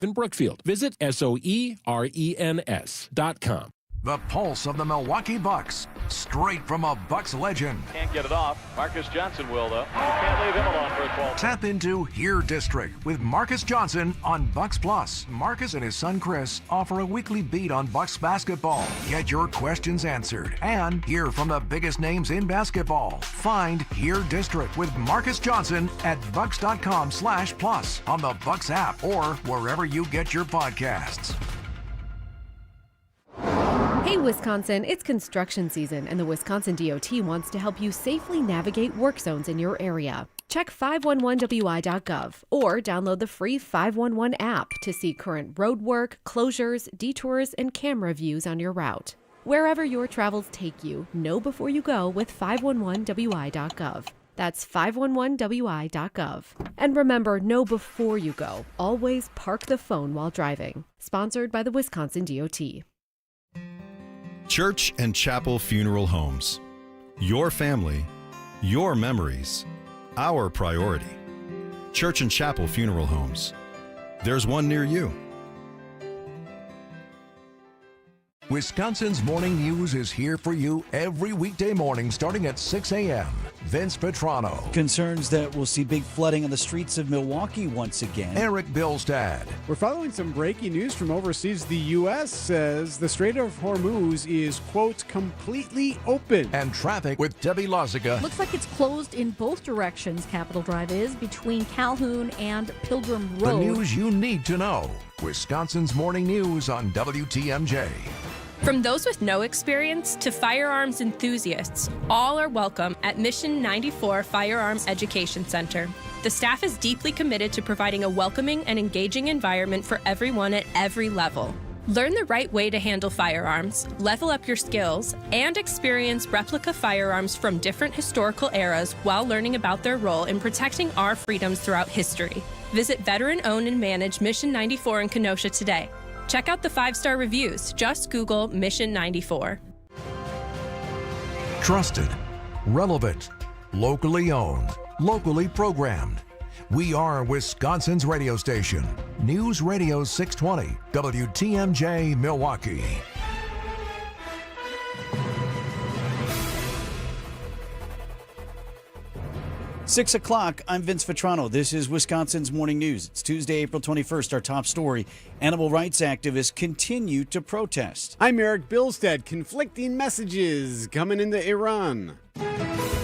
in Brookfield. Visit SOERENS.com. The pulse of the Milwaukee Bucks, straight from a Bucks legend. Can't get it off. Marcus Johnson will, though. Can't leave him alone for a 12. Tap into Here District with Marcus Johnson on Bucks Plus. Marcus and his son Chris offer a weekly beat on Bucks basketball. Get your questions answered and hear from the biggest names in basketball. Find Here District with Marcus Johnson at bucks.com/plus on the Bucks app or wherever you get your podcasts. Hey Wisconsin, it's construction season and the Wisconsin DOT wants to help you safely navigate work zones in your area. Check 511wi.gov or download the free 511 app to see current road work, closures, detours, and camera views on your route. Wherever your travels take you, know before you go with 511wi.gov. That's 511wi.gov. And remember, know before you go. Always park the phone while driving. Sponsored by the Wisconsin DOT. Church and Chapel Funeral Homes. Your family, your memories, our priority. Church and Chapel Funeral Homes. There's one near you. Wisconsin's Morning News is here for you every weekday morning starting at 6 a.m. Vince Petrano. Concerns that we'll see big flooding on the streets of Milwaukee once again. Eric Bilstad. We're following some breaking news from overseas. The U.S. says the Strait of Hormuz is, quote, completely open. And traffic with Debbie Loziga. Looks like it's closed in both directions, Capitol Drive is, between Calhoun and Pilgrim Road. The news you need to know. Wisconsin's Morning News on WTMJ. From those with no experience to firearms enthusiasts, all are welcome at Mission 94 Firearms Education Center. The staff is deeply committed to providing a welcoming and engaging environment for everyone at every level. Learn the right way to handle firearms, level up your skills, and experience replica firearms from different historical eras while learning about their role in protecting our freedoms throughout history. Visit veteran-owned and managed Mission 94 in Kenosha today. Check out the 5-star reviews. Just Google Mission 94. Trusted, relevant, locally owned, locally programmed. We are Wisconsin's radio station. News Radio 620, WTMJ Milwaukee. Six o'clock, I'm Vince Vetrano. This is Wisconsin's Morning News. It's Tuesday, April 21st. Our top story, animal rights activists continue to protest. I'm Eric Bilstead. Conflicting messages coming into Iran.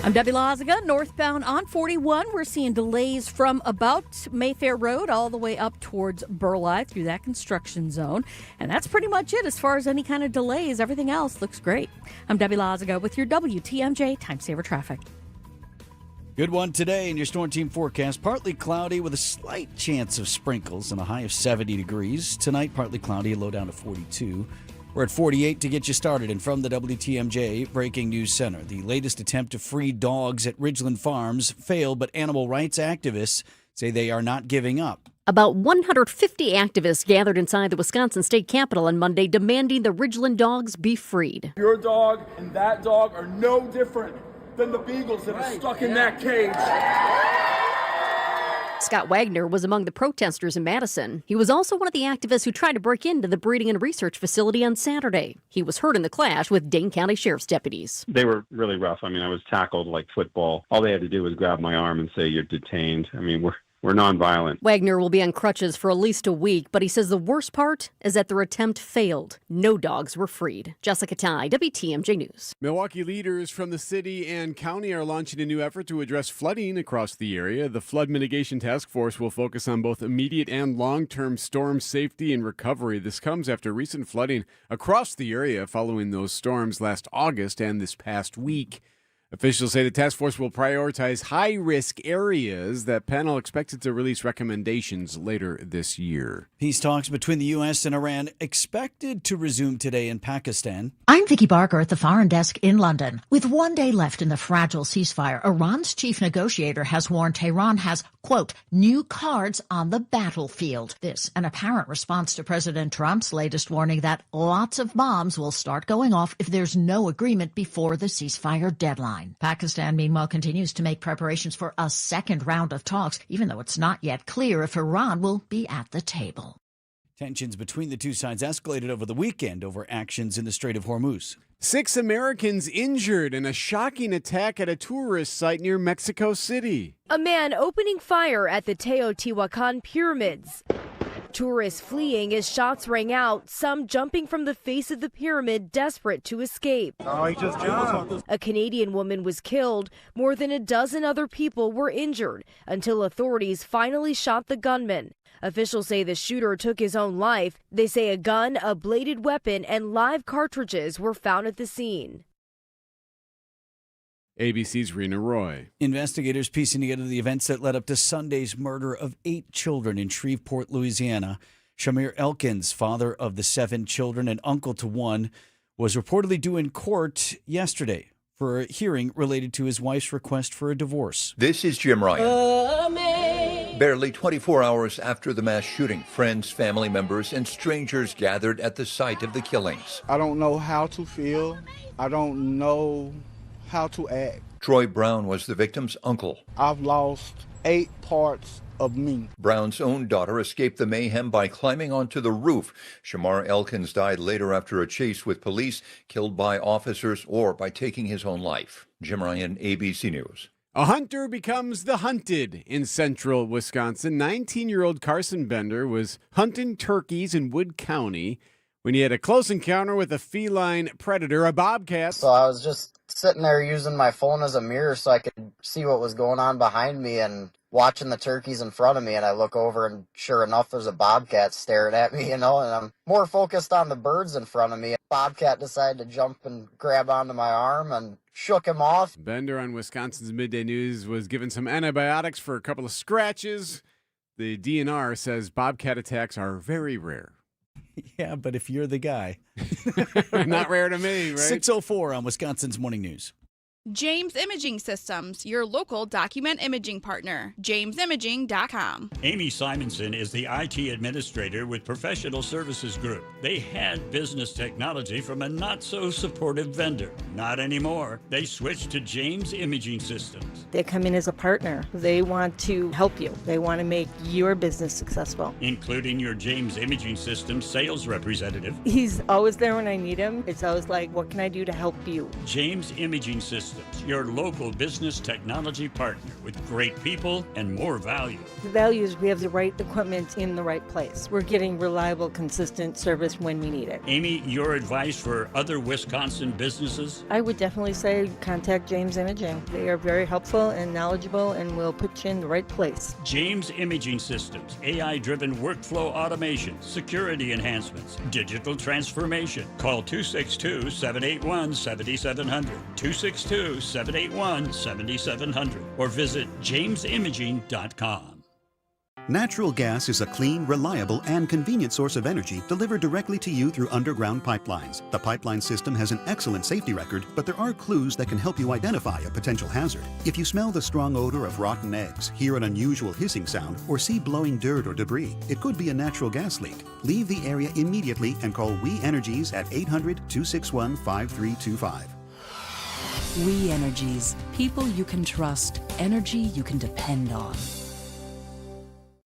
I'm Debbie Loziga. Northbound on 41, we're seeing delays from about Mayfair Road all the way up towards Burleigh through that construction zone. And that's pretty much it as far as any kind of delays. Everything else looks great. I'm Debbie Loziga with your WTMJ Time Saver Traffic. Good one today in your Storm Team forecast. Partly cloudy with a slight chance of sprinkles and a high of 70 degrees. Tonight, partly cloudy, low down to 42. We're at 48 to get you started. And from the WTMJ Breaking News Center, the latest attempt to free dogs at Ridgeland Farms failed, but animal rights activists say they are not giving up. About 150 activists gathered inside the Wisconsin State Capitol on Monday demanding the Ridgeland dogs be freed. Your dog and that dog are no different than the beagles that are stuck in that cage. Scott Wagner was among the protesters in Madison. He was also one of the activists who tried to break into the breeding and research facility on Saturday. He was hurt in the clash with Dane County Sheriff's deputies. They were really rough. I mean, I was tackled like football. All they had to do was grab my arm and say, "You're detained." I mean, we're nonviolent. Wagner will be on crutches for at least a week, but he says the worst part is that their attempt failed. No dogs were freed. Jessica Ty, WTMJ News. Milwaukee leaders from the city and county are launching a new effort to address flooding across the area. The Flood Mitigation Task Force will focus on both immediate and long-term storm safety and recovery. This comes after recent flooding across the area following those storms last August and this past week. Officials say the task force will prioritize high-risk areas. That panel expected to release recommendations later this year. Peace talks between the U.S. and Iran expected to resume today in Pakistan. I'm Vicky Barker at the Foreign Desk in London. With one day left in the fragile ceasefire, Iran's chief negotiator has warned Tehran has, quote, new cards on the battlefield. This, an apparent response to President Trump's latest warning that lots of bombs will start going off if there's no agreement before the ceasefire deadline. Pakistan, meanwhile, continues to make preparations for a second round of talks, even though it's not yet clear if Iran will be at the table. Tensions between the two sides escalated over the weekend over actions in the Strait of Hormuz. 6 Americans injured in a shocking attack at a tourist site near Mexico City. A man opening fire at the Teotihuacan pyramids. Tourists fleeing as shots rang out, some jumping from the face of the pyramid, desperate to escape. Oh, he just jumped. A Canadian woman was killed. More than a dozen other people were injured until authorities finally shot the gunman. Officials say the shooter took his own life. They say a gun, a bladed weapon, and live cartridges were found at the scene. ABC's Rena Roy. Investigators piecing together the events that led up to Sunday's murder of 8 children in Shreveport, Louisiana. Shamir Elkins, father of the 7 children and uncle to one, was reportedly due in court yesterday for a hearing related to his wife's request for a divorce. This is Jim Ryan. Barely 24 hours after the mass shooting, friends, family members, and strangers gathered at the site of the killings. I don't know how to feel. I don't know how to act. Troy Brown was the victim's uncle. I've lost 8 parts of me. Brown's own daughter escaped the mayhem by climbing onto the roof. Shamar Elkins died later after a chase with police, killed by officers or by taking his own life. Jim Ryan, ABC News. A hunter becomes the hunted in central Wisconsin. 19-year-old Carson Bender was hunting turkeys in Wood County when he had a close encounter with a feline predator, a bobcat. So I was just sitting there using my phone as a mirror so I could see what was going on behind me and watching the turkeys in front of me, and I look over and sure enough there's a bobcat staring at me, and I'm more focused on the birds in front of me. Bobcat decided to jump and grab onto my arm and shook him off. Bender on Wisconsin's Midday News was given some antibiotics for a couple of scratches. The DNR says bobcat attacks are very rare. Yeah, but if you're the guy. Not rare to me, right? 6:04 on Wisconsin's Morning News. James Imaging Systems, your local document imaging partner. JamesImaging.com. Amy Simonson is the IT administrator with Professional Services Group. They had business technology from a not-so-supportive vendor. Not anymore. They switched to James Imaging Systems. They come in as a partner. They want to help you. They want to make your business successful. Including your James Imaging Systems sales representative. He's always there when I need him. It's always like, what can I do to help you? James Imaging Systems, your local business technology partner with great people and more value. The value is we have the right equipment in the right place. We're getting reliable, consistent service when we need it. Amy, your advice for other Wisconsin businesses? I would definitely say contact James Imaging. They are very helpful and knowledgeable and will put you in the right place. James Imaging Systems, AI-driven workflow automation, security enhancements, digital transformation. Call 262-781-7700. 262-781-7700 or visit jamesimaging.com. Natural gas is a clean, reliable, and convenient source of energy delivered directly to you through underground pipelines. The pipeline system has an excellent safety record, but there are clues that can help you identify a potential hazard. If you smell the strong odor of rotten eggs, hear an unusual hissing sound, or see blowing dirt or debris, it could be a natural gas leak. Leave the area immediately and call We Energies at 800-261-5325. We Energies. People you can trust. Energy you can depend on.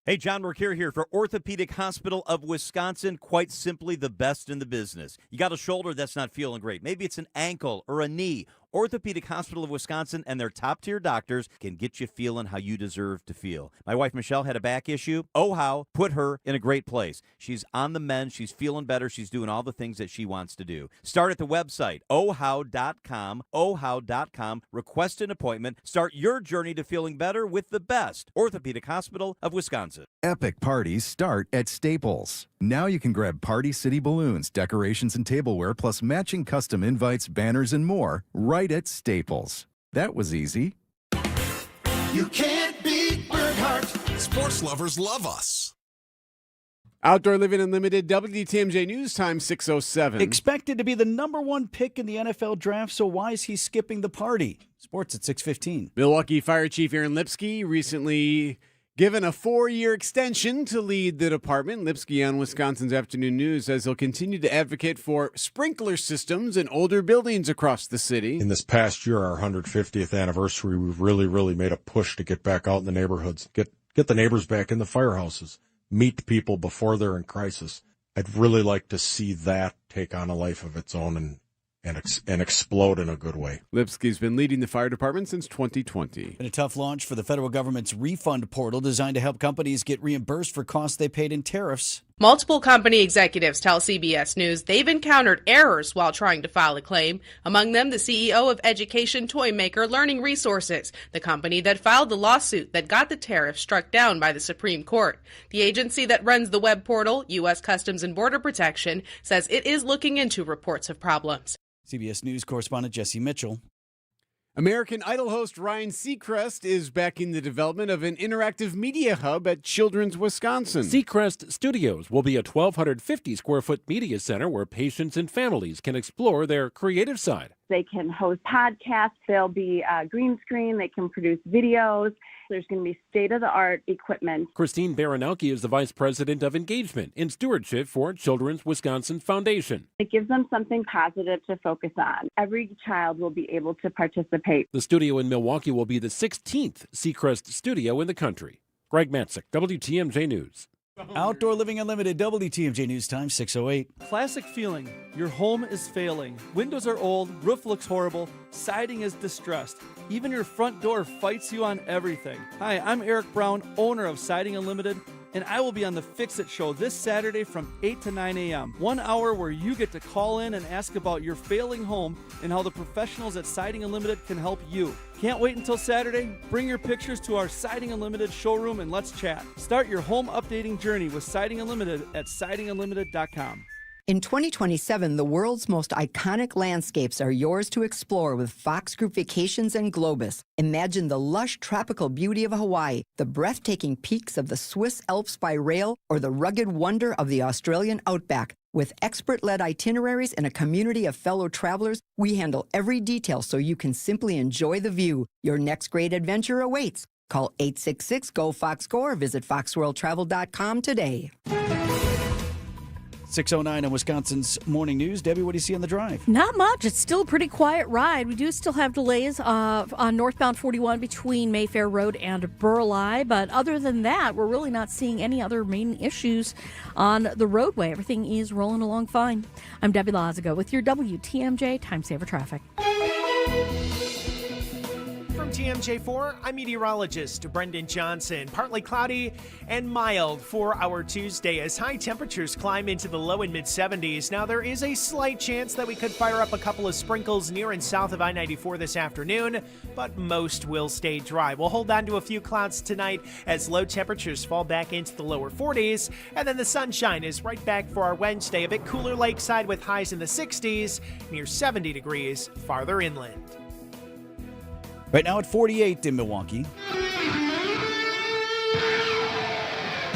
Hey, John Mercure here for Orthopedic Hospital of Wisconsin. Quite simply the best in the business. You got a shoulder that's not feeling great. Maybe it's an ankle or a knee. Orthopedic Hospital of Wisconsin and their top-tier doctors can get you feeling how you deserve to feel. My wife, Michelle, had a back issue. OHOW put her in a great place. She's on the mend. She's feeling better. She's doing all the things that she wants to do. Start at the website, ohow.com, ohow.com. Request an appointment. Start your journey to feeling better with the best. Orthopedic Hospital of Wisconsin. Epic parties start at Staples. Now you can grab Party City balloons, decorations, and tableware, plus matching custom invites, banners, and more right at Staples. That was easy. You can't beat Burkhart. Sports lovers love us. Outdoor Living Unlimited, WTMJ News Time, 6:07. Expected to be the #1 pick in the NFL draft, so why is he skipping the party? Sports at 6:15. Milwaukee Fire Chief Aaron Lipsky recently given a 4-year extension to lead the department. Lipsky on Wisconsin's Afternoon News says he'll continue to advocate for sprinkler systems in older buildings across the city. In this past year, our 150th anniversary, we've really made a push to get back out in the neighborhoods, get the neighbors back in the firehouses. meet people before they're in crisis. I'd really like to see that take on a life of its own and explode in a good way. Lipsky's been leading the fire department since 2020. Been a tough launch for the federal government's refund portal designed to help companies get reimbursed for costs they paid in tariffs. Multiple company executives tell CBS News they've encountered errors while trying to file a claim. Among them, the CEO of education toy maker Learning Resources, the company that filed the lawsuit that got the tariff struck down by the Supreme Court. The agency that runs the web portal, U.S. Customs and Border Protection, says it is looking into reports of problems. CBS News correspondent Jesse Mitchell. American Idol host Ryan Seacrest is backing the development of an interactive media hub at Children's Wisconsin. Seacrest Studios will be a 1,250-square-foot media center where patients and families can explore their creative side. They can host podcasts. There'll be a green screen. They can produce videos. There's going to be state-of-the-art equipment. Christine Baranowski is the Vice President of Engagement and Stewardship for Children's Wisconsin Foundation. It gives them something positive to focus on. Every child will be able to participate. The studio in Milwaukee will be the 16th Seacrest studio in the country. Greg Matzik, WTMJ News. Outdoor Living Unlimited, WTMJ News Time, 6:08. Classic feeling. Your home is failing. Windows are old, roof looks horrible, siding is distressed. Even your front door fights you on everything. Hi, I'm Eric Brown, owner of Siding Unlimited, and I will be on the Fix-It Show this Saturday from 8 to 9 a.m. 1 hour where you get to call in and ask about your failing home and how the professionals at Siding Unlimited can help you. Can't wait until Saturday? Bring your pictures to our Siding Unlimited showroom and let's chat. Start your home updating journey with Siding Unlimited at sidingunlimited.com. In 2027, the world's most iconic landscapes are yours to explore with Fox Group Vacations and Globus. Imagine the lush tropical beauty of Hawaii, the breathtaking peaks of the Swiss Alps by rail, or the rugged wonder of the Australian outback. With expert-led itineraries and a community of fellow travelers, we handle every detail so you can simply enjoy the view. Your next great adventure awaits. Call 866-GO-FOX-GO or visit foxworldtravel.com today. 6:09 on Wisconsin's Morning News. Debbie, what do you see on the drive? Not much. It's still a pretty quiet ride. We do still have delays on northbound 41 between Mayfair Road and Burleigh, but other than that, we're really not seeing any other main issues on the roadway. Everything is rolling along fine. I'm Debbie Lazago with your WTMJ Time Saver Traffic. From TMJ4, I'm meteorologist Brendan Johnson. Partly cloudy and mild for our Tuesday as high temperatures climb into the low and mid-70s. Now, there is a slight chance that we could fire up a couple of sprinkles near and south of I-94 this afternoon, but most will stay dry. We'll hold on to a few clouds tonight as low temperatures fall back into the lower 40s, and then the sunshine is right back for our Wednesday. A bit cooler lakeside with highs in the 60s, near 70 degrees farther inland. Right now at 48 in Milwaukee.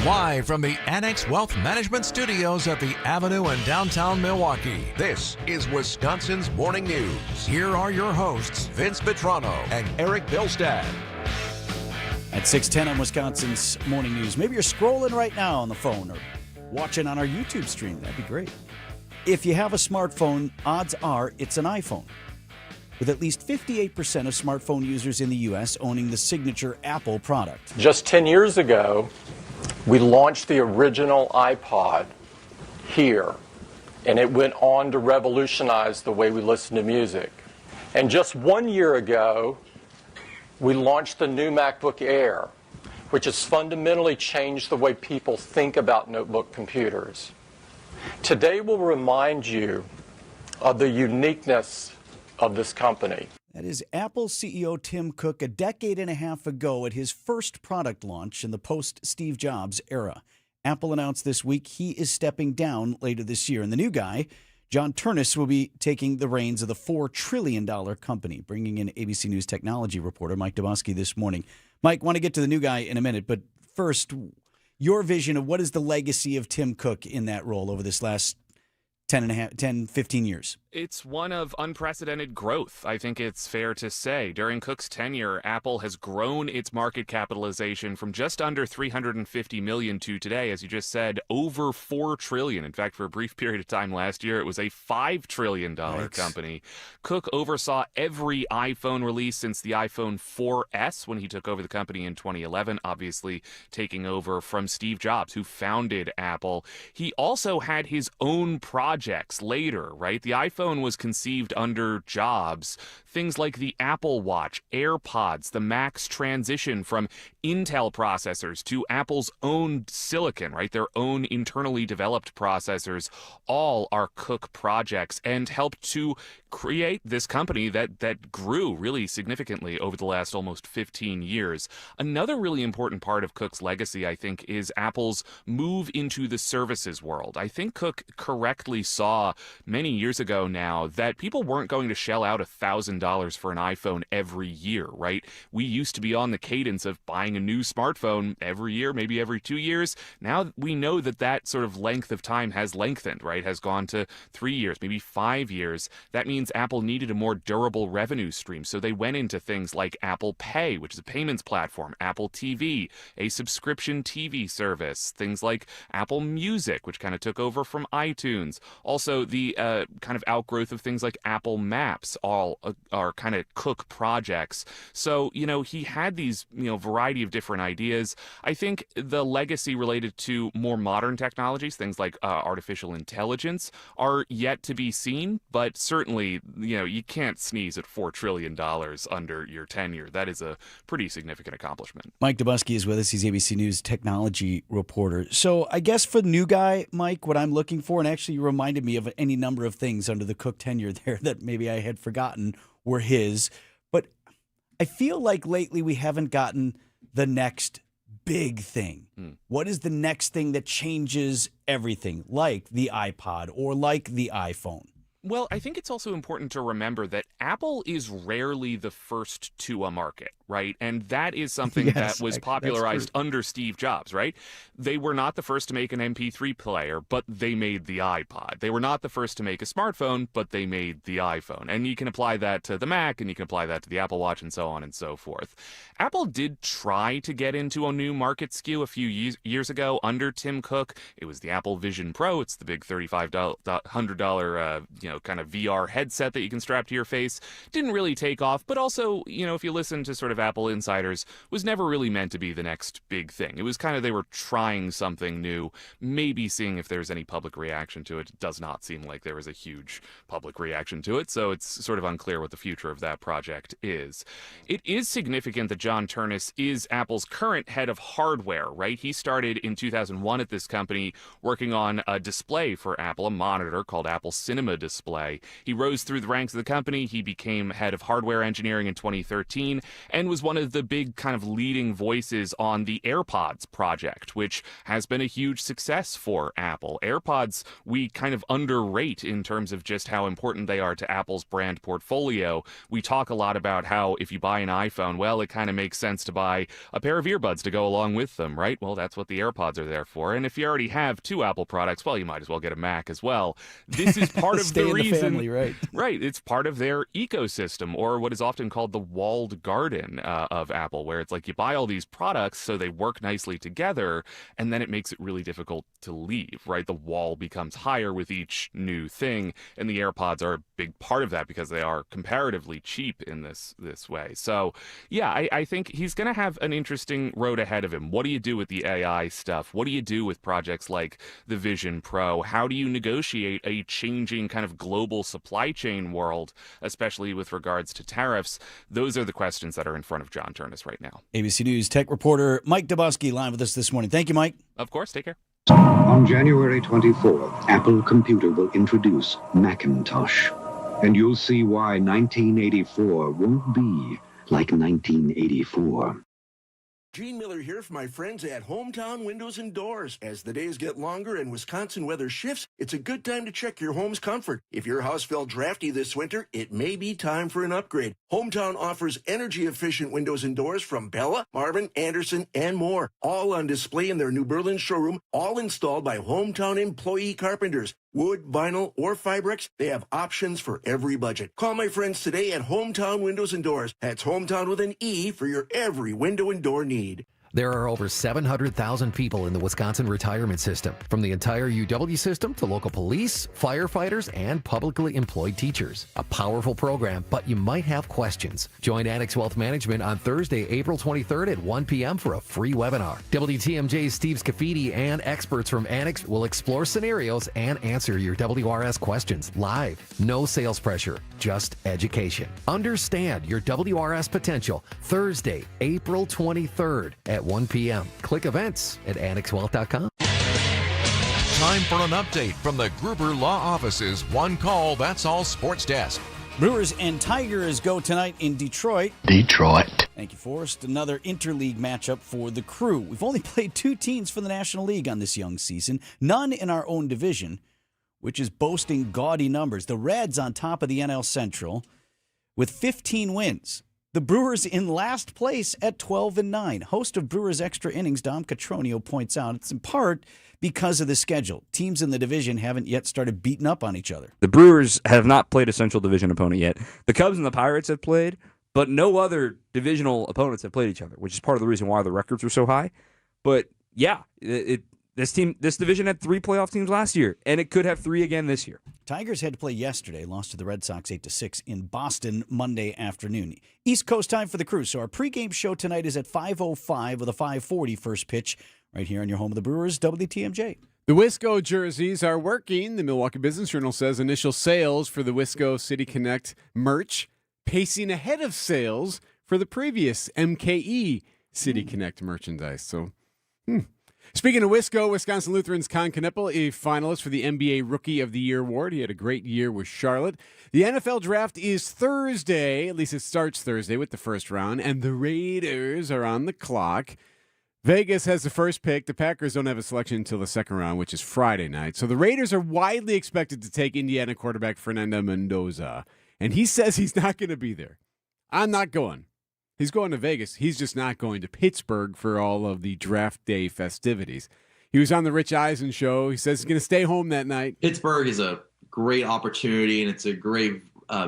Live from the Annex Wealth Management Studios at the Avenue in downtown Milwaukee, this is Wisconsin's Morning News. Here are your hosts, Vince Vitrano and Eric Bilstad. At 6:10 on Wisconsin's Morning News. Maybe you're scrolling right now on the phone or watching on our YouTube stream. That'd be great. If you have a smartphone, odds are it's an iPhone. With at least 58% of smartphone users in the U.S. owning the signature Apple product. Just 10 years ago, we launched the original iPod here, and it went on to revolutionize the way we listen to music. And just 1 year ago, we launched the new MacBook Air, which has fundamentally changed the way people think about notebook computers. Today, we'll remind you of the uniqueness of this company. That is Apple CEO Tim Cook a decade and a half ago at his first product launch in the post-Steve Jobs era. Apple announced this week he is stepping down later this year. And the new guy, John Ternus, will be taking the reins of the $4 trillion company, bringing in ABC News technology reporter Mike Dubosky this morning. Mike, want to get to the new guy in a minute, but first, your vision of what is the legacy of Tim Cook in that role over this last 10, 15 years? It's one of unprecedented growth, I think it's fair to say. During Cook's tenure, Apple has grown its market capitalization from just under $350 million to today, as you just said, over $4 trillion. In fact, for a brief period of time last year, it was a $5 trillion company. Cook oversaw every iPhone release since the iPhone 4S when he took over the company in 2011, obviously taking over from Steve Jobs, who founded Apple. He also had his own projects later, right? The iPhone was conceived under Jobs. Things like the Apple Watch, AirPods, the Mac's transition from Intel processors to Apple's own silicon, right? Their own internally developed processors, all are Cook projects and helped to create this company that grew really significantly over the last almost 15 years. Another really important part of Cook's legacy, I think, is Apple's move into the services world. I think Cook correctly saw many years ago now that people weren't going to shell out $1,000 for an iPhone every year, right? We used to be on the cadence of buying a new smartphone every year, maybe every 2 years. Now we know that sort of length of time has lengthened, right? Has gone to 3 years, maybe 5 years. That means Apple needed a more durable revenue stream. So they went into things like Apple Pay, which is a payments platform, Apple TV, a subscription TV service, things like Apple Music, which kind of took over from iTunes. Also, the kind of outgrowth of things like Apple Maps, all are kind of Cook projects. So, he had these, variety of different ideas. I think the legacy related to more modern technologies, things like artificial intelligence, are yet to be seen, but certainly, you can't sneeze at $4 trillion under your tenure. That is a pretty significant accomplishment. Mike Dubusky is with us. He's ABC News technology reporter. So I guess for the new guy, Mike, what I'm looking for, and actually you reminded me of any number of things under the Cook tenure there that maybe I had forgotten were his. But I feel like lately we haven't gotten the next big thing. What is the next thing that changes everything, like the iPod or like the iPhone? Well, I think it's also important to remember that Apple is rarely the first to a market, right? And that is something that was popularized under Steve Jobs, right? They were not the first to make an MP3 player, but they made the iPod. They were not the first to make a smartphone, but they made the iPhone. And you can apply that to the Mac, and you can apply that to the Apple Watch, and so on and so forth. Apple did try to get into a new market skew a few years ago under Tim Cook. It was the Apple Vision Pro. It's the big $3,500, kind of VR headset that you can strap to your face. Didn't really take off, but also, if you listen to sort of Apple insiders, was never really meant to be the next big thing. It was kind of, they were trying something new, maybe seeing if there's any public reaction to it. It does not seem like there was a huge public reaction to it, so it's sort of unclear what the future of that project is. It is significant that John Ternus is Apple's current head of hardware, right? He started in 2001 at this company working on a display for Apple, a monitor called Apple Cinema Display. He rose through the ranks of the company. He became head of hardware engineering in 2013 and was one of the big kind of leading voices on the AirPods project, which has been a huge success for Apple. AirPods, we kind of underrate in terms of just how important they are to Apple's brand portfolio. We talk a lot about how if you buy an iPhone, well, it kind of makes sense to buy a pair of earbuds to go along with them, right? Well, that's what the AirPods are there for. And if you already have two Apple products, well, you might as well get a Mac as well. This is part of the reason. Family, right? Right. It's part of their ecosystem, or what is often called the walled garden of Apple, where it's like you buy all these products so they work nicely together, and then it makes it really difficult to leave, right? The wall becomes higher with each new thing, and the AirPods are a big part of that because they are comparatively cheap in this way. So, yeah, I think he's going to have an interesting road ahead of him. What do you do with the AI stuff? What do you do with projects like the Vision Pro? How do you negotiate a changing kind of global supply chain world, especially with regards to tariffs? Those are the questions that are in front of John Ternus right now. ABC News tech reporter Mike Dubusky live with us this morning. Thank you, Mike. Of course. Take care. On January 24th, Apple Computer will introduce Macintosh. And you'll see why 1984 won't be like 1984. Gene Miller here for my friends at Hometown Windows and Doors. As the days get longer and Wisconsin weather shifts, it's a good time to check your home's comfort. If your house felt drafty this winter, it may be time for an upgrade. Hometown offers energy-efficient windows and doors from Bella, Marvin, Anderson, and more. All on display in their New Berlin showroom, all installed by Hometown employee carpenters. wood, vinyl, or Fibrex, they have options for every budget. Call my friends today at Hometown Windows and Doors. That's Hometown with an E for your every window and door need. There are over 700,000 people in the Wisconsin retirement system, from the entire UW system to local police, firefighters, and publicly employed teachers. A powerful program, but you might have questions. Join Annex Wealth Management on Thursday, April 23rd at 1 p.m. for a free webinar. WTMJ's Steve Scafidi and experts from Annex will explore scenarios and answer your WRS questions live. No sales pressure, just education. Understand your WRS potential. Thursday, April 23rd at 1 p.m. Click events at annexwealth.com. Time for an update from the Gruber Law Office's One Call, That's All Sports Desk. Brewers and Tigers go tonight in Detroit. Thank you, Forrest. Another interleague matchup for the Crew. We've only played 2 teams for the National League on this young season, none in our own division, which is boasting gaudy numbers. The Reds on top of the NL Central with 15 wins. The Brewers in last place at 12-9. Host of Brewers Extra Innings, Dom Catronio, points out it's in part because of the schedule. Teams in the division haven't yet started beating up on each other. The Brewers have not played a Central Division opponent yet. The Cubs and the Pirates have played, but no other divisional opponents have played each other, which is part of the reason why the records were so high. But yeah, this division had 3 playoff teams last year, and it could have 3 again this year. Tigers had to play yesterday, lost to the Red Sox 8-6 in Boston Monday afternoon. East Coast time for the Crew. So our pregame show tonight is at 5:05 with a 5:40 first pitch right here on your home of the Brewers, WTMJ. The Wisco jerseys are working. The Milwaukee Business Journal says initial sales for the Wisco City Connect merch pacing ahead of sales for the previous MKE City Connect merchandise. So, Speaking of Wisco, Wisconsin Lutheran's Con Knippel, a finalist for the NBA Rookie of the Year award. He had a great year with Charlotte. The NFL draft is Thursday. At least it starts Thursday with the first round, and the Raiders are on the clock. Vegas has the first pick. The Packers don't have a selection until the second round, which is Friday night. So the Raiders are widely expected to take Indiana quarterback Fernando Mendoza, and he says he's not going to be there. I'm not going. He's going to Vegas. He's just not going to Pittsburgh for all of the draft day festivities. He was on the Rich Eisen show. He says he's going to stay home that night. Pittsburgh is a great opportunity, and it's a great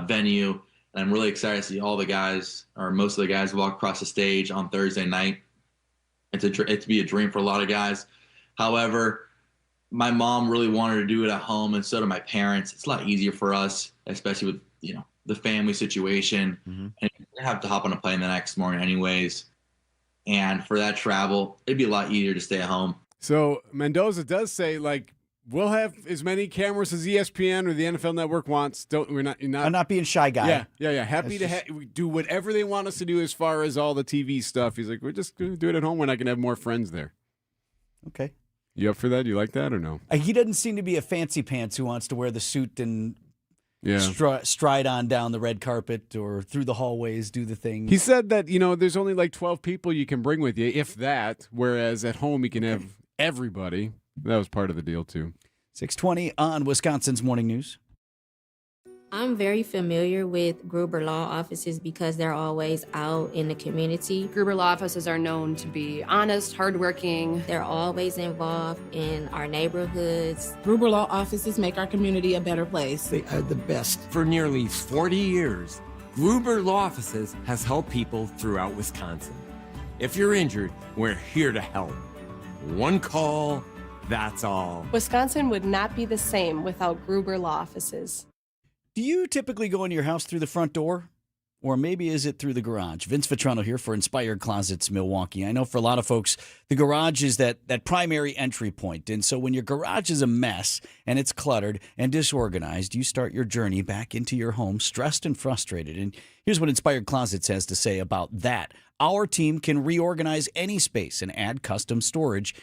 venue. And I'm really excited to see all the guys, or most of the guys, walk across the stage on Thursday night. It's be a dream for a lot of guys. However, my mom really wanted to do it at home, and so do my parents. It's a lot easier for us, especially with the family situation, and I have to hop on a plane the next morning anyways. And for that travel, it'd be a lot easier to stay at home. So Mendoza does say, we'll have as many cameras as ESPN or the NFL Network wants. I'm not being shy guy. Yeah. Happy to do whatever they want us to do as far as all the TV stuff. He's like, we're just going to do it at home when I can have more friends there. Okay. You up for that? You like that or no? He doesn't seem to be a fancy pants who wants to wear the suit and stride on down the red carpet or through the hallways, do the thing. He said that, there's only 12 people you can bring with you, if that, whereas at home you can have everybody. That was part of the deal, too. 6:20 on Wisconsin's Morning News. I'm very familiar with Gruber Law Offices because they're always out in the community. Gruber Law Offices are known to be honest, hardworking. They're always involved in our neighborhoods. Gruber Law Offices make our community a better place. They are the best. For nearly 40 years, Gruber Law Offices has helped people throughout Wisconsin. If you're injured, we're here to help. One call, that's all. Wisconsin would not be the same without Gruber Law Offices. Do you typically go into your house through the front door? Or maybe is it through the garage? Vince Vitrano here for Inspired Closets Milwaukee. I know for a lot of folks, the garage is that primary entry point. And so when your garage is a mess and it's cluttered and disorganized, you start your journey back into your home stressed and frustrated. And here's what Inspired Closets has to say about that. Our team can reorganize any space and add custom storage,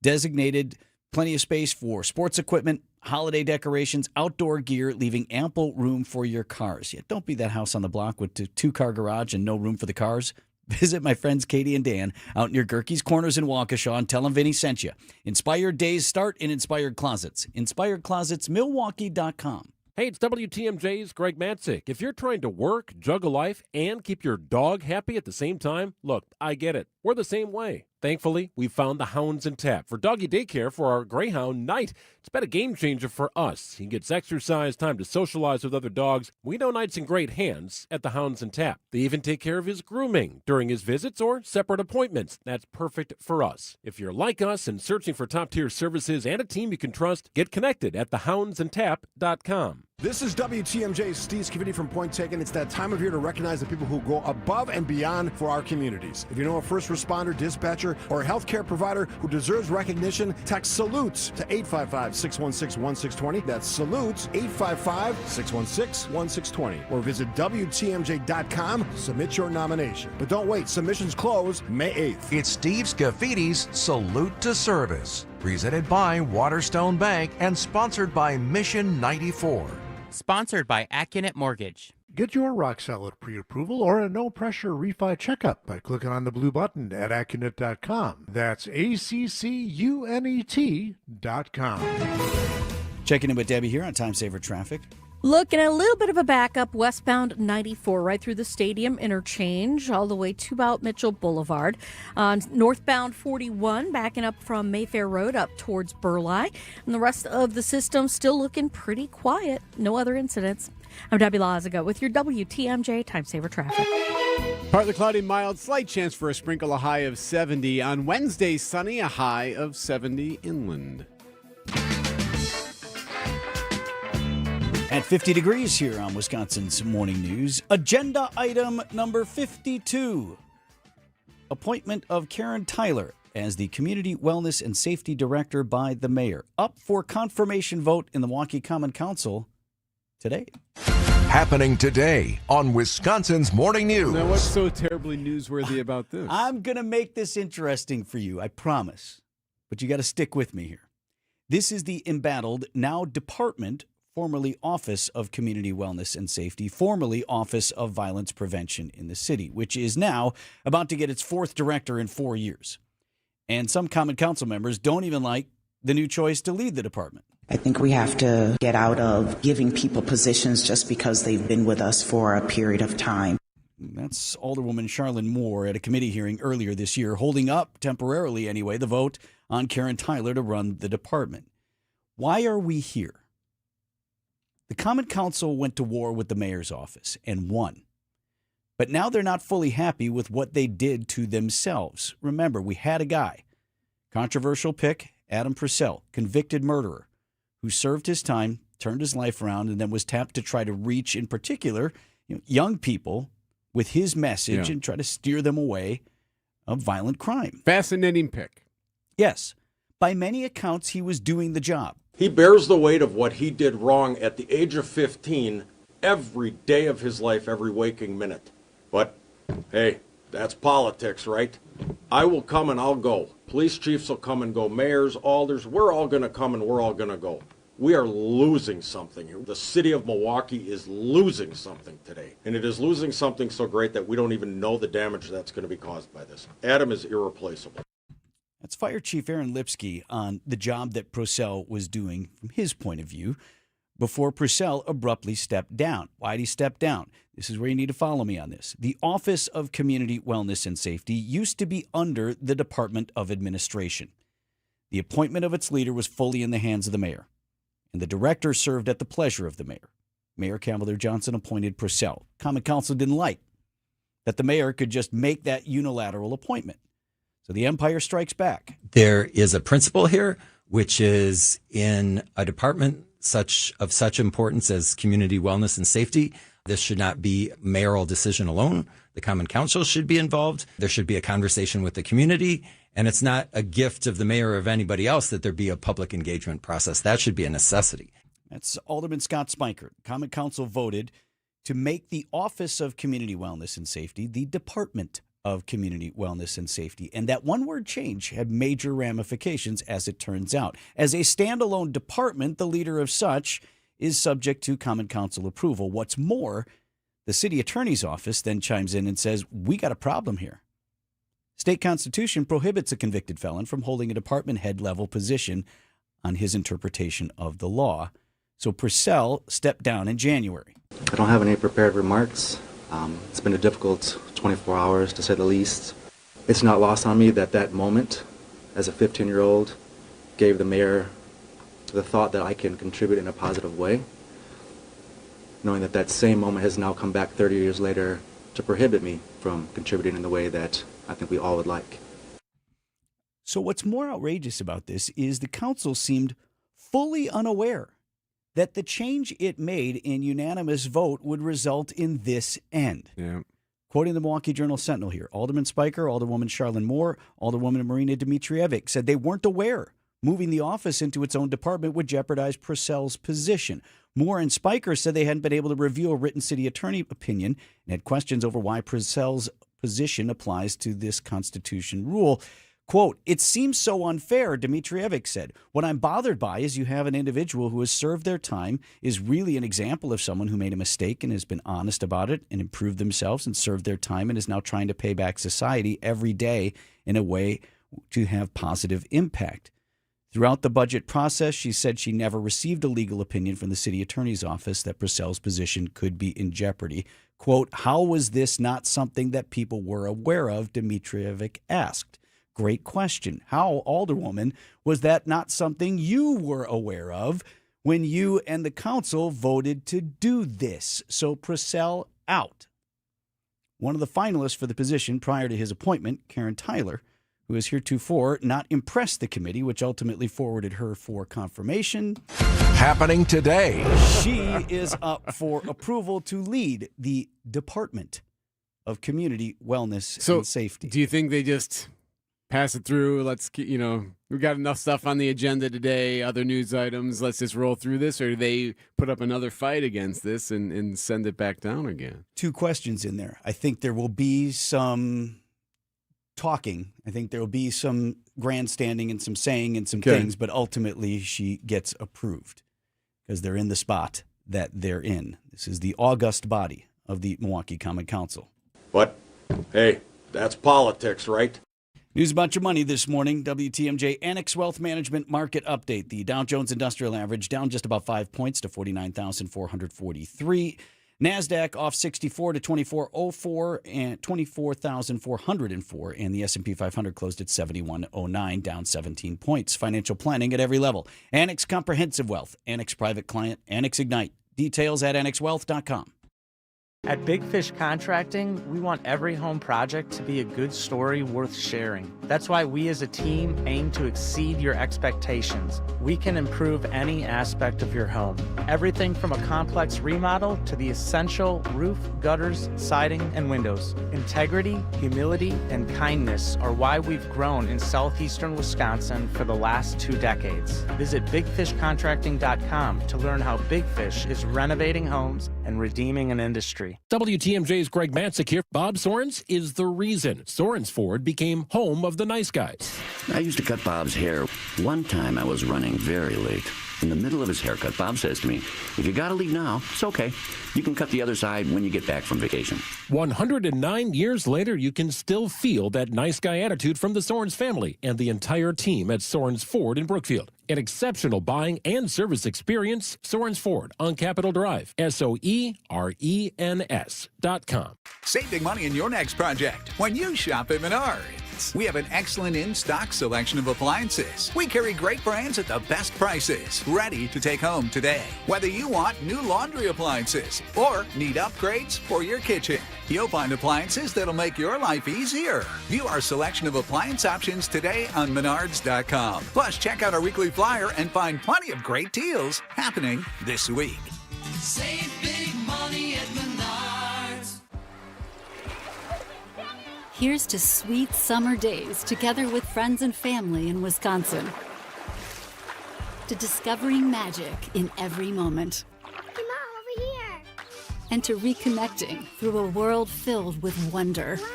designated plenty of space for sports equipment, holiday decorations, outdoor gear, leaving ample room for your cars. Yeah, don't be that house on the block with a 2-car garage and no room for the cars. Visit my friends Katie and Dan out near Gerke's Corners in Waukesha and tell them Vinny sent you. Inspired days start in Inspired Closets. InspiredClosetsMilwaukee.com. Hey, it's WTMJ's Greg Matzik. If you're trying to work, juggle life, and keep your dog happy at the same time, look, I get it. We're the same way. Thankfully, we found the Hounds and Tap for doggy daycare for our Greyhound Knight. It's been a game changer for us. He gets exercise, time to socialize with other dogs. We know Knight's in great hands at the Hounds and Tap. They even take care of his grooming during his visits or separate appointments. That's perfect for us. If you're like us and searching for top-tier services and a team you can trust, get connected at thehoundsandtap.com. This is WTMJ's Steve Scavini from Point Taken. It's that time of year to recognize the people who go above and beyond for our communities. If you know a first responder, dispatcher, or a healthcare provider who deserves recognition, text SALUTES to 855-616-1620. That's SALUTES, 855-616-1620. Or visit WTMJ.com, submit your nomination. But don't wait, submissions close May 8th. It's Steve Scaffidi's Salute to Service, presented by Waterstone Bank and sponsored by Mission 94. Sponsored by Accunet Mortgage. Get your rock solid pre-approval or a no-pressure refi checkup by clicking on the blue button at Accunet.com. That's ACCUNET.com. Checking in with Debbie here on Time Saver Traffic. Looking at a little bit of a backup westbound 94 right through the Stadium Interchange all the way to about Mitchell Boulevard. Northbound 41 backing up from Mayfair Road up towards Burleigh. And the rest of the system still looking pretty quiet. No other incidents. I'm Debbie Lazaga with your WTMJ Time Saver Traffic. Partly cloudy, mild, slight chance for a sprinkle, a high of 70. On Wednesday, sunny, a high of 70 inland. At 50 degrees here on Wisconsin's Morning News, agenda item number 52. Appointment of Karen Tyler as the Community Wellness and Safety Director by the Mayor. Up for confirmation vote in the Milwaukee Common Council today. Happening today on Wisconsin's Morning News. Now, what's so terribly newsworthy about this? I'm going to make this interesting for you, I promise. But you got to stick with me here. This is the embattled, now Department, formerly Office of Community Wellness and Safety, formerly Office of Violence Prevention in the city, which is now about to get its fourth director in 4 years. And some Common Council members don't even like the new choice to lead the department. I think we have to get out of giving people positions just because they've been with us for a period of time. That's Alderwoman Charlene Moore at a committee hearing earlier this year, holding up, temporarily anyway, the vote on Karen Tyler to run the department. Why are we here? The Common Council went to war with the mayor's office and won. But now they're not fully happy with what they did to themselves. Remember, we had a guy, controversial pick, Adam Purcell, convicted murderer, who served his time, turned his life around, and then was tapped to try to reach, in particular, young people with his message and try to steer them away of violent crime. Fascinating pick. Yes. By many accounts, he was doing the job. He bears the weight of what he did wrong at the age of 15 every day of his life, every waking minute. But, hey, that's politics, right? I will come and I'll go. Police chiefs will come and go. Mayors, alders, we're all going to come and we're all going to go. We are losing something here. The city of Milwaukee is losing something today. And it is losing something so great that we don't even know the damage that's going to be caused by this. Adam is irreplaceable. That's Fire Chief Aaron Lipsky on the job that Purcell was doing from his point of view before Purcell abruptly stepped down. Why did he step down? This is where you need to follow me on this. The Office of Community Wellness and Safety used to be under the Department of Administration. The appointment of its leader was fully in the hands of the mayor, and the director served at the pleasure of the mayor. Mayor Cavalier Johnson appointed Purcell. Common Council didn't like that the mayor could just make that unilateral appointment. So the empire strikes back. There is a principle here, which is in a department of such importance as community wellness and safety, this should not be mayoral decision alone. The Common Council should be involved. There should be a conversation with the community. And it's not a gift of the mayor or of anybody else that there be a public engagement process. That should be a necessity. That's Alderman Scott Speicher. Common Council voted to make the Office of Community Wellness and Safety the Department of Community Wellness and Safety. And that one-word change had major ramifications, as it turns out. As a standalone department, the leader of such is subject to Common Council approval. What's more, the city attorney's office then chimes in and says, we got a problem here. State Constitution prohibits a convicted felon from holding a department head level position on his interpretation of the law. So Purcell stepped down in January. I don't have any prepared remarks. It's been a difficult 24 hours, to say the least. It's not lost on me that moment, as a 15-year-old, gave the mayor the thought that I can contribute in a positive way, knowing that same moment has now come back 30 years later to prohibit me from contributing in the way that I think we all would like. So what's more outrageous about this is the council seemed fully unaware that the change it made in unanimous vote would result in this end. Yeah. Quoting the Milwaukee Journal-Sentinel here, Alderman Spiker, Alderwoman Charlene Moore, Alderwoman Marina Dmitrievic said they weren't aware moving the office into its own department would jeopardize Purcell's position. Moore and Spiker said they hadn't been able to review a written city attorney opinion and had questions over why Purcell's position applies to this Constitution rule. Quote, "It seems so unfair," Dmitrievic said. "What I'm bothered by is you have an individual who has served their time, is really an example of someone who made a mistake and has been honest about it and improved themselves and served their time and is now trying to pay back society every day in a way to have positive impact." Throughout the budget process, she said she never received a legal opinion from the city attorney's office that Purcell's position could be in jeopardy. Quote, "How was this not something that people were aware of?" Dmitrievic asked. Great question. How, Alderwoman, was that not something you were aware of when you and the council voted to do this? So Purcell out. One of the finalists for the position prior to his appointment, Karen Tyler, who has heretofore not impressed the committee, which ultimately forwarded her for confirmation. Happening today. She is up for approval to lead the Department of Community Wellness and Safety. Do you think they just pass it through? We got enough stuff on the agenda today, other news items. Let's just roll through this. Or do they put up another fight against this and send it back down again? Two questions in there. I think there will be some talking. I think there will be some grandstanding and some saying and some things, but ultimately she gets approved because they're in the spot that they're in. This is the august body of the Milwaukee Common Council. But, hey, that's politics, right? News about your money this morning. WTMJ Annex Wealth Management Market Update. The Dow Jones Industrial Average down just about 5 points to 49,443. NASDAQ off 64 to 2404 and 24,404. And the S&P 500 closed at 7109, down 17 points. Financial planning at every level. Annex Comprehensive Wealth, Annex Private Client, Annex Ignite. Details at annexwealth.com. At Big Fish Contracting, we want every home project to be a good story worth sharing. That's why we as a team aim to exceed your expectations. We can improve any aspect of your home. Everything from a complex remodel to the essential roof, gutters, siding, and windows. Integrity, humility, and kindness are why we've grown in southeastern Wisconsin for the last 2 decades. Visit bigfishcontracting.com to learn how Big Fish is renovating homes and redeeming an industry. WTMJ's Greg Matzik here. Bob Sorens is the reason Sorens Ford became home of the nice guys. I used to cut Bob's hair. One time I was running very late. In the middle of his haircut, Bob says to me, "If you gotta leave now, it's okay. You can cut the other side when you get back from vacation." 109 years later, you can still feel that nice guy attitude from the Sorens family and the entire team at Sorens Ford in Brookfield. An exceptional buying and service experience, Sorens Ford on Capitol Drive, SOERENS.com. Save big money in your next project when you shop at Menards. We have an excellent in-stock selection of appliances. We carry great brands at the best prices, ready to take home today. Whether you want new laundry appliances or need upgrades for your kitchen, you'll find appliances that'll make your life easier. View our selection of appliance options today on Menards.com. Plus, check out our weekly flyer and find plenty of great deals happening this week. Save big money at Menards. Here's to sweet summer days together with friends and family in Wisconsin. To discovering magic in every moment. Hey, Mom, over here. And to reconnecting through a world filled with wonder. Wow.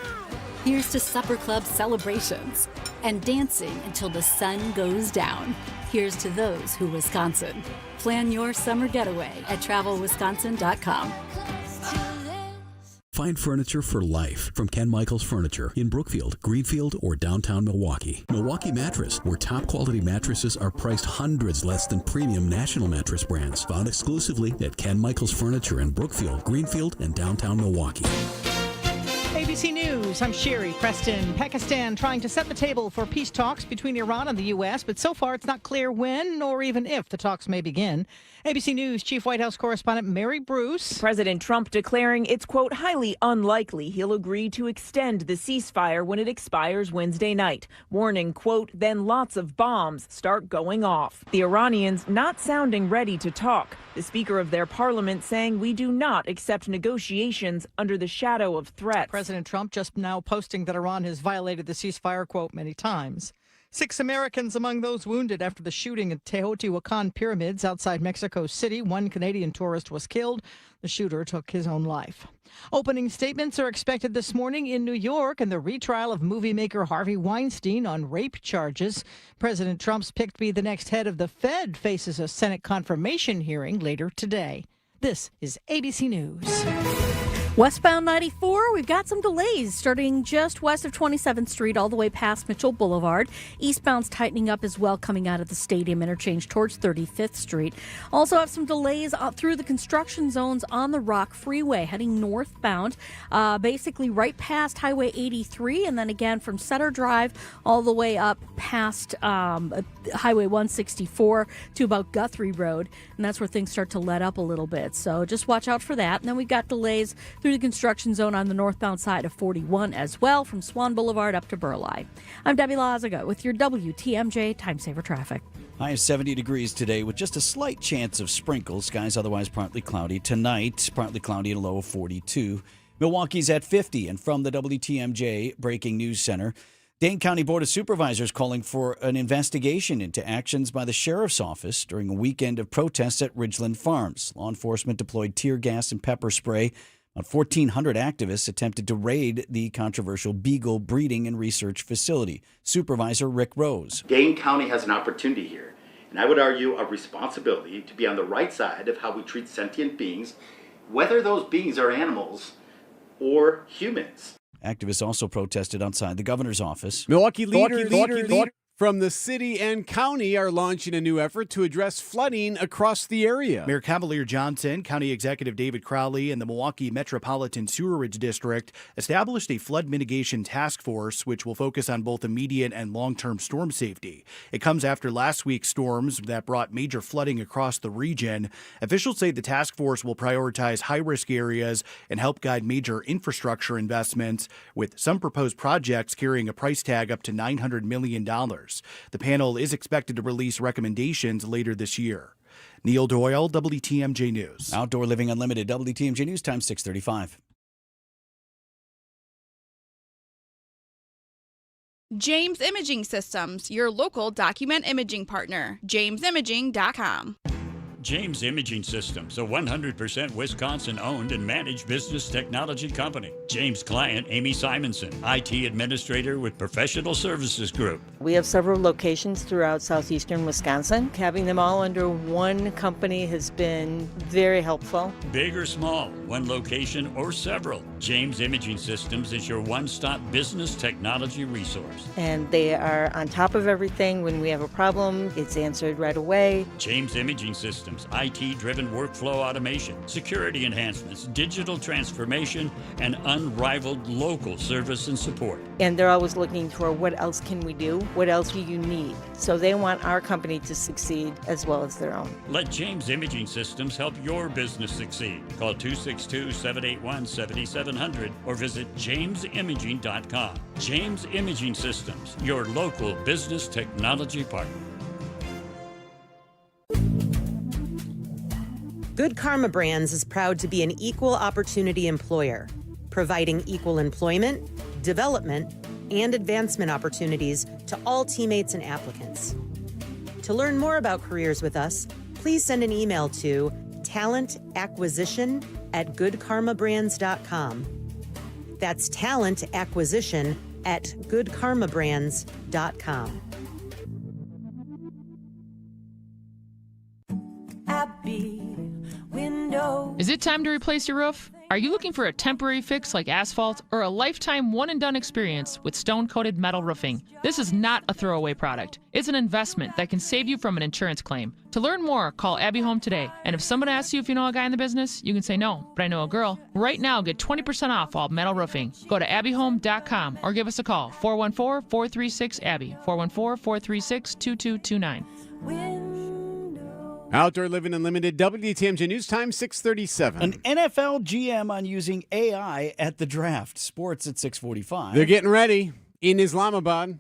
Here's to supper club celebrations and dancing until the sun goes down. Here's to those who Wisconsin. Plan your summer getaway at travelwisconsin.com. Find furniture for life from Ken Michaels Furniture in Brookfield, Greenfield, or downtown Milwaukee. Milwaukee Mattress, where top quality mattresses are priced hundreds less than premium national mattress brands. Found exclusively at Ken Michaels Furniture in Brookfield, Greenfield, and downtown Milwaukee. ABC News, I'm Sherry Preston. Pakistan trying to set the table for peace talks between Iran and the U.S., but so far it's not clear when or even if the talks may begin. ABC News Chief White House Correspondent Mary Bruce. President Trump declaring it's, quote, highly unlikely he'll agree to extend the ceasefire when it expires Wednesday night, warning, quote, then lots of bombs start going off. The Iranians not sounding ready to talk. The Speaker of their parliament saying we do not accept negotiations under the shadow of threats. President Trump just now posting that Iran has violated the ceasefire, quote, many times. 6 Americans among those wounded after the shooting at Teotihuacan pyramids outside Mexico City. 1 Canadian tourist was killed. The shooter took his own life. Opening statements are expected this morning in New York in the retrial of movie maker Harvey Weinstein on rape charges. President Trump's picked to be the next head of the Fed faces a Senate confirmation hearing later today. This is ABC News. Westbound 94, we've got some delays starting just west of 27th Street all the way past Mitchell Boulevard. Eastbound's tightening up as well coming out of the Stadium interchange towards 35th Street. Also have some delays through the construction zones on the Rock Freeway heading northbound, basically right past Highway 83 and then again from Center Drive all the way up past Highway 164 to about Guthrie Road. And that's where things start to let up a little bit. So just watch out for that. And then we've got delays through the construction zone on the northbound side of 41 as well, from Swan Boulevard up to Burleigh. I'm Debbie Lazaga with your WTMJ Time Saver Traffic. High of 70 degrees today with just a slight chance of sprinkles. Skies otherwise partly cloudy. Tonight, partly cloudy and a low of 42. Milwaukee's at 50. And from the WTMJ Breaking News Center, Dane County Board of Supervisors calling for an investigation into actions by the Sheriff's Office during a weekend of protests at Ridgeland Farms. Law enforcement deployed tear gas and pepper spray. About 1,400 activists attempted to raid the controversial Beagle breeding and research facility. Supervisor Rick Rose. Dane County has an opportunity here, and I would argue a responsibility to be on the right side of how we treat sentient beings, whether those beings are animals or humans. Activists also protested outside the governor's office. Milwaukee leaders from the city and county are launching a new effort to address flooding across the area. Mayor Cavalier Johnson, County Executive David Crowley, and the Milwaukee Metropolitan Sewerage District established a flood mitigation task force, which will focus on both immediate and long-term storm safety. It comes after last week's storms that brought major flooding across the region. Officials say the task force will prioritize high-risk areas and help guide major infrastructure investments, with some proposed projects carrying a price tag up to $900 million. The panel is expected to release recommendations later this year. Neil Doyle, WTMJ News. Outdoor Living Unlimited, WTMJ News, time 6:35. James Imaging Systems, your local document imaging partner. JamesImaging.com. James Imaging Systems, a 100% Wisconsin-owned and managed business technology company. James' client, Amy Simonson, IT administrator with Professional Services Group. We have several locations throughout southeastern Wisconsin. Having them all under one company has been very helpful. Big or small, one location or several, James Imaging Systems is your one-stop business technology resource. And they are on top of everything. When we have a problem, it's answered right away. James Imaging Systems, IT-driven workflow automation, security enhancements, digital transformation, and unrivaled local service and support. And they're always looking for what else can we do? What else do you need? So they want our company to succeed as well as their own. Let James Imaging Systems help your business succeed. Call 262-781-7700 or visit jamesimaging.com. James Imaging Systems, your local business technology partner. Good Karma Brands is proud to be an equal opportunity employer, providing equal employment, development, and advancement opportunities to all teammates and applicants. To learn more about careers with us, please send an email to talentacquisition@goodkarmabrands.com. That's talentacquisition@goodkarmabrands.com. Is it time to replace your roof? Are you looking for a temporary fix like asphalt or a lifetime one-and-done experience with stone-coated metal roofing? This is not a throwaway product. It's an investment that can save you from an insurance claim. To learn more, call Abbey Home today. And if someone asks you if you know a guy in the business, you can say no, but I know a girl. Right now, get 20% off all metal roofing. Go to abbyhome.com or give us a call, 414-436-ABBY, 414-436-2229. Outdoor Living Unlimited, WTMJ News Time, 6:37. An NFL GM on using AI at the draft. Sports at 6:45. They're getting ready in Islamabad.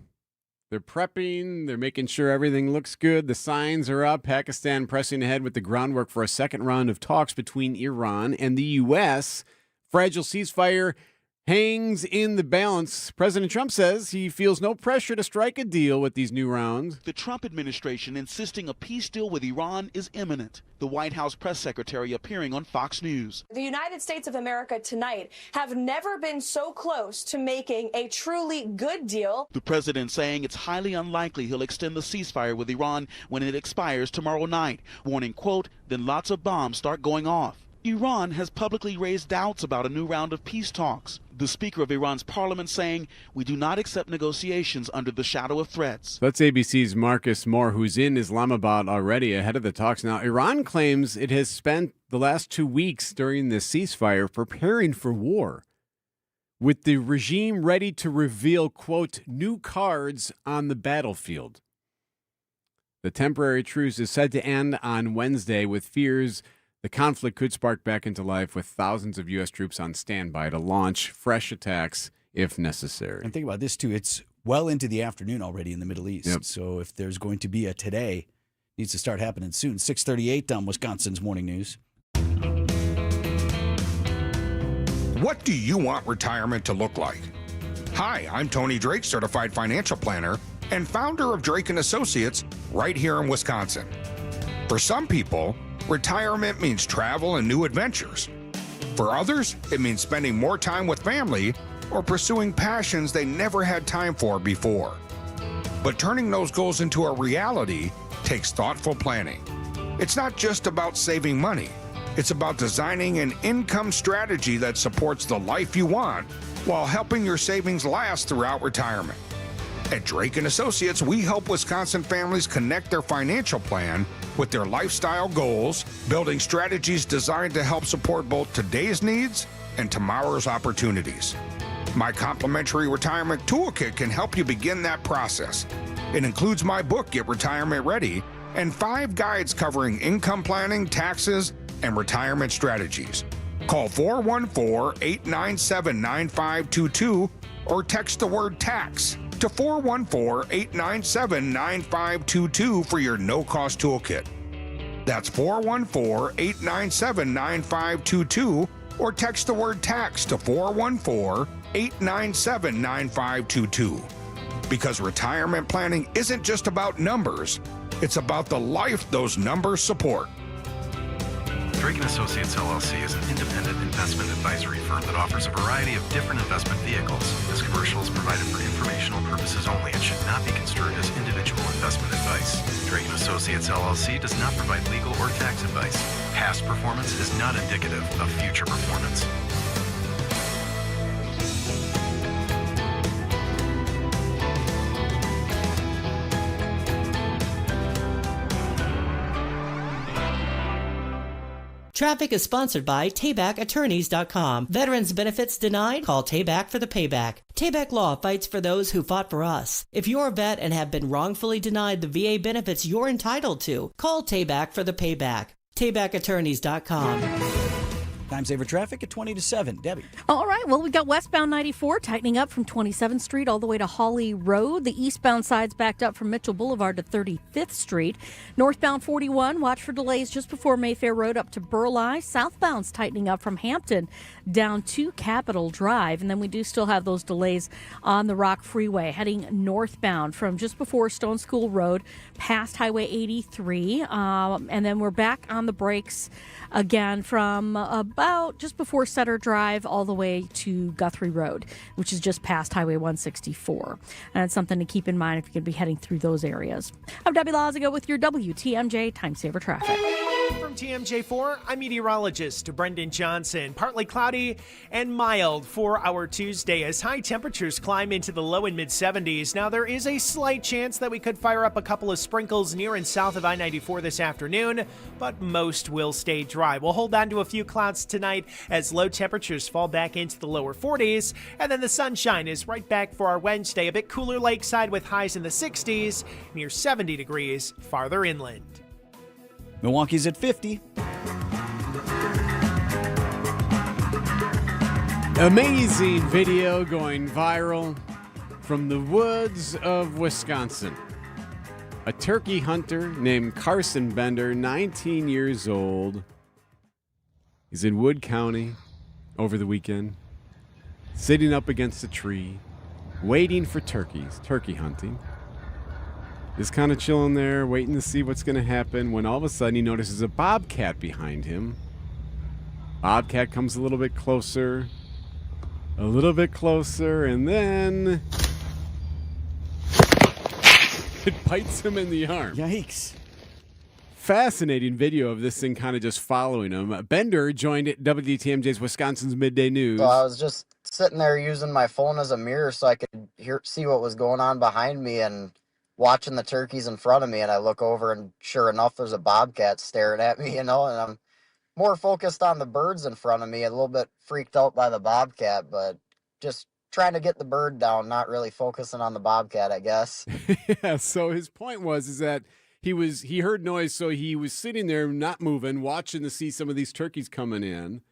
They're prepping. They're making sure everything looks good. The signs are up. Pakistan pressing ahead with the groundwork for a second round of talks between Iran and the U.S. Fragile ceasefire hangs in the balance. President Trump says he feels no pressure to strike a deal with these new rounds. The Trump administration insisting a peace deal with Iran is imminent. The White House press secretary appearing on Fox News. The United States of America tonight have never been so close to making a truly good deal. The president saying it's highly unlikely he'll extend the ceasefire with Iran when it expires tomorrow night, warning, quote, then lots of bombs start going off. Iran has publicly raised doubts about a new round of peace talks. The Speaker of Iran's parliament saying, we do not accept negotiations under the shadow of threats. That's ABC's Marcus Moore, who's in Islamabad already ahead of the talks. Now, Iran claims it has spent the last 2 weeks during the ceasefire preparing for war, with the regime ready to reveal, quote, new cards on the battlefield. The temporary truce is said to end on Wednesday, with fears the conflict could spark back into life, with thousands of U.S. troops on standby to launch fresh attacks if necessary. And think about this, too. It's well into the afternoon already in the Middle East. Yep. So if there's going to be a today, it needs to start happening soon. 6:38 on Wisconsin's Morning News. What do you want retirement to look like? Hi, I'm Tony Drake, certified financial planner and founder of Drake & Associates right here in Wisconsin. For some people, retirement means travel and new adventures. For others, it means spending more time with family or pursuing passions they never had time for before. But turning those goals into a reality takes thoughtful planning. It's not just about saving money. It's about designing an income strategy that supports the life you want while helping your savings last throughout retirement. At Drake & Associates, we help Wisconsin families connect their financial plan with their lifestyle goals, building strategies designed to help support both today's needs and tomorrow's opportunities. My complimentary retirement toolkit can help you begin that process. It includes my book, Get Retirement Ready, and 5 guides covering income planning, taxes, and retirement strategies. Call 414-897-9522 or text the word tax to 414-897-9522 for your no-cost toolkit. That's 414-897-9522 or text the word tax to 414-897-9522. Because retirement planning isn't just about numbers, it's about the life those numbers support. Drake & Associates LLC is an independent investment advisory firm that offers a variety of different investment vehicles. This commercial is provided for informational purposes only and should not be construed as individual investment advice. Drake & Associates LLC does not provide legal or tax advice. Past performance is not indicative of future performance. Traffic is sponsored by TaybackAttorneys.com. Veterans benefits denied? Call Tayback for the payback. Tayback Law fights for those who fought for us. If you're a vet and have been wrongfully denied the VA benefits you're entitled to, call Tayback for the payback. TaybackAttorneys.com. Time saver traffic at 20 to 7. Debbie. All right. Well, we got westbound 94 tightening up from 27th Street all the way to Hawley Road. The eastbound side's backed up from Mitchell Boulevard to 35th Street. Northbound 41, watch for delays just before Mayfair Road up to Burleigh. Southbound's tightening up from Hampton down to Capitol Drive. And then we do still have those delays on the Rock Freeway heading northbound from just before Stone School Road past Highway 83. And then we're back on the brakes again from about just before Sutter Drive all the way to Guthrie Road, which is just past Highway 164. And it's something to keep in mind if you're going to be heading through those areas. I'm Debbie Lazaga with your WTMJ Time Saver Traffic. From TMJ4, I'm meteorologist Brendan Johnson. Partly cloudy and mild for our Tuesday as high temperatures climb into the low and mid-70s. Now, there is a slight chance that we could fire up a couple of sprinkles near and south of I-94 this afternoon, but most will stay dry. We'll hold on to a few clouds tonight as low temperatures fall back into the lower 40s, and then the sunshine is right back for our Wednesday. A bit cooler lakeside with highs in the 60s, near 70 degrees farther inland. Milwaukee's at 50. Amazing video going viral from the woods of Wisconsin. A turkey hunter named Carson Bender, 19 years old. He's in Wood County over the weekend, sitting up against a tree, waiting for turkeys, turkey hunting. Just kind of chilling there, waiting to see what's going to happen, when all of a sudden he notices a bobcat behind him. Bobcat comes a little bit closer, and then it bites him in the arm. Yikes. Fascinating video of this thing kind of just following him. Bender joined WTMJ's Wisconsin's Midday News. So I was just sitting there using my phone as a mirror so I could see what was going on behind me and watching the turkeys in front of me, and I look over and sure enough there's a bobcat staring at me, and I'm more focused on the birds in front of me, a little bit freaked out by the bobcat, but just trying to get the bird down, not really focusing on the bobcat, I guess. Yeah, so his point is that he heard noise, so he was sitting there not moving, watching to see some of these turkeys coming in,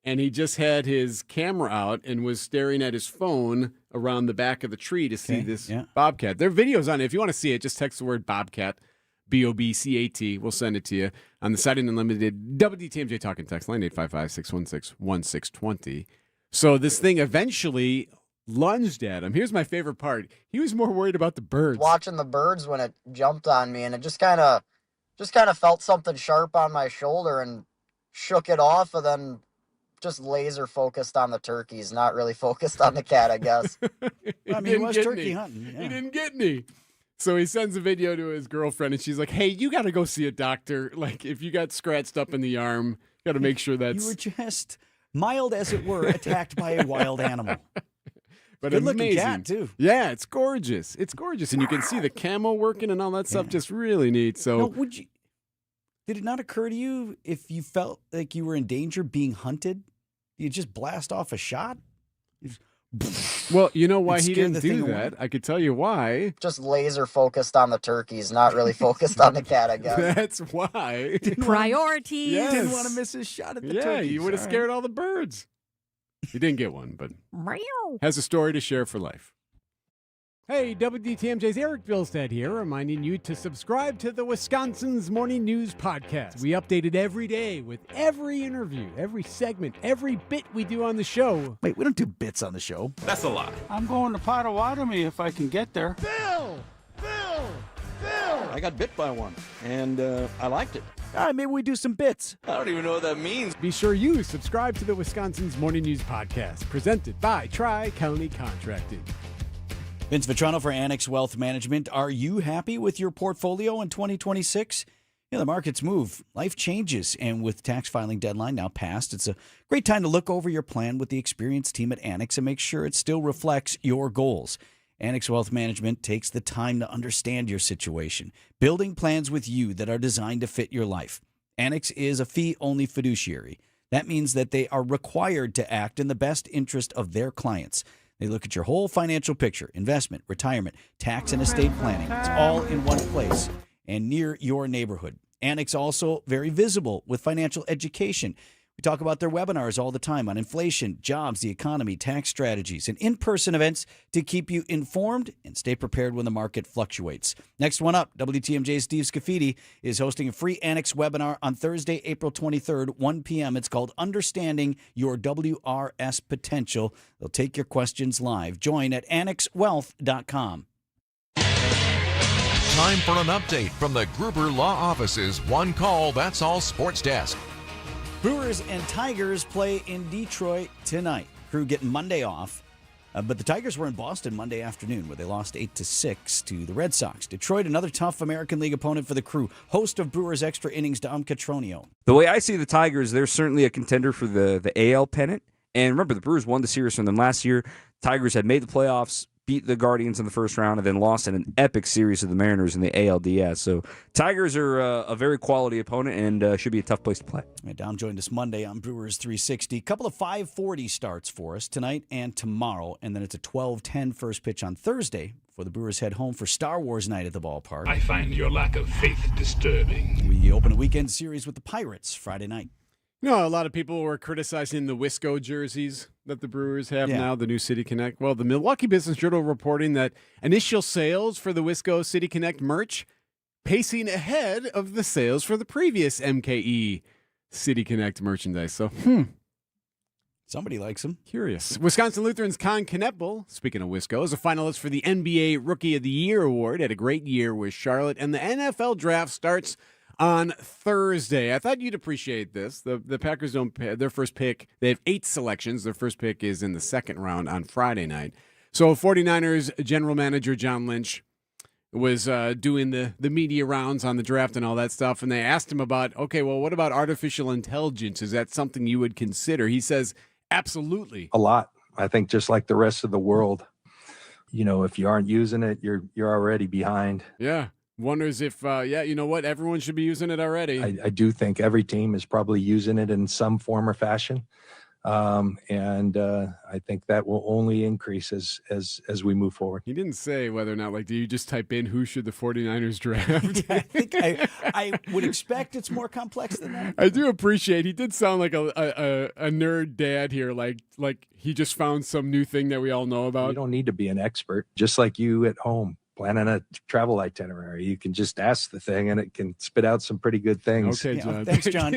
and he just had his camera out and was staring at his phone around the back of the tree to see this bobcat. There are videos on it. If you want to see it, just text the word bobcat, BOBCAT. We'll send it to you on the Sight Unlimited WTMJ Talking Text line, 855-616-1620. So this thing eventually lunged at him. Here's my favorite part. He was more worried about the birds. Watching the birds when it jumped on me, and it just kind of felt something sharp on my shoulder and shook it off, and then just laser focused on the turkeys, not really focused on the cat, I guess. I mean, he was turkey hunting. Yeah. He didn't get any. So he sends a video to his girlfriend, and she's like, hey, you got to go see a doctor. Like, if you got scratched up in the arm, got to make sure that's... You were just, mild as it were, attacked by a wild animal. But good-looking cat, too. Yeah, it's gorgeous. It's gorgeous. And you can see the camo working and all that stuff, just really neat. So, did it not occur to you, if you felt like you were in danger being hunted, you just blast off a shot? Well, you know why he didn't do that? I could tell you why. Just laser focused on the turkeys, not really focused on the cat, I guess. That's why. Priorities. Yes. Didn't want to miss his shot at the turkeys. Yeah, you would have scared all the birds. He didn't get one, but has a story to share for life. Hey, WTMJ's Eric Bilstead here, reminding you to subscribe to the Wisconsin's Morning News Podcast. We update it every day with every interview, every segment, every bit we do on the show. Wait, we don't do bits on the show. That's a lie. I'm going to Potawatomi if I can get there. Bill! I got bit by one, and I liked it. Maybe we do some bits. I don't even know what that means. Be sure you subscribe to the Wisconsin's Morning News Podcast, presented by Tri-County Contracting. Vince Vitrano for Annex Wealth Management. Are you happy with your portfolio in 2026? The markets move, life changes, and with tax filing deadline now passed, it's a great time to look over your plan with the experienced team at Annex and make sure it still reflects your goals. Annex Wealth Management takes the time to understand your situation, building plans with you that are designed to fit your life. Annex is a fee-only fiduciary. That means that they are required to act in the best interest of their clients. They look at your whole financial picture, investment, retirement, tax, and estate planning. It's all in one place and near your neighborhood. Annex also very visible with financial education. We talk about their webinars all the time on inflation, jobs, the economy, tax strategies, and in-person events to keep you informed and stay prepared when the market fluctuates. Next one up, WTMJ's Steve Scafidi is hosting a free Annex webinar on Thursday, April 23rd, 1 p.m. It's called Understanding Your WRS Potential. They'll take your questions live. Join at annexwealth.com. Time for an update from the Gruber Law Office's One Call, That's All Sports Desk. Brewers and Tigers play in Detroit tonight. Crew getting Monday off. But the Tigers were in Boston Monday afternoon, where they lost 8-6 to the Red Sox. Detroit, another tough American League opponent for the Crew. Host of Brewers Extra Innings, Dom Catronio. The way I see the Tigers, they're certainly a contender for the AL pennant. And remember, the Brewers won the series from them last year. Tigers had made the playoffs, beat the Guardians in the first round, and then lost in an epic series to the Mariners in the ALDS. So Tigers are a very quality opponent and should be a tough place to play. Dom joined us Monday on Brewers 360. A couple of 5:40 starts for us tonight and tomorrow, and then it's a 12:10 first pitch on Thursday before the Brewers head home for Star Wars night at the ballpark. I find your lack of faith disturbing. We open a weekend series with the Pirates Friday night. A lot of people were criticizing the Wisco jerseys that the Brewers have now, the new City Connect. Well, the Milwaukee Business Journal reporting that initial sales for the Wisco City Connect merch pacing ahead of the sales for the previous MKE City Connect merchandise. So, somebody likes them. Curious. Wisconsin Lutheran's Con Knepel, speaking of Wisco, is a finalist for the NBA Rookie of the Year award. Had a great year with Charlotte, and the NFL draft starts on Thursday. I thought you'd appreciate this. The Packers don't pay their first pick. They have 8 selections. Their first pick is in the second round on Friday night. So 49ers general manager John Lynch was doing the media rounds on the draft and all that stuff, and they asked him about, okay, well, what about artificial intelligence? Is that something you would consider? He says, absolutely. A lot. I think just like the rest of the world, if you aren't using it, you're already behind. Yeah. Wonders if, you know what? Everyone should be using it already. I do think every team is probably using it in some form or fashion. And I think that will only increase as we move forward. He didn't say whether or not, do you just type in who should the 49ers draft? I think I would expect it's more complex than that. I do appreciate, he did sound like a nerd dad here, like he just found some new thing that we all know about. You don't need to be an expert, just like you at home planning a travel itinerary. You can just ask the thing and it can spit out some pretty good things. Okay, John. Thanks, John.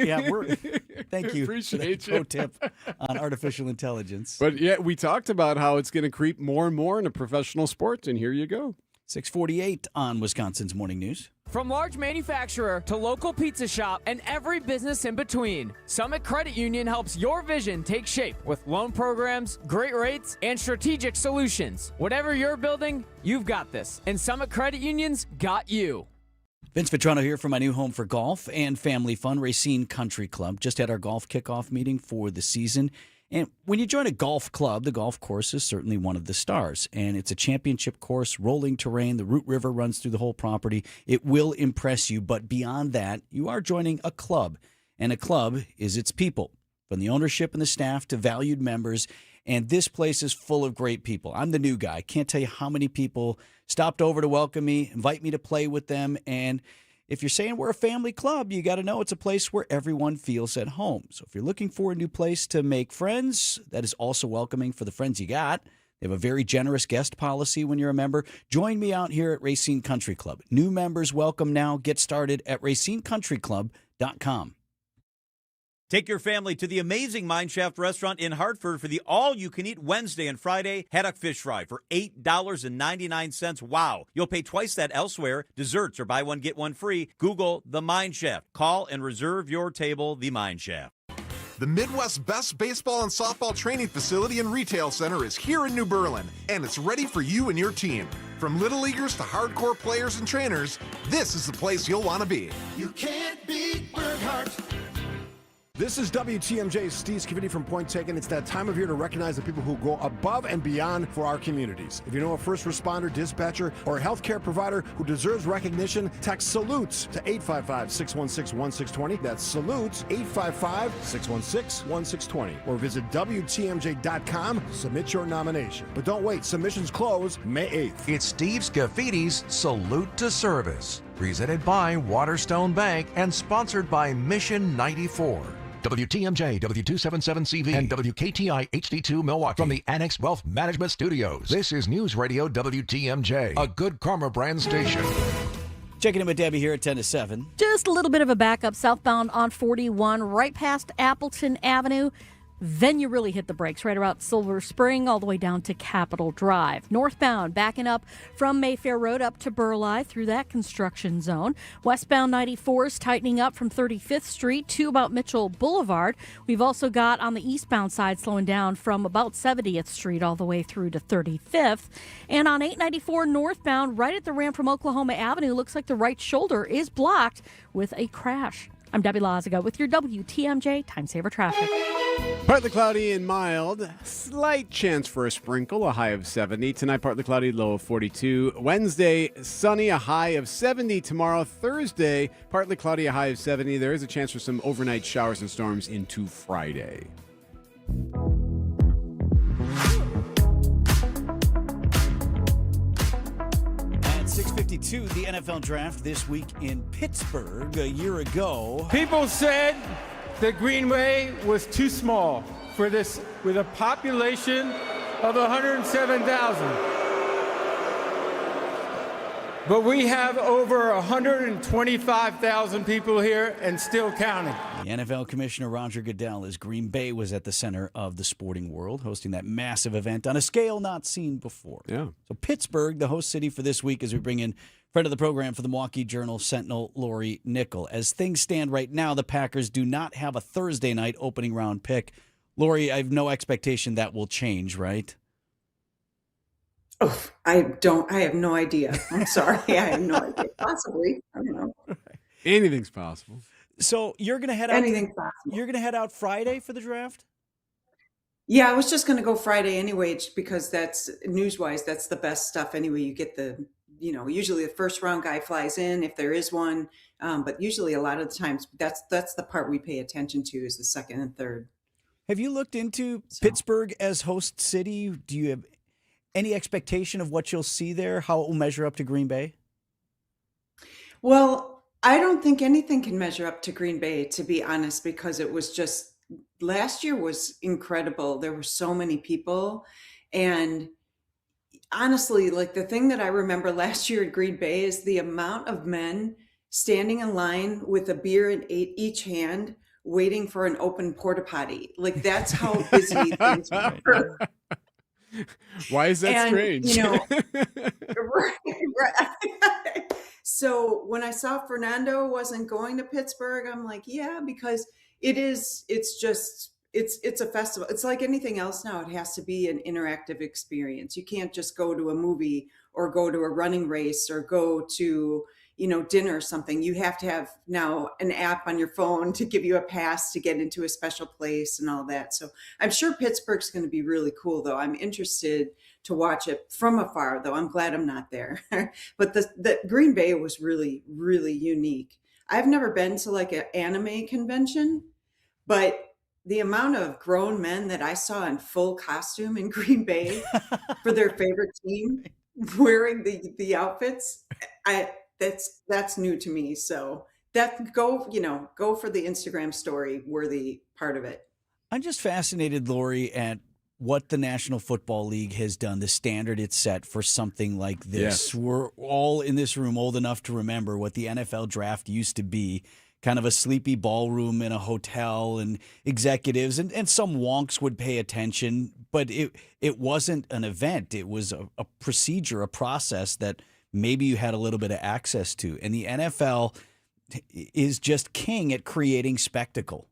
Thank you. Appreciate for the pro tip on artificial intelligence. But yeah, we talked about how it's going to creep more and more into professional sports, and here you go. 6:48 on Wisconsin's Morning News. From large manufacturer to local pizza shop and every business in between, Summit Credit Union helps your vision take shape with loan programs, great rates, and strategic solutions. Whatever you're building, you've got this. And Summit Credit Union's got you. Vince Vitrano here for my new home for golf and family fun, Racine Country Club. Just had our golf kickoff meeting for the season. And when you join a golf club, the golf course is certainly one of the stars. And it's a championship course, rolling terrain. The Root River runs through the whole property. It will impress you. But beyond that, you are joining a club. And a club is its people, from the ownership and the staff to valued members. And this place is full of great people. I'm the new guy. Can't tell you how many people stopped over to welcome me, invite me to play with them. And if you're saying we're a family club, you got to know it's a place where everyone feels at home. So if you're looking for a new place to make friends, that is also welcoming for the friends you got. They have a very generous guest policy when you're a member. Join me out here at Racine Country Club. New members welcome now. Get started at racinecountryclub.com. Take your family to the amazing Mineshaft restaurant in Hartford for the all-you-can-eat Wednesday and Friday haddock fish fry for $8.99. Wow. You'll pay twice that elsewhere. Desserts or buy one, get one free. Google The Mineshaft. Call and reserve your table, The Mineshaft. The Midwest's best baseball and softball training facility and retail center is here in New Berlin, and it's ready for you and your team. From little leaguers to hardcore players and trainers, this is the place you'll want to be. You can't beat Burghardt. This is WTMJ's Steve Scavidi from Point Taken. It's that time of year to recognize the people who go above and beyond for our communities. If you know a first responder, dispatcher, or a healthcare provider who deserves recognition, text SALUTES to 855-616-1620. That's SALUTES, 855-616-1620. Or visit WTMJ.com, submit your nomination. But don't wait, submissions close May 8th. It's Steve Scaffidi's Salute to Service, presented by Waterstone Bank and sponsored by Mission 94. WTMJ, W277CV, and WKTI HD2 Milwaukee. From the Annex Wealth Management Studios, this is News Radio WTMJ, a Good Karma brand station. Checking in with Debbie here at 10 to 7. Just a little bit of a backup southbound on 41 right past Appleton Avenue. Then you really hit the brakes right around Silver Spring all the way down to Capitol Drive. Northbound, backing up from Mayfair Road up to Burleigh through that construction zone. Westbound 94 is tightening up from 35th Street to about Mitchell Boulevard. We've also got on the eastbound side slowing down from about 70th Street all the way through to 35th. And on 894 northbound, right at the ramp from Oklahoma Avenue, looks like the right shoulder is blocked with a crash. I'm Debbie Lazaga with your WTMJ Time Saver Traffic. Partly cloudy and mild. Slight chance for a sprinkle, a high of 70. Tonight, partly cloudy, low of 42. Wednesday, sunny, a high of 70. Tomorrow, Thursday, partly cloudy, a high of 70. There is a chance for some overnight showers and storms into Friday. At 6:52, the NFL draft this week in Pittsburgh. A year ago, People said that Green Bay was too small for this, with a population of 107,000. But we have over 125,000 people here and still counting. the NFL Commissioner Roger Goodell, as Green Bay was at the center of the sporting world, hosting that massive event on a scale not seen before. Yeah. So Pittsburgh, the host city for this week, as we bring in friend of the program for the Milwaukee Journal-Sentinel, Lori Nickel. As things stand right now, the Packers do not have a Thursday night opening round pick. Lori, I have no expectation that will change, right? Oh, I have no idea. I'm sorry. I have no idea. Possibly. I don't know. Anything's possible. So you're going to head out. Anything's possible. You're going to head out Friday for the draft? Yeah, I was just going to go Friday anyway, because that's news-wise, that's the best stuff anyway. You get usually the first round guy flies in if there is one. But usually a lot of the times that's the part we pay attention to is the second and third. Have you looked into Pittsburgh as host city? Do you have any expectation of what you'll see there, how it will measure up to Green Bay? Well, I don't think anything can measure up to Green Bay, to be honest, because it was just last year was incredible. There were so many people. And honestly, like the thing that I remember last year at Green Bay is the amount of men standing in line with a beer in each hand, waiting for an open porta potty. Like that's how busy things were. Why is that strange? Right. So when I saw Fernando wasn't going to Pittsburgh, I'm like, yeah, because it's a festival. It's like anything else now. It has to be an interactive experience. You can't just go to a movie or go to a running race or go to, dinner or something. You have to have now an app on your phone to give you a pass to get into a special place and all that. So I'm sure Pittsburgh's going to be really cool, though. I'm interested to watch it from afar, though. I'm glad I'm not there. But the Green Bay was really, really unique. I've never been to like an anime convention, but the amount of grown men that I saw in full costume in Green Bay for their favorite team wearing the outfits, that's new to me. So that go for the Instagram story worthy part of it. I'm just fascinated, Lori, at what the National Football League has done, the standard it's set for something like this. Yes. We're all in this room old enough to remember what the NFL draft used to be, kind of a sleepy ballroom in a hotel, and executives and some wonks would pay attention, but it wasn't an event. It was a procedure, a process that maybe you had a little bit of access to. And the NFL is just king at creating spectacle.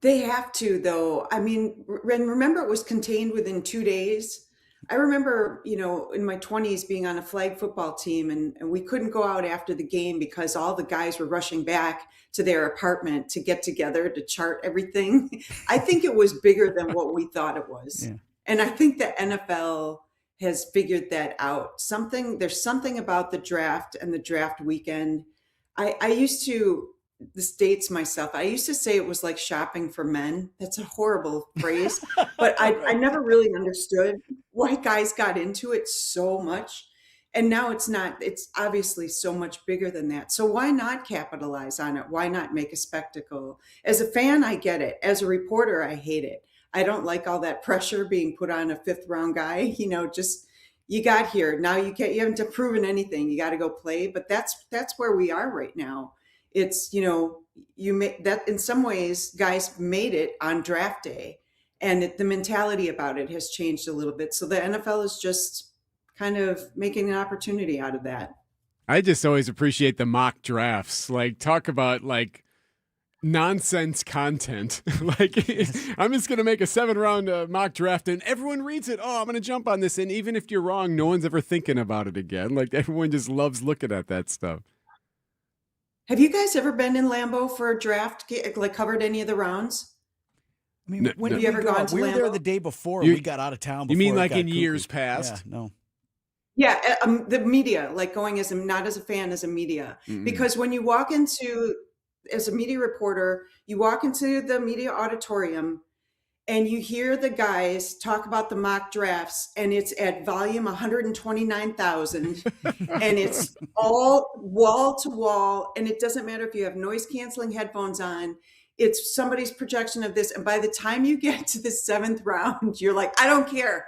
They have to, though. I mean, remember it was contained within 2 days. I remember, in my 20s being on a flag football team and we couldn't go out after the game because all the guys were rushing back to their apartment to get together to chart everything. I think it was bigger than what we thought it was. Yeah. And I think the NFL has figured that out. There's something about the draft and the draft weekend. I used to, this dates myself, I used to say it was like shopping for men. That's a horrible phrase, but I never really understood why guys got into it so much. And now it's obviously so much bigger than that. So why not capitalize on it? Why not make a spectacle? As a fan, I get it. As a reporter, I hate it. I don't like all that pressure being put on a fifth round guy, just you got here. Now you haven't proven anything. You got to go play. But that's where we are right now. it's, you know, you make that in some ways guys made it on draft day, and the mentality about it has changed a little bit. So the NFL is just kind of making an opportunity out of that. I just always appreciate the mock drafts. Like, talk about like nonsense content. Like, I'm just going to make a 7-round mock draft and everyone reads it. Oh, I'm going to jump on this. And even if you're wrong, no one's ever thinking about it again. Like, everyone just loves looking at that stuff. Have you guys ever been in Lambeau for a draft, like covered any of the rounds? I mean, when have you ever gone to we were there Lambeau? the day before we got out of town. You mean before it like got in cuckoo. years past? Yeah, no. Yeah, the media, like going as not as a fan, as a media. Mm-mm. Because when you walk into, as a media reporter, you walk into the media auditorium and you hear the guys talk about the mock drafts, and it's at volume 129,000 and it's all wall to wall, and it doesn't matter if you have noise canceling headphones on. It's somebody's projection of this, and by the time you get to the 7th round, you're like, I don't care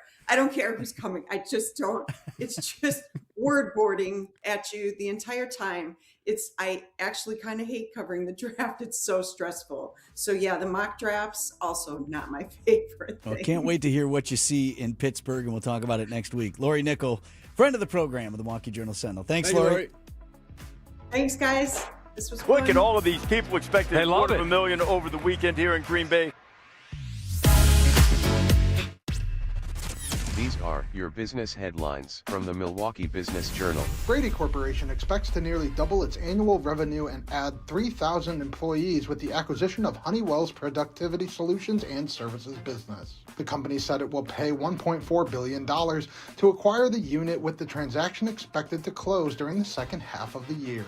who's coming. I just don't. It's just word boarding at you the entire time. I actually kind of hate covering the draft. It's so stressful. So yeah, the mock drafts, also not my favorite thing. Well, can't wait to hear what you see in Pittsburgh, and we'll talk about it next week. Lori Nickel, friend of the program of the Milwaukee Journal-Sentinel. Thanks, Lori. Thanks, guys. This was Look fun. at all of these people expecting $250,000 over the weekend here in Green Bay. These are your business headlines from the Milwaukee Business Journal. Brady Corporation expects to nearly double its annual revenue and add 3,000 employees with the acquisition of Honeywell's productivity solutions and services business. The company said it will pay $1.4 billion to acquire the unit, with the transaction expected to close during the second half of the year.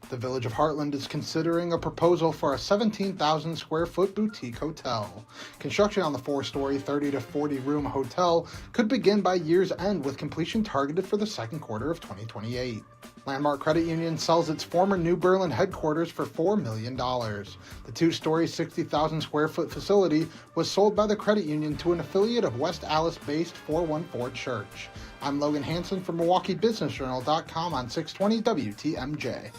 The Village of Heartland is considering a proposal for a 17,000 square foot boutique hotel. Construction on the 4-story, 30 to 40 room hotel could begin by year's end, with completion targeted for the second quarter of 2028. Landmark Credit Union sells its former New Berlin headquarters for $4 million. The 2-story, 60,000 square foot facility was sold by the credit union to an affiliate of West Allis-based 414 Church. I'm Logan Hansen from MilwaukeeBusinessJournal.com on 620 WTMJ.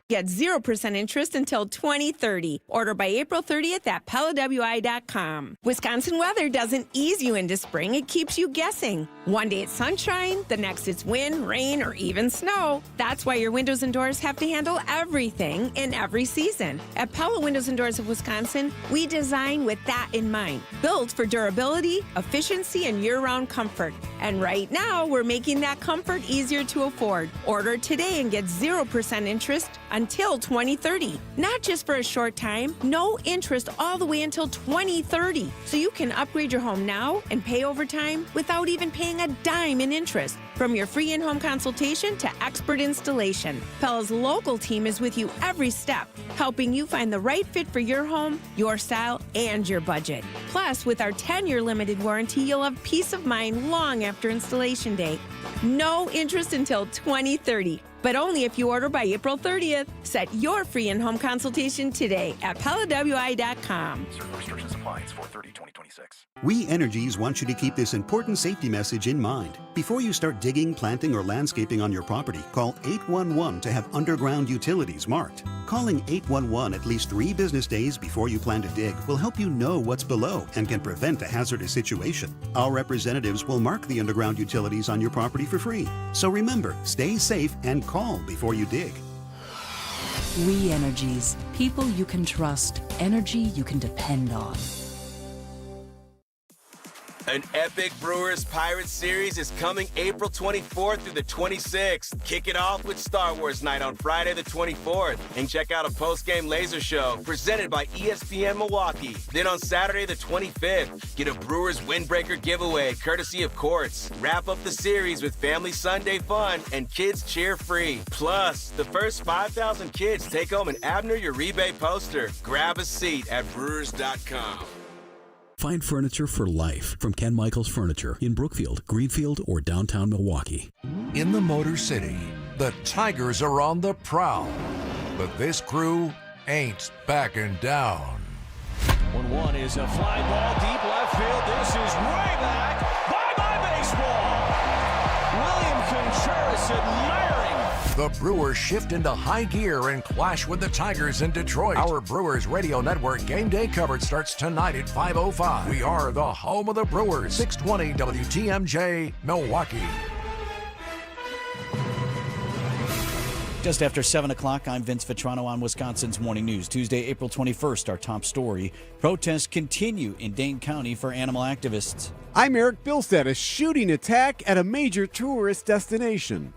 Get 0% interest until 2030. Order by April 30th at PellaWI.com. Wisconsin weather doesn't ease you into spring, it keeps you guessing. One day it's sunshine, the next it's wind, rain, or even snow. That's why your windows and doors have to handle everything in every season. At Pella Windows and Doors of Wisconsin, we design with that in mind. Built for durability, efficiency, and year-round comfort. And right now, we're making that comfort easier to afford. Order today and get 0% interest until 2030. Not just for a short time, no interest all the way until 2030. So you can upgrade your home now and pay over time without even paying a dime in interest. From your free in-home consultation to expert installation, Pella's local team is with you every step, helping you find the right fit for your home, your style, and your budget. Plus, with our 10-year limited warranty, you'll have peace of mind long after installation date. No interest until 2030. But only if you order by April 30th. Set your free in-home consultation today at PellaWI.com. Certain restrictions apply. It's 4/30/2026. We Energies want you to keep this important safety message in mind. Before you start digging, planting, or landscaping on your property, call 811 to have underground utilities marked. Calling 811 at least 3 business days before you plan to dig will help you know what's below and can prevent a hazardous situation. Our representatives will mark the underground utilities on your property for free. So remember, stay safe and call before you dig. We Energies. People you can trust. Energy you can depend on. An epic Brewers Pirates series is coming April 24th through the 26th. Kick it off with Star Wars Night on Friday the 24th. And check out a post-game laser show presented by ESPN Milwaukee. Then on Saturday the 25th, get a Brewers Windbreaker giveaway courtesy of Quartz. Wrap up the series with Family Sunday fun and kids cheer free. Plus, the first 5,000 kids take home an Abner Uribe poster. Grab a seat at Brewers.com. Find furniture for life from Ken Michaels Furniture in Brookfield, Greenfield, or downtown Milwaukee. In the Motor City, the Tigers are on the prowl, but this crew ain't backing down. 1-1 is a fly ball deep left field. This is way back. Bye-bye baseball. William Contreras admiring The Brewers shift into high gear and clash with the Tigers in Detroit. Our Brewers Radio Network game day coverage starts tonight at 5:05. We are the home of the Brewers. 620 WTMJ, Milwaukee. Just after 7 o'clock, I'm Vince Vitrano on Wisconsin's Morning News. Tuesday, April 21st, our top story. Protests continue in Dane County for animal activists. I'm Eric Bilstead. A shooting attack at a major tourist destination.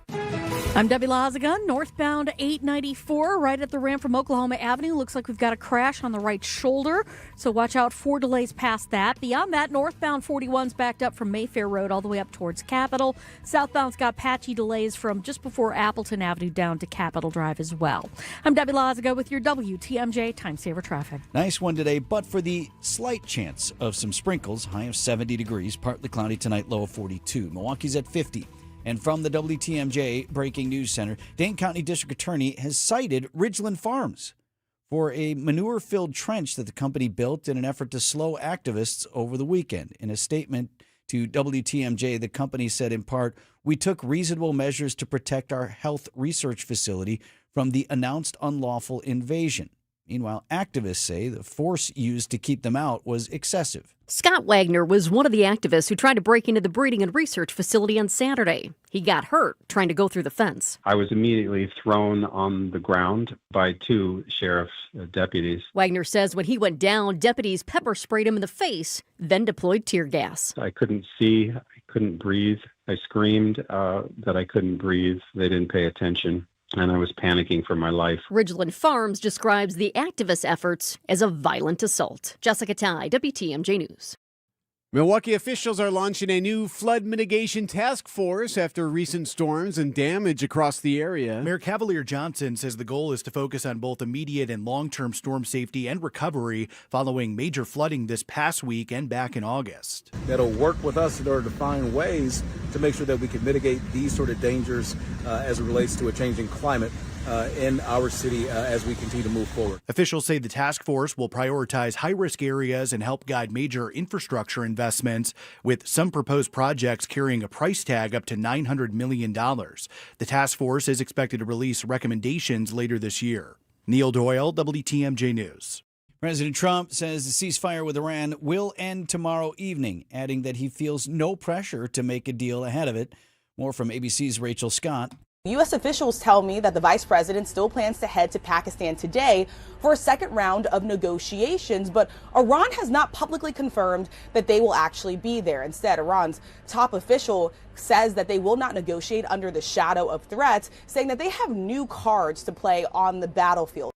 I'm Debbie Lazaga, northbound 894, right at the ramp from Oklahoma Avenue. Looks like we've got a crash on the right shoulder, so watch out for delays past that. Beyond that, northbound 41's backed up from Mayfair Road all the way up towards Capitol. Southbound's got patchy delays from just before Appleton Avenue down to Capitol Drive as well. I'm Debbie Lazaga with your WTMJ Time Saver Traffic. Nice one today, but for the slight chance of some sprinkles, high of 70 degrees, partly cloudy tonight, low of 42. Milwaukee's at 50. And from the WTMJ Breaking News Center, Dane County District Attorney has cited Ridgeland Farms for a manure-filled trench that the company built in an effort to slow activists over the weekend. In a statement to WTMJ, the company said in part, "We took reasonable measures to protect our health research facility from the announced unlawful invasion." Meanwhile, activists say the force used to keep them out was excessive. Scott Wagner was one of the activists who tried to break into the breeding and research facility on Saturday. He got hurt trying to go through the fence. I was immediately thrown on the ground by two sheriff's deputies. Wagner says when he went down, deputies pepper sprayed him in the face, then deployed tear gas. I couldn't see, I couldn't breathe. I screamed that I couldn't breathe. They didn't pay attention, and I was panicking for my life. Ridgeland Farms describes the activists' efforts as a violent assault. Jessica Ty, WTMJ News. Milwaukee officials are launching a new flood mitigation task force after recent storms and damage across the area. Mayor Cavalier Johnson says the goal is to focus on both immediate and long-term storm safety and recovery following major flooding this past week and back in August. That'll work with us in order to find ways to make sure that we can mitigate these sort of dangers as it relates to a changing climate in our city as we continue to move forward. Officials say the task force will prioritize high-risk areas and help guide major infrastructure investments, with some proposed projects carrying a price tag up to $900 million. The task force is expected to release recommendations later this year. Neil Doyle, WTMJ News. President Trump says the ceasefire with Iran will end tomorrow evening, adding that he feels no pressure to make a deal ahead of it. More from ABC's Rachel Scott. U.S. officials tell me that the vice president still plans to head to Pakistan today for a second round of negotiations, but Iran has not publicly confirmed that they will actually be there. Instead, Iran's top official says that they will not negotiate under the shadow of threats, saying that they have new cards to play on the battlefield.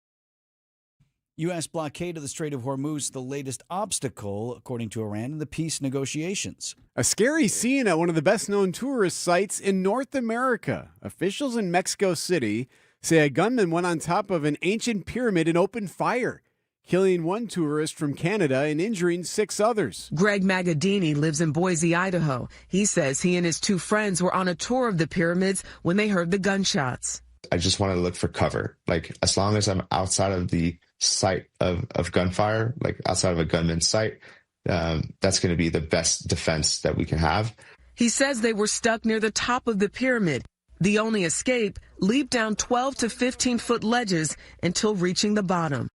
U.S. blockade of the Strait of Hormuz, the latest obstacle, according to Iran, in the peace negotiations. A scary scene at one of the best-known tourist sites in North America. Officials in Mexico City say a gunman went on top of an ancient pyramid and opened fire, killing one tourist from Canada and injuring 6 others. Greg Magadini lives in Boise, Idaho. He says he and his 2 friends were on a tour of the pyramids when they heard the gunshots. I just wanted to look for cover. Like, as long as I'm outside of the site of gunfire, like outside of a gunman's sight, that's going to be the best defense that we can have. He says they were stuck near the top of the pyramid. The only escape, leap down 12 to 15-foot ledges until reaching the bottom.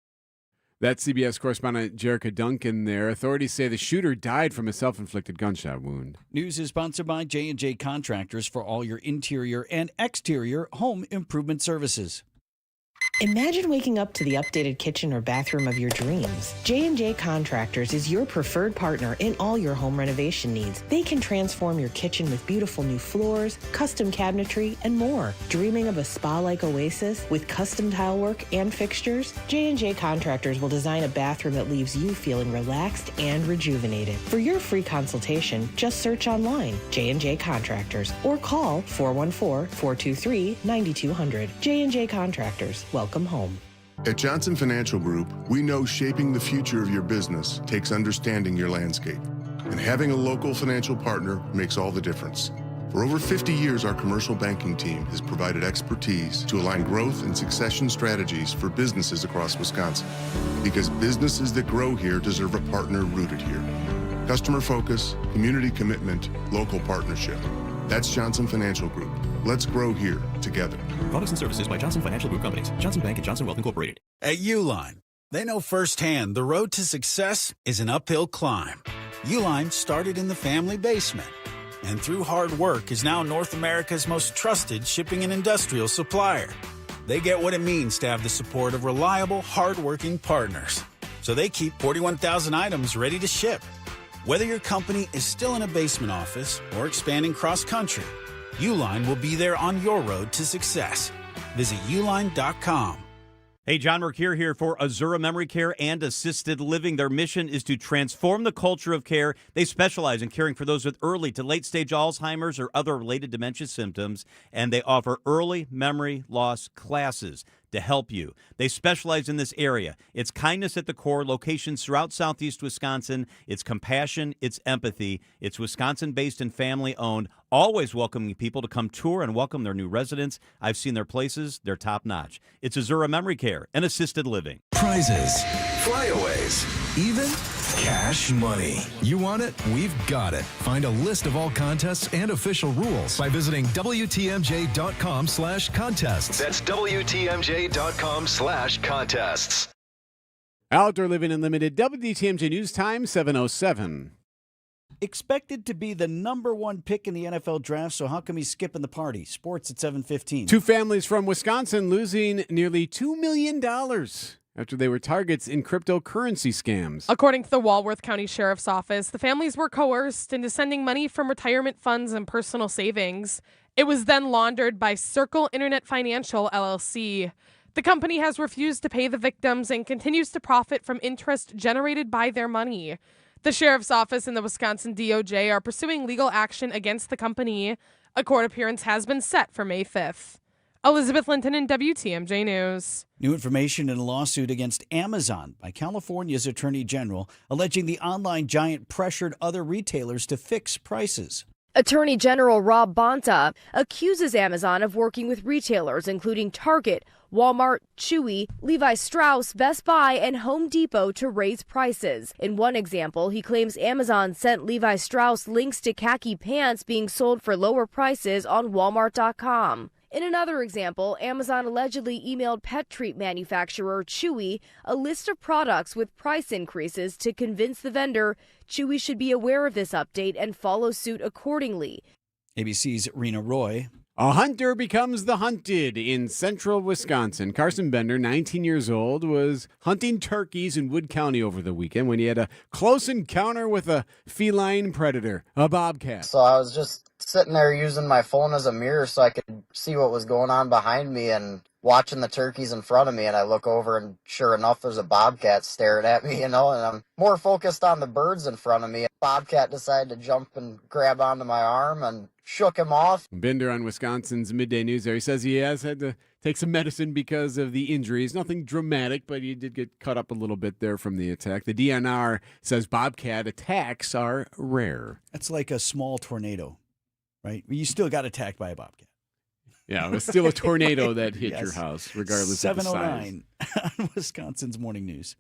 That's CBS correspondent Jerica Duncan there. Authorities say the shooter died from a self-inflicted gunshot wound. News is sponsored by J&J Contractors for all your interior and exterior home improvement services. Imagine waking up to the updated kitchen or bathroom of your dreams. J&J Contractors is your preferred partner in all your home renovation needs. They can transform your kitchen with beautiful new floors, custom cabinetry, and more. Dreaming of a spa-like oasis with custom tile work and fixtures? J&J Contractors will design a bathroom that leaves you feeling relaxed and rejuvenated. For your free consultation, just search online, J&J Contractors, or call 414-423-9200. J&J Contractors. Welcome home. At Johnson Financial Group, we know shaping the future of your business takes understanding your landscape. And having a local financial partner makes all the difference. For over 50 years, our commercial banking team has provided expertise to align growth and succession strategies for businesses across Wisconsin. Because businesses that grow here deserve a partner rooted here. Customer focus, community commitment, local partnership. That's Johnson Financial Group. Let's grow here together. Products and services by Johnson Financial Group Companies. Johnson Bank and Johnson Wealth Incorporated. At Uline, they know firsthand the road to success is an uphill climb. Uline started in the family basement, and through hard work is now North America's most trusted shipping and industrial supplier. They get what it means to have the support of reliable, hard-working partners. So they keep 41,000 items ready to ship. Whether your company is still in a basement office or expanding cross-country, Uline will be there on your road to success. Visit uline.com. Hey, John Mercure here for Azura Memory Care and Assisted Living. Their mission is to transform the culture of care. They specialize in caring for those with early to late-stage Alzheimer's or other related dementia symptoms, and they offer early memory loss classes to help you. They specialize in this area. It's kindness at the core, locations throughout southeast Wisconsin. It's compassion, it's empathy. It's Wisconsin-based and family-owned, always welcoming people to come tour and welcome their new residents. I've seen their places. They're top-notch. It's Azura Memory Care and Assisted Living. Prizes, flyaways, even cash money. You want it? We've got it. Find a list of all contests and official rules by visiting WTMJ.com/contests. That's WTMJ.com/contests. Outdoor Living Unlimited, WTMJ News Time, 7:07. Expected to be the number one pick in the NFL draft, so how come he's skipping the party? Sports at 7:15. Two families from Wisconsin losing nearly $2 million after they were targets in cryptocurrency scams. According to the Walworth County Sheriff's Office, the families were coerced into sending money from retirement funds and personal savings. It was then laundered by Circle Internet Financial, LLC. The company has refused to pay the victims and continues to profit from interest generated by their money. The Sheriff's Office and the Wisconsin DOJ are pursuing legal action against the company. A court appearance has been set for May 5th. Elizabeth Linton in WTMJ News. New information in a lawsuit against Amazon by California's Attorney General, alleging the online giant pressured other retailers to fix prices. Attorney General Rob Bonta accuses Amazon of working with retailers including Target, Walmart, Chewy, Levi Strauss, Best Buy, and Home Depot to raise prices. In one example, he claims Amazon sent Levi Strauss links to khaki pants being sold for lower prices on Walmart.com. In another example, Amazon allegedly emailed pet treat manufacturer Chewy a list of products with price increases to convince the vendor Chewy should be aware of this update and follow suit accordingly. ABC's Rena Roy. A hunter becomes the hunted in central Wisconsin. Carson Bender, 19 years old, was hunting turkeys in Wood County over the weekend when he had a close encounter with a feline predator, a bobcat. So I was just sitting there using my phone as a mirror so I could see what was going on behind me and watching the turkeys in front of me, and I look over and sure enough there's a bobcat staring at me, and I'm more focused on the birds in front of me. Bobcat decided to jump and grab onto my arm and shook him off. Bender on Wisconsin's Midday News there. He says he has had to take some medicine because of the injuries. Nothing dramatic, but he did get cut up a little bit there from the attack. The DNR says bobcat attacks are rare. That's like a small tornado, right? You still got attacked by a bobcat. Yeah, it was still a tornado that hit your house, regardless of the size. 7:09 on Wisconsin's Morning News.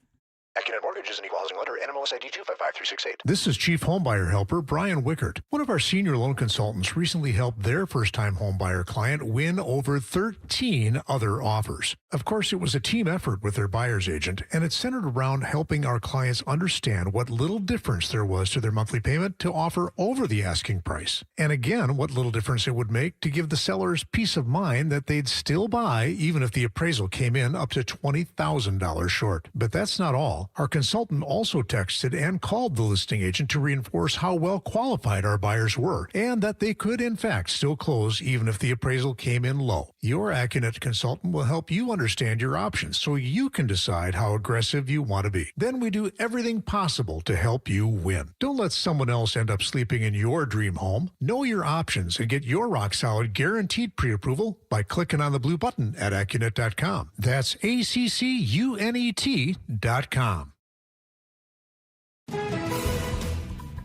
AccuNet Mortgage is an equal housing lender. NMLS ID 255368. This is Chief Homebuyer Helper Brian Wickert. One of our senior loan consultants recently helped their first-time homebuyer client win over 13 other offers. Of course, it was a team effort with their buyer's agent, and it centered around helping our clients understand what little difference there was to their monthly payment to offer over the asking price. And again, what little difference it would make to give the sellers peace of mind that they'd still buy even if the appraisal came in up to $20,000 short. But that's not all. Our consultant also texted and called the listing agent to reinforce how well qualified our buyers were and that they could, in fact, still close even if the appraisal came in low. Your AccuNet consultant will help you understand your options so you can decide how aggressive you want to be. Then we do everything possible to help you win. Don't let someone else end up sleeping in your dream home. Know your options and get your rock-solid guaranteed pre-approval by clicking on the blue button at AccuNet.com. That's ACCUNET.com.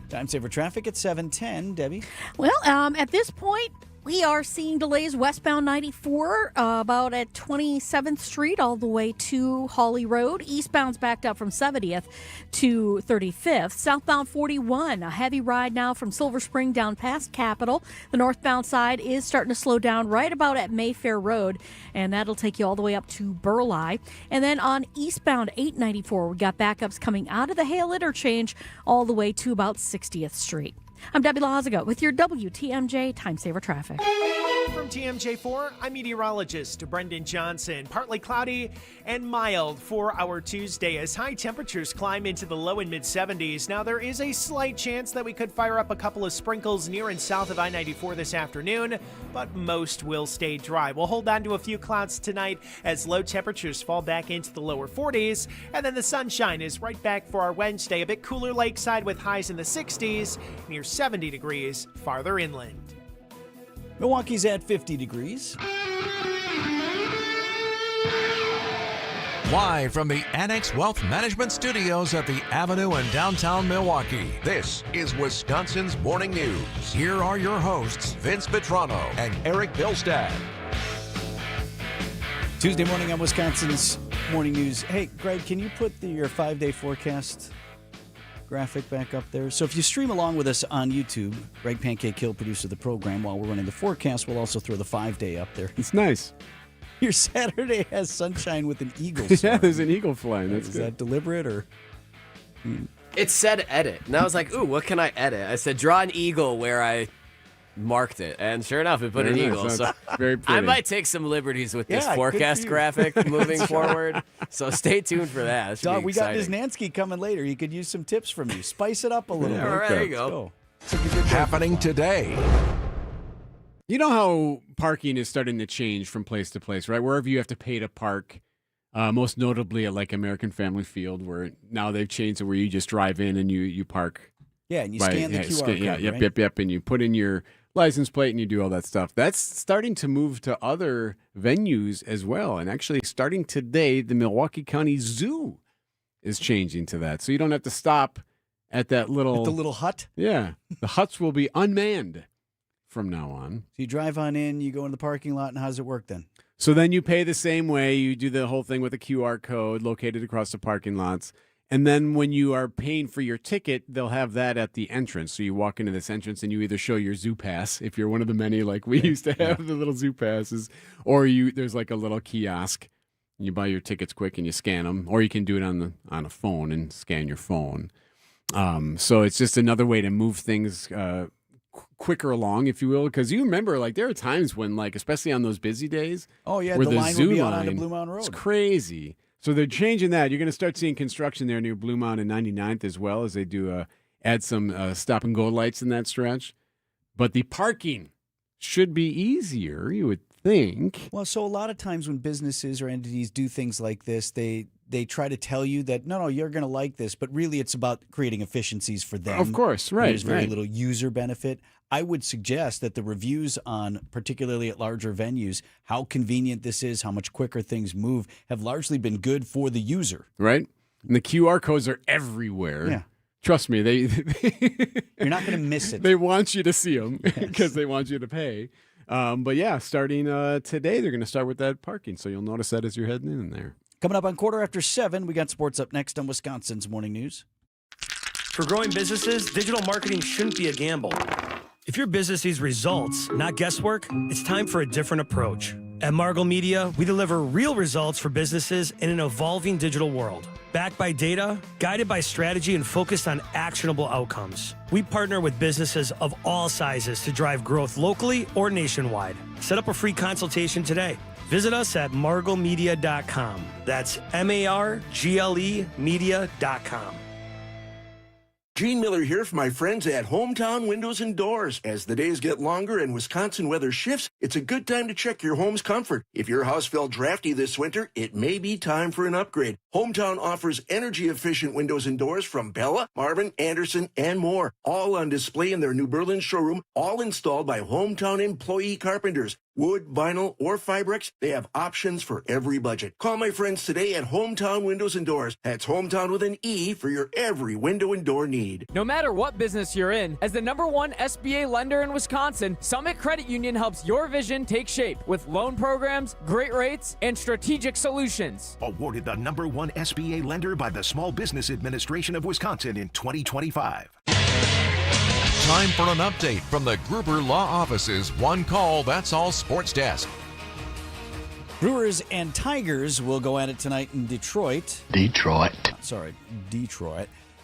Time saver traffic at 7:10. Debbie? Well, at this point, We are seeing delays westbound 94 about at 27th Street all the way to Hawley Road. Eastbound's backed up from 70th to 35th. Southbound 41, a heavy ride now from Silver Spring down past Capitol. The northbound side is starting to slow down right about at Mayfair Road, and that'll take you all the way up to Burleigh. And then on eastbound 894, we got backups coming out of the Hale Interchange all the way to about 60th Street. I'm Debbie Lazaga with your WTMJ Time Saver Traffic. From TMJ4, I'm meteorologist Brendan Johnson. Partly cloudy and mild for our Tuesday as high temperatures climb into the low and mid-70s. Now, there is a slight chance that we could fire up a couple of sprinkles near and south of I-94 this afternoon, but most will stay dry. We'll hold on to a few clouds tonight as low temperatures fall back into the lower 40s, and then the sunshine is right back for our Wednesday. A bit cooler lakeside with highs in the 60s, near 70 degrees farther inland. Milwaukee's at 50 degrees. Live from the Annex Wealth Management Studios at the Avenue in downtown Milwaukee, this is Wisconsin's Morning News. Here are your hosts, Vince Petrano and Eric Bilstad. Tuesday morning on Wisconsin's Morning News. Hey, Greg, can you put your 5-day forecast graphic back up there? So if you stream along with us on YouTube, Greg Pancake Hill, producer of the program, while we're running the forecast, we'll also throw the 5-day up there. It's nice. Your Saturday has sunshine with an eagle. Yeah, there's an eagle flying. That's Is good. that deliberate or? It said edit. And I was like, ooh, what can I edit? I said draw an eagle where I marked it. And sure enough, it put Very an nice. eagle. That's So very I pretty. might take some liberties with this Yeah, good forecast for you. graphic moving forward. So stay tuned for that. It should Dog, be we got exciting. Biznansky coming later. He could use some tips from you. Spice it up a little Yeah, bit. all right, there you go. Happening today. You know how parking is starting to change from place to place, right? Wherever you have to pay to park, most notably at like American Family Field, where now they've changed it where you just drive in and you park. Yeah, and you scan the QR code, Yep, and you put in your license plate and you do all that stuff. That's starting to move to other venues as well. And actually, starting today, the Milwaukee County Zoo is changing to that. So you don't have to stop at that little... The little hut? Yeah. The huts will be unmanned from now on. So you drive on in, you go in the parking lot, and how does it work then? So then you pay the same way. You do the whole thing with a QR code located across the parking lots. And then when you are paying for your ticket, they'll have that at the entrance. So you walk into this entrance and you either show your zoo pass, if you're one of the many like we used to have, the little zoo passes, or there's like a little kiosk. And you buy your tickets quick and you scan them, or you can do it on a phone and scan your phone. So it's just another way to move things quicker along, if you will, because you remember, like, there are times when, like, especially on those busy days, where the line zoo would be out line, onto Blue Mountain Road. it's crazy. So they're changing that. You're going to start seeing construction there near Blue Mountain and 99th as well, as they do add some stop and go lights in that stretch. But the parking should be easier, you would think. Well, so a lot of times when businesses or entities do things like this, they try to tell you that, no, you're going to like this, but really it's about creating efficiencies for them. Of course, right. There's very right. little user benefit. I would suggest that the reviews on, particularly at larger venues, how convenient this is, how much quicker things move, have largely been good for the user. Right? And the QR codes are everywhere. Yeah. Trust me, You're not going to miss it. They want you to see them because they want you to pay. But yeah, starting today, they're going to start with that parking. So you'll notice that as you're heading in there. Coming up on 7:15, we got sports up next on Wisconsin's Morning News. For growing businesses, digital marketing shouldn't be a gamble. If your business needs results, not guesswork, it's time for a different approach. At Margle Media, we deliver real results for businesses in an evolving digital world. Backed by data, guided by strategy, and focused on actionable outcomes. We partner with businesses of all sizes to drive growth locally or nationwide. Set up a free consultation today. Visit us at marglemedia.com. That's MARGLE media.com. Gene Miller here for my friends at Hometown Windows and Doors. As the days get longer and Wisconsin weather shifts, It's a good time to check your home's comfort. If your house felt drafty this winter, it may be time for an upgrade. Hometown offers energy-efficient windows and doors from Bella, Marvin, Anderson, and more. All on display in their New Berlin showroom, all installed by Hometown employee carpenters. Wood, vinyl, or Fibrex, they have options for every budget. Call my friends today at Hometown Windows and Doors. That's Hometown with an E for your every window and door need. No matter what business you're in, as the #1 SBA lender in Wisconsin, Summit Credit Union helps your vision take shape with loan programs, great rates, and strategic solutions. Awarded the #1 SBA lender by the Small Business Administration of Wisconsin in 2025. Time for an update from the Gruber Law Office's One Call, That's All Sports Desk. Brewers and Tigers will go at it tonight in Detroit. Detroit.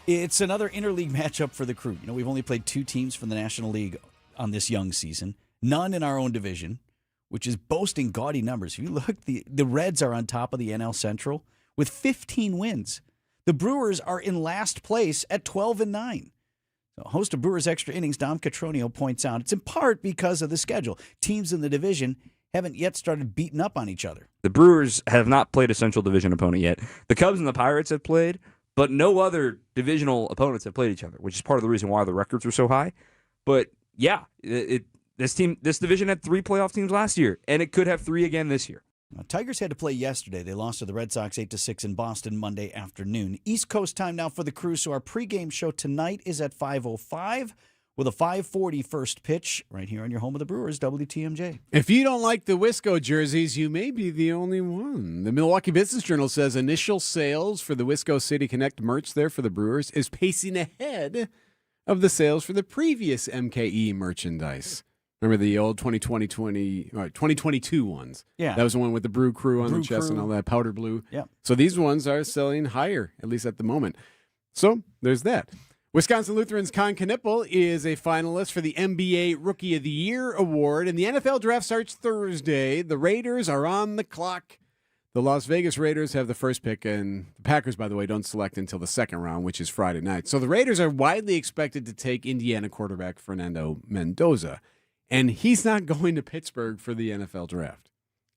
It's another interleague matchup for the Crew. You know, we've only played 2 teams from the National League on this young season. None in our own division, which is boasting gaudy numbers. If you look, the Reds are on top of the NL Central with 15 wins. The Brewers are in last place at 12-9. Host of Brewers Extra Innings, Dom Catronio, points out it's in part because of the schedule. Teams in the division haven't yet started beating up on each other. The Brewers have not played a Central Division opponent yet. The Cubs and the Pirates have played, but no other divisional opponents have played each other, which is part of the reason why the records were so high. But yeah, this division had 3 playoff teams last year, and it could have 3 again this year. Tigers had to play yesterday. They lost to the Red Sox 8-6 in Boston Monday afternoon. East Coast time now for the Crew, so our pregame show tonight is at 5:05 with a 5:40 first pitch right here on your home of the Brewers, WTMJ. If you don't like the Wisco jerseys, you may be the only one. The Milwaukee Business Journal says initial sales for the Wisco City Connect merch there for the Brewers is pacing ahead of the sales for the previous MKE merchandise. Remember the old 2022 ones? Yeah. That was the one with the Brew Crew on the chest Crew. and all that, powder blue. Yeah. So these ones are selling higher, at least at the moment. So there's that. Wisconsin Lutheran's Con Knippel is a finalist for the NBA Rookie of the Year award, and the NFL draft starts Thursday. The Raiders are on the clock. The Las Vegas Raiders have the first pick, and the Packers, by the way, don't select until the second round, which is Friday night. So the Raiders are widely expected to take Indiana quarterback Fernando Mendoza. And he's not going to Pittsburgh for the NFL draft.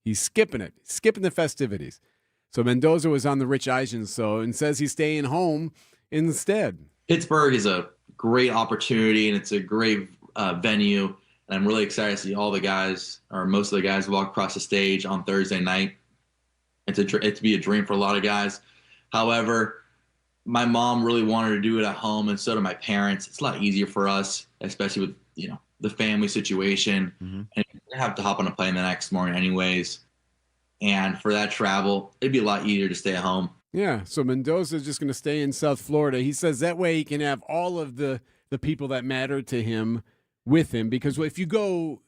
He's skipping it, skipping the festivities. So Mendoza was on the Rich Eisen show and says he's staying home instead. Pittsburgh is a great opportunity, and it's a great venue. And I'm really excited to see all the guys, or most of the guys, walk across the stage on Thursday night. It's be a dream for a lot of guys. However, my mom really wanted to do it at home, and so do my parents. It's a lot easier for us, especially with, the family situation, and I have to hop on a plane the next morning anyways. And for that travel, it'd be a lot easier to stay at home. Yeah, so Mendoza is just going to stay in South Florida. He says that way he can have all of the people that matter to him with him, because if you go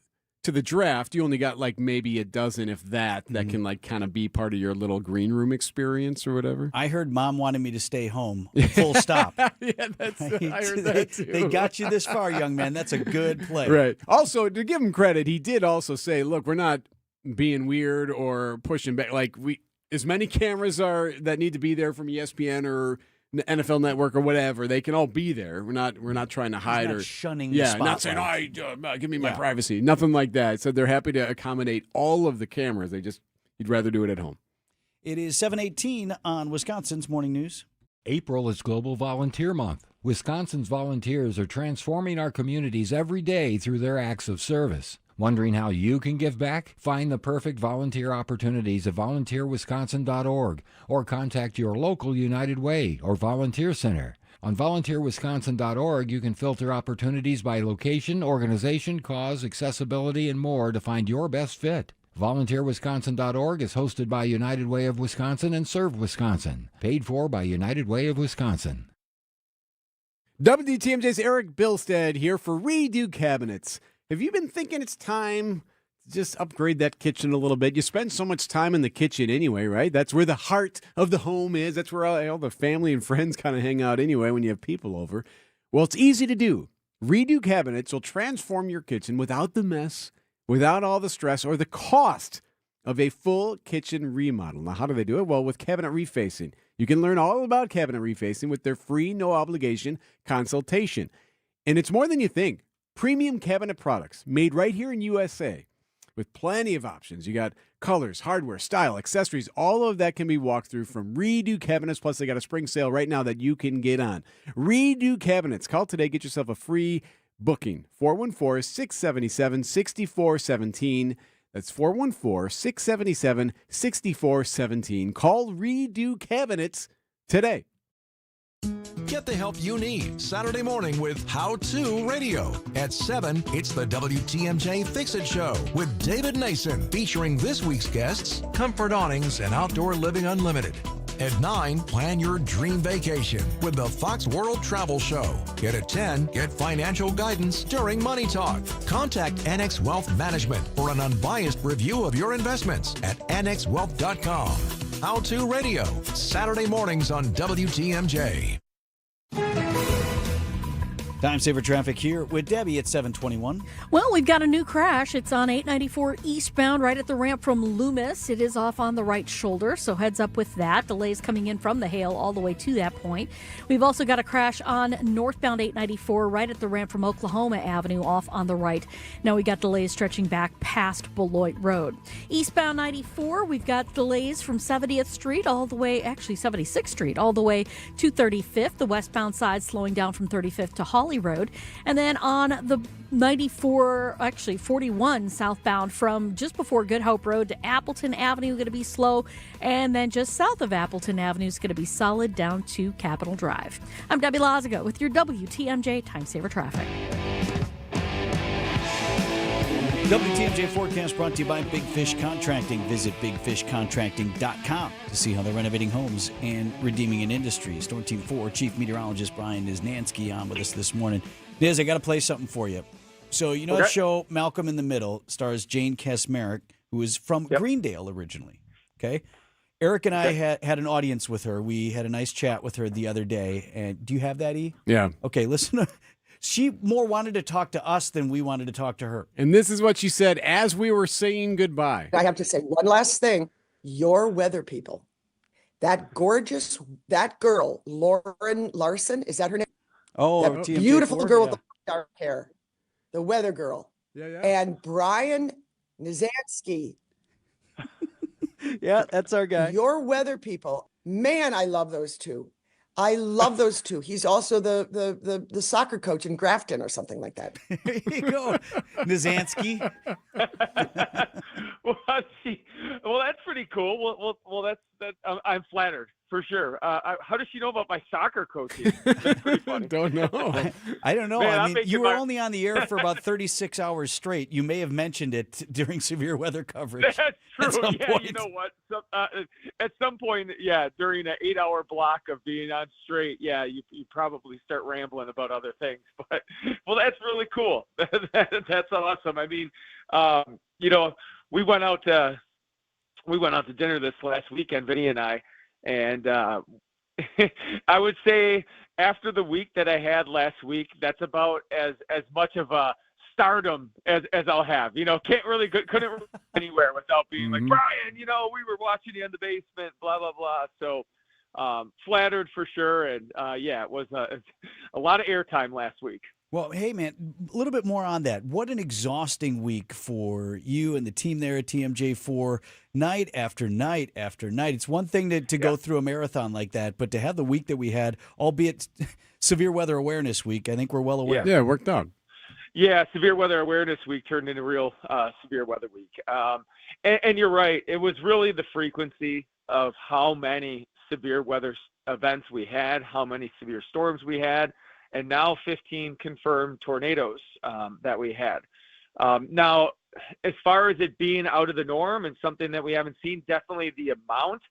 to the draft, you only got like maybe a dozen, if that can like kind of be part of your little green room experience or whatever. I heard Mom wanted me to stay home. Full stop. Yeah, I heard that too. They got you this far, young man. That's a good play. Right. Also, to give him credit, he did also say, look, we're not being weird or pushing back. Like, as many cameras that need to be there from ESPN or NFL Network or whatever, they can all be there. We're not trying to hide or shunning the spotlight. Not saying, give me my privacy. Nothing like that. So they're happy to accommodate all of the cameras. You'd rather do it at home. It is 7:18 on Wisconsin's Morning News. April is Global Volunteer Month. Wisconsin's volunteers are transforming our communities every day through their acts of service. Wondering how you can give back? Find the perfect volunteer opportunities at volunteerwisconsin.org or contact your local United Way or volunteer center. On volunteerwisconsin.org, you can filter opportunities by location, organization, cause, accessibility, and more to find your best fit. VolunteerWisconsin.org is hosted by United Way of Wisconsin and Serve Wisconsin. Paid for by United Way of Wisconsin. WTMJ's Eric Bilstead here for Redo Cabinets. Have you been thinking it's time to just upgrade that kitchen a little bit? You spend so much time in the kitchen anyway, right? That's where the heart of the home is. That's where all the family and friends kind of hang out anyway when you have people over. Well, it's easy to do. Redo Cabinets will transform your kitchen without the mess, without all the stress or the cost of a full kitchen remodel. Now, how do they do it? Well, with cabinet refacing. You can learn all about cabinet refacing with their free, no-obligation consultation. And it's more than you think. Premium cabinet products made right here in USA. with plenty of options. You got colors, hardware, style, accessories, all of that can be walked through from Redo Cabinets. Plus, they got a spring sale right now that you can get on. Redo Cabinets. Call today. Get yourself a free booking. 414-677-6417. That's 414-677-6417. Call Redo Cabinets today. Get the help you need Saturday morning with How To Radio. At 7, it's the WTMJ Fix-It Show with David Nason, featuring this week's guests, Comfort Awnings and Outdoor Living Unlimited. At 9, plan your dream vacation with the Fox World Travel Show. Yet at 10, get financial guidance during Money Talk. Contact Annex Wealth Management for an unbiased review of your investments at annexwealth.com. How To Radio, Saturday mornings on WTMJ. Time saver traffic here with Debbie at 7:21. Well, we've got a new crash. It's on 894 eastbound right at the ramp from Loomis. It is off on the right shoulder, so heads up with that. Delays coming in from the Hale all the way to that point. We've also got a crash on northbound 894 right at the ramp from Oklahoma Avenue off on the right. Now we got delays stretching back past Beloit Road. Eastbound 94, we've got delays from 70th Street all the way, actually 76th Street, all the way to 35th. The westbound side slowing down from 35th to Holly Road. And then on the 41 southbound from just before Good Hope Road to Appleton Avenue going to be slow. And then just south of Appleton Avenue is going to be solid down to Capitol Drive. I'm Debbie Lazago with your WTMJ Time Saver Traffic. WTMJ forecast brought to you by Big Fish Contracting. Visit bigfishcontracting.com to see how they're renovating homes and redeeming an industry. Storm Team 4 Chief Meteorologist Brian Niznansky on with us this morning. Niz, I got to play something for you. So, you know that show Malcolm in the Middle stars Jane Kasmerick, who is from Greendale originally. Okay? Eric and I had an audience with her. We had a nice chat with her the other day. And do you have that, E? Yeah. Okay, listen. She more wanted to talk to us than we wanted to talk to her. And this is what she said as we were saying goodbye. I have to say one last thing. Your weather people. That girl, Lauren Larson, is that her name? Oh, that TMJ beautiful Ford, girl yeah. with the dark hair. The weather girl. Yeah. And Brian Nizansky. Yeah, that's our guy. Your weather people. Man, I love those two. I love those two. He's also the soccer coach in Grafton or something like that. There you go, Nizansky. Well, that's pretty cool. Well, that's I'm flattered for sure. How does she know about my soccer coaching? That's pretty funny. Don't know. I don't know. Man, I mean, you were only on the air for about 36 hours straight. You may have mentioned it during severe weather coverage. That's true. Yeah, point. you know what? At some point, during an 8-hour block of being on straight, you probably start rambling about other things. But that's really cool. That's awesome. I mean, we went out to dinner this last weekend, Vinny and I, and I would say after the week that I had last week, that's about as much of a stardom as I'll have. Couldn't really go anywhere without being like, Brian, we were watching you in the basement, blah, blah, blah. So flattered for sure. And it was a lot of airtime last week. Well, hey, man, a little bit more on that. What an exhausting week for you and the team there at TMJ4, night after night after night. It's one thing to go through a marathon like that, but to have the week that we had, albeit severe weather awareness week, I think we're well aware. Yeah, it worked out. Yeah, severe weather awareness week turned into real severe weather week. And you're right. It was really the frequency of how many severe weather events we had, how many severe storms we had, and now 15 confirmed tornadoes that we had. Now, as far as it being out of the norm and something that we haven't seen, definitely the amount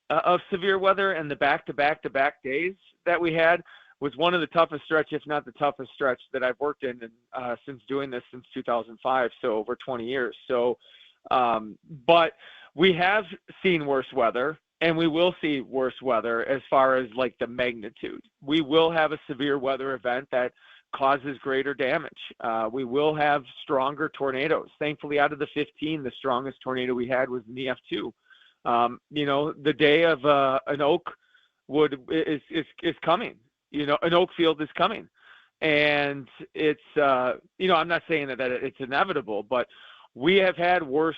of severe weather and the back-to-back-to-back days that we had was one of the toughest stretch, if not the toughest stretch that I've worked in since doing this since 2005, so over 20 years. So, but we have seen worse weather. And we will see worse weather as far as like the magnitude. We will have a severe weather event that causes greater damage. We will have stronger tornadoes. Thankfully, out of the 15, the strongest tornado we had was in the F2. The day of an oak wood is coming. An oak field is coming. And it's, I'm not saying that it's inevitable, but we have had worse,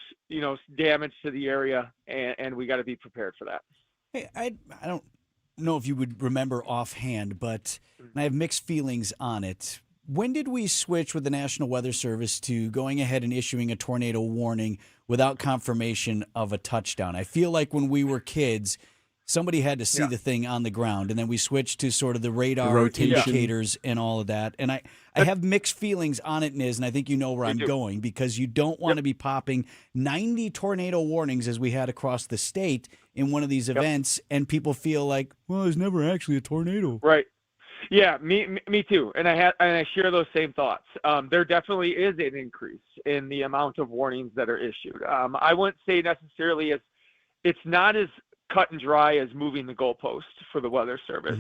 damage to the area, and we got to be prepared for that. Hey, I don't know if you would remember offhand, but I have mixed feelings on it. When did we switch with the National Weather Service to going ahead and issuing a tornado warning without confirmation of a touchdown? I feel like when we were kids, somebody had to see the thing on the ground, and then we switched to sort of the radar indicators and all of that. And I have mixed feelings on it, Niz, and I think you know where I'm going, because you don't want to be popping 90 tornado warnings as we had across the state in one of these events, and people feel like, well, there's never actually a tornado. Right. Yeah, me too. And I share those same thoughts. There definitely is an increase in the amount of warnings that are issued. I wouldn't say necessarily it's not as cut and dry as moving the goalpost for the Weather Service.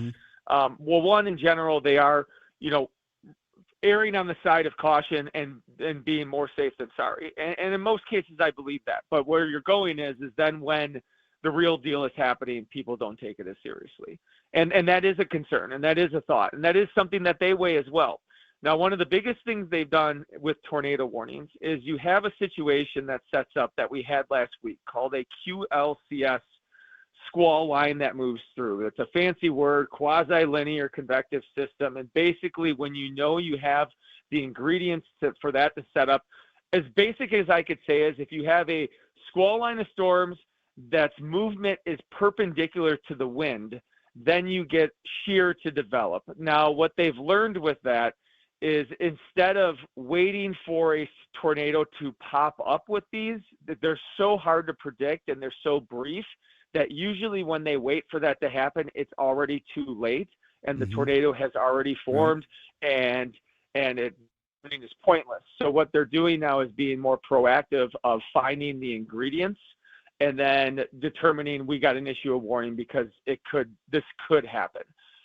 Well, one, in general, they are, erring on the side of caution and being more safe than sorry. And in most cases, I believe that. But where you're going is then when the real deal is happening, people don't take it as seriously. And that is a concern, and that is a thought, and that is something that they weigh as well. Now, one of the biggest things they've done with tornado warnings is you have a situation that sets up that we had last week called a QLCS squall line that moves through. It's a fancy word, quasi-linear convective system. And basically, when you have the ingredients for that to set up, as basic as I could say is if you have a squall line of storms that's movement is perpendicular to the wind, then you get shear to develop. Now, what they've learned with that is instead of waiting for a tornado to pop up with these, they're so hard to predict and they're so brief that usually when they wait for that to happen, it's already too late and the tornado has already formed and it is pointless. So what they're doing now is being more proactive of finding the ingredients and then determining we got an issue of warning because this could happen.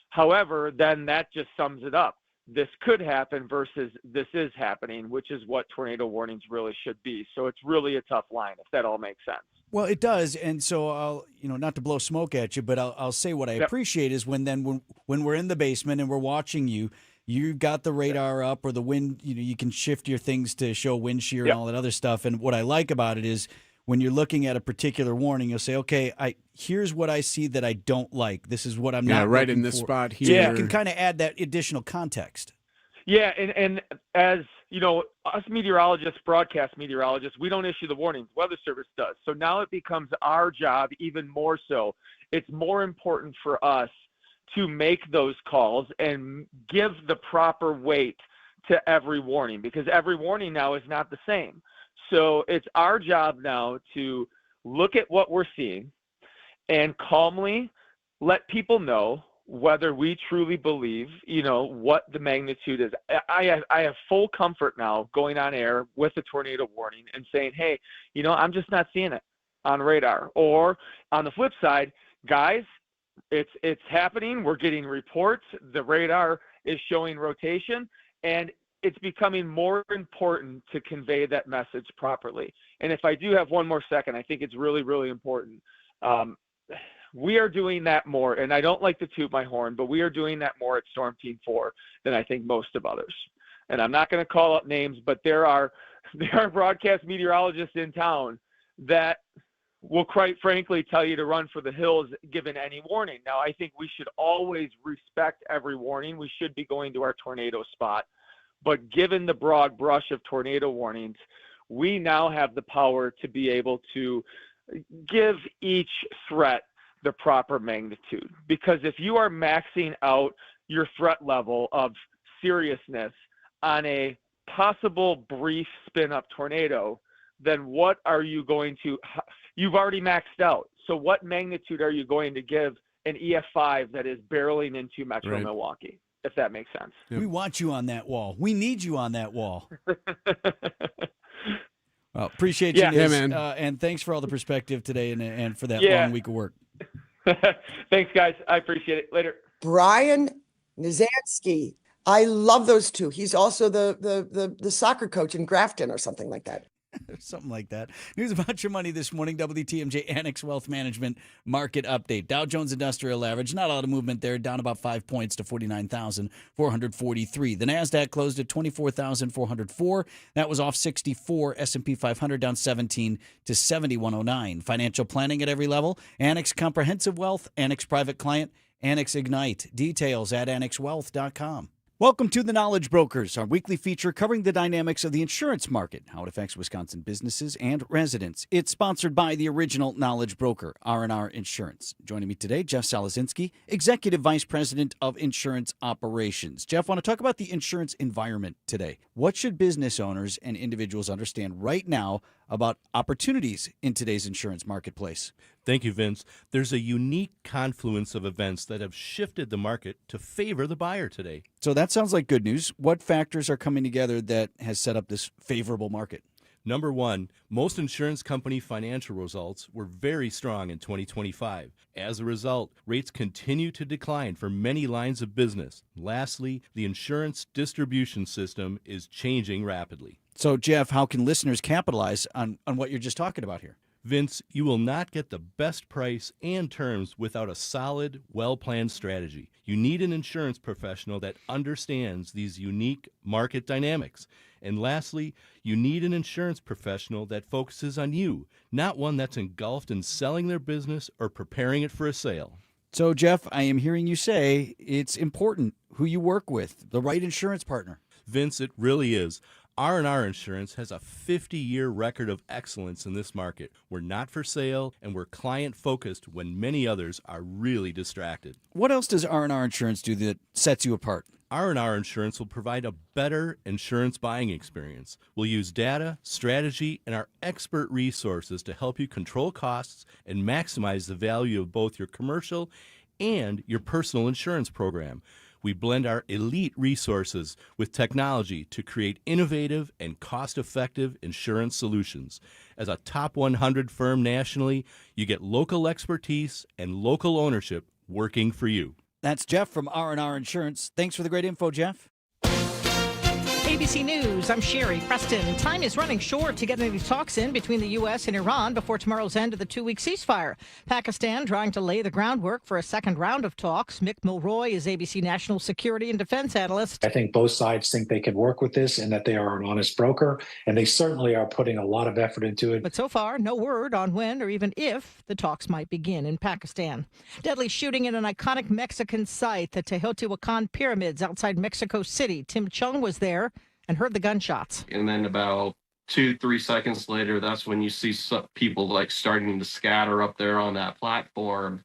However, then that just sums it up. This could happen versus this is happening, which is what tornado warnings really should be. So it's really a tough line, if that all makes sense. Well, it does, and so I'll, not to blow smoke at you, but I'll say what I appreciate is when we're in the basement and we're watching you got the radar up or the wind, you can shift your things to show wind shear and all that other stuff. And what I like about it is when you're looking at a particular warning, you'll say, okay, here's what I see that I don't like. This is what I'm not right in looking this for. spot So here. you can kind of add that additional context. Yeah, and as us meteorologists, broadcast meteorologists, we don't issue the warnings. Weather Service does. So now it becomes our job even more so. It's more important for us to make those calls and give the proper weight to every warning because every warning now is not the same. So it's our job now to look at what we're seeing and calmly let people know whether we truly believe, what the magnitude is. I have full comfort now going on air with a tornado warning and saying, hey, I'm just not seeing it on radar. Or on the flip side, guys, it's happening. We're getting reports. The radar is showing rotation, and it's becoming more important to convey that message properly. And if I do have one more second, I think it's really, really important. We are doing that more, and I don't like to toot my horn, but we are doing that more at Storm Team 4 than I think most of others. And I'm not going to call out names, but there are broadcast meteorologists in town that will quite frankly tell you to run for the hills given any warning. Now, I think we should always respect every warning. We should be going to our tornado spot. But given the broad brush of tornado warnings, we now have the power to be able to give each threat the proper magnitude. Because if you are maxing out your threat level of seriousness on a possible brief spin-up tornado, then what are you going to – you've already maxed out. So what magnitude are you going to give an EF5 that is barreling into Metro Milwaukee, if that makes sense? We want you on that wall. We need you on that wall. Well, appreciate you, Niz, man. And thanks for all the perspective today and for that long week of work. Thanks, guys. I appreciate it. Later. Brian Nizansky. I love those two. He's also the soccer coach in Grafton or something like that. Something like that. News about your money this morning. WTMJ Annex Wealth Management Market Update. Dow Jones Industrial Average, not a lot of movement there, down about 5 points to 49,443. The NASDAQ closed at 24,404. That was off 64. S&P 500 down 17 to 7109. Financial planning at every level. Annex Comprehensive Wealth, Annex Private Client, Annex Ignite. Details at annexwealth.com. Welcome to The Knowledge Brokers, our weekly feature covering the dynamics of the insurance market, how it affects Wisconsin businesses and residents. It's sponsored by the original Knowledge Broker, R&R Insurance. Joining me today, Jeff Salazinski, Executive Vice President of Insurance Operations. Jeff, want to talk about the insurance environment today. What should business owners and individuals understand right now about opportunities in today's insurance marketplace? Thank you, Vince. There's a unique confluence of events that have shifted the market to favor the buyer today. So that sounds like good news. What factors are coming together that has set up this favorable market? Number one, most insurance company financial results were very strong in 2025. As a result, rates continue to decline for many lines of business. Lastly, the insurance distribution system is changing rapidly. So, Jeff, how can listeners capitalize on what you're just talking about here? Vince, you will not get the best price and terms without a solid, well-planned strategy. You need an insurance professional that understands these unique market dynamics. And lastly, you need an insurance professional that focuses on you, not one that's engulfed in selling their business or preparing it for a sale. So, Jeff, I am hearing you say it's important who you work with, the right insurance partner. Vince, it really is. R&R Insurance has a 50-year record of excellence in this market. We're not for sale, and we're client-focused when many others are really distracted. What else does R&R Insurance do that sets you apart? R&R Insurance will provide a better insurance buying experience. We'll use data, strategy, and our expert resources to help you control costs and maximize the value of both your commercial and your personal insurance program. We blend our elite resources with technology to create innovative and cost-effective insurance solutions. As a top 100 firm nationally, you get local expertise and local ownership working for you. That's Jeff from R&R Insurance. Thanks for the great info, Jeff. ABC News, I'm Sherry Preston. Time is running short to get any talks in between the U.S. and Iran before tomorrow's end of the 2-week ceasefire. Pakistan trying to lay the groundwork for a second round of talks. Mick Mulroy is ABC national security and defense analyst. I think both sides think they can work with this and that they are an honest broker, and they certainly are putting a lot of effort into it. But so far, no word on when or even if the talks might begin in Pakistan. Deadly shooting in an iconic Mexican site, the Teotihuacan Pyramids outside Mexico City. Tim Chung was there and heard the gunshots. And then about 2-3 seconds later, that's when you see some people like starting to scatter up there on that platform.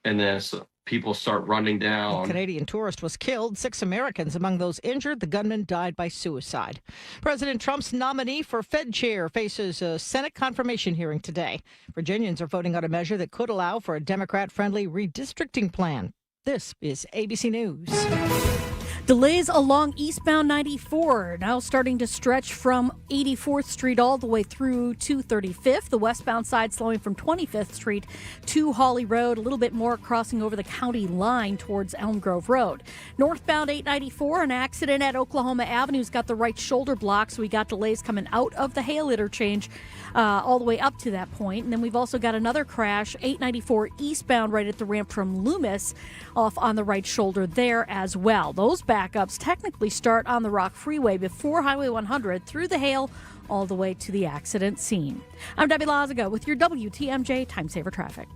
And then people start running down. A Canadian tourist was killed. 6 Americans among those injured. The gunman died by suicide. President Trump's nominee for Fed chair faces a Senate confirmation hearing today. Virginians are voting on a measure that could allow for a Democrat-friendly redistricting plan. This is ABC News. Delays along eastbound 94 now starting to stretch from 84th Street all the way through to 35th. The westbound side slowing from 25th Street to Hawley Road. A little bit more crossing over the county line towards Elm Grove Road. Northbound 894, an accident at Oklahoma Avenue's got the right shoulder blocked, so we got delays coming out of the Hale interchange all the way up to that point. And then we've also got another crash, 894 eastbound right at the ramp from Loomis, off on the right shoulder there as well. Those backups technically start on the Rock Freeway before Highway 100 through the Hale all the way to the accident scene. I'm Debbie Lazaga with your WTMJ Time Saver Traffic.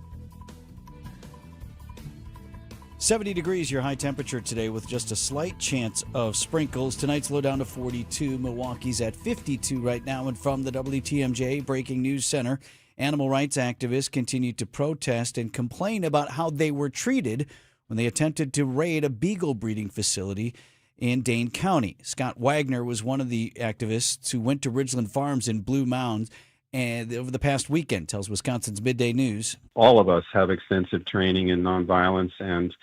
70 degrees your high temperature today with just a slight chance of sprinkles. Tonight's low down to 42. Milwaukee's at 52 right now. And from the WTMJ Breaking News Center, animal rights activists continue to protest and complain about how they were treated when they attempted to raid a beagle breeding facility in Dane County. Scott Wagner was one of the activists who went to Ridgeland Farms in Blue Mound and over the past weekend, tells Wisconsin's Midday News. All of us have extensive training in nonviolence, and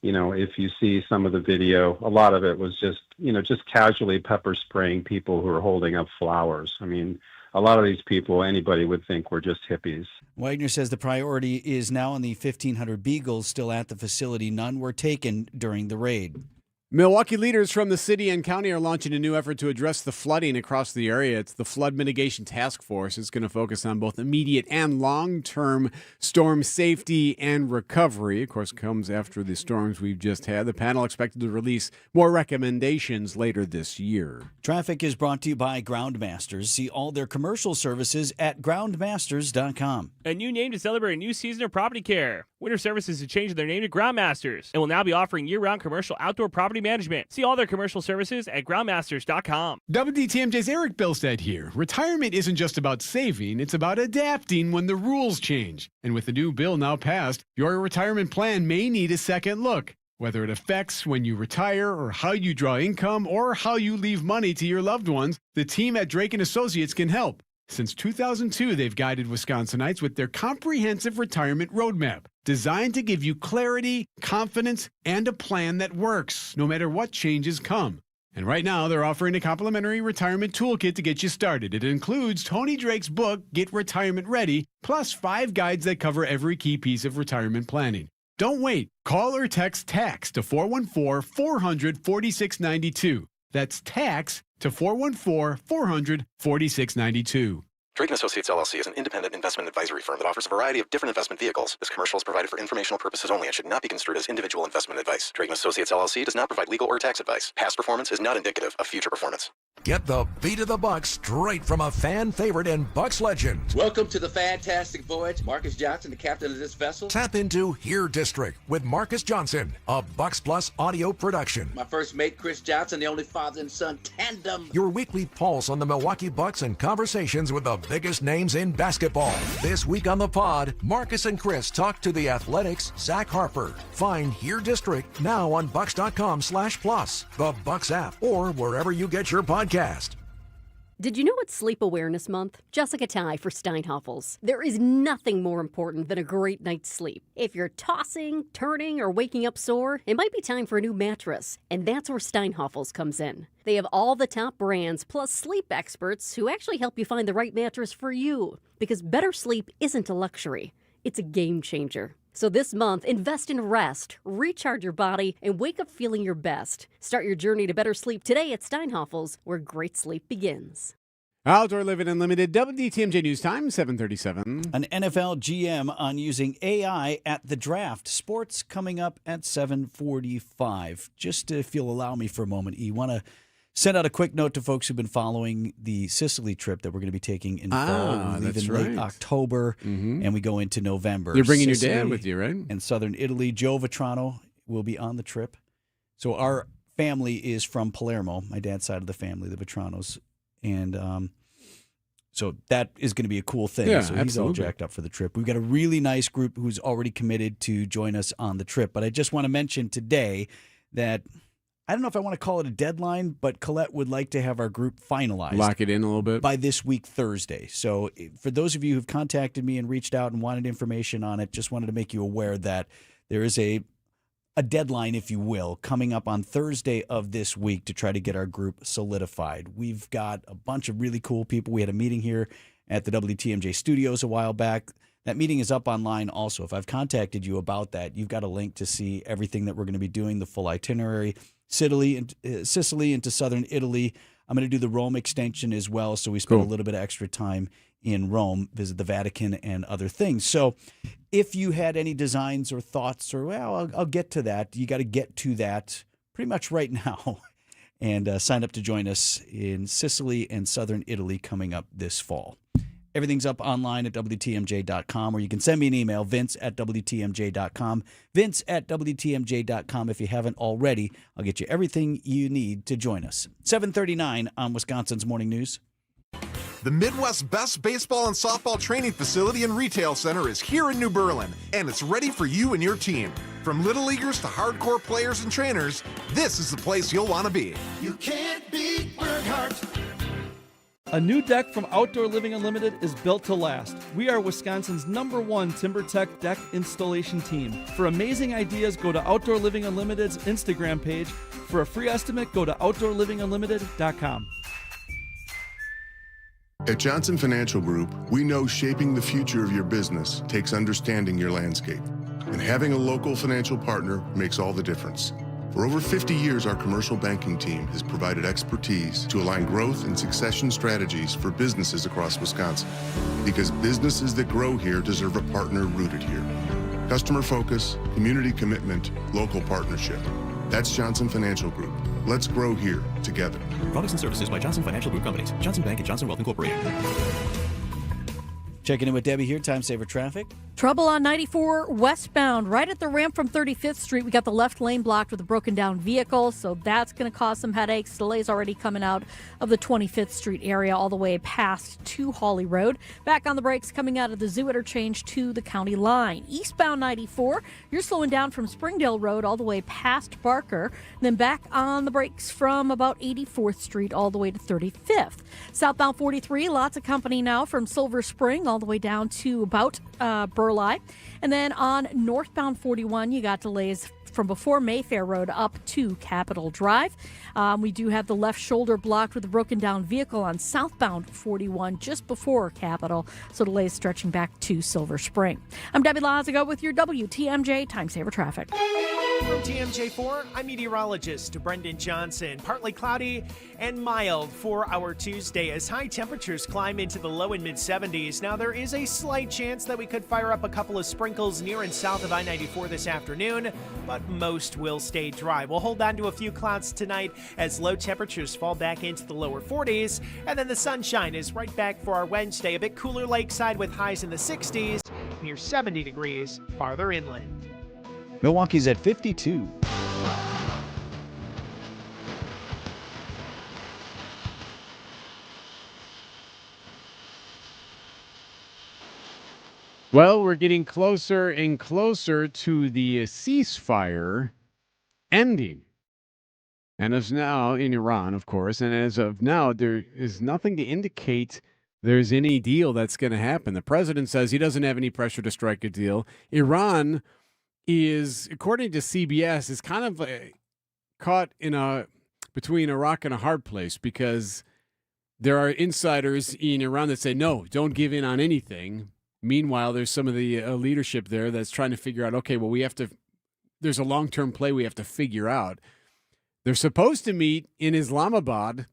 if you see some of the video, a lot of it was just casually pepper spraying people who are holding up flowers. I mean, a lot of these people, anybody would think were just hippies. Wagner says the priority is now on the 1,500 beagles still at the facility. None were taken during the raid. Milwaukee leaders from the city and county are launching a new effort to address the flooding across the area. It's the Flood Mitigation Task Force. It's going to focus on both immediate and long-term storm safety and recovery. Of course, it comes after the storms we've just had. The panel expected to release more recommendations later this year. Traffic is brought to you by Groundmasters. See all their commercial services at groundmasters.com. A new name to celebrate a new season of property care. Winter Services has changed their name to Groundmasters and will now be offering year-round commercial outdoor property management. See all their commercial services at groundmasters.com. WTMJ's Eric Bilstead here. Retirement isn't just about saving, it's about adapting when the rules change. And with the new bill now passed, your retirement plan may need a second look. Whether it affects when you retire or how you draw income or how you leave money to your loved ones, the team at Drake & Associates can help. Since 2002, they've guided Wisconsinites with their comprehensive retirement roadmap, designed to give you clarity, confidence, and a plan that works, no matter what changes come. And right now, they're offering a complimentary retirement toolkit to get you started. It includes Tony Drake's book, Get Retirement Ready, plus 5 guides that cover every key piece of retirement planning. Don't wait. Call or text TAX to 414-400-4692. That's TAX to 414-400-4692. Drake & Associates LLC is an independent investment advisory firm that offers a variety of different investment vehicles. This commercial is provided for informational purposes only and should not be construed as individual investment advice. Drake & Associates LLC does not provide legal or tax advice. Past performance is not indicative of future performance. Get the beat of the Bucks straight from a fan favorite and Bucks legend. Welcome to the fantastic voyage. Marcus Johnson, the captain of this vessel. Tap into Here District with Marcus Johnson, a Bucks Plus audio production. My first mate, Chris Johnson, the only father and son tandem. Your weekly pulse on the Milwaukee Bucks and conversations with the biggest names in basketball. This week on the pod, Marcus and Chris talk to the Athletics' Zach Harper. Find Here District now on Bucks.com/plus, the Bucks app, or wherever you get your podcast. Did you know it's Sleep Awareness Month? Jessica Ty for Steinhoffels. There is nothing more important than a great night's sleep. If you're tossing, turning, or waking up sore, it might be time for a new mattress. And that's where Steinhoffels comes in. They have all the top brands, plus sleep experts who actually help you find the right mattress for you. Because better sleep isn't a luxury, it's a game changer. So this month, invest in rest, recharge your body, and wake up feeling your best. Start your journey to better sleep today at Steinhoffels, where great sleep begins. Outdoor Living Unlimited, WTMJ News Time, 7:37. An NFL GM on using AI at the draft. Sports coming up at 7:45. Just if you'll allow me for a moment, you want to send out a quick note to folks who've been following the Sicily trip that we're going to be taking in fall. We leave in late October, and we go into November. You're bringing Sicily your dad with you, right? And southern Italy. Joe Vetrano will be on the trip. So our family is from Palermo, my dad's side of the family, the Vetranos. And so that is going to be a cool thing. Yeah, so he's all absolutely. jacked up for the trip. We've got a really nice group who's already committed to join us on the trip. But I just want to mention today that I don't know if I want to call it a deadline, but Colette would like to have our group finalized. Lock it in a little bit. By this week, Thursday. So for those of you who've contacted me and reached out and wanted information on it, just wanted to make you aware that there is a deadline, if you will, coming up on Thursday of this week to try to get our group solidified. We've got a bunch of really cool people. We had a meeting here at the WTMJ studios a while back. That meeting is up online also. If I've contacted you about that, you've got a link to see everything that we're going to be doing, the full itinerary, Sicily into southern Italy. I'm going to do the Rome extension as well, so we spend a little bit of extra time in Rome, visit the Vatican and other things. So if you had any designs or thoughts or, well, I'll get to that, you got to get to that pretty much right now and sign up to join us in Sicily and southern Italy coming up this fall. Everything's up online at WTMJ.com, or you can send me an email, vince@WTMJ.com, vince@WTMJ.com. If you haven't already, I'll get you everything you need to join us. 7:39 on Wisconsin's Morning News. The Midwest's best baseball and softball training facility and retail center is here in New Berlin, and it's ready for you and your team. From little leaguers to hardcore players and trainers, this is the place you'll want to be. You can't beat Burghardt. A new deck from Outdoor Living Unlimited is built to last. We are Wisconsin's #1 TimberTech deck installation team. For amazing ideas, go to Outdoor Living Unlimited's Instagram page. For a free estimate, go to OutdoorLivingUnlimited.com. At Johnson Financial Group, we know shaping the future of your business takes understanding your landscape. And having a local financial partner makes all the difference. For over 50 years, our commercial banking team has provided expertise to align growth and succession strategies for businesses across Wisconsin. Because businesses that grow here deserve a partner rooted here. Customer focus, community commitment, local partnership. That's Johnson Financial Group. Let's grow here together. Products and services by Johnson Financial Group Companies. Johnson Bank and Johnson Wealth Incorporated. Checking in with Debbie here, Time Saver Traffic. Trouble on 94 westbound, right at the ramp from 35th Street. We got the left lane blocked with a broken down vehicle, so that's going to cause some headaches. Delays already coming out of the 25th Street area all the way past to Hawley Road. Back on the brakes coming out of the Zoo interchange to the county line. Eastbound 94, you're slowing down from Springdale Road all the way past Barker. Then back on the brakes from about 84th Street all the way to 35th. Southbound 43, lots of company now from Silver Spring all the way down to about Burleigh. And then on northbound 41, you got delays from before Mayfair Road up to Capitol Drive. We do have the left shoulder blocked with a broken down vehicle on southbound 41 just before Capitol, so delays stretching back to Silver Spring. I'm Debbie Lazago with your WTMJ Time Saver Traffic. From TMJ4, I'm meteorologist Brendan Johnson. Partly cloudy and mild for our Tuesday as high temperatures climb into the low and mid-70s. Now, there is a slight chance that we could fire up a couple of sprinkles near and south of I-94 this afternoon, but most will stay dry. We'll hold on to a few clouds tonight as low temperatures fall back into the lower 40s, and then the sunshine is right back for our Wednesday. A bit cooler lakeside with highs in the 60s, near 70 degrees farther inland. Milwaukee's at 52. Well, we're getting closer and closer to the ceasefire ending. And as now in Iran, of course, and as of now, there is nothing to indicate there's any deal that's going to happen. The president says he doesn't have any pressure to strike a deal. Iran is, according to CBS, is kind of caught in between a rock and a hard place because there are insiders in Iran that say, no, don't give in on anything. Meanwhile, there's some of the leadership there that's trying to figure out, okay, well, there's a long-term play we have to figure out. They're supposed to meet in Islamabad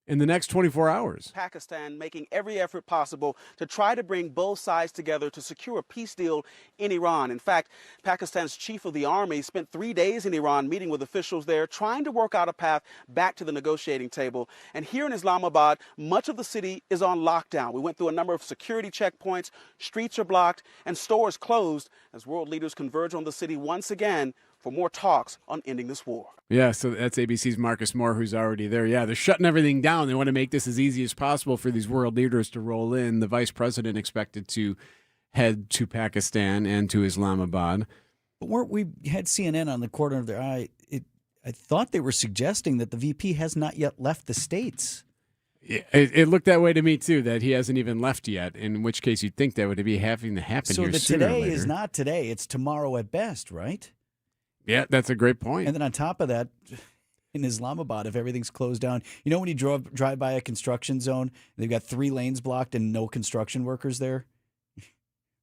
in the next 24 hours. Pakistan making every effort possible to try to bring both sides together to secure a peace deal in Iran. In fact, Pakistan's chief of the army spent 3 days in Iran meeting with officials there, trying to work out a path back to the negotiating table. And here in Islamabad, much of the city is on lockdown. We went through a number of security checkpoints, streets are blocked, and stores closed as world leaders converge on the city once again for more talks on ending this war. Yeah, so that's ABC's Marcus Moore, who's already there. Yeah, they're shutting everything down. They want to make this as easy as possible for these world leaders to roll in. The vice president expected to head to Pakistan and to Islamabad. But we had CNN on the corner of their eye. I thought they were suggesting that the VP has not yet left the States. It looked that way to me, too, that he hasn't even left yet, in which case you'd think that would be having to happen so here the sooner or today later. is not today. It's tomorrow at best, right? Yeah, that's a great point. And then on top of that, in Islamabad, if everything's closed down, you know when you drive by a construction zone, they've got 3 lanes blocked and no construction workers there?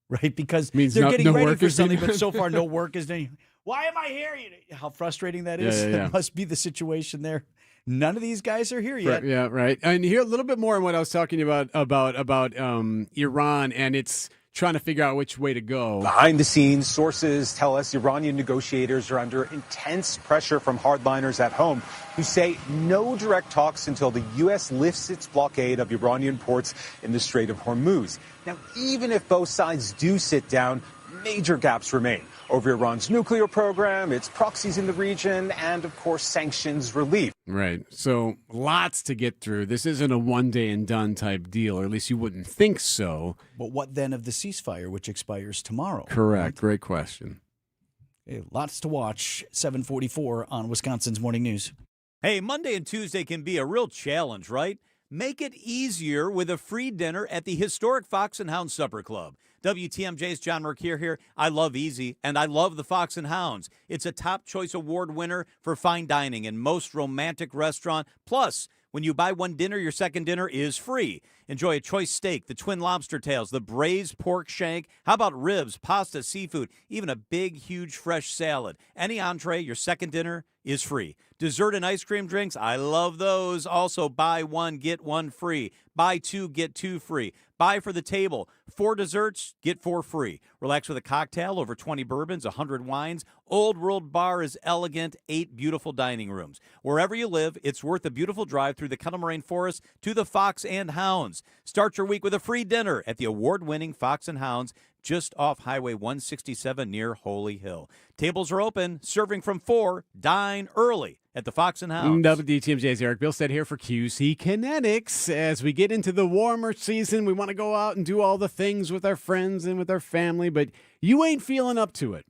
Right? Because Means they're no- getting no ready work for is being something, but done. so far no work is done. Why am I here? How frustrating that is. Yeah. It must be the situation there. None of these guys are here yet. Right, yeah, right. And here a little bit more on what I was talking about Iran, and it's trying to figure out which way to go. Behind the scenes, sources tell us Iranian negotiators are under intense pressure from hardliners at home who say no direct talks until the U.S. lifts its blockade of Iranian ports in the Strait of Hormuz. Now, even if both sides do sit down, major gaps remain over Iran's nuclear program, its proxies in the region, and, of course, sanctions relief. Right. So lots to get through. This isn't a one-day-and-done type deal, or at least you wouldn't think so. But what then of the ceasefire, which expires tomorrow? Correct. Great question. Okay, lots to watch. 7:44 on Wisconsin's Morning News. Hey, Monday and Tuesday can be a real challenge, right? Make it easier with a free dinner at the historic Fox and Hound Supper Club. WTMJ's John Mercure here. I love easy, and I love the Fox and Hounds. It's a top choice award winner for fine dining and most romantic restaurant. Plus, When you buy one dinner, your second dinner is free. Enjoy a choice steak, the twin lobster tails, the braised pork shank. How about ribs, pasta, seafood, even a big, huge, fresh salad? Any entree, your second dinner is free. Dessert and ice cream drinks, I love those. Also, buy one, get one free. Buy two, get two free. Buy for the table. 4 desserts, get 4 free. Relax with a cocktail, over 20 bourbons, 100 wines. Old World Bar is elegant, 8 beautiful dining rooms. Wherever you live, it's worth a beautiful drive through the Kettle Moraine Forest to the Fox and Hounds. Start your week with a free dinner at the award-winning Fox and Hounds, just off Highway 167 near Holy Hill. Tables are open, serving from 4. Dine early at the Fox and Hounds. WTMJ's Eric Bilstead here for QC Kinetics. As we get into the warmer season, we want to go out and do all the things with our friends and with our family, but you ain't feeling up to it.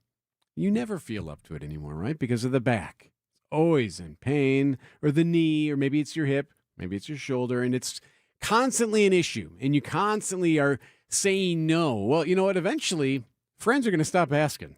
You never feel up to it anymore, right? Because of the back. Always in pain, or the knee, or maybe it's your hip, maybe it's your shoulder, and it's constantly an issue, and you constantly are saying no. Well, you know what? Eventually, friends are going to stop asking.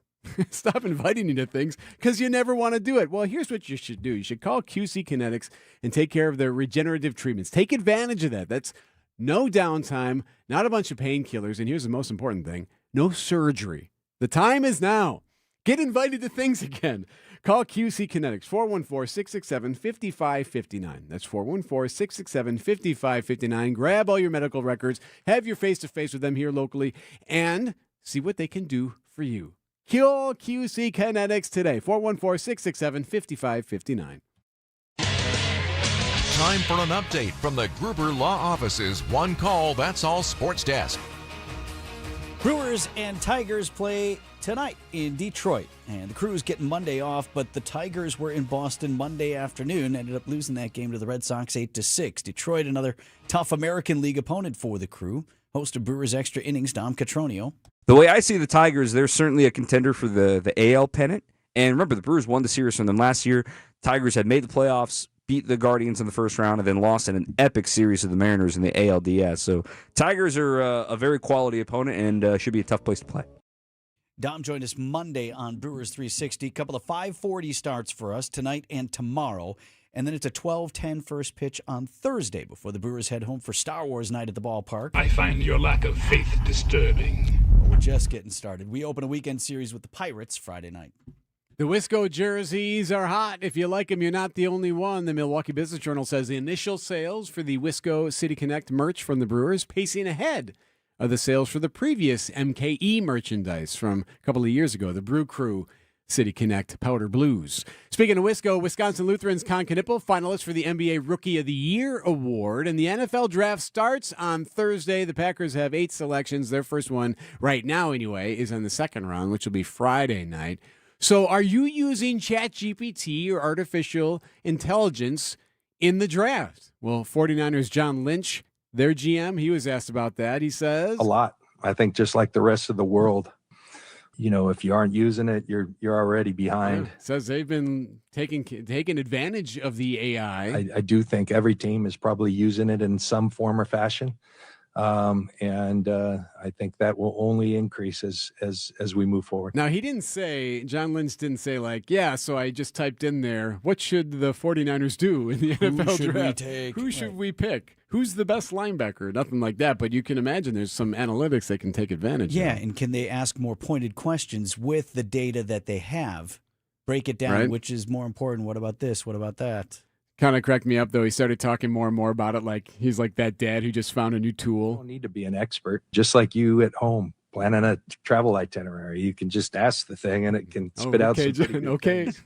Stop inviting you to things because you never want to do it. Well, here's what you should do. You should call QC Kinetics and take care of their regenerative treatments. Take advantage of that. That's no downtime, not a bunch of painkillers, and here's the most important thing, no surgery. The time is now. Get invited to things again. Call QC Kinetics, 414-667-5559. That's 414-667-5559. Grab all your medical records, have your face-to-face with them here locally, and see what they can do for you. Call QC Kinetics today, 414-667-5559. Time for an update from the Gruber Law Office's One Call, That's All Sports Desk. Brewers and Tigers play tonight in Detroit, and the Crew's getting Monday off, but the Tigers were in Boston Monday afternoon, ended up losing that game to the Red Sox 8-6. Detroit, another tough American League opponent for the Crew. Host of Brewers Extra Innings, Dom Catronio. The way I see the Tigers, they're certainly a contender for the AL pennant. And remember, the Brewers won the series from them last year. Tigers had made the playoffs, beat the Guardians in the first round, and then lost in an epic series to the Mariners in the ALDS. So Tigers are a very quality opponent and should be a tough place to play. Dom joined us Monday on Brewers 360. A couple of 5:40 starts for us tonight and tomorrow. And then it's a 12:10 first pitch on Thursday before the Brewers head home for Star Wars night at the ballpark. I find your lack of faith disturbing. We're just getting started. We open a weekend series with the Pirates Friday night. The Wisco jerseys are hot. If you like them, you're not the only one. The Milwaukee Business Journal says the initial sales for the Wisco City Connect merch from the Brewers pacing ahead of the sales for the previous MKE merchandise from a couple of years ago, the Brew Crew City Connect Powder Blues. Speaking of Wisco, Wisconsin Lutheran's Con Knippel, finalist for the NBA Rookie of the Year award. And the NFL draft starts on Thursday. The Packers have 8 selections. Their first one, right now anyway, is on the second round, which will be Friday night. So are you using ChatGPT or artificial intelligence in the draft? Well, 49ers John Lynch, their GM, he was asked about that. He says, a lot. I think just like the rest of the world, you know, if you aren't using it, you're already behind. Says they've been taking advantage of the AI. I do think every team is probably using it in some form or fashion. And I think that will only increase as we move forward. Now, John Lynch didn't say like, yeah, so I just typed in there, what should the 49ers do in the NFL draft? Who should we pick? Who's the best linebacker? Nothing like that, but you can imagine there's some analytics they can take advantage of. Yeah, and can they ask more pointed questions with the data that they have? Break it down, Right. Which is more important? What about this? What about that? Kind of cracked me up, though. He started talking more and more about it like he's like that dad who just found a new tool. You don't need to be an expert. Just like you at home planning a travel itinerary, you can just ask the thing and it can spit out some pretty good things.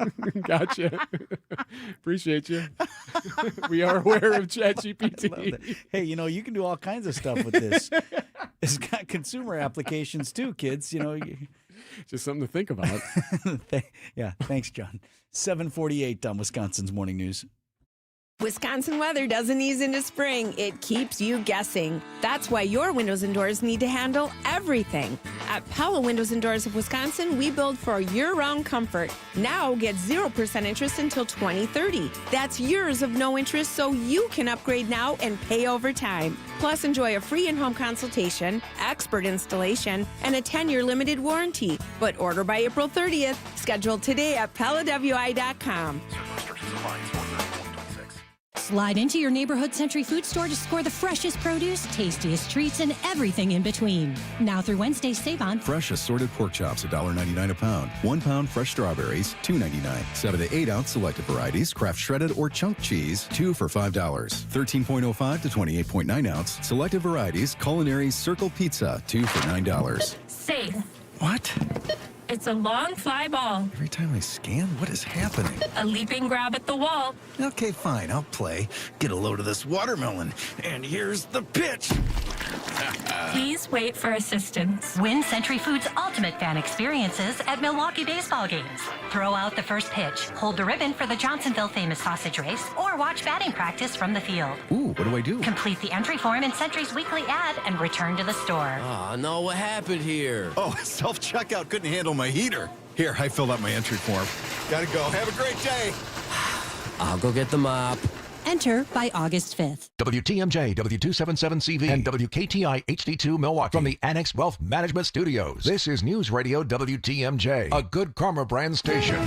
Gotcha. Appreciate you. We are aware of ChatGPT. Hey, you know, you can do all kinds of stuff with this. It's got consumer applications too, kids. You know, just something to think about. Yeah, thanks, John. 7:48 on Wisconsin's Morning News. Wisconsin weather doesn't ease into spring. It keeps you guessing. That's why your windows and doors need to handle everything. At Pella Windows and Doors of Wisconsin, we build for year-round comfort. Now get 0% interest until 2030. That's years of no interest, so you can upgrade now and pay over time. Plus, enjoy a free in-home consultation, expert installation, and a 10-year limited warranty. But order by April 30th. Schedule today at PellaWI.com. Slide into your neighborhood Century Food Store to score the freshest produce, tastiest treats, and everything in between. Now through Wednesday, save on fresh assorted pork chops, $1.99 a pound. 1 pound fresh strawberries, $2.99. 7 to 8 ounce selected varieties, Kraft shredded or chunk cheese, 2 for $5. 13.05 to 28.9 ounce selected varieties, Culinary Circle Pizza, 2 for $9. Safe. What? It's a long fly ball. Every time I scan, what is happening? A leaping grab at the wall. Okay, fine, I'll play. Get a load of this watermelon. And here's the pitch. Please wait for assistance. Win Century Foods Ultimate Fan Experiences at Milwaukee baseball games. Throw out the first pitch, hold the ribbon for the Johnsonville Famous Sausage Race, or watch batting practice from the field. Ooh, what do I do? Complete the entry form in Century's weekly ad and return to the store. Oh, no, what happened here? Oh, self-checkout couldn't handle my heater. Here, I filled out my entry form. Gotta go. Have a great day. I'll go get the mop. Enter by August 5th. WTMJ, W277CV, and WKTI HD2 Milwaukee from the Annex Wealth Management Studios. This is News Radio WTMJ, a Good Karma brand station.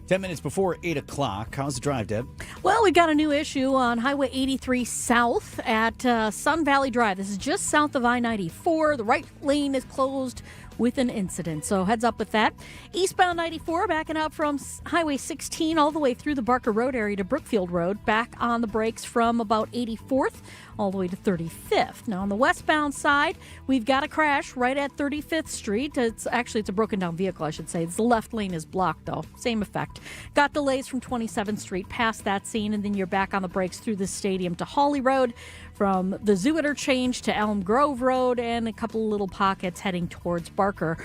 10 minutes before 8 o'clock. How's the drive, Deb? Well, we've got a new issue on Highway 83 South at Sun Valley Drive. This is just south of I-94. The right lane is closed with an incident, so heads up with that. Eastbound 94 backing up from Highway 16 all the way through the Barker Road area to Brookfield Road, back on the brakes from about 84th all the way to 35th. Now on the westbound side, we've got a crash right at 35th Street. It's a broken down vehicle, I should say. The left lane is blocked though. Same effect. Got delays from 27th Street past that scene, and then you're back on the brakes through the stadium to Hawley Road, from the Zoo Interchange to Elm Grove Road, and a couple of little pockets heading towards Barker.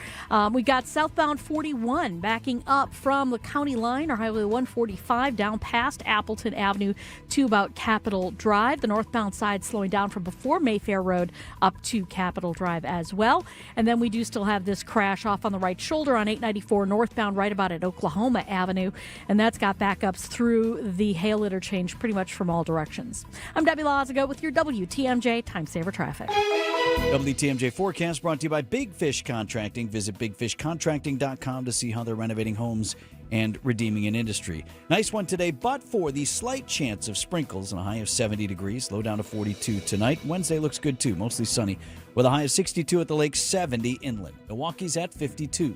We got southbound 41 backing up from the county line, or Highway 145, down past Appleton Avenue to about Capitol Drive. The northbound side slowing down from before Mayfair Road up to Capitol Drive as well. And then we do still have this crash off on the right shoulder on 894 northbound right about at Oklahoma Avenue, and that's got backups through the Hale Interchange pretty much from all directions. I'm Debbie Lazago with your WTMJ Time Saver Traffic. WTMJ forecast brought to you by Big Fish Contracting. Visit bigfishcontracting.com to see how they're renovating homes and redeeming an industry. Nice one today, but for the slight chance of sprinkles and a high of 70 degrees, low down to 42 tonight. Wednesday looks good too, mostly sunny, with a high of 62 at the lake, 70 inland. Milwaukee's at 52.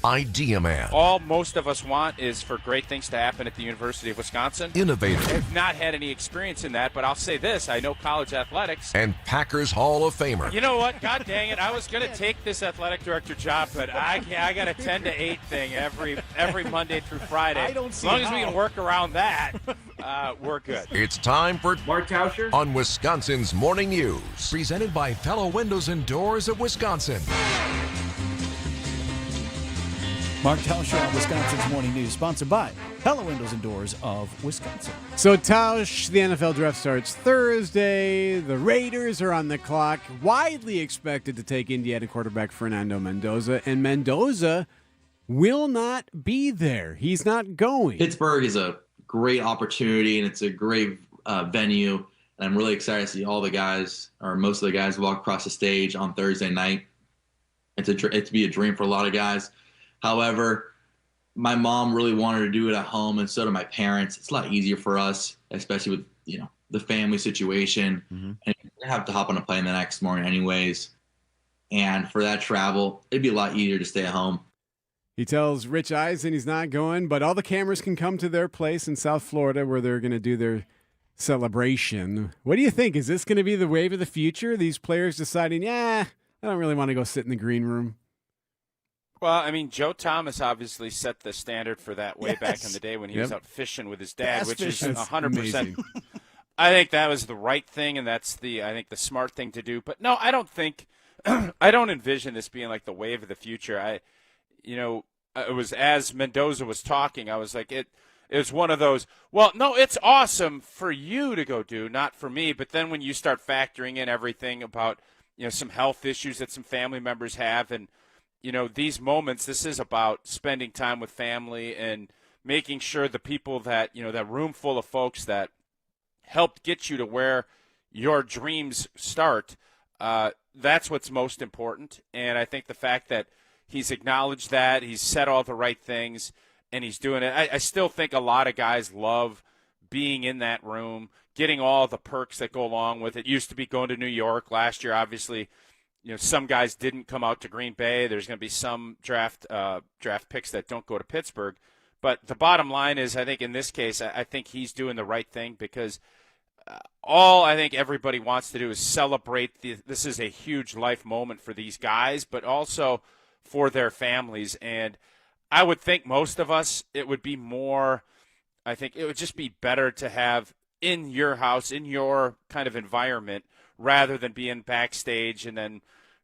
Idea Man. All most of us want is for great things to happen at the University of Wisconsin. Innovator. I've not had any experience in that, but I'll say this. I know college athletics. And Packers Hall of Famer. You know what? God dang it. I was going to take this athletic director job, but I got a 10 to 8 thing every Monday through Friday. I don't see as long as we can work around that, we're good. It's time for Mark Tauscher on Wisconsin's Morning News. Presented by Pella Windows and Doors of Wisconsin. Mark Tauscher on Wisconsin's Morning News, sponsored by Pella Windows and Doors of Wisconsin. So, Tausch, the NFL draft starts Thursday. The Raiders are on the clock, widely expected to take Indiana quarterback Fernando Mendoza, and Mendoza will not be there. He's not going. Pittsburgh is a great opportunity, and it's a great venue, and I'm really excited to see all the guys, or most of the guys, walk across the stage on Thursday night. It's be a dream for a lot of guys. However, my mom really wanted to do it at home, and so do my parents. It's a lot easier for us, especially with the family situation. Mm-hmm. And I have to hop on a plane the next morning anyways. And for that travel, it'd be a lot easier to stay at home. He tells Rich Eisen he's not going, but all the cameras can come to their place in South Florida where they're going to do their celebration. What do you think? Is this going to be the wave of the future? These players deciding, I don't really want to go sit in the green room. Well, I mean, Joe Thomas obviously set the standard for that way back in the day when he was out fishing with his dad, which is 100%. I think that was the right thing, and that's the smart thing to do. But no, I don't think I don't envision this being like the wave of the future. It was as Mendoza was talking, I was like, it was one of those, well, no, it's awesome for you to go do, not for me. But then when you start factoring in everything about, some health issues that some family members have, and these moments, this is about spending time with family and making sure the people that, that room full of folks that helped get you to where your dreams start, that's what's most important. And I think the fact that he's acknowledged that, he's said all the right things, and he's doing it. I still think a lot of guys love being in that room, getting all the perks that go along with it. Used to be going to New York. Last year, obviously, some guys didn't come out to Green Bay. There's going to be some draft picks that don't go to Pittsburgh. But the bottom line is, I think in this case, I think he's doing the right thing because all I think everybody wants to do is celebrate. This is a huge life moment for these guys, but also for their families. And I would think most of us, it would be more, I think it would just be better to have in your house, in your kind of environment, rather than being backstage. And then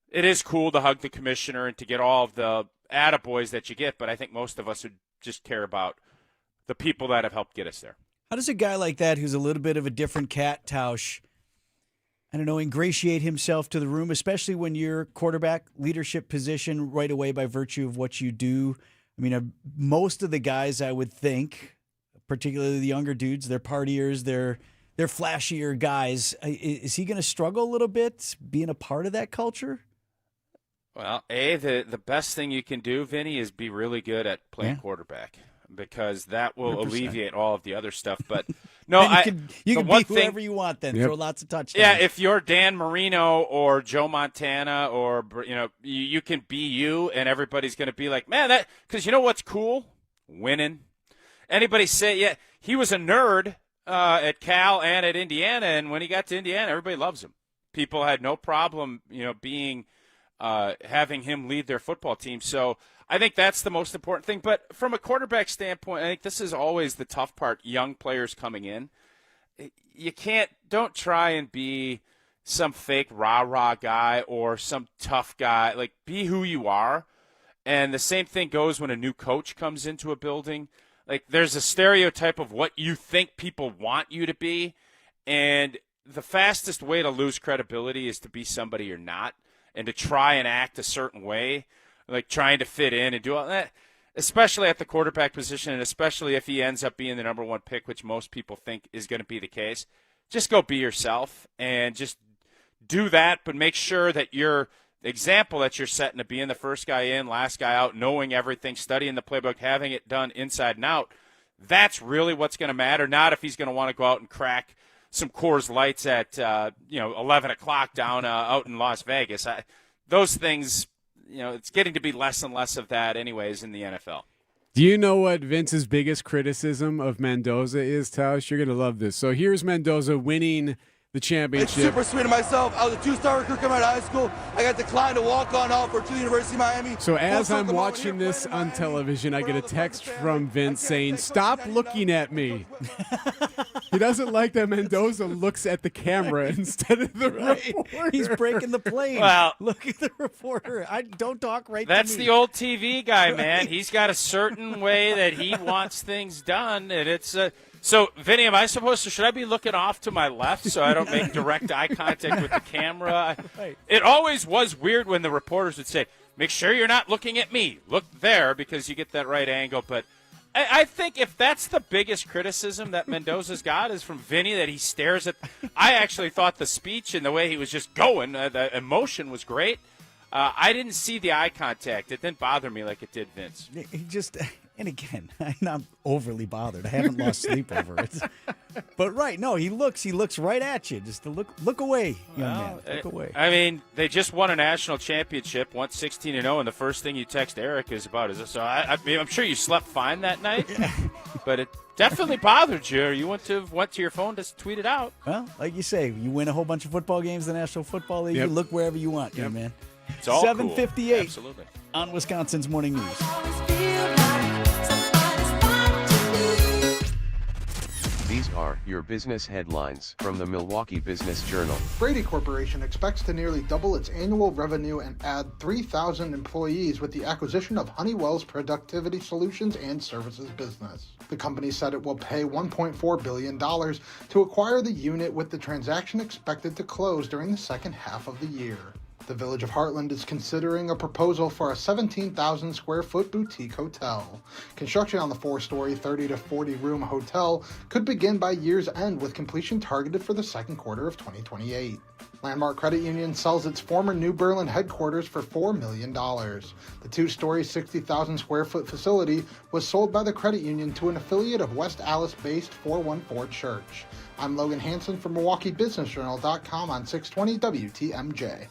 it is cool to hug the commissioner and to get all of the attaboys that you get, but I think most of us would just care about the people that have helped get us there. How does a guy like that, who's a little bit of a different cat, Tausch, ingratiate himself to the room, especially when you're quarterback leadership position right away by virtue of what you do? I mean, most of the guys, I would think, particularly the younger dudes, they're partiers, they're flashier guys. Is he going to struggle a little bit being a part of that culture? Well, the best thing you can do, Vinny, is be really good at playing quarterback because that will 100%. Alleviate all of the other stuff. But no, you can be whoever you want then. Yep. Throw lots of touchdowns. Yeah, if you're Dan Marino or Joe Montana or you can be you, and everybody's going to be like, man, that because you know what's cool? Winning. Anybody say, yeah, he was a nerd at Cal and at Indiana, and when he got to Indiana, everybody loves him. People had no problem, being having him lead their football team. So I think that's the most important thing. But from a quarterback standpoint, I think this is always the tough part, young players coming in. Don't try and be some fake rah-rah guy or some tough guy. Like, be who you are. And the same thing goes when a new coach comes into a building. Like, there's a stereotype of what you think people want you to be. And the fastest way to lose credibility is to be somebody you're not and to try and act a certain way, like trying to fit in and do all that, especially at the quarterback position and especially if he ends up being the number one pick, which most people think is going to be the case. Just go be yourself and just do that, but make sure that your example that you're setting to being the first guy in, last guy out, knowing everything, studying the playbook, having it done inside and out, that's really what's going to matter, not if he's going to want to go out and crack some Coors Lights at 11 o'clock down out in Las Vegas. Those things, it's getting to be less and less of that anyways in the NFL. Do you know what Vince's biggest criticism of Mendoza is, Tausch? You're going to love this. So here's Mendoza winning the championship. It's super sweet of myself. I was a 2-star recruit coming out of high school. I got declined to walk on offer to the University of Miami. So as I'm watching this on television, I get a text from Vince saying, "Stop looking at me." He doesn't like that Mendoza looks at the camera instead of the reporter. He's breaking the plane. Well, look at the reporter. I don't talk right That's to me. the old TV guy, man. He's got a certain way that he wants things done, and it's so, Vinny, am I supposed to? Should I be looking off to my left so I don't make direct eye contact with the camera? Right. It always was weird when the reporters would say, "Make sure you're not looking at me. Look there," because you get that right angle. But I think if that's the biggest criticism that Mendoza's got is from Vinny, that he stares at. I actually thought the speech and the way he was just going, the emotion was great. I didn't see the eye contact. It didn't bother me like it did Vince. He just, and again, I'm not overly bothered. I haven't lost sleep over it. But right, no, he looks right at you. Just to look away, young man. Look away. I mean, they just won a national championship, went 16-0, and the first thing you text Eric is about is this. So I'm sure you slept fine that night, but it definitely bothered you. Or you went to your phone to tweet it out. Well, like you say, you win a whole bunch of football games in the National Football League. Yep. You look wherever you want, young man. It's all 7:58 cool. Absolutely. On Wisconsin's Morning News. These are your business headlines from the Milwaukee Business Journal. Brady Corporation expects to nearly double its annual revenue and add 3,000 employees with the acquisition of Honeywell's Productivity Solutions and Services business. The company said it will pay $1.4 billion to acquire the unit, with the transaction expected to close during the second half of the year. The Village of Heartland is considering a proposal for a 17,000 square foot boutique hotel. Construction on the 4-story, 30 to 40 room hotel could begin by year's end, with completion targeted for the second quarter of 2028. Landmark Credit Union sells its former New Berlin headquarters for $4 million. The two-story, 60,000 square foot facility was sold by the credit union to an affiliate of West Allis-based 414 Church. I'm Logan Hansen from MilwaukeeBusinessJournal.com on 620 WTMJ.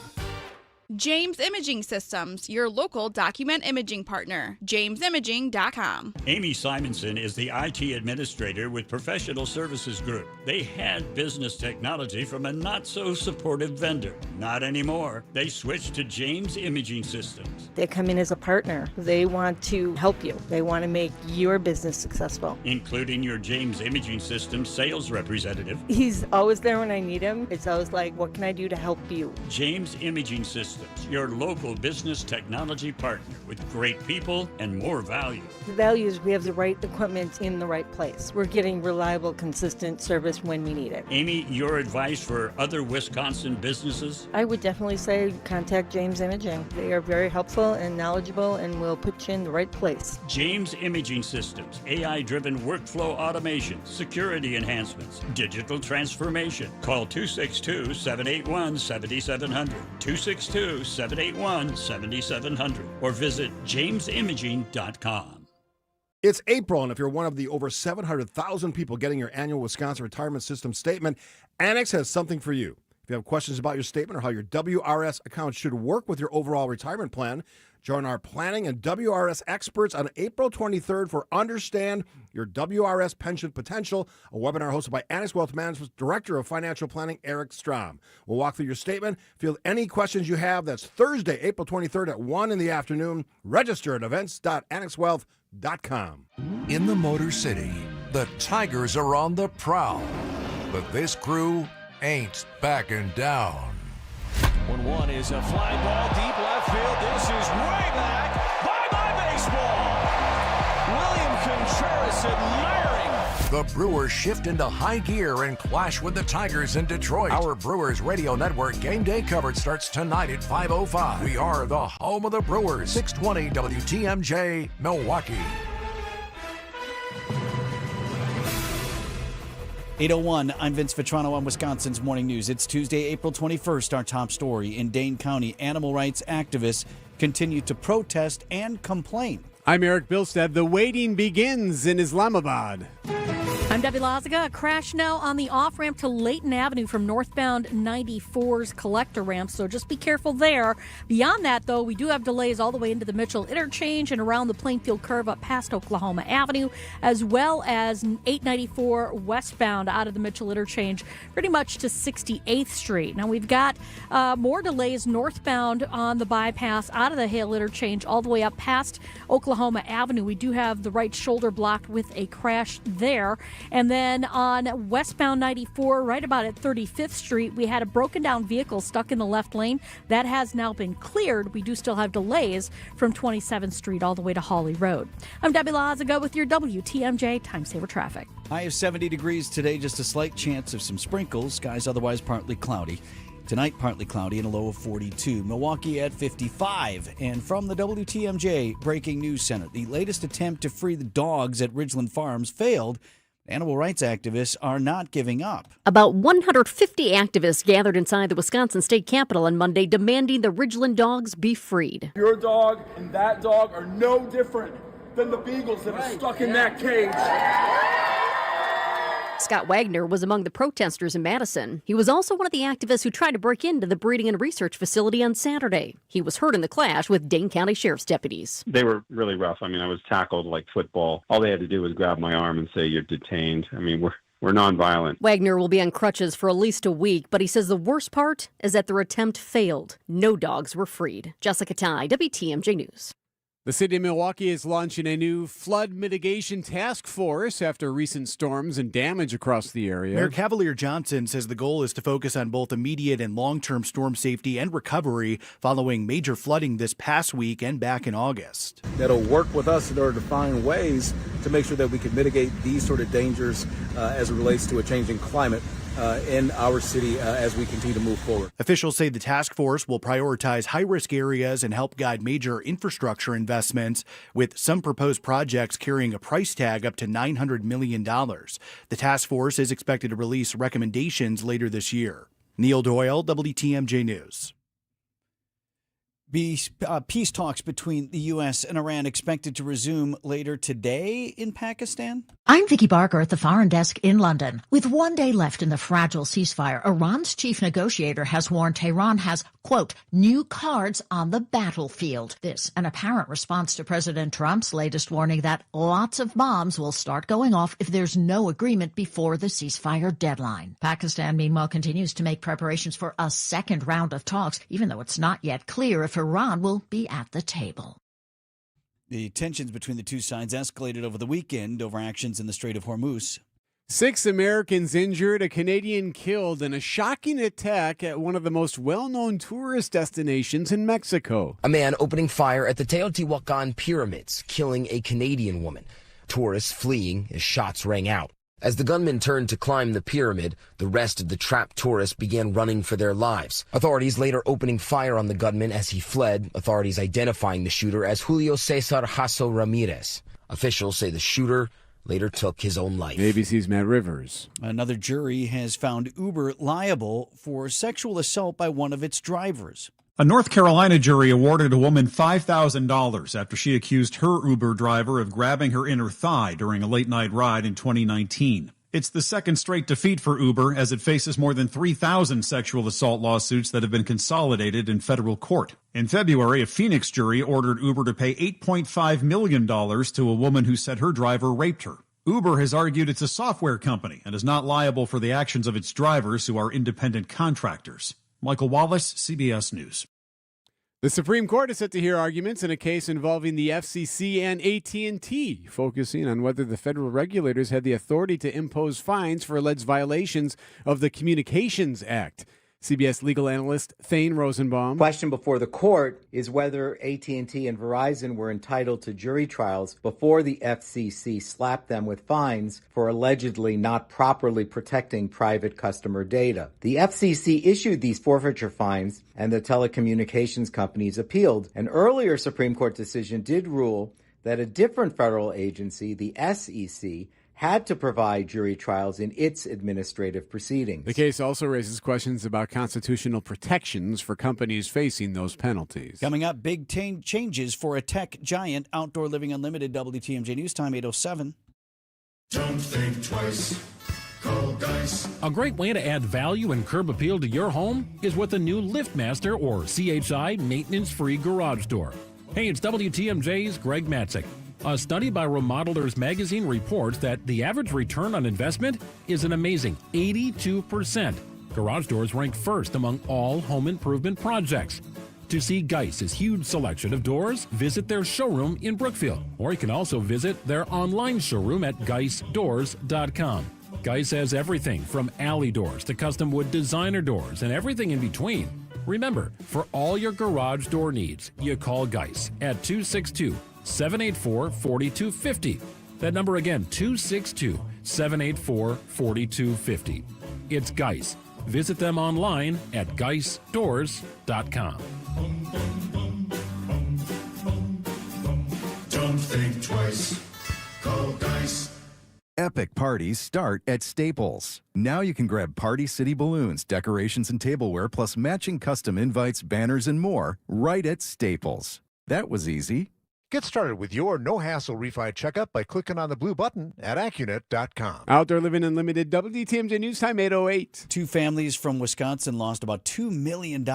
James Imaging Systems, your local document imaging partner. JamesImaging.com. Amy Simonson is the IT administrator with Professional Services Group. They had business technology from a not-so-supportive vendor. Not anymore. They switched to James Imaging Systems. They come in as a partner. They want to help you. They want to make your business successful. Including your James Imaging Systems sales representative. He's always there when I need him. It's always like, what can I do to help you? James Imaging Systems, your local business technology partner with great people and more value. The value is we have the right equipment in the right place. We're getting reliable, consistent service when we need it. Amy, your advice for other Wisconsin businesses? I would definitely say contact James Imaging. They are very helpful and knowledgeable and will put you in the right place. James Imaging Systems, AI-driven workflow automation, security enhancements, digital transformation. Call 262-781-7700, 262-781-7700, or visit jamesimaging.com. It's April, and if you're one of the over 700,000 people getting your annual Wisconsin Retirement System statement, Annex has something for you. If you have questions about your statement or how your WRS account should work with your overall retirement plan, join our planning and WRS experts on April 23rd for Understand Your WRS Pension Potential, a webinar hosted by Annex Wealth Management's Director of Financial Planning, Eric Strom. We'll walk through your statement, field any questions you have. That's Thursday, April 23rd at 1 in the afternoon. Register at events.annexwealth.com. In the Motor City, the Tigers are on the prowl, but this crew ain't backing down. 1-1 is a fly ball deep left field. This is way back. Bye-bye baseball. William Contreras admiring. The Brewers shift into high gear and clash with the Tigers in Detroit. Our Brewers Radio Network game day coverage starts tonight at 5:05. We are the home of the Brewers. 620 WTMJ, Milwaukee. 8:01, I'm Vince Vitrano on Wisconsin's Morning News. It's Tuesday, April 21st. Our top story. In Dane County, animal rights activists continue to protest and complain. I'm Eric Bilstead. The waiting begins in Islamabad. I'm Debbie Loziga. A crash now on the off-ramp to Layton Avenue from northbound 94's collector ramp, so just be careful there. Beyond that, though, we do have delays all the way into the Mitchell Interchange and around the Plainfield curve up past Oklahoma Avenue, as well as 894 westbound out of the Mitchell Interchange, pretty much to 68th Street. Now, we've got more delays northbound on the bypass out of the Hale Interchange all the way up past Oklahoma Avenue. We do have the right shoulder blocked with a crash there. And then on westbound 94, right about at 35th Street, we had a broken down vehicle stuck in the left lane. That has now been cleared. We do still have delays from 27th Street all the way to Hawley Road. I'm Debbie Loziga with your WTMJ Time Saver Traffic. High of 70 degrees today, just a slight chance of some sprinkles. Skies otherwise partly cloudy. Tonight, partly cloudy and a low of 42. Milwaukee at 55. And from the WTMJ Breaking News Center, the latest attempt to free the dogs at Ridgeland Farms failed. Animal rights activists are not giving up. About 150 activists gathered inside the Wisconsin State Capitol on Monday demanding the Ridgeland dogs be freed. Your dog and that dog are no different than the beagles that are stuck in that cage. Scott Wagner was among the protesters in Madison. He was also one of the activists who tried to break into the breeding and research facility on Saturday. He was hurt in the clash with Dane County Sheriff's deputies. They were really rough. I mean, I was tackled like football. All they had to do was grab my arm and say, "You're detained." I mean, we're nonviolent. Wagner will be on crutches for at least a week, but he says the worst part is that their attempt failed. No dogs were freed. Jessica Ty, WTMJ News. The city of Milwaukee is launching a new flood mitigation task force after recent storms and damage across the area. Mayor Cavalier Johnson says the goal is to focus on both immediate and long-term storm safety and recovery following major flooding this past week and back in August. That'll work with us in order to find ways to make sure that we can mitigate these sort of dangers as it relates to a changing climate in our city as we continue to move forward. Officials say the task force will prioritize high-risk areas and help guide major infrastructure investments, with some proposed projects carrying a price tag up to $900 million. The task force is expected to release recommendations later this year. Neil Doyle, WTMJ News. Peace talks between the U.S. and Iran expected to resume later today in Pakistan? I'm Vicky Barker at the Foreign Desk in London. With 1 day left in the fragile ceasefire, Iran's chief negotiator has warned Tehran has, quote, new cards on the battlefield. This, an apparent response to President Trump's latest warning that lots of bombs will start going off if there's no agreement before the ceasefire deadline. Pakistan, meanwhile, continues to make preparations for a second round of talks, even though it's not yet clear if Iran will be at the table. The tensions between the two sides escalated over the weekend over actions in the Strait of Hormuz. 6 Americans injured, a Canadian killed, in a shocking attack at one of the most well-known tourist destinations in Mexico. A man opening fire at the Teotihuacan pyramids, killing a Canadian woman. Tourists fleeing as shots rang out. As the gunman turned to climb the pyramid, the rest of the trapped tourists began running for their lives. Authorities later opening fire on the gunman as he fled, authorities identifying the shooter as Julio Cesar Hasso Ramirez. Officials say the shooter later took his own life. ABC's Matt Rivers. Another jury has found Uber liable for sexual assault by one of its drivers. A North Carolina jury awarded a woman $5,000 after she accused her Uber driver of grabbing her inner thigh during a late-night ride in 2019. It's the second straight defeat for Uber as it faces more than 3,000 sexual assault lawsuits that have been consolidated in federal court. In February, a Phoenix jury ordered Uber to pay $8.5 million to a woman who said her driver raped her. Uber has argued it's a software company and is not liable for the actions of its drivers who are independent contractors. Michael Wallace, CBS News. The Supreme Court is set to hear arguments in a case involving the FCC and AT&T, focusing on whether the federal regulators had the authority to impose fines for alleged violations of the Communications Act. CBS legal analyst Thane Rosenbaum. Question before the court is whether AT&T and Verizon were entitled to jury trials before the FCC slapped them with fines for allegedly not properly protecting private customer data. The FCC issued these forfeiture fines and the telecommunications companies appealed. An earlier Supreme Court decision did rule that a different federal agency, the SEC, had to provide jury trials in its administrative proceedings. The case also raises questions about constitutional protections for companies facing those penalties. Coming up, big changes for a tech giant. Outdoor Living Unlimited, WTMJ News Time, 8:07. Don't think twice. Call Geis. A great way to add value and curb appeal to your home is with a new LiftMaster or CHI maintenance-free garage door. Hey, it's WTMJ's Greg Matzik. A study by Remodelers Magazine reports that the average return on investment is an amazing 82%. Garage doors rank first among all home improvement projects. To see Geis's huge selection of doors, visit their showroom in Brookfield, or you can also visit their online showroom at geisdoors.com. Geis has everything from alley doors to custom wood designer doors and everything in between. Remember, for all your garage door needs, you call Geis at 262-784-4250. That number again, 262-784-4250. It's Geis. Visit them online at geisdoors.com. Don't think twice. Call Geis. Epic parties start at Staples. Now you can grab Party City balloons, decorations, and tableware, plus matching custom invites, banners, and more right at Staples. That was easy. Get started with your no-hassle refi checkup by clicking on the blue button at Accunet.com. Outdoor Living Unlimited, WTMJ News Time, 8:08. Two families from Wisconsin lost about $2 million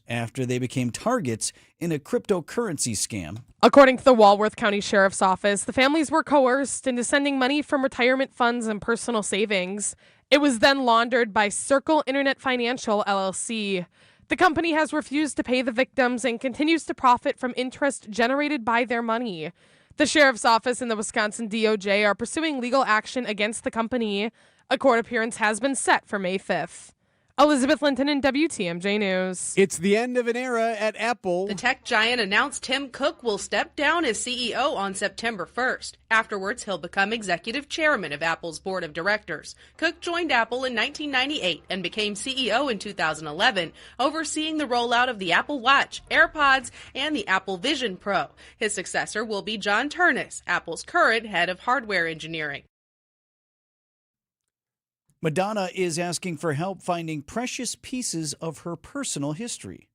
after they became targets in a cryptocurrency scam. According to the Walworth County Sheriff's Office, the families were coerced into sending money from retirement funds and personal savings. It was then laundered by Circle Internet Financial, LLC. The company has refused to pay the victims and continues to profit from interest generated by their money. The Sheriff's Office and the Wisconsin DOJ are pursuing legal action against the company. A court appearance has been set for May 5th. Elizabeth Linton in WTMJ News. It's the end of an era at Apple. The tech giant announced Tim Cook will step down as CEO on September 1st. Afterwards, he'll become executive chairman of Apple's board of directors. Cook joined Apple in 1998 and became CEO in 2011, overseeing the rollout of the Apple Watch, AirPods, and the Apple Vision Pro. His successor will be John Ternus, Apple's current head of hardware engineering. Madonna is asking for help finding precious pieces of her personal history.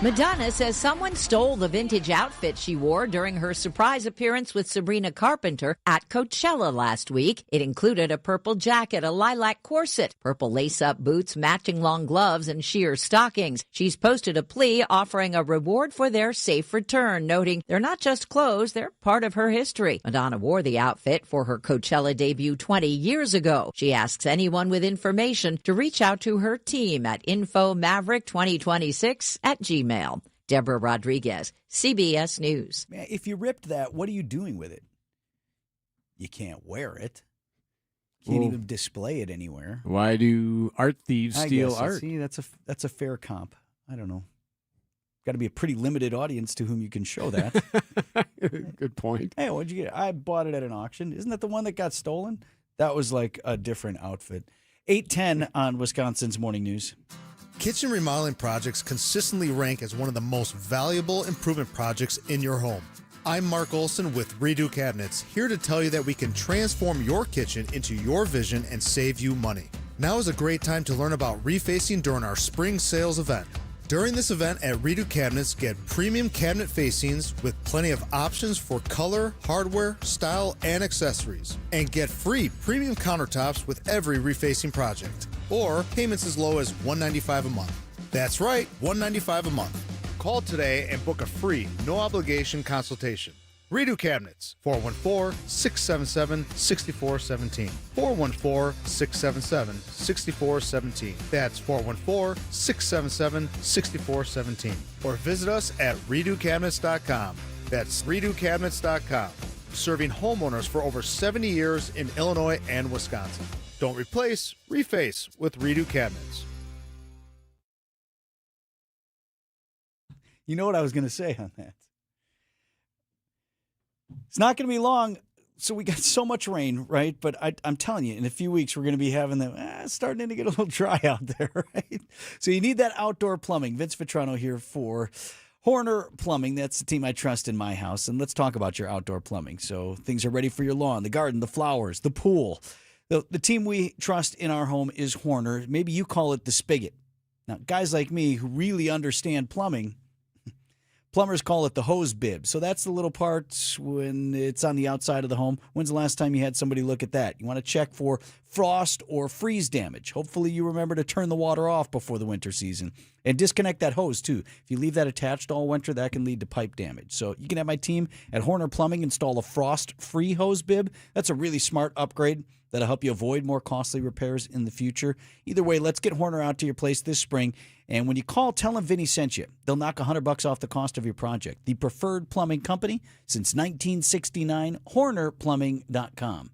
Madonna says someone stole the vintage outfit she wore during her surprise appearance with Sabrina Carpenter at Coachella last week. It included a purple jacket, a lilac corset, purple lace-up boots, matching long gloves, and sheer stockings. She's posted a plea offering a reward for their safe return, noting they're not just clothes, they're part of her history. Madonna wore the outfit for her Coachella debut 20 years ago. She asks anyone with information to reach out to her team at infomaverick2026@gmail.com. Deborah Rodriguez, CBS News. Man, if you ripped that, what are you doing with it? You can't wear it. Can't even display it anywhere. Why do art thieves steal art? See, that's a fair comp. I don't know. Got to be a pretty limited audience to whom you can show that. Good point. Hey, what'd you get? I bought it at an auction. Isn't that the one that got stolen? That was like a different outfit. 8:10 on Wisconsin's Morning News. Kitchen remodeling projects consistently rank as one of the most valuable improvement projects in your home. I'm Mark Olson with Redo Cabinets, here to tell you that we can transform your kitchen into your vision and save you money. Now is a great time to learn about refacing during our spring sales event. During this event at Redo Cabinets, get premium cabinet facings with plenty of options for color, hardware, style, and accessories. And get free premium countertops with every refacing project. Or payments as low as $195 a month. That's right, $195 a month. Call today and book a free, no-obligation consultation. Redo Cabinets, 414-677-6417. 414-677-6417. That's 414-677-6417. Or visit us at redocabinets.com. That's redocabinets.com. Serving homeowners for over 70 years in Illinois and Wisconsin. Don't replace, reface with Redo Cabinets. You know what I was going to say on that? It's not going to be long. So we got so much rain, right? But I'm telling you, in a few weeks, we're going to be having starting to get a little dry out there, right? So you need that outdoor plumbing. Vince Vitrano here for Horner Plumbing. That's the team I trust in my house. And let's talk about your outdoor plumbing. So things are ready for your lawn, the garden, the flowers, the pool. The team we trust in our home is Horner. Maybe you call it the spigot. Now, guys like me who really understand plumbing, plumbers call it the hose bib. So that's the little part when it's on the outside of the home. When's the last time you had somebody look at that? You want to check for frost or freeze damage. Hopefully you remember to turn the water off before the winter season. And disconnect that hose too. If you leave that attached all winter, that can lead to pipe damage. So you can have my team at Horner Plumbing install a frost-free hose bib. That's a really smart upgrade that'll help you avoid more costly repairs in the future. Either way, let's get Horner out to your place this spring. And when you call, tell them Vinny sent you. They'll knock $100 off the cost of your project. The preferred plumbing company since 1969, HornerPlumbing.com.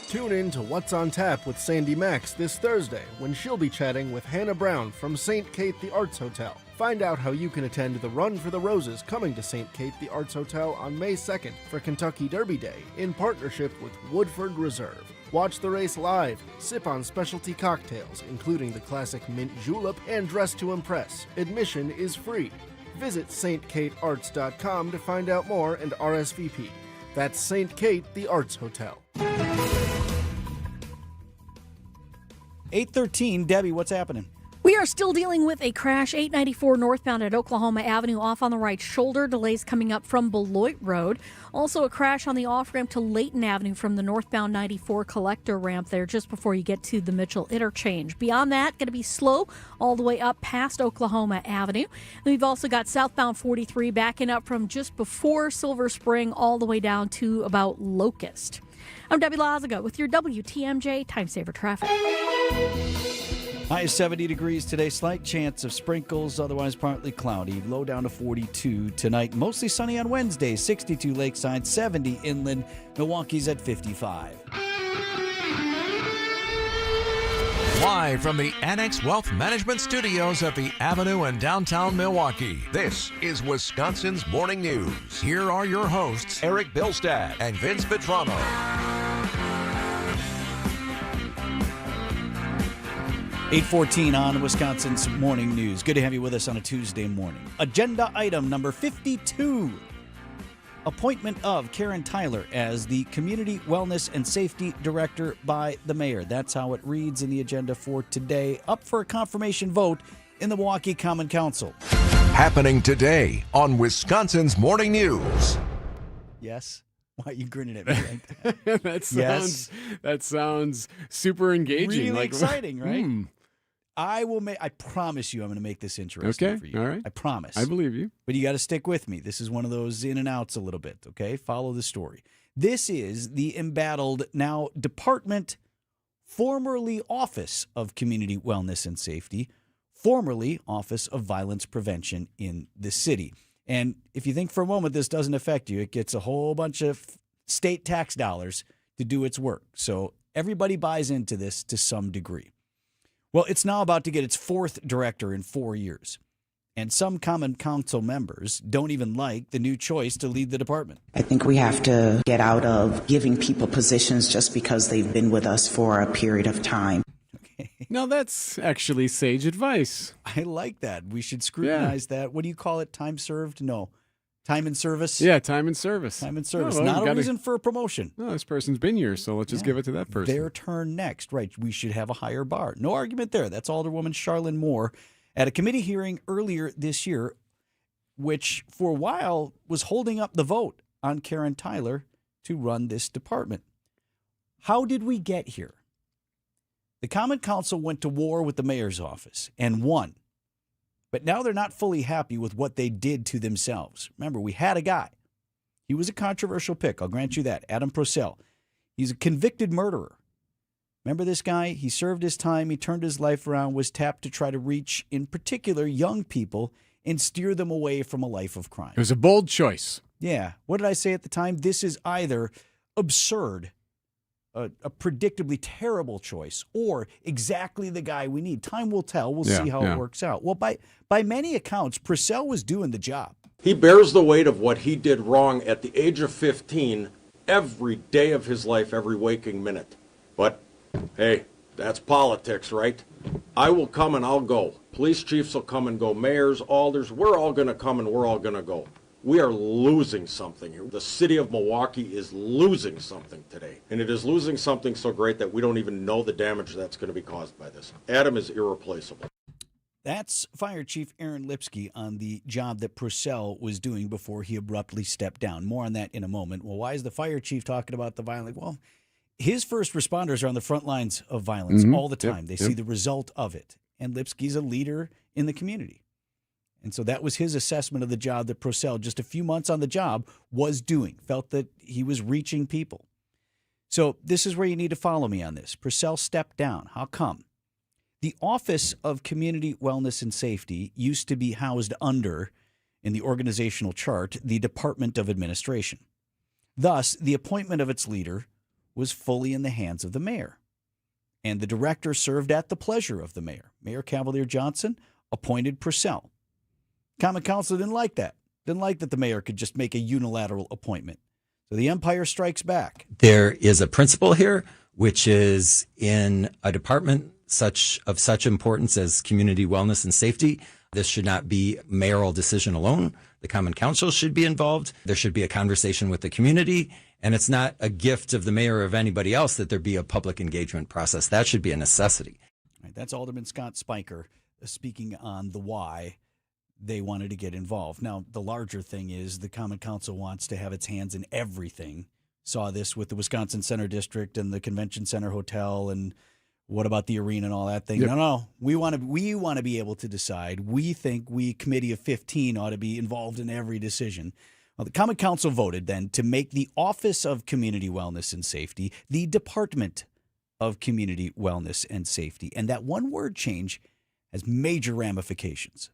Tune in to What's on Tap with Sandy Max this Thursday when she'll be chatting with Hannah Brown from St. Kate the Arts Hotel. Find out how you can attend the Run for the Roses coming to St. Kate the Arts Hotel on May 2nd for Kentucky Derby Day in partnership with Woodford Reserve. Watch the race live, sip on specialty cocktails, including the classic mint julep, and dress to impress. Admission is free. Visit stkatearts.com to find out more and RSVP. That's St. Kate the Arts Hotel. 8:13, Debbie, what's happening? We are still dealing with a crash 894 northbound at Oklahoma Avenue off on the right shoulder. Delays coming up from Beloit Road. Also a crash on the off-ramp to Layton Avenue from the northbound 94 collector ramp there just before you get to the Mitchell interchange. Beyond that, going to be slow all the way up past Oklahoma Avenue. And we've also got southbound 43 backing up from just before Silver Spring all the way down to about Locust. I'm Debbie Lazaga with your WTMJ Time Saver Traffic. High is 70 degrees today. Slight chance of sprinkles, otherwise partly cloudy. Low down to 42 tonight. Mostly sunny on Wednesday. 62 Lakeside, 70 inland. Milwaukee's at 55. Live from the Annex Wealth Management Studios at the Avenue in downtown Milwaukee, this is Wisconsin's Morning News. Here are your hosts, Eric Bilstad and Vince Vitrano. 8:14 on Wisconsin's Morning News. Good to have you with us on a Tuesday morning. Agenda item number 52. appointment of Karen Tyler as the Community Wellness and Safety Director by the mayor. That's how it reads in the agenda for today. Up for a confirmation vote in the Milwaukee Common Council. Happening today on Wisconsin's Morning News. Yes? Why are you grinning at me like that? That sounds super engaging. Really exciting, right? I promise you I'm going to make this interesting for you. All right. I promise. I believe you. But you got to stick with me. This is one of those in and outs a little bit, okay? Follow the story. This is the embattled, now department, formerly Office of Community Wellness and Safety, formerly Office of Violence Prevention in the city. And if you think for a moment this doesn't affect you, it gets a whole bunch of state tax dollars to do its work. So everybody buys into this to some degree. Well, it's now about to get its fourth director in 4 years. And some Common Council members don't even like the new choice to lead the department. I think we have to get out of giving people positions just because they've been with us for a period of time. Now, that's actually sage advice. I like that. We should scrutinize that. What do you call it? Time served? No. Time and service? Yeah, time and service. Time and service. Not a reason for a promotion. No, this person's been here, so let's just give it to that person. Their turn next. Right. We should have a higher bar. No argument there. That's Alderwoman Charlene Moore at a committee hearing earlier this year, which for a while was holding up the vote on Karen Tyler to run this department. How did we get here? The Common Council went to war with the mayor's office and won. But now they're not fully happy with what they did to themselves. Remember, we had a guy. He was a controversial pick, I'll grant you that, Adam Purcell. He's a convicted murderer. Remember this guy? He served his time, he turned his life around, was tapped to try to reach, in particular, young people and steer them away from a life of crime. It was a bold choice. Yeah. What did I say at the time? This is either absurd, a predictably terrible choice, or exactly the guy we need. Time will tell. We'll see how it works out. Well, by many accounts, Purcell was doing the job. He bears the weight of what he did wrong at the age of 15 every day of his life, every waking minute. But, hey, that's politics, right? I will come and I'll go. Police chiefs will come and go. Mayors, alders, we're all going to come and we're all going to go. We are losing something here. The city of Milwaukee is losing something today. And it is losing something so great that we don't even know the damage that's going to be caused by this. Adam is irreplaceable. That's Fire Chief Aaron Lipsky on the job that Purcell was doing before he abruptly stepped down. More on that in a moment. Well, why is the fire chief talking about the violence? Well, his first responders are on the front lines of violence all the time. They see the result of it. And Lipsky's a leader in the community. And so that was his assessment of the job that Purcell, just a few months on the job, was doing. Felt that he was reaching people. So this is where you need to follow me on this. Purcell stepped down. How come? The Office of Community Wellness and Safety used to be housed under, in the organizational chart, the Department of Administration. Thus, the appointment of its leader was fully in the hands of the mayor. And the director served at the pleasure of the mayor. Mayor Cavalier Johnson appointed Purcell. Common Council didn't like that. Didn't like that the mayor could just make a unilateral appointment. So the Empire strikes back. There is a principle here, which is in a department of such importance as community wellness and safety, this should not be mayoral decision alone. The Common Council should be involved. There should be a conversation with the community. And it's not a gift of the mayor or of anybody else that there be a public engagement process. That should be a necessity. Right, that's Alderman Scott Spiker speaking on the why they wanted to get involved. Now, the larger thing is the Common Council wants to have its hands in everything. Saw this with the Wisconsin Center District and the Convention Center Hotel, and what about the arena and all that thing? Yep. No. We want to be able to decide. We think we, Committee of 15, ought to be involved in every decision. Well, the Common Council voted then to make the Office of Community Wellness and Safety the Department of Community Wellness and Safety. And that one word change has major ramifications.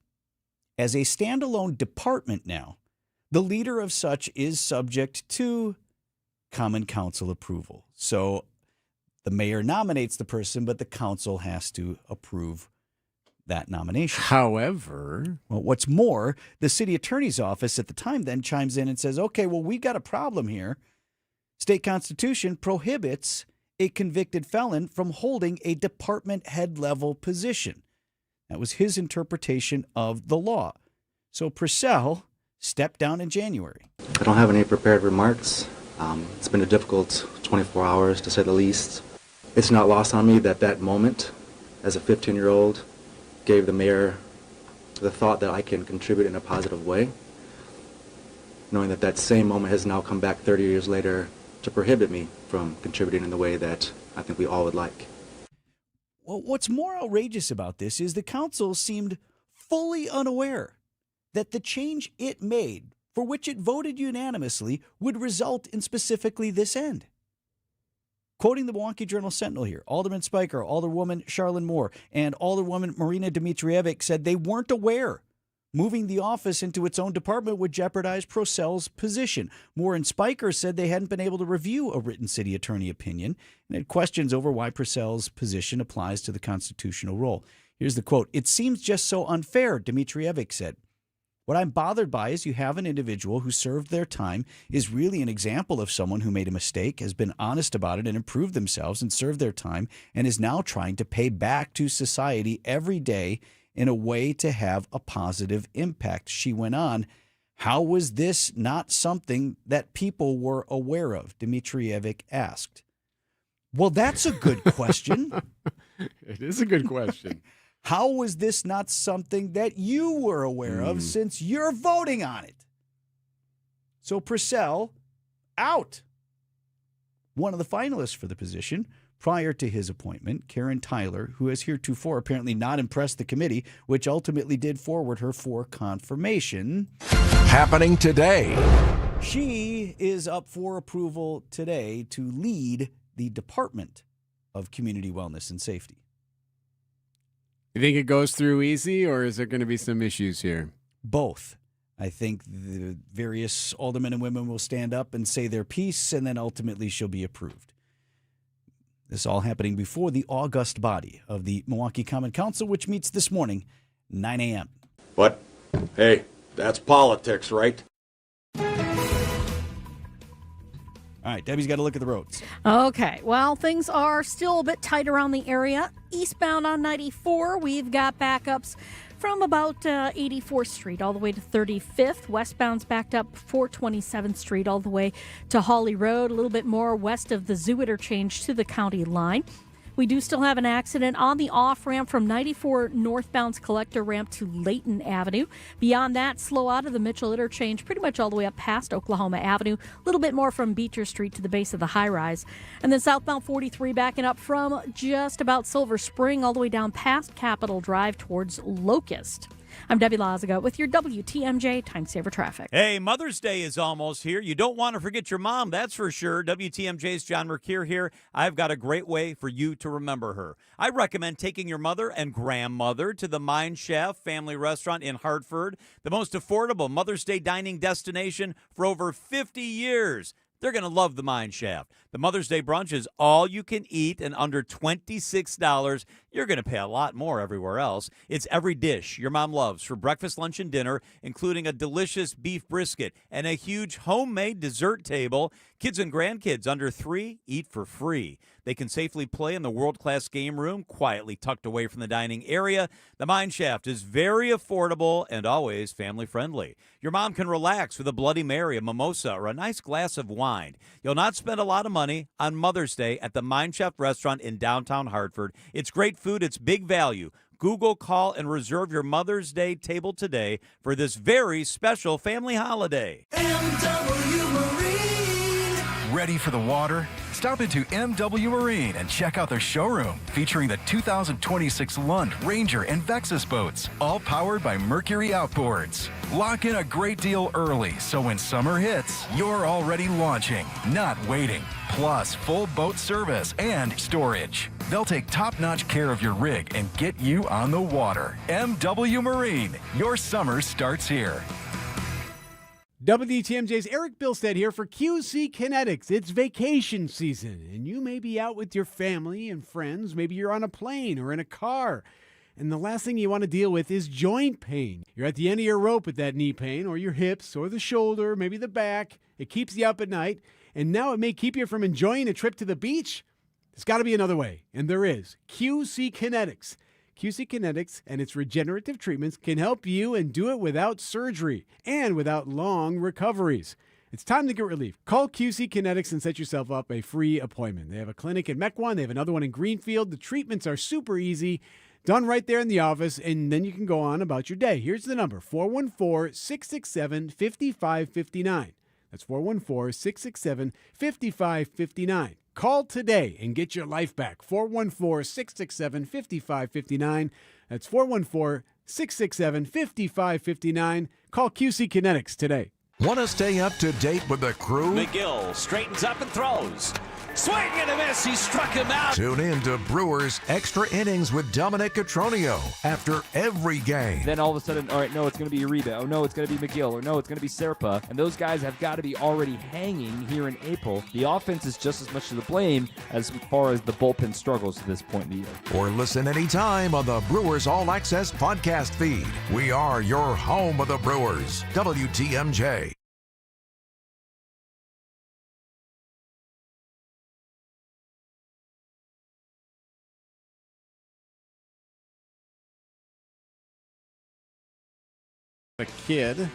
As a standalone department now, the leader of such is subject to Common Council approval. So the mayor nominates the person, but the council has to approve that nomination. However, well, what's more, the city attorney's office at the time then chimes in and says, okay, well, we've got a problem here. State constitution prohibits a convicted felon from holding a department head level position. That was his interpretation of the law. So Purcell stepped down in January. I don't have any prepared remarks. It's been a difficult 24 hours, to say the least. It's not lost on me that that moment, as a 15-year-old, gave the mayor the thought that I can contribute in a positive way, knowing that that same moment has now come back 30 years later to prohibit me from contributing in the way that I think we all would like. Well, what's more outrageous about this is the council seemed fully unaware that the change it made, for which it voted unanimously, would result in specifically this end. Quoting the Milwaukee Journal-Sentinel here, Alderman Spiker, Alderwoman Charlene Moore, and Alderwoman Marina Dmitrievic said they weren't aware moving the office into its own department would jeopardize Procell's position. Moore and Spiker said they hadn't been able to review a written city attorney opinion and had questions over why Procell's position applies to the constitutional role. Here's the quote. "It seems just so unfair," Dmitrievic said. "What I'm bothered by is you have an individual who served their time, is really an example of someone who made a mistake, has been honest about it and improved themselves and served their time, and is now trying to pay back to society every day in a way to have a positive impact." She went on, "How was this not something that people were aware of?" Dmitrievic asked. Well, that's a good question. It is a good question. How was this not something that you were aware of since you're voting on it? So Procell, out. One of the finalists for the position prior to his appointment, Karen Tyler, who has heretofore apparently not impressed the committee, which ultimately did forward her for confirmation. Happening today. She is up for approval today to lead the Department of Community Wellness and Safety. You think it goes through easy, or is there going to be some issues here? Both. I think the various aldermen and women will stand up and say their piece, and then ultimately she'll be approved. This all happening before the august body of the Milwaukee Common Council, which meets this morning, 9 a.m. But, hey, that's politics, right? All right, Debbie's got to look at the roads. Okay, well, things are still a bit tight around the area. Eastbound on 94, we've got backups from about 84th Street all the way to 35th. Westbound's backed up 427th Street all the way to Hawley Road, a little bit more west of the Zoo interchange to the county line. We do still have an accident on the off-ramp from 94 northbound's collector ramp to Layton Avenue. Beyond that, slow out of the Mitchell interchange pretty much all the way up past Oklahoma Avenue. A little bit more from Beecher Street to the base of the high-rise. And then southbound 43 backing up from just about Silver Spring all the way down past Capitol Drive towards Locust. I'm Debbie Lazaga with your WTMJ Time Saver Traffic. Hey, Mother's Day is almost here. You don't want to forget your mom, that's for sure. WTMJ's John Mercure here. I've got a great way for you to remember her. I recommend taking your mother and grandmother to the Mine Shaft Family Restaurant in Hartford, the most affordable Mother's Day dining destination for over 50 years. They're going to love the Mine Shaft. The Mother's Day brunch is all you can eat and under $26. You're going to pay a lot more everywhere else. It's every dish your mom loves for breakfast, lunch, and dinner, including a delicious beef brisket and a huge homemade dessert table. Kids and grandkids under 3 eat for free. They can safely play in the world-class game room, quietly tucked away from the dining area. The Mine Shaft is very affordable and always family-friendly. Your mom can relax with a Bloody Mary, a mimosa, or a nice glass of wine. You'll not spend a lot of money on Mother's Day at the Mine Shaft Restaurant in downtown Hartford. It's great food. It's big value. Google, call, and reserve your Mother's Day table today for this very special family holiday. MW Marine. Ready for the water? Stop into MW Marine and check out their showroom featuring the 2026 Lund, Ranger, and Vexus boats, all powered by Mercury Outboards. Lock in a great deal early so when summer hits, you're already launching, not waiting. Plus, full boat service and storage. They'll take top-notch care of your rig and get you on the water. MW Marine, your summer starts here. WTMJ's Eric Bilstead here for QC Kinetics. It's vacation season, and you may be out with your family and friends. Maybe you're on a plane or in a car, and the last thing you want to deal with is joint pain. You're at the end of your rope with that knee pain, or your hips, or the shoulder, maybe the back. It keeps you up at night, and now it may keep you from enjoying a trip to the beach. There's got to be another way, and there is. QC Kinetics. QC Kinetics and its regenerative treatments can help you and do it without surgery and without long recoveries. It's time to get relief. Call QC Kinetics and set yourself up a free appointment. They have a clinic in Mequon. They have another one in Greenfield. The treatments are super easy, done right there in the office, and then you can go on about your day. Here's the number, 414-667-5559. That's 414-667-5559. Call today and get your life back. 414-667-5559. That's 414-667-5559. Call QC Kinetics today. Want to stay up to date with the crew? McGill straightens up and throws. Swing and a miss. He struck him out. Tune in to Brewers Extra Innings with Dominic Cotroneo after every game. Then all of a sudden, all right, no, it's going to be Uribe. Oh, no, it's going to be McGill. Or no, it's going to be Serpa. And those guys have got to be already hanging here in April. The offense is just as much to the blame as far as the bullpen struggles at this point in the year. Or listen anytime on the Brewers All Access podcast feed. We are your home of the Brewers. WTMJ. A kid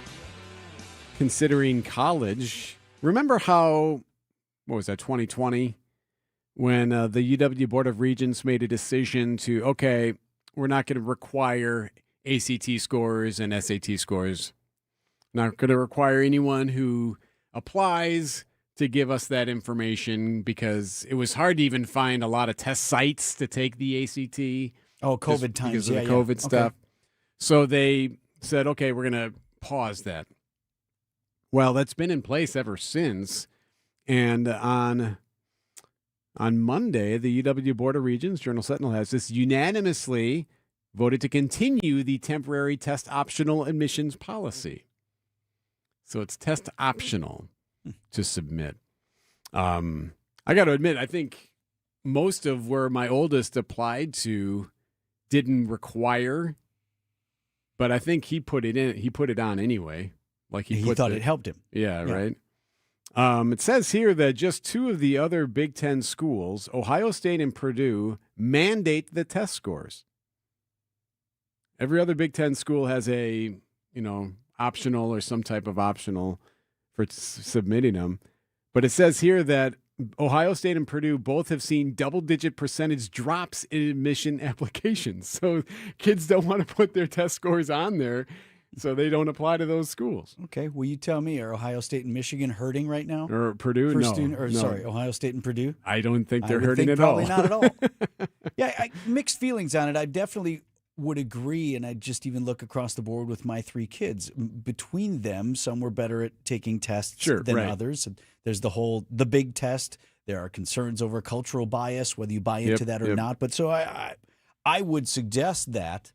considering college. Remember how, what was that, 2020? When the UW Board of Regents made a decision to, okay, we're not going to require ACT scores and SAT scores. Not going to require anyone who applies to give us that information because it was hard to even find a lot of test sites to take the ACT. Oh, COVID times. Because of the COVID stuff. Okay. So they said, okay, we're going to pause that. Well, that's been in place ever since. And on Monday, the UW Board of Regents, Journal Sentinel has this, unanimously voted to continue the temporary test optional admissions policy. So it's test optional to submit. I got to admit, I think most of where my oldest applied to didn't require. But I think he put it in. He put it on anyway. Like he thought it helped him. Yeah, right. It says here that just two of the other Big Ten schools, Ohio State and Purdue, mandate the test scores. Every other Big Ten school has a, optional or some type of optional for submitting them. But it says here that Ohio State and Purdue both have seen double-digit percentage drops in admission applications. So kids don't want to put their test scores on there, so they don't apply to those schools. Okay, will you tell me, are Ohio State and Michigan hurting right now? Or Purdue? No. Sorry, Ohio State and Purdue? I don't think they're hurting at all. Probably not at all. Yeah, mixed feelings on it. I definitely would agree, and I just even look across the board with my three kids. Between them, some were better at taking tests than others. There's the big test. There are concerns over cultural bias, whether you buy into that or not. But so I would suggest that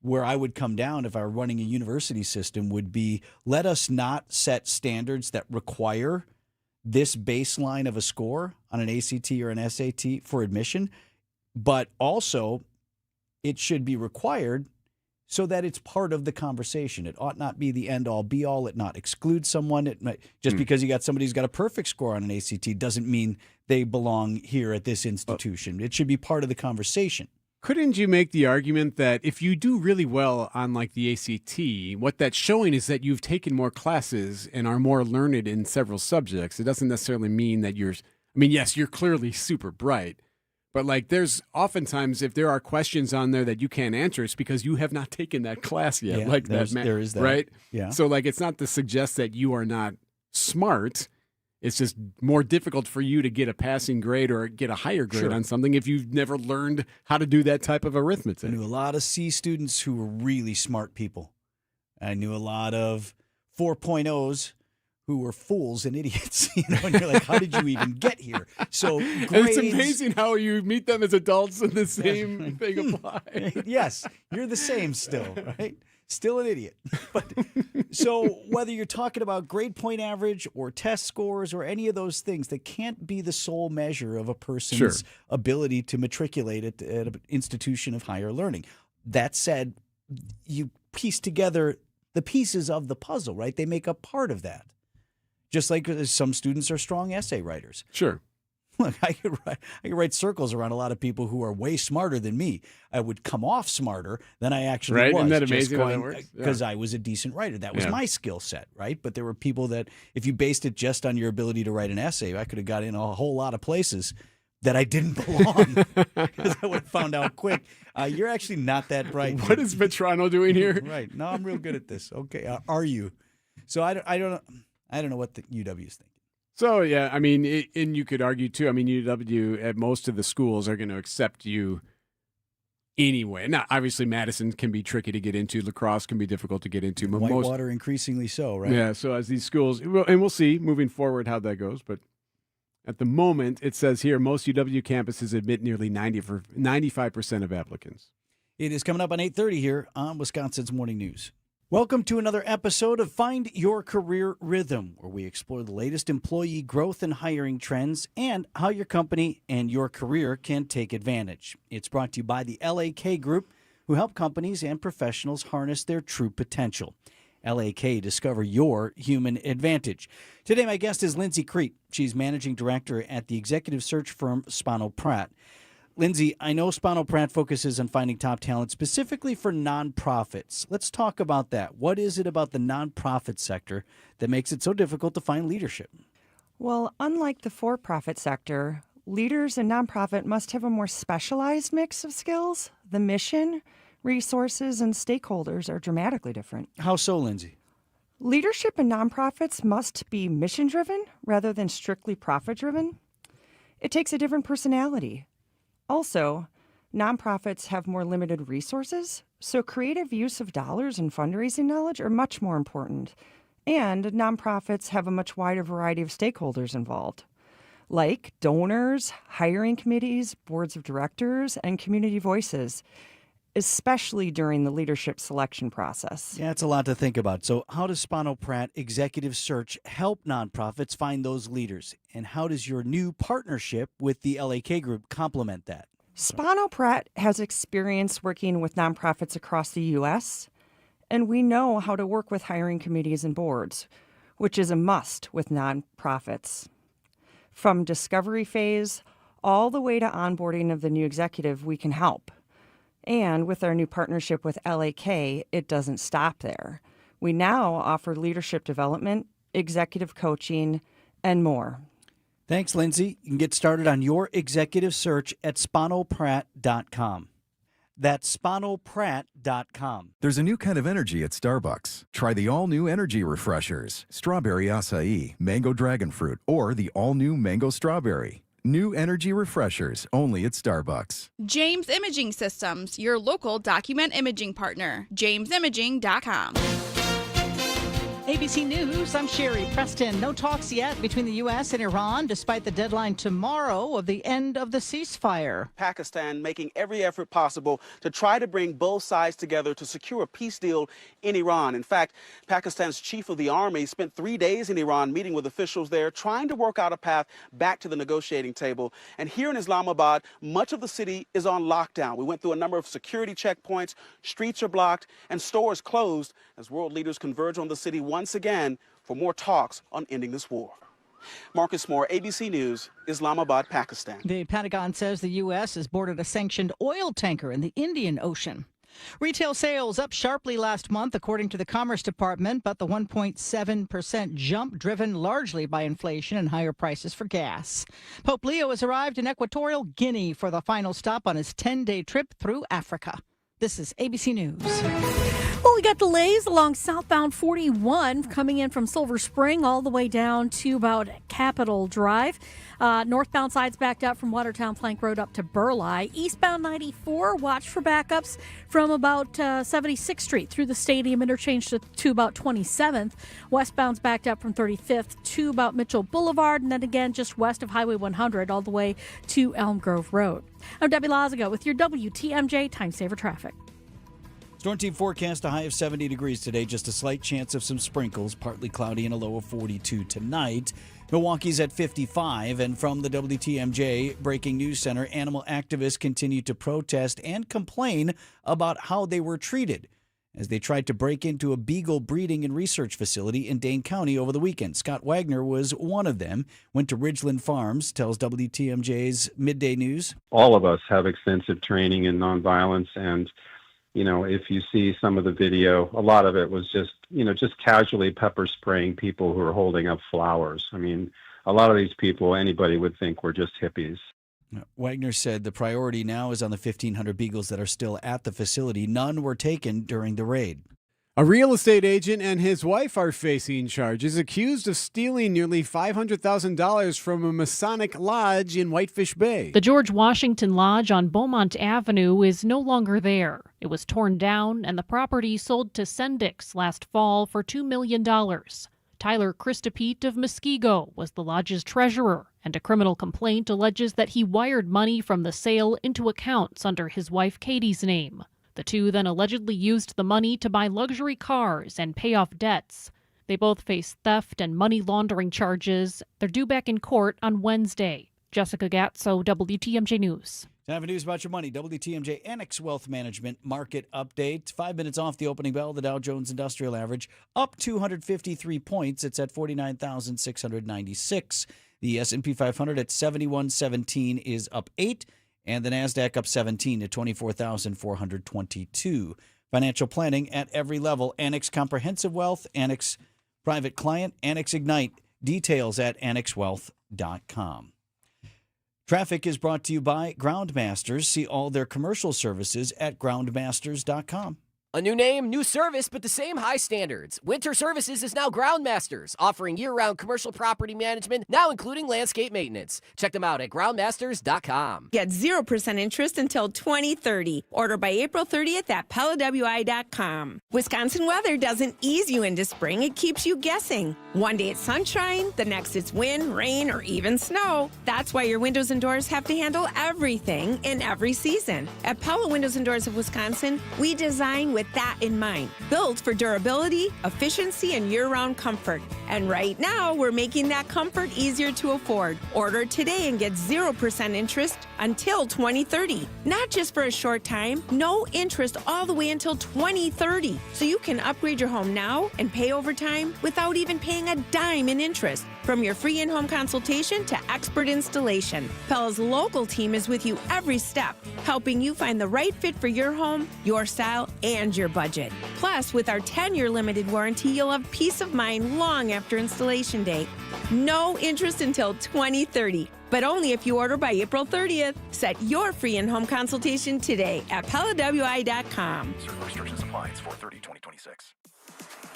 where I would come down if I were running a university system would be, let us not set standards that require this baseline of a score on an ACT or an SAT for admission, but also it should be required so that it's part of the conversation. It ought not be the end-all, be-all. It not exclude someone. It might, just because you got somebody who's got a perfect score on an ACT doesn't mean they belong here at this institution. It should be part of the conversation. Couldn't you make the argument that if you do really well on like the ACT, what that's showing is that you've taken more classes and are more learned in several subjects? It doesn't necessarily mean that yes, you're clearly super bright. But like there's oftentimes if there are questions on there that you can't answer, it's because you have not taken that class yet. Yeah, like there is that. Right? Yeah. So like it's not to suggest that you are not smart. It's just more difficult for you to get a passing grade or get a higher grade on something if you've never learned how to do that type of arithmetic. I knew a lot of C students who were really smart people. I knew a lot of 4.0s who were fools and idiots, and you're like, how did you even get here? So grades, and it's amazing how you meet them as adults and the same thing applies. Yes, you're the same still, right? Still an idiot. But so whether you're talking about grade point average or test scores or any of those things, that can't be the sole measure of a person's ability to matriculate at an institution of higher learning. That said, you piece together the pieces of the puzzle, right? They make up part of that. Just like some students are strong essay writers. Sure. look, I could write circles around a lot of people who are way smarter than me. I would come off smarter than I actually Right? was. Isn't that amazing how that works? Because Yeah. I was a decent writer. That was Yeah. my skill set, right? But there were people that, if you based it just on your ability to write an essay, I could have got in a whole lot of places that I didn't belong, because I would have found out quick. You're actually not that bright. What is Vetrano doing here? Right. No, I'm real good at this. Okay. Are you? So I don't know what the UW is thinking. So, yeah, I mean, and you could argue, too, I mean, UW at most of the schools are going to accept you anyway. Now, obviously, Madison can be tricky to get into. La Crosse can be difficult to get into. But Whitewater increasingly so, right? Yeah, so as these schools, and we'll see moving forward how that goes, but at the moment, it says here, most UW campuses admit nearly 95% of applicants. It is coming up on 8:30 here on Wisconsin's Morning News. Welcome to another episode of Find Your Career Rhythm, where we explore the latest employee growth and hiring trends and how your company and your career can take advantage. It's brought to you by the LAK Group, who help companies and professionals harness their true potential. LAK, discover your human advantage. Today, my guest is Lindsay Crete. She's managing director at the executive search firm Spano Pratt. Lindsay, I know Spano Pratt focuses on finding top talent specifically for nonprofits. Let's talk about that. What is it about the nonprofit sector that makes it so difficult to find leadership? Well, unlike the for-profit sector, leaders in nonprofit must have a more specialized mix of skills. The mission, resources, and stakeholders are dramatically different. How so, Lindsay? Leadership in nonprofits must be mission-driven rather than strictly profit-driven. It takes a different personality. Also, nonprofits have more limited resources, so creative use of dollars and fundraising knowledge are much more important. And nonprofits have a much wider variety of stakeholders involved, like donors, hiring committees, boards of directors, and community voices, especially during the leadership selection process. Yeah, it's a lot to think about. So how does Spano Pratt Executive Search help nonprofits find those leaders? And how does your new partnership with the LAK Group complement that? Spano Pratt has experience working with nonprofits across the U.S., and we know how to work with hiring committees and boards, which is a must with nonprofits. From discovery phase all the way to onboarding of the new executive, we can help. And with our new partnership with LAK, it doesn't stop there. We now offer leadership development, executive coaching, and more. Thanks, Lindsay. You can get started on your executive search at spanopratt.com. That's spanopratt.com. There's a new kind of energy at Starbucks. Try the all-new energy refreshers, strawberry acai, mango dragon fruit, or the all-new mango strawberry. New energy refreshers only at Starbucks. James Imaging Systems, your local document imaging partner. JamesImaging.com. ABC News, I'm Sherry Preston. No talks yet between the U.S. and Iran, despite the deadline tomorrow of the end of the ceasefire. Pakistan making every effort possible to try to bring both sides together to secure a peace deal in Iran. In fact, Pakistan's chief of the army spent 3 days in Iran meeting with officials there, trying to work out a path back to the negotiating table. And here in Islamabad, much of the city is on lockdown. We went through a number of security checkpoints, streets are blocked, and stores closed as world leaders converge on the city once again for more talks on ending this war. Marcus Moore, ABC News, Islamabad, Pakistan. The Pentagon says the U.S. has boarded a sanctioned oil tanker in the Indian Ocean. Retail sales up sharply last month, according to the Commerce Department, but the 1.7% jump driven largely by inflation and higher prices for gas. Pope Leo has arrived in Equatorial Guinea for the final stop on his 10-day trip through Africa. This is ABC News. Well, we got delays along southbound 41 coming in from Silver Spring all the way down to about Capitol Drive. Northbound side's backed up from Watertown Plank Road up to Burleigh. Eastbound 94, watch for backups from about 76th Street through the Stadium interchange to about 27th. Westbound's backed up from 35th to about Mitchell Boulevard, and then again just west of Highway 100 all the way to Elm Grove Road. I'm Debbie Lazago with your WTMJ Time Saver Traffic. Storm team forecast a high of 70 degrees today, just a slight chance of some sprinkles, partly cloudy and a low of 42 tonight. Milwaukee's at 55, and from the WTMJ Breaking News Center, animal activists continue to protest and complain about how they were treated. as they tried to break into a beagle breeding and research facility in Dane County over the weekend. Scott Wagner was one of them, went to Ridgeland Farms, tells WTMJ's Midday News. All of us have extensive training in nonviolence, and if you see some of the video, a lot of it was just casually pepper spraying people who are holding up flowers. I mean, a lot of these people, anybody would think were just hippies. Wagner said the priority now is on the 1,500 beagles that are still at the facility. None were taken during the raid. A real estate agent and his wife are facing charges, accused of stealing nearly $500,000 from a Masonic lodge in Whitefish Bay. The George Washington Lodge on Beaumont Avenue is no longer there. It was torn down and the property sold to Sendix last fall for $2 million. Tyler Christopete of Muskego was the lodge's treasurer, and a criminal complaint alleges that he wired money from the sale into accounts under his wife Katie's name. The two then allegedly used the money to buy luxury cars and pay off debts. They both face theft and money laundering charges. They're due back in court on Wednesday. Jessica Gatso, WTMJ News. Time for news about your money. WTMJ Annex Wealth Management market update. 5 minutes off the opening bell. The Dow Jones Industrial Average up 253 points. It's at 49,696. The S&P 500 at 7117 is up 8. And the NASDAQ up 17 to 24,422. Financial planning at every level. Annex Comprehensive Wealth, Annex Private Client, Annex Ignite. Details at annexwealth.com. Traffic is brought to you by Groundmasters. See all their commercial services at groundmasters.com. A new name, new service, but the same high standards. Winter Services is now Groundmasters, offering year-round commercial property management, now including landscape maintenance. Check them out at groundmasters.com. Get 0% interest until 2030. Order by April 30th at PellaWI.com. Wisconsin weather doesn't ease you into spring, it keeps you guessing. One day it's sunshine, the next it's wind, rain, or even snow. That's why your windows and doors have to handle everything in every season. At Pella Windows and Doors of Wisconsin, we design with that in mind. Built for durability, efficiency, and year-round comfort. And right now, we're making that comfort easier to afford. Order today and get 0% interest until 2030. Not just for a short time, no interest all the way until 2030. So you can upgrade your home now and pay over time without even paying a dime in interest. From your free in-home consultation to expert installation, Pella's local team is with you every step, helping you find the right fit for your home, your style, and your budget. Plus, with our 10-year limited warranty, you'll have peace of mind long after installation date. No interest until 2030, but only if you order by April 30th. Set your free in-home consultation today at PellaWI.com. Certain restrictions apply. It's 4/30/2026.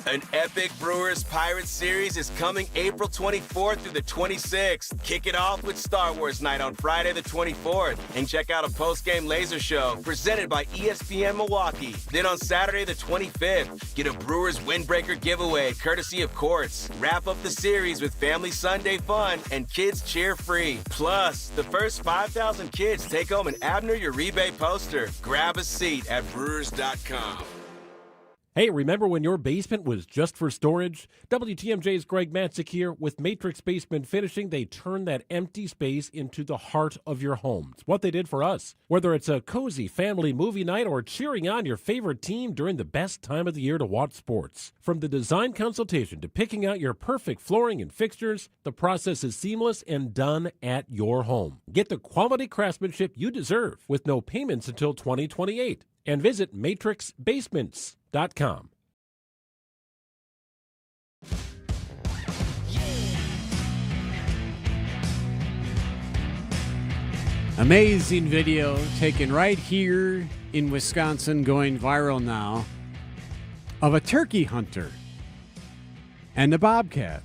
An epic Brewers Pirates series is coming April 24th through the 26th. Kick it off with Star Wars Night on Friday the 24th. And check out a post-game laser show presented by ESPN Milwaukee. Then on Saturday the 25th, get a Brewers Windbreaker giveaway courtesy of Courts. Wrap up the series with Family Sunday fun and kids cheer free. Plus, the first 5,000 kids take home an Abner Uribe poster. Grab a seat at Brewers.com. Hey, remember when your basement was just for storage? WTMJ's Greg Matzik here. With Matrix Basement Finishing, they turn that empty space into the heart of your home. It's what they did for us. Whether it's a cozy family movie night or cheering on your favorite team during the best time of the year to watch sports. From the design consultation to picking out your perfect flooring and fixtures, the process is seamless and done at your home. Get the quality craftsmanship you deserve with no payments until 2028. And visit matrixbasements.com. Amazing video taken right here in Wisconsin, going viral now, of a turkey hunter and a bobcat.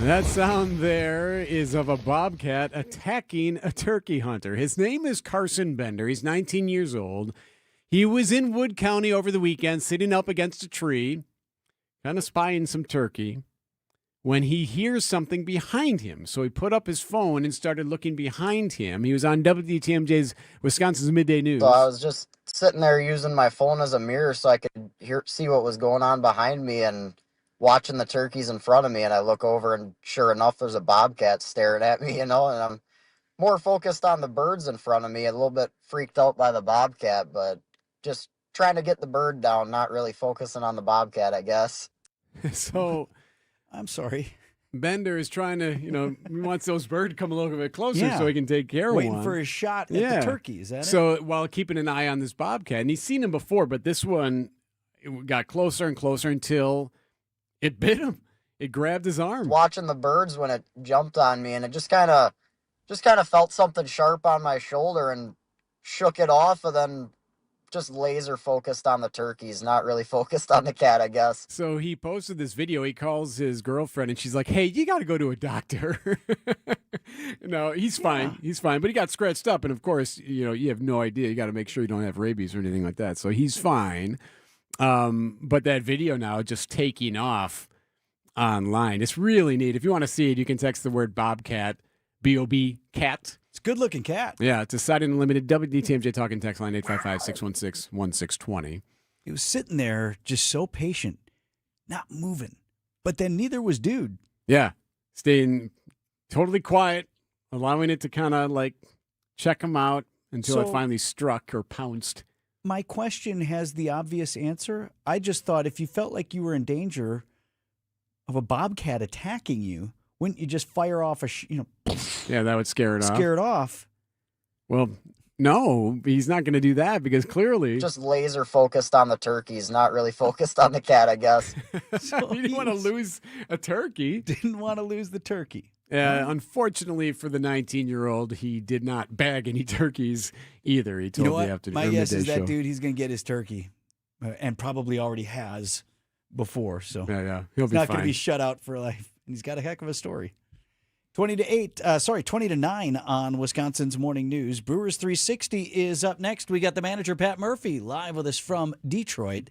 That sound there is of a bobcat attacking a turkey hunter. His name is Carson Bender. He's 19 years old. He was in Wood County over the weekend, sitting up against a tree, kind of spying some turkey, when he hears something behind him. So he put up his phone and started looking behind him. He was on WTMJ's Wisconsin's Midday News. So I was just sitting there using my phone as a mirror so I could see what was going on behind me and watching the turkeys in front of me, and I look over and sure enough there's a bobcat staring at me, and I'm more focused on the birds in front of me, a little bit freaked out by the bobcat, but just trying to get the bird down, not really focusing on the bobcat, I guess. So, I'm sorry. Bender is trying to, he wants those birds to come a little bit closer Yeah. so he can take care of one. Waiting for his shot at the turkey, is that it? So while keeping an eye on this bobcat, and he's seen him before, but this one it got closer and closer until it bit him. It grabbed his arm. Watching the birds when it jumped on me, and it just kind of felt something sharp on my shoulder and shook it off, and then just laser focused on the turkeys, not really focused on the cat, I guess. So he posted this video. He calls his girlfriend, and she's like, "Hey, you got to go to a doctor." No, he's fine. He's fine. But he got scratched up, and of course, you have no idea. You got to make sure you don't have rabies or anything like that. So he's fine. But that video now just taking off online. It's really neat. If you want to see it, you can text the word Bobcat, B-O-B, cat. It's a good-looking cat. Yeah, it's a Side Unlimited WDTMJ talking text line 855-616-1620. He was sitting there just so patient, not moving. But then neither was dude. Yeah, staying totally quiet, allowing it to kind of like check him out until it So- finally struck or pounced. My question has the obvious answer. I just thought if you felt like you were in danger of a bobcat attacking you, wouldn't you just fire off Yeah, that would scare it off. scare it off? Well, no, he's not going to do that because clearly Just laser focused on the turkeys, not really focused on the cat, I guess. he didn't want to lose a turkey. Didn't want to lose the turkey. Unfortunately for the 19-year-old, he did not bag any turkeys either. He You told know what? the afternoon. My or guess midday is that show. dude, he's going to get his turkey, and probably already has before. So Yeah, he'll he's be not going to fine. be shut out for life. And he's got a heck of a story. 20 to 9 on Wisconsin's Morning News. Brewers 360 is up next. We got the manager, Pat Murphy, live with us from Detroit.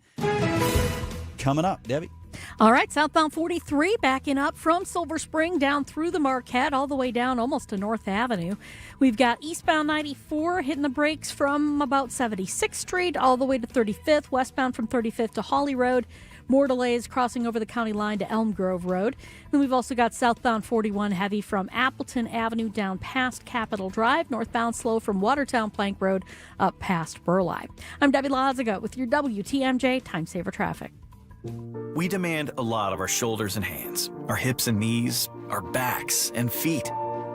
Coming up, Debbie. All right, southbound 43 backing up from Silver Spring down through the Marquette all the way down almost to North Avenue. We've got eastbound 94 hitting the brakes from about 76th Street all the way to 35th, westbound from 35th to Hawley Road. More delays crossing over the county line to Elm Grove Road. Then we've also got southbound 41 heavy from Appleton Avenue down past Capitol Drive, northbound slow from Watertown Plank Road up past Burleigh. I'm Debbie Lazaga with your WTMJ Time Saver Traffic. We demand a lot of our shoulders and hands, our hips and knees, our backs and feet.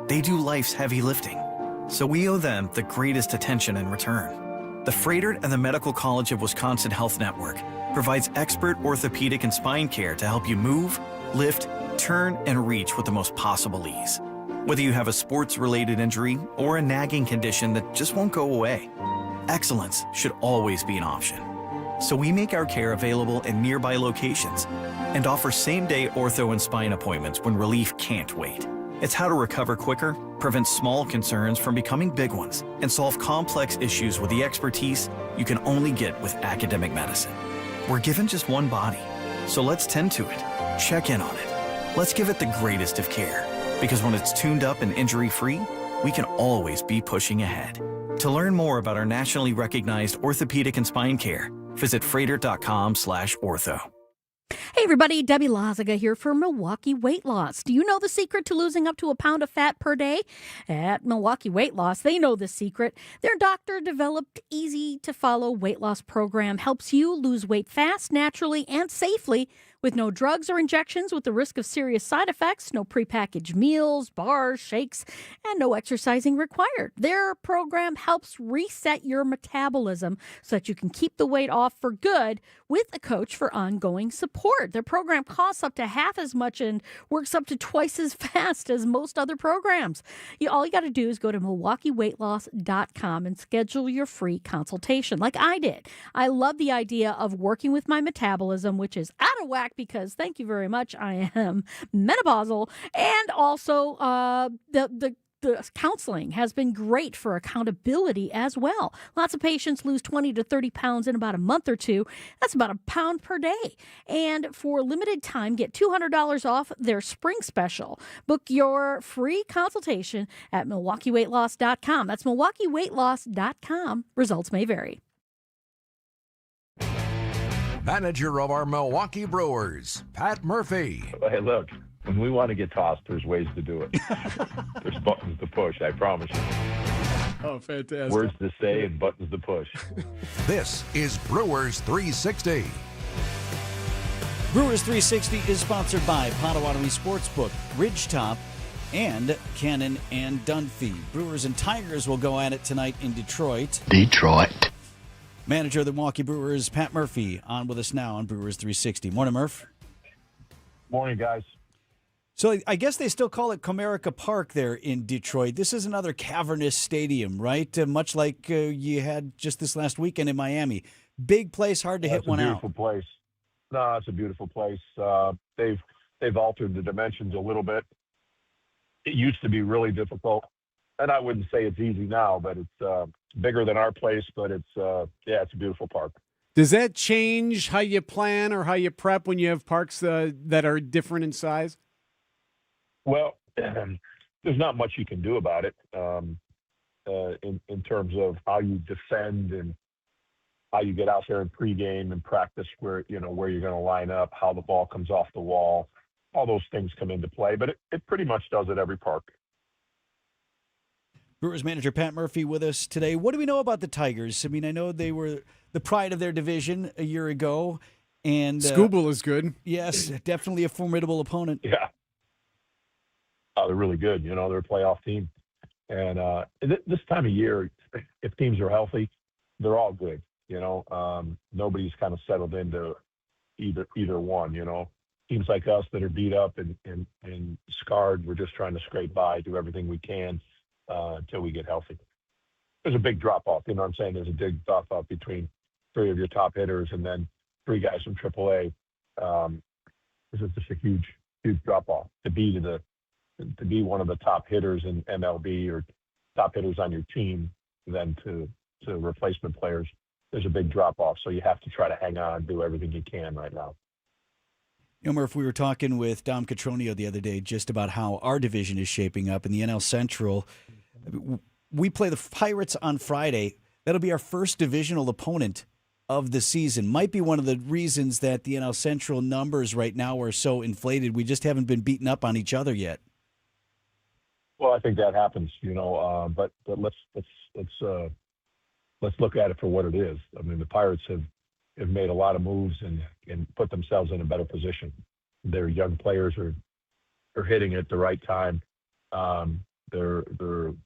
They do life's heavy lifting, so we owe them the greatest attention in return. The Froedtert and the Medical College of Wisconsin Health Network provides expert orthopedic and spine care to help you move, lift, turn, and reach with the most possible ease. Whether you have a sports-related injury or a nagging condition that just won't go away, excellence should always be an option. So we make our care available in nearby locations and offer same-day ortho and spine appointments when relief can't wait. It's how to recover quicker, prevent small concerns from becoming big ones, and solve complex issues with the expertise you can only get with academic medicine. We're given just one body, so let's tend to it, check in on it. Let's give it the greatest of care, because when it's tuned up and injury-free, we can always be pushing ahead. To learn more about our nationally recognized orthopedic and spine care, visit Froedtert.com/ortho. Hey everybody, Debbie Lazaga here for Milwaukee Weight Loss. Do you know the secret to losing up to a pound of fat per day? At Milwaukee Weight Loss, they know the secret. Their doctor-developed, easy-to-follow weight loss program helps you lose weight fast, naturally, and safely with no drugs or injections with the risk of serious side effects, no prepackaged meals, bars, shakes, and no exercising required. Their program helps reset your metabolism so that you can keep the weight off for good with a coach for ongoing support. Their program costs up to half as much and works up to twice as fast as most other programs. All you got to do is go to MilwaukeeWeightLoss.com and schedule your free consultation like I did. I love the idea of working with my metabolism, which is out of whack because, thank you very much, I am menopausal. And also the counseling has been great for accountability as well. Lots of patients lose 20 to 30 pounds in about a month or two. That's about a pound per day. And for limited time, get $200 off their spring special. Book your free consultation at MilwaukeeWeightLoss.com. That's MilwaukeeWeightLoss.com. Results may vary. Manager of our Milwaukee Brewers, Pat Murphy. Hey, look, When we want to get tossed, there's ways to do it. There's buttons to push, I promise you. Oh, fantastic. Words to say and buttons to push. This is Brewers 360. Brewers 360 is sponsored by Potawatomi Sportsbook, Ridgetop, and Cannon and Dunphy. Brewers and Tigers will go at it tonight in Detroit. Manager of the Milwaukee Brewers, Pat Murphy, on with us now on Brewers 360. Morning, Murph. Morning, guys. So I guess they still call it Comerica Park there in Detroit. This is another cavernous stadium, right? Much like you had just this last weekend in Miami. Big place, hard to hit one out. It's a beautiful place. No, it's a beautiful place. They've altered the dimensions a little bit. It used to be really difficult, and I wouldn't say it's easy now, but it's bigger than our place. But it's it's a beautiful park. Does that change how you plan or how you prep when you have parks that are different in size? Well, there's not much you can do about it in terms of how you defend and how you get out there in pregame and practice where you're going to line up, how the ball comes off the wall. All those things come into play, but it pretty much does at every park. Brewers manager Pat Murphy with us today. What do we know about the Tigers? I mean, I know they were the pride of their division a year ago. And Skubal is good. Yes, definitely a formidable opponent. Yeah. Oh, they're really good. They're a playoff team. And this time of year, if teams are healthy, they're all good. Nobody's kind of settled into either one. Teams like us that are beat up and scarred, we're just trying to scrape by, do everything we can until we get healthy. There's a big drop-off. You know what I'm saying? There's a big drop-off between three of your top hitters and then three guys from AAA. This is just a huge drop-off to be one of the top hitters in MLB or top hitters on your team than to replacement players. There's a big drop-off, so you have to try to hang on and do everything you can right now. Murph, we were talking with Dom Catronio the other day just about how our division is shaping up in the NL Central. We play the Pirates on Friday. That'll be our first divisional opponent of the season. Might be one of the reasons that the NL Central numbers right now are so inflated. We just haven't been beaten up on each other yet. Well, I think that happens, but let's look at it for what it is. I mean, the Pirates have made a lot of moves and put themselves in a better position. Their young players are hitting at the right time. Their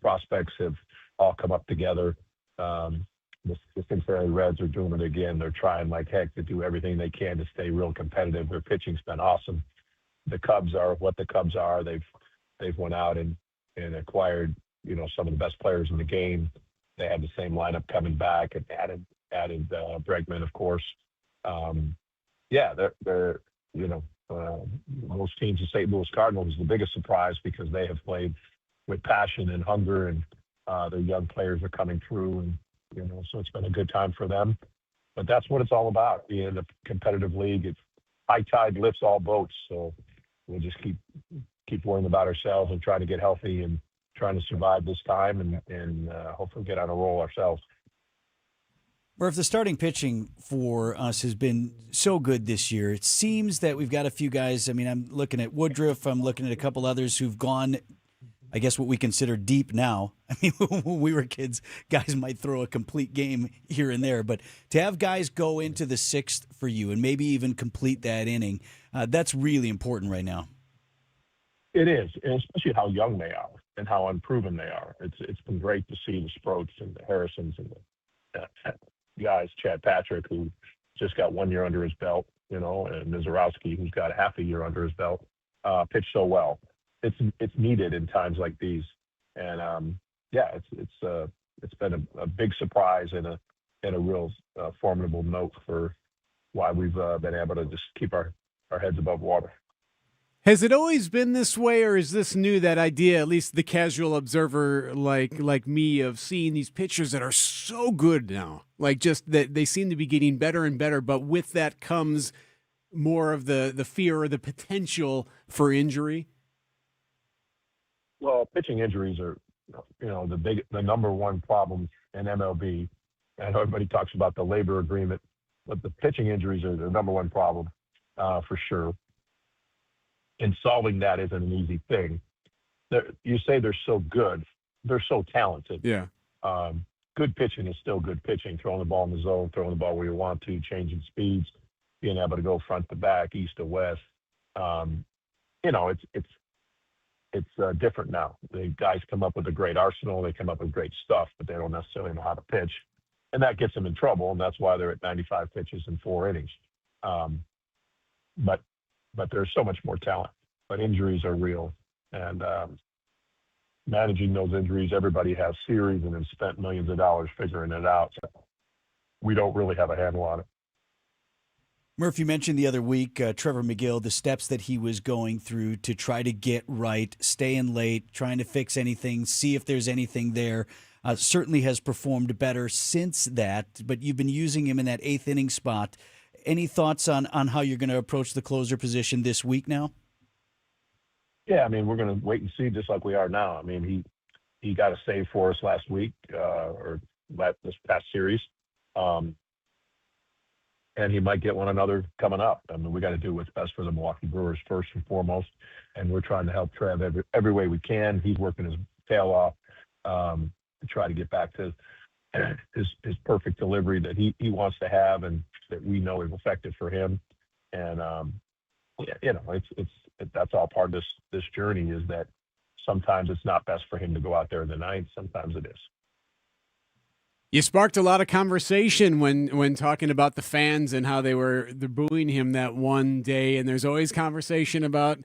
prospects have all come up together. The Cincinnati Reds are doing it again. They're trying like heck to do everything they can to stay real competitive. Their pitching's been awesome. The Cubs are what the Cubs are. They've went out and acquired some of the best players in the game. They had the same lineup coming back and added Bregman, of course. They're most teams, the St. Louis Cardinals is the biggest surprise because they have played with passion and hunger, and their young players are coming through, and so it's been a good time for them. But that's what it's all about. Being in a competitive league, it's high tide lifts all boats. So we'll just keep worrying about ourselves and try to get healthy and trying to survive this time and hopefully get on a roll ourselves. Murph, the starting pitching for us has been so good this year. It seems that we've got a few guys. I mean, I'm looking at Woodruff. I'm looking at a couple others who've gone, I guess, what we consider deep now. I mean, when we were kids, guys might throw a complete game here and there. But to have guys go into the sixth for you and maybe even complete that inning, that's really important right now. It is, and especially how young they are and how unproven they are. It's been great to see the Sproats and the Harrisons and the guys, Chad Patrick, who just got 1 year under his belt, and Mizorowski, who's got half a year under his belt, pitch so well. It's needed in times like these, and it's been a big surprise and a real formidable note for why we've been able to just keep our heads above water. Has it always been this way, or is this new, that idea, at least the casual observer like me, of seeing these pitchers that are so good now? Like, just that they seem to be getting better and better, but with that comes more of the fear or the potential for injury? Well, pitching injuries are, the number one problem in MLB. I know everybody talks about the labor agreement, but the pitching injuries are the number one problem for sure. and solving that isn't an easy thing. You say they're so good. They're so talented. Yeah. Good pitching is still good pitching. Throwing the ball in the zone, throwing the ball where you want to, changing speeds, being able to go front to back, east to west. It's different now. The guys come up with a great arsenal. They come up with great stuff, but they don't necessarily know how to pitch. And that gets them in trouble, and that's why they're at 95 pitches in 4 innings. But there's so much more talent. But injuries are real. And managing those injuries, everybody has series and has spent millions of dollars figuring it out. So we don't really have a handle on it. Murph, you mentioned the other week, Trevor McGill, the steps that he was going through to try to get right, staying late, trying to fix anything, see if there's anything there. Certainly has performed better since that, but you've been using him in that 8th inning spot. Any thoughts on how you're going to approach the closer position this week now? Yeah, I mean, we're going to wait and see just like we are now. I mean, he got a save for us last week or this past series. And he might get one another coming up. I mean, we got to do what's best for the Milwaukee Brewers first and foremost, and we're trying to help Trev every way we can. He's working his tail off to try to get back to his perfect delivery that he wants to have and that we know is effective for him. And that's all part of this journey is that sometimes it's not best for him to go out there in the ninth. Sometimes it is. You sparked a lot of conversation when talking about the fans and how they're booing him that one day, and there's always conversation about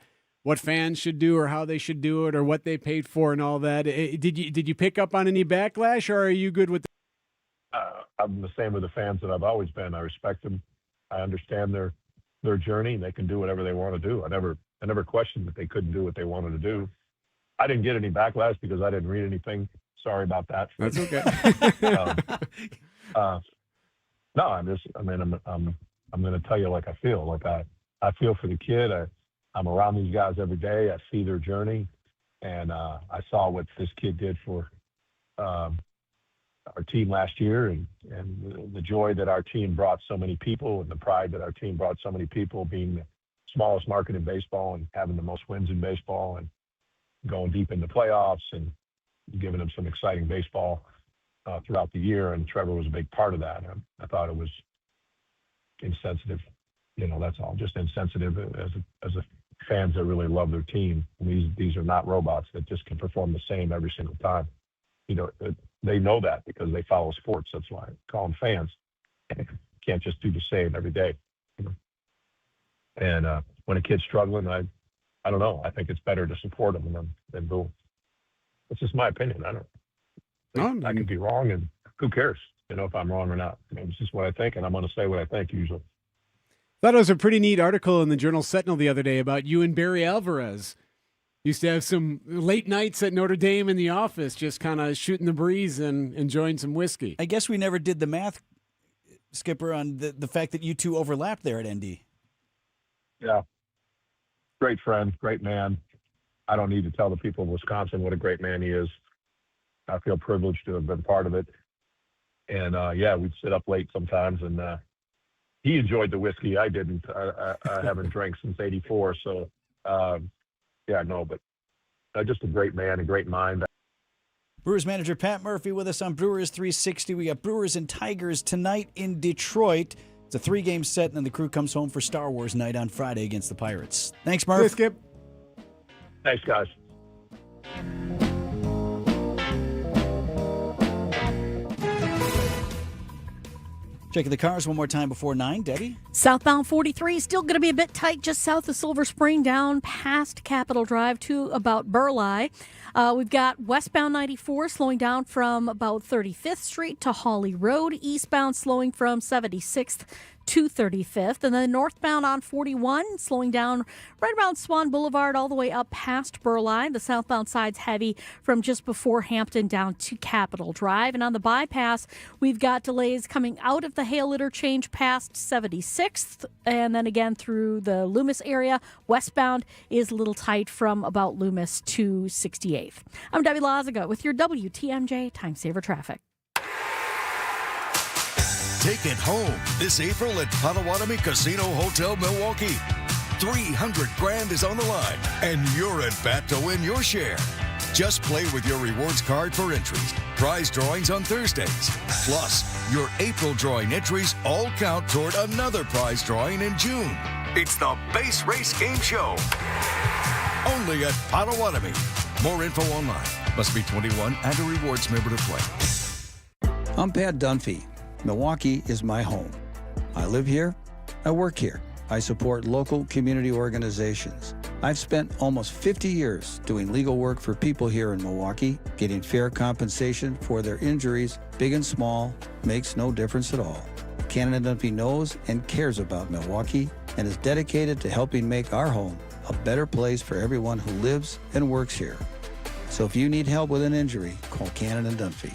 what fans should do or how they should do it or what they paid for and all that. Did you pick up on any backlash, or are you good with I'm the same with the fans that I've always been. I respect them. I understand their journey, and they can do whatever they want to do. I never questioned that they couldn't do what they wanted to do. I didn't get any backlash because I didn't read anything. Sorry about that. That's okay. No, I'm going to tell you like I feel. Like I feel for the kid. I'm around these guys every day. I see their journey, and I saw what this kid did for our team last year, and the joy that our team brought so many people, and the pride that our team brought so many people, being the smallest market in baseball and having the most wins in baseball, and going deep into playoffs and giving them some exciting baseball throughout the year. And Trevor was a big part of that. I thought it was insensitive. That's all. Just insensitive as a fans that really love their team. These are not robots that just can perform the same every single time. They know that because they follow sports. That's why I call them fans. Can't just do the same every day. And when a kid's struggling, I don't know. I think it's better to support them than boo them. It's just my opinion. I could be wrong, and who cares? If I'm wrong or not. It's just what I think, and I'm going to say what I think usually. Thought it was a pretty neat article in the Journal Sentinel the other day about you and Barry Alvarez. Used to have some late nights at Notre Dame in the office, just kind of shooting the breeze and enjoying some whiskey. I guess we never did the math, Skipper, on the fact that you two overlapped there at ND. Yeah. Great friend, great man. I don't need to tell the people of Wisconsin what a great man he is. I feel privileged to have been part of it. And, we'd sit up late sometimes, and he enjoyed the whiskey. I didn't. I haven't drank since '84, so, but just a great man, a great mind. Brewers manager Pat Murphy with us on Brewers 360. We got Brewers and Tigers tonight in Detroit. It's a 3-game set, and then the crew comes home for Star Wars night on Friday against the Pirates. Thanks, Murph. Hey, Skip. Thanks, guys. Checking the cars one more time before 9. Debbie? Southbound 43 still going to be a bit tight just south of Silver Spring, down past Capitol Drive to about Burleigh. We've got westbound 94 slowing down from about 35th Street to Hawley Road. Eastbound slowing from 76th to 35th. And then northbound on 41 slowing down right around Swan Boulevard all the way up past Burleigh. The southbound side's heavy from just before Hampton down to Capitol Drive. And on the bypass, we've got delays coming out of the Hale interchange past 76th and then again through the Loomis area. Westbound is a little tight from about Loomis to 68th. I'm Debbie Lazaga with your WTMJ Time Saver Traffic. Take it home this April at Potawatomi Casino Hotel Milwaukee. 300 grand is on the line, and you're at bat to win your share. Just play with your rewards card for entries. Prize drawings on Thursdays. Plus, your April drawing entries all count toward another prize drawing in June. It's the Base Race Game Show. Only at Potawatomi. More info online. Must be 21 and a rewards member to play. I'm Pat Dunphy. Milwaukee is my home. I live here. I work here. I support local community organizations. I've spent almost 50 years doing legal work for people here in Milwaukee. Getting fair compensation for their injuries, big and small, makes no difference at all. Cannon Dunphy knows and cares about Milwaukee and is dedicated to helping make our home a better place for everyone who lives and works here. So if you need help with an injury, call Cannon Dunphy.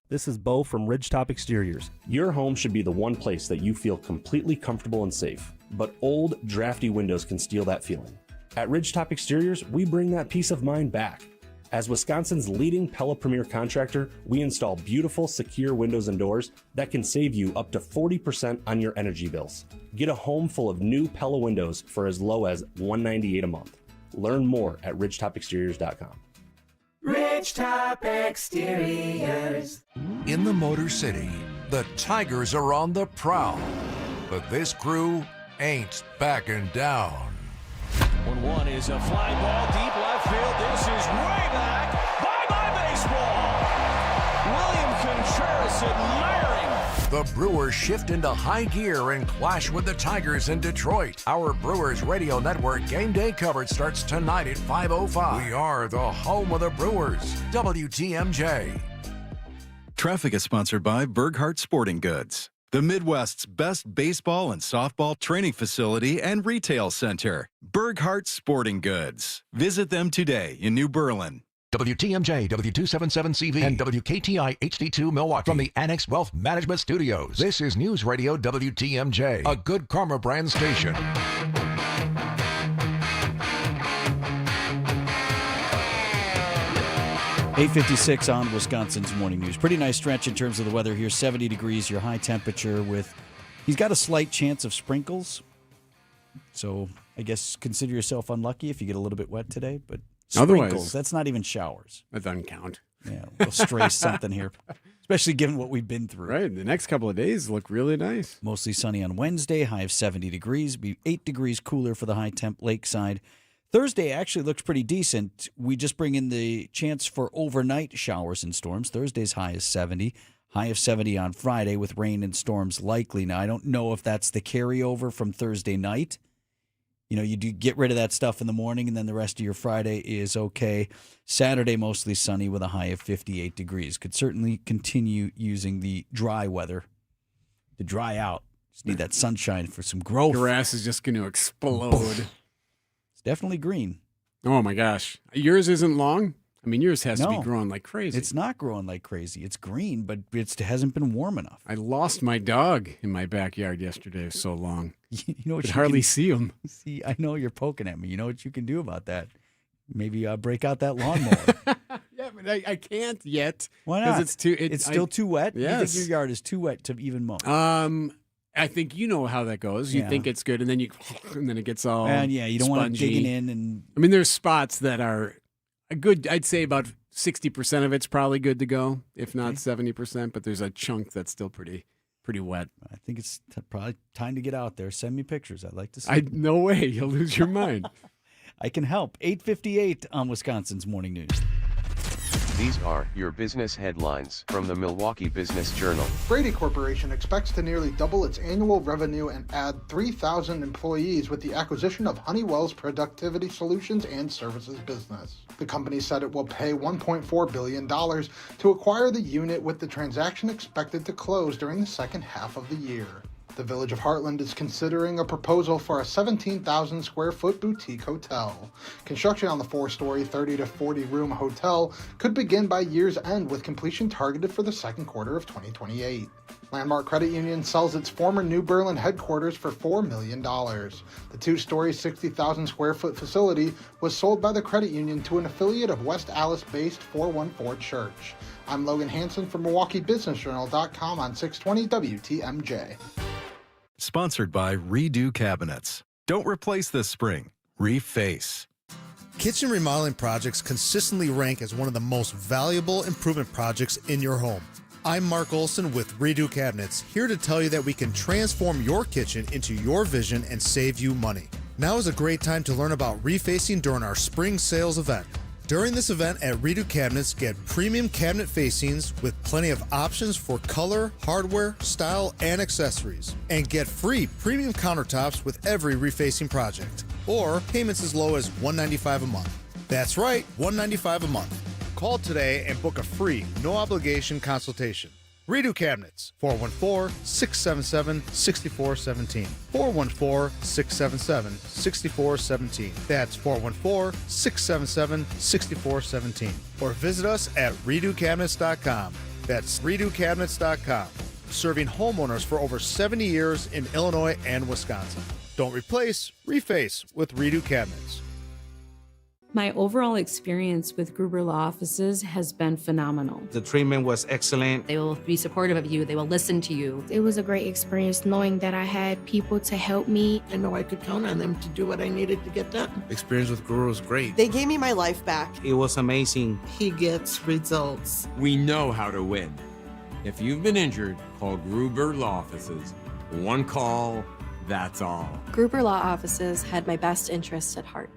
This is Bo from Ridgetop Exteriors. Your home should be the one place that you feel completely comfortable and safe, but old, drafty windows can steal that feeling. At Ridgetop Exteriors, we bring that peace of mind back. As Wisconsin's leading Pella Premier contractor, we install beautiful, secure windows and doors that can save you up to 40% on your energy bills. Get a home full of new Pella windows for as low as $198 a month. Learn more at ridgetopexteriors.com. Ridgetop Exteriors. In the Motor City, the Tigers are on the prowl, but this crew ain't backing down. 1-1 is a fly ball deep left field. This is way back. Bye-bye baseball. William Contreras admiring. The Brewers shift into high gear and clash with the Tigers in Detroit. Our Brewers Radio Network game day coverage starts tonight at 5:05. We are the home of the Brewers. WTMJ. Traffic is sponsored by Burghardt Sporting Goods, the Midwest's best baseball and softball training facility and retail center. Burghardt Sporting Goods. Visit them today in New Berlin. WTMJ, W277CV, and WKTI HD2 Milwaukee. From the Annex Wealth Management Studios, this is News Radio WTMJ, a Good Karma brand station. 8:56 on Wisconsin's Morning News. Pretty nice stretch in terms of the weather here. 70 degrees, your high temperature with... He's got a slight chance of sprinkles. So I guess consider yourself unlucky if you get a little bit wet today, but... Sprinkles. Otherwise, that's not even showers. That doesn't count. Yeah, we'll stray something here, especially given what we've been through. Right. The next couple of days look really nice. Mostly sunny on Wednesday, high of 70 degrees. Be 8 degrees cooler for the high temp lakeside. Thursday actually looks pretty decent. We just bring in the chance for overnight showers and storms. Thursday's high is 70. High of 70 on Friday with rain and storms likely. Now, I don't know if that's the carryover from Thursday night. You know, you do get rid of that stuff in the morning, and then the rest of your Friday is okay. Saturday, mostly sunny with a high of 58 degrees. Could certainly continue using the dry weather to dry out. Just need that sunshine for some growth. Grass is just going to explode. It's definitely green. Oh, my gosh. Yours isn't long? I mean, yours has to be growing like crazy. It's not growing like crazy. It's green, but it hasn't been warm enough. I lost my dog in my backyard yesterday. It was so long. You know what? Could hardly see him. See, I know you're poking at me. You know what you can do about that? Maybe break out that lawnmower. Yeah, but I can't yet. Why not? Because it's still too wet? Yes. You think your yard is too wet to even mow? I think you know how that goes. You think it's good, and then it gets all And yeah, you don't want to spongy. digging in and... I mean, there's spots that are a good, I'd say about 60% of it's probably good to go, if not 70%, but there's a chunk that's still pretty wet. I think it's probably time to get out there. Send me pictures. I'd like to see. No way. You'll lose your mind. I can help. 8:58 on Wisconsin's Morning News. These are your business headlines from the Milwaukee Business Journal. Brady Corporation expects to nearly double its annual revenue and add 3,000 employees with the acquisition of Honeywell's Productivity Solutions and Services business. The company said it will pay $1.4 billion to acquire the unit, with the transaction expected to close during the second half of the year. The Village of Heartland is considering a proposal for a 17,000 square foot boutique hotel. Construction on the 4-story, 30 to 40 room hotel could begin by year's end, with completion targeted for the second quarter of 2028. Landmark Credit Union sells its former New Berlin headquarters for $4 million. The 2-story, 60,000 square foot facility was sold by the credit union to an affiliate of West Allis-based 414 Church. I'm Logan Hansen from MilwaukeeBusinessJournal.com on 620 WTMJ. Sponsored by Redo Cabinets. Don't replace this spring. Reface. Kitchen remodeling projects consistently rank as one of the most valuable improvement projects in your home. I'm Mark Olson with Redo Cabinets, here to tell you that we can transform your kitchen into your vision and save you money. Now is a great time to learn about refacing during our spring sales event. During this event at Redo Cabinets, get premium cabinet facings with plenty of options for color, hardware, style, and accessories. And get free premium countertops with every refacing project. Or payments as low as $195 a month. That's right, $195 a month. Call today and book a free, no obligation consultation. Redo Cabinets, 414-677-6417. 414-677-6417. That's 414-677-6417. Or visit us at redocabinets.com. That's redocabinets.com. Serving homeowners for over 70 years in Illinois and Wisconsin. Don't replace, reface with Redo Cabinets. My overall experience with Gruber Law Offices has been phenomenal. The treatment was excellent. They will be supportive of you. They will listen to you. It was a great experience knowing that I had people to help me. I know I could count on them to do what I needed to get done. Experience with Gruber was great. They gave me my life back. It was amazing. He gets results. We know how to win. If you've been injured, call Gruber Law Offices. One call, that's all. Gruber Law Offices had my best interests at heart.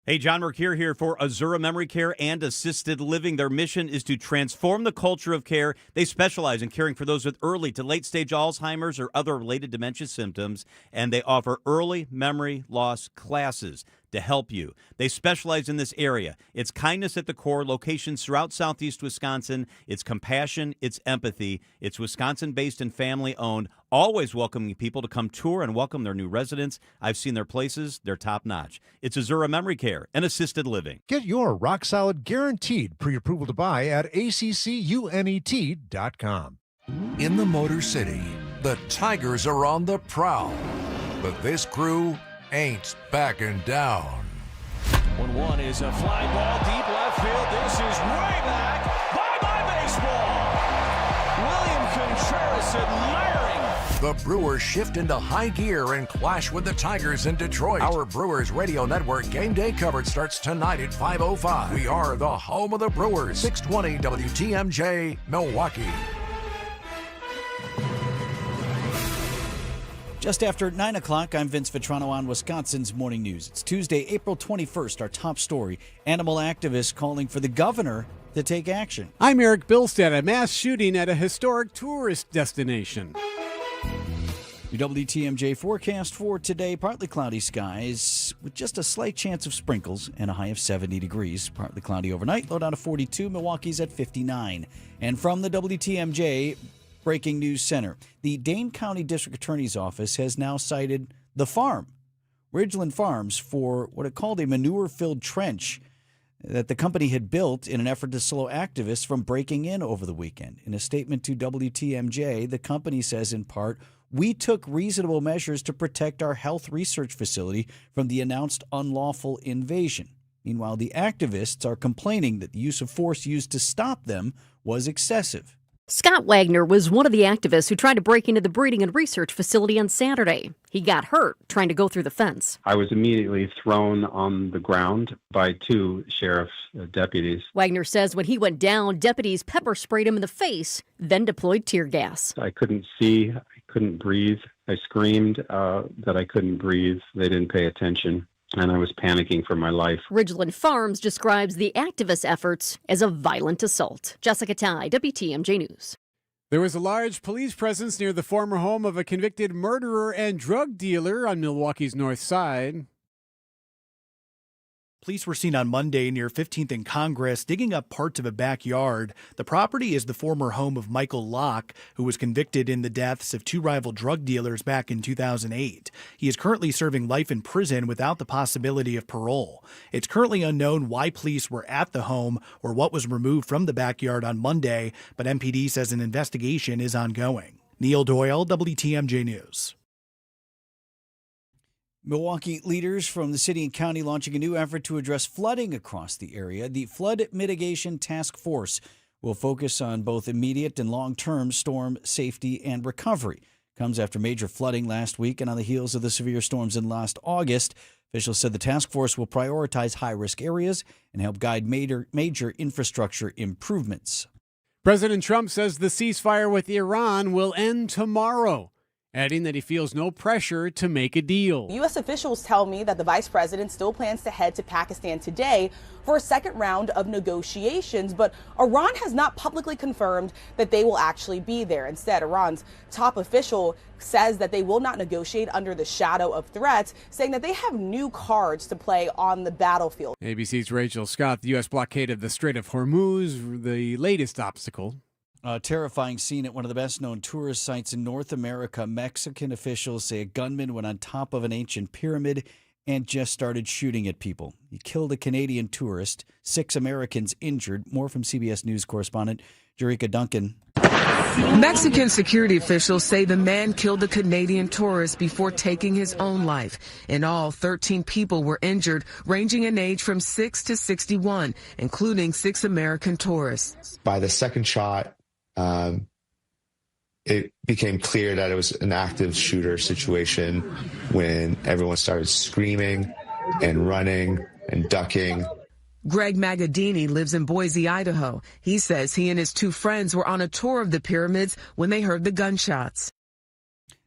Hey, John Mercure here for Azura Memory Care and Assisted Living. Their mission is to transform the culture of care. They specialize in caring for those with early to late-stage Alzheimer's or other related dementia symptoms, and they offer early memory loss classes to help you. They specialize in this area. It's kindness at the core, locations throughout southeast Wisconsin. It's compassion, it's empathy. It's Wisconsin-based and family-owned, always welcoming people to come tour and welcome their new residents. I've seen their places. They're top-notch. It's Azura Memory Care and Assisted Living. Get your rock-solid guaranteed pre-approval to buy at accunet.com. In the Motor City, the Tigers are on the prowl, but this crew ain't backing down. 1-1 is a fly ball deep left field. This is way back. Bye-bye baseball. William Contreras admiring. The Brewers shift into high gear and clash with the Tigers in Detroit. Our Brewers Radio Network game day coverage starts tonight at 5:05. We are the home of the Brewers. 620 WTMJ, Milwaukee. Just after 9 o'clock, I'm Vince Vitrano on Wisconsin's Morning News. It's Tuesday, April 21st. Our top story, animal activists calling for the governor to take action. I'm Eric Bilstead. A mass shooting at a historic tourist destination. Your WTMJ forecast for today, partly cloudy skies with just a slight chance of sprinkles and a high of 70 degrees. Partly cloudy overnight, low down to 42. Milwaukee's at 59. And from the WTMJ Breaking News Center, the Dane County District Attorney's Office has now cited the farm, Ridgeland Farms, for what it called a manure-filled trench that the company had built in an effort to slow activists from breaking in over the weekend. In a statement to WTMJ, the company says in part, "We took reasonable measures to protect our health research facility from the announced unlawful invasion." Meanwhile, the activists are complaining that the use of force used to stop them was excessive. Scott Wagner was one of the activists who tried to break into the breeding and research facility on Saturday. He got hurt trying to go through the fence. I was immediately thrown on the ground by two sheriff's deputies. Wagner says when he went down, deputies pepper sprayed him in the face, then deployed tear gas. I couldn't see, I couldn't breathe. I screamed that I couldn't breathe. They didn't pay attention, and I was panicking for my life. Ridgeland Farms describes the activists' efforts as a violent assault. Jessica Ty, WTMJ News. There was a large police presence near the former home of a convicted murderer and drug dealer on Milwaukee's north side. Police were seen on Monday near 15th and Congress digging up parts of a backyard. The property is the former home of Michael Locke, who was convicted in the deaths of two rival drug dealers back in 2008. He is currently serving life in prison without the possibility of parole. It's currently unknown why police were at the home or what was removed from the backyard on Monday, but MPD says an investigation is ongoing. Neil Doyle, WTMJ News. Milwaukee leaders from the city and county launching a new effort to address flooding across the area. The Flood Mitigation Task Force will focus on both immediate and long-term storm safety and recovery. Comes after major flooding last week and on the heels of the severe storms in last August. Officials said the task force will prioritize high-risk areas and help guide major infrastructure improvements. President Trump says the ceasefire with Iran will end tomorrow, adding that he feels no pressure to make a deal. U.S. officials tell me that the vice president still plans to head to Pakistan today for a second round of negotiations, but Iran has not publicly confirmed that they will actually be there. Instead, Iran's top official says that they will not negotiate under the shadow of threats, saying that they have new cards to play on the battlefield. ABC's Rachel Scott. The U.S. blockade of the Strait of Hormuz, the latest obstacle. A terrifying scene at one of the best-known tourist sites in North America. Mexican officials say a gunman went on top of an ancient pyramid and just started shooting at people. He killed a Canadian tourist, 6 Americans injured. More from CBS News correspondent Jerika Duncan. Mexican security officials say the man killed a Canadian tourist before taking his own life. In all, 13 people were injured, ranging in age from 6 to 61, including 6 American tourists. By the second shot, it became clear that it was an active shooter situation when everyone started screaming and running and ducking. Greg Magadini lives in Boise, Idaho. He says he and his 2 friends were on a tour of the pyramids when they heard the gunshots.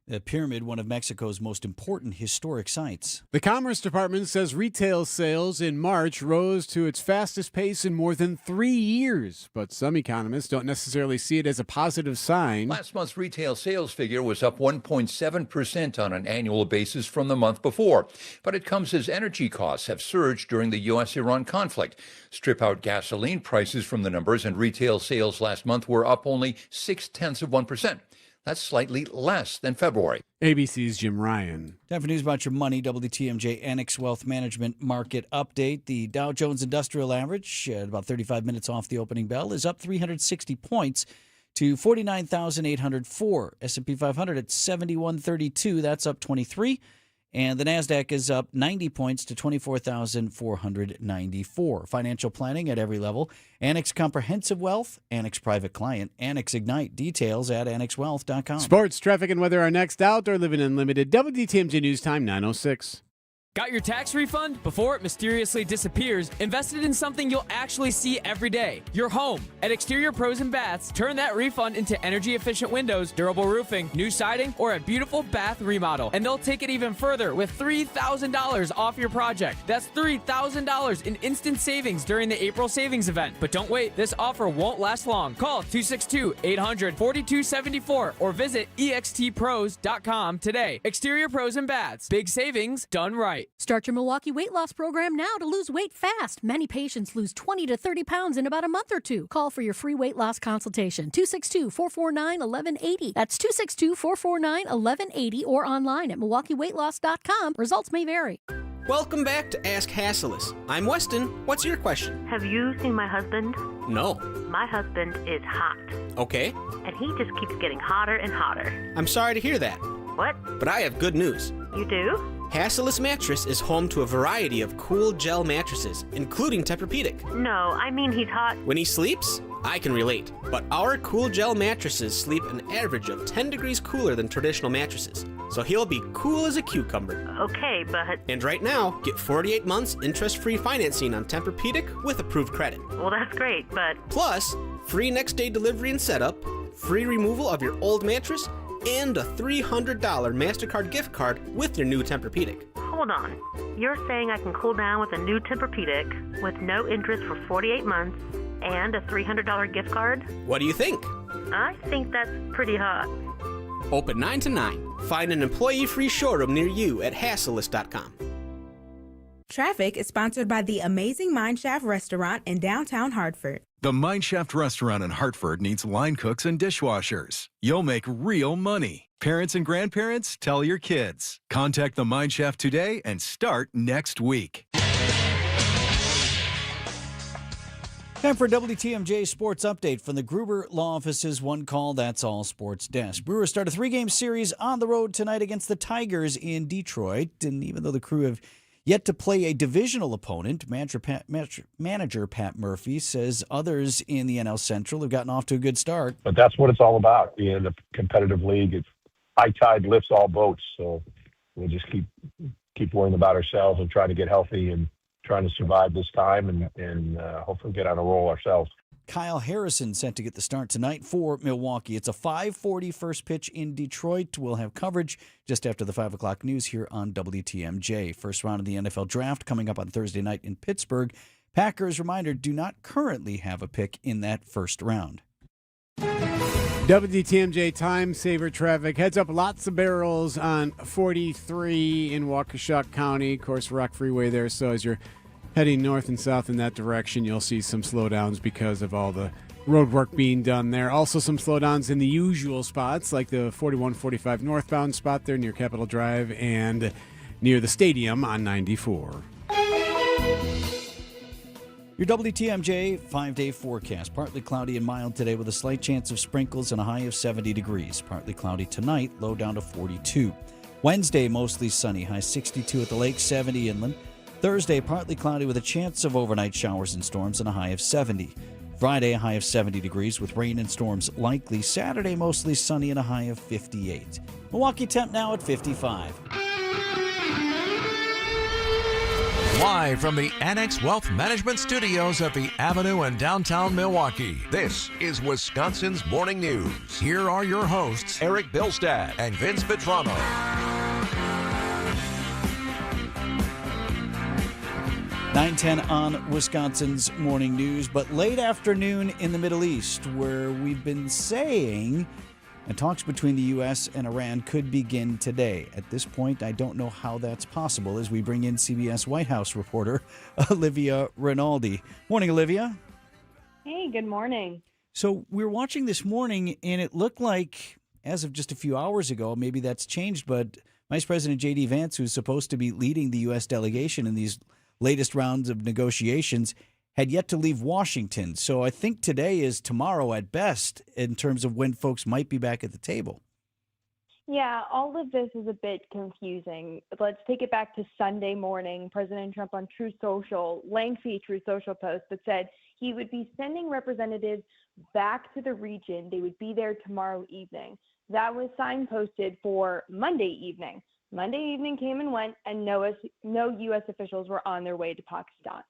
The pyramid, one of Mexico's most important historic sites. The Commerce Department says retail sales in March rose to its fastest pace in more than 3 years, but some economists don't necessarily see it as a positive sign. Last month's retail sales figure was up 1.7% on an annual basis from the month before, but it comes as energy costs have surged during the U.S.-Iran conflict. Strip out gasoline prices from the numbers, and retail sales last month were up only 0.6%. That's slightly less than February. ABC's Jim Ryan. Time for news about your money. WTMJ Annex Wealth Management Market Update. The Dow Jones Industrial Average, at about 35 minutes off the opening bell, is up 360 points to 49,804. S&P 500 at 7132. That's up 23. And the NASDAQ is up 90 points to 24,494. Financial planning at every level. Annex Comprehensive Wealth, Annex Private Client, Annex Ignite. Details at annexwealth.com. Sports, traffic, and weather are next. Outdoor Living Unlimited. WTMJ News Time 9:06. Got your tax refund? Before it mysteriously disappears, invested in something you'll actually see every day. Your home. At Exterior Pros and Baths, turn that refund into energy-efficient windows, durable roofing, new siding, or a beautiful bath remodel. And they'll take it even further with $3,000 off your project. That's $3,000 in instant savings during the April savings event. But don't wait. This offer won't last long. Call 262-800-4274 or visit extpros.com today. Exterior Pros and Baths. Big savings done right. Start your Milwaukee weight loss program now to lose weight fast. Many patients lose 20 to 30 pounds in about a month or 2. Call for your free weight loss consultation. 262-449-1180. That's 262-449-1180 or online at MilwaukeeWeightLoss.com. Results may vary. Welcome back to Ask Hasselus. I'm Weston. What's your question? Have you seen my husband? No. My husband is hot. Okay. And he just keeps getting hotter and hotter. I'm sorry to hear that. What? But I have good news. You do? Hasselus Mattress is home to a variety of cool gel mattresses, including Tempur-Pedic. No, I mean he's hot. When he sleeps, I can relate. But our cool gel mattresses sleep an average of 10 degrees cooler than traditional mattresses. So he'll be cool as a cucumber. Okay, but... And right now, get 48 months interest-free financing on Tempur-Pedic with approved credit. Well, that's great, but... Plus, free next-day delivery and setup, free removal of your old mattress, and a $300 MasterCard gift card with your new Tempur-Pedic. Hold on. You're saying I can cool down with a new Tempur-Pedic with no interest for 48 months and a $300 gift card? What do you think? I think that's pretty hot. Open 9 to 9. Find an employee-free showroom near you at Hasselus.com. Traffic is sponsored by the Amazing Mineshaft Restaurant in downtown Hartford. The Mineshaft Restaurant in Hartford needs line cooks and dishwashers. You'll make real money. Parents and grandparents, tell your kids. Contact the Mineshaft today and start next week. Time for a WTMJ Sports Update from the Gruber Law Office's One Call, That's All Sports Desk. Brewers start a 3-game series on the road tonight against the Tigers in Detroit. And even though the Crew have yet to play a divisional opponent, manager Pat Murphy says others in the NL Central have gotten off to a good start. But that's what it's all about, being in a competitive league. high tide lifts all boats. So we'll just keep worrying about ourselves and try to get healthy and trying to survive this time and hopefully get on a roll ourselves. Kyle Harrison set to get the start tonight for Milwaukee. It's a 5:40 first pitch in Detroit. We'll have coverage just after the 5 o'clock news here on WTMJ. First round of the NFL draft coming up on Thursday night in Pittsburgh. Packers, reminder, do not currently have a pick in that first round. WTMJ time saver traffic. Heads up, lots of barrels on 43 in Waukesha County. Of course, Rock Freeway there. So as you're heading north and south in that direction, you'll see some slowdowns because of all the road work being done there. Also some slowdowns in the usual spots like the 4145 northbound spot there near Capitol Drive and near the stadium on 94. Your WTMJ 5-day forecast. Partly cloudy and mild today with a slight chance of sprinkles and a high of 70 degrees. Partly cloudy tonight, low down to 42. Wednesday, mostly sunny, high 62 at the lake, 70 inland. Thursday, partly cloudy with a chance of overnight showers and storms and a high of 70. Friday, a high of 70 degrees with rain and storms likely. Saturday, mostly sunny and a high of 58. Milwaukee temp now at 55. Live from the Annex Wealth Management Studios at the Avenue in downtown Milwaukee, this is Wisconsin's Morning News. Here are your hosts, Eric Bilstad and Vince Vitrano. 9:10 on Wisconsin's Morning News, but late afternoon in the Middle East, where we've been saying talks between the U.S. and Iran could begin today. At this point, I don't know how that's possible as we bring in CBS White House reporter Olivia Rinaldi. Morning, Olivia. Hey, good morning. So we were watching this morning, and it looked like, as of just a few hours ago, maybe that's changed, but Vice President J.D. Vance, who's supposed to be leading the U.S. delegation in these latest rounds of negotiations, had yet to leave Washington. So I think today is tomorrow at best in terms of when folks might be back at the table. Yeah, all of this is a bit confusing. Let's take it back to Sunday morning. President Trump on Truth Social, lengthy Truth Social post that said he would be sending representatives back to the region. They would be there tomorrow evening. That was signposted for Monday evening. Monday evening came and went, and no U.S. officials were on their way to Pakistan.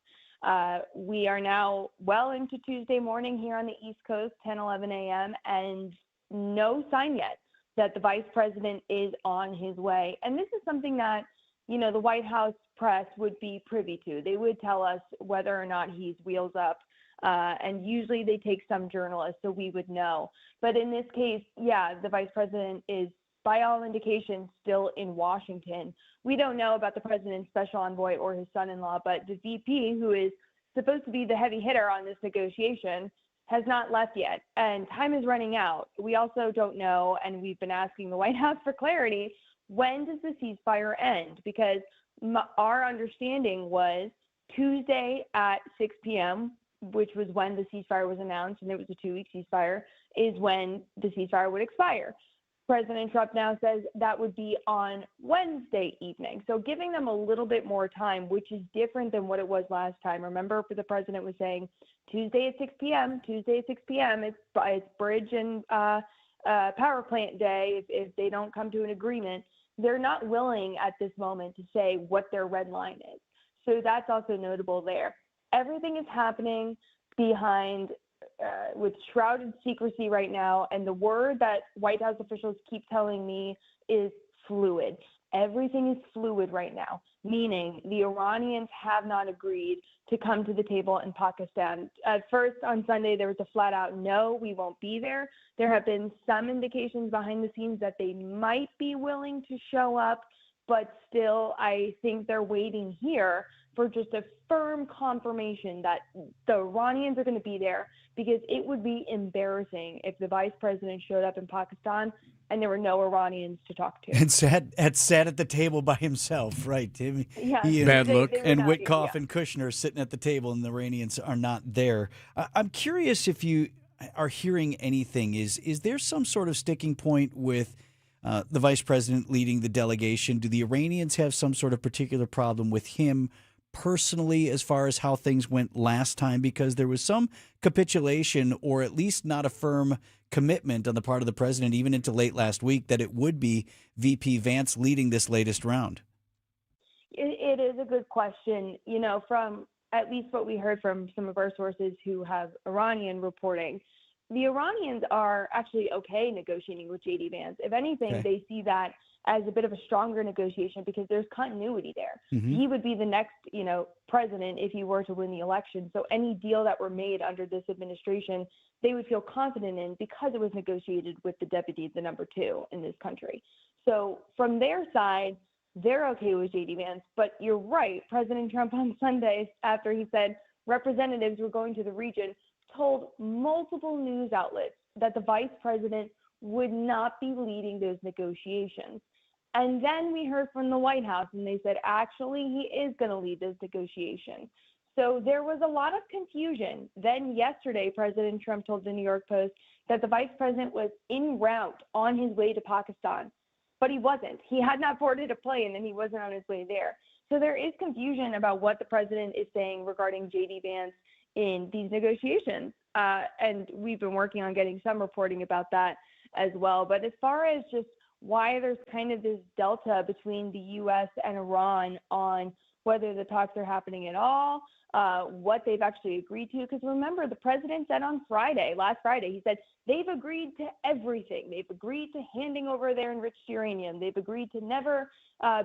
We are now well into Tuesday morning here on the East Coast, 10, 11 a.m., and no sign yet that the vice president is on his way. And this is something that, the White House press would be privy to. They would tell us whether or not he's wheels up. And usually they take some journalists, so we would know. But in this case, yeah, the vice president is, by all indications, still in Washington. We don't know about the president's special envoy or his son-in-law, but the VP, who is supposed to be the heavy hitter on this negotiation, has not left yet, and time is running out. We also don't know, and we've been asking the White House for clarity, when does the ceasefire end? Because our understanding was Tuesday at 6 p.m., which was when the ceasefire was announced, and it was a 2-week ceasefire, is when the ceasefire would expire. President Trump now says that would be on Wednesday evening. So giving them a little bit more time, which is different than what it was last time. Remember, the president was saying Tuesday at 6 p.m., it's bridge and power plant day if they don't come to an agreement. They're not willing at this moment to say what their red line is. So that's also notable there. Everything is happening behind with shrouded secrecy right now, and the word that White House officials keep telling me is fluid. Everything is fluid right now, meaning the Iranians have not agreed to come to the table in Pakistan. At first, on Sunday, there was a flat-out no, we won't be there. There have been some indications behind the scenes that they might be willing to show up, but still, I think they're waiting here for just a firm confirmation that the Iranians are going to be there, because it would be embarrassing if the vice president showed up in Pakistan and there were no Iranians to talk to. And sat at the table by himself, right, Tim? Yeah, bad look. And Witkoff and Kushner sitting at the table, and the Iranians are not there. I'm curious if you are hearing anything. Is there some sort of sticking point with the vice president leading the delegation? Do the Iranians have some sort of particular problem with him personally as far as how things went last time? Because there was some capitulation, or at least not a firm commitment on the part of the president, even into late last week, that it would be VP Vance leading this latest round? It is a good question. From at least what we heard from some of our sources who have Iranian reporting, the Iranians are actually okay negotiating with J.D. Vance. If anything, they see that as a bit of a stronger negotiation because there's continuity there. Mhm. He would be the next, president if he were to win the election. So any deal that were made under this administration, they would feel confident in because it was negotiated with the deputy, the number 2 in this country. So from their side, they're okay with J.D. Vance. But you're right. President Trump on Sunday, after he said representatives were going to the region, told multiple news outlets that the vice president would not be leading those negotiations. And then we heard from the White House, and they said, actually, he is going to lead those negotiations. So there was a lot of confusion. Then yesterday, President Trump told the New York Post that the vice president was en route on his way to Pakistan, but he wasn't. He had not boarded a plane, and he wasn't on his way there. So there is confusion about what the president is saying regarding J.D. Vance in these negotiations. And we've been working on getting some reporting about that as well. But as far as just why there's kind of this delta between the U.S. and Iran on whether the talks are happening at all, what they've actually agreed to. Because remember, the president said on last Friday, he said they've agreed to everything. They've agreed to handing over their enriched uranium. They've agreed to never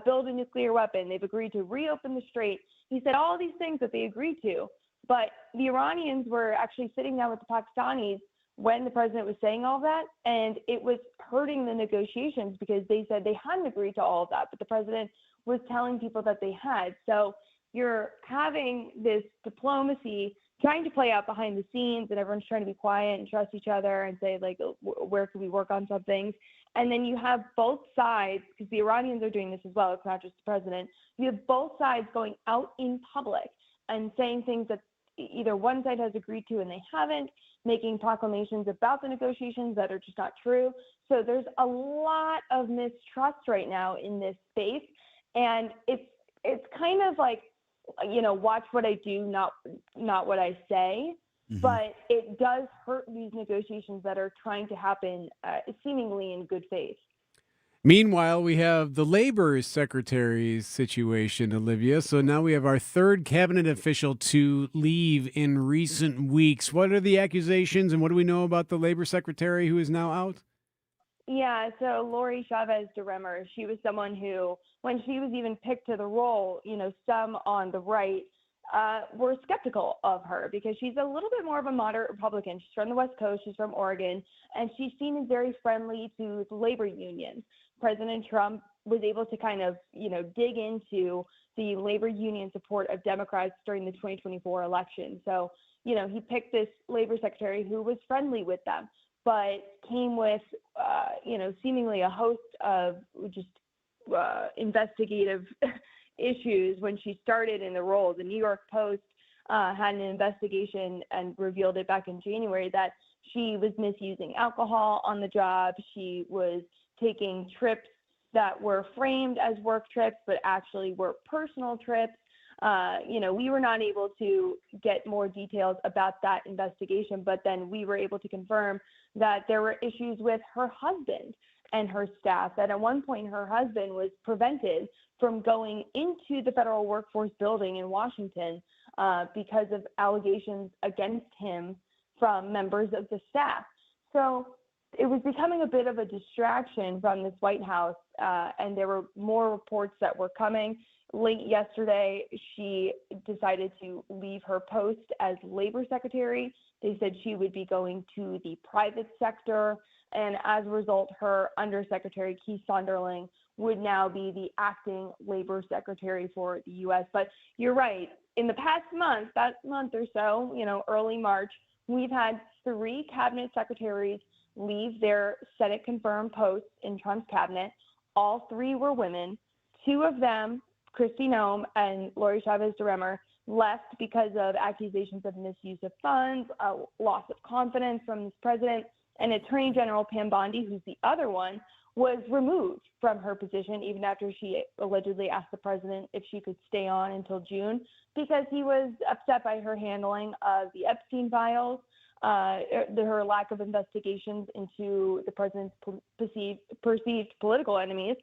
build a nuclear weapon. They've agreed to reopen the strait. He said all these things that they agreed to. But the Iranians were actually sitting down with the Pakistanis when the president was saying all that, and it was hurting the negotiations because they said they hadn't agreed to all of that, but the president was telling people that they had. So you're having this diplomacy trying to play out behind the scenes, and everyone's trying to be quiet and trust each other and say, like, where can we work on some things? And then you have both sides, because the Iranians are doing this as well, it's not just the president. You have both sides going out in public and saying things that either one side has agreed to and they haven't, making proclamations about the negotiations that are just not true. So there's a lot of mistrust right now in this space. And it's kind of like, watch what I do, not what I say. Mm-hmm. But it does hurt these negotiations that are trying to happen seemingly in good faith. Meanwhile, we have the Labor Secretary's situation, Olivia. So now we have our third cabinet official to leave in recent weeks. What are the accusations and what do we know about the Labor Secretary who is now out? Yeah, so Lori Chavez DeRemer, she was someone who, when she was even picked to the role, some on the right were skeptical of her because she's a little bit more of a moderate Republican. She's from the West Coast, she's from Oregon, and she's seen as very friendly to the labor unions. President Trump was able to kind of, dig into the labor union support of Democrats during the 2024 election. So, he picked this labor secretary who was friendly with them, but came with, seemingly a host of just investigative issues when she started in the role. The New York Post had an investigation and revealed it back in January that she was misusing alcohol on the job. She was taking trips that were framed as work trips, but actually were personal trips. We were not able to get more details about that investigation, but then we were able to confirm that there were issues with her husband and her staff, that at one point her husband was prevented from going into the federal workforce building in Washington because of allegations against him from members of the staff. So it was becoming a bit of a distraction from this White House, and there were more reports that were coming. Late yesterday, she decided to leave her post as labor secretary. They said she would be going to the private sector, and as a result, her undersecretary, Keith Sonderling, would now be the acting labor secretary for the U.S. But you're right. In the past month, or so, early March, we've had 3 cabinet secretaries leave their Senate-confirmed posts in Trump's cabinet. All 3 were women. 2 of them, Kristi Noem and Lori Chavez DeRemer, left because of accusations of misuse of funds, loss of confidence from this president, and Attorney General Pam Bondi, who's the other one, was removed from her position even after she allegedly asked the president if she could stay on until June because he was upset by her handling of the Epstein files. her lack of investigations into the president's perceived political enemies.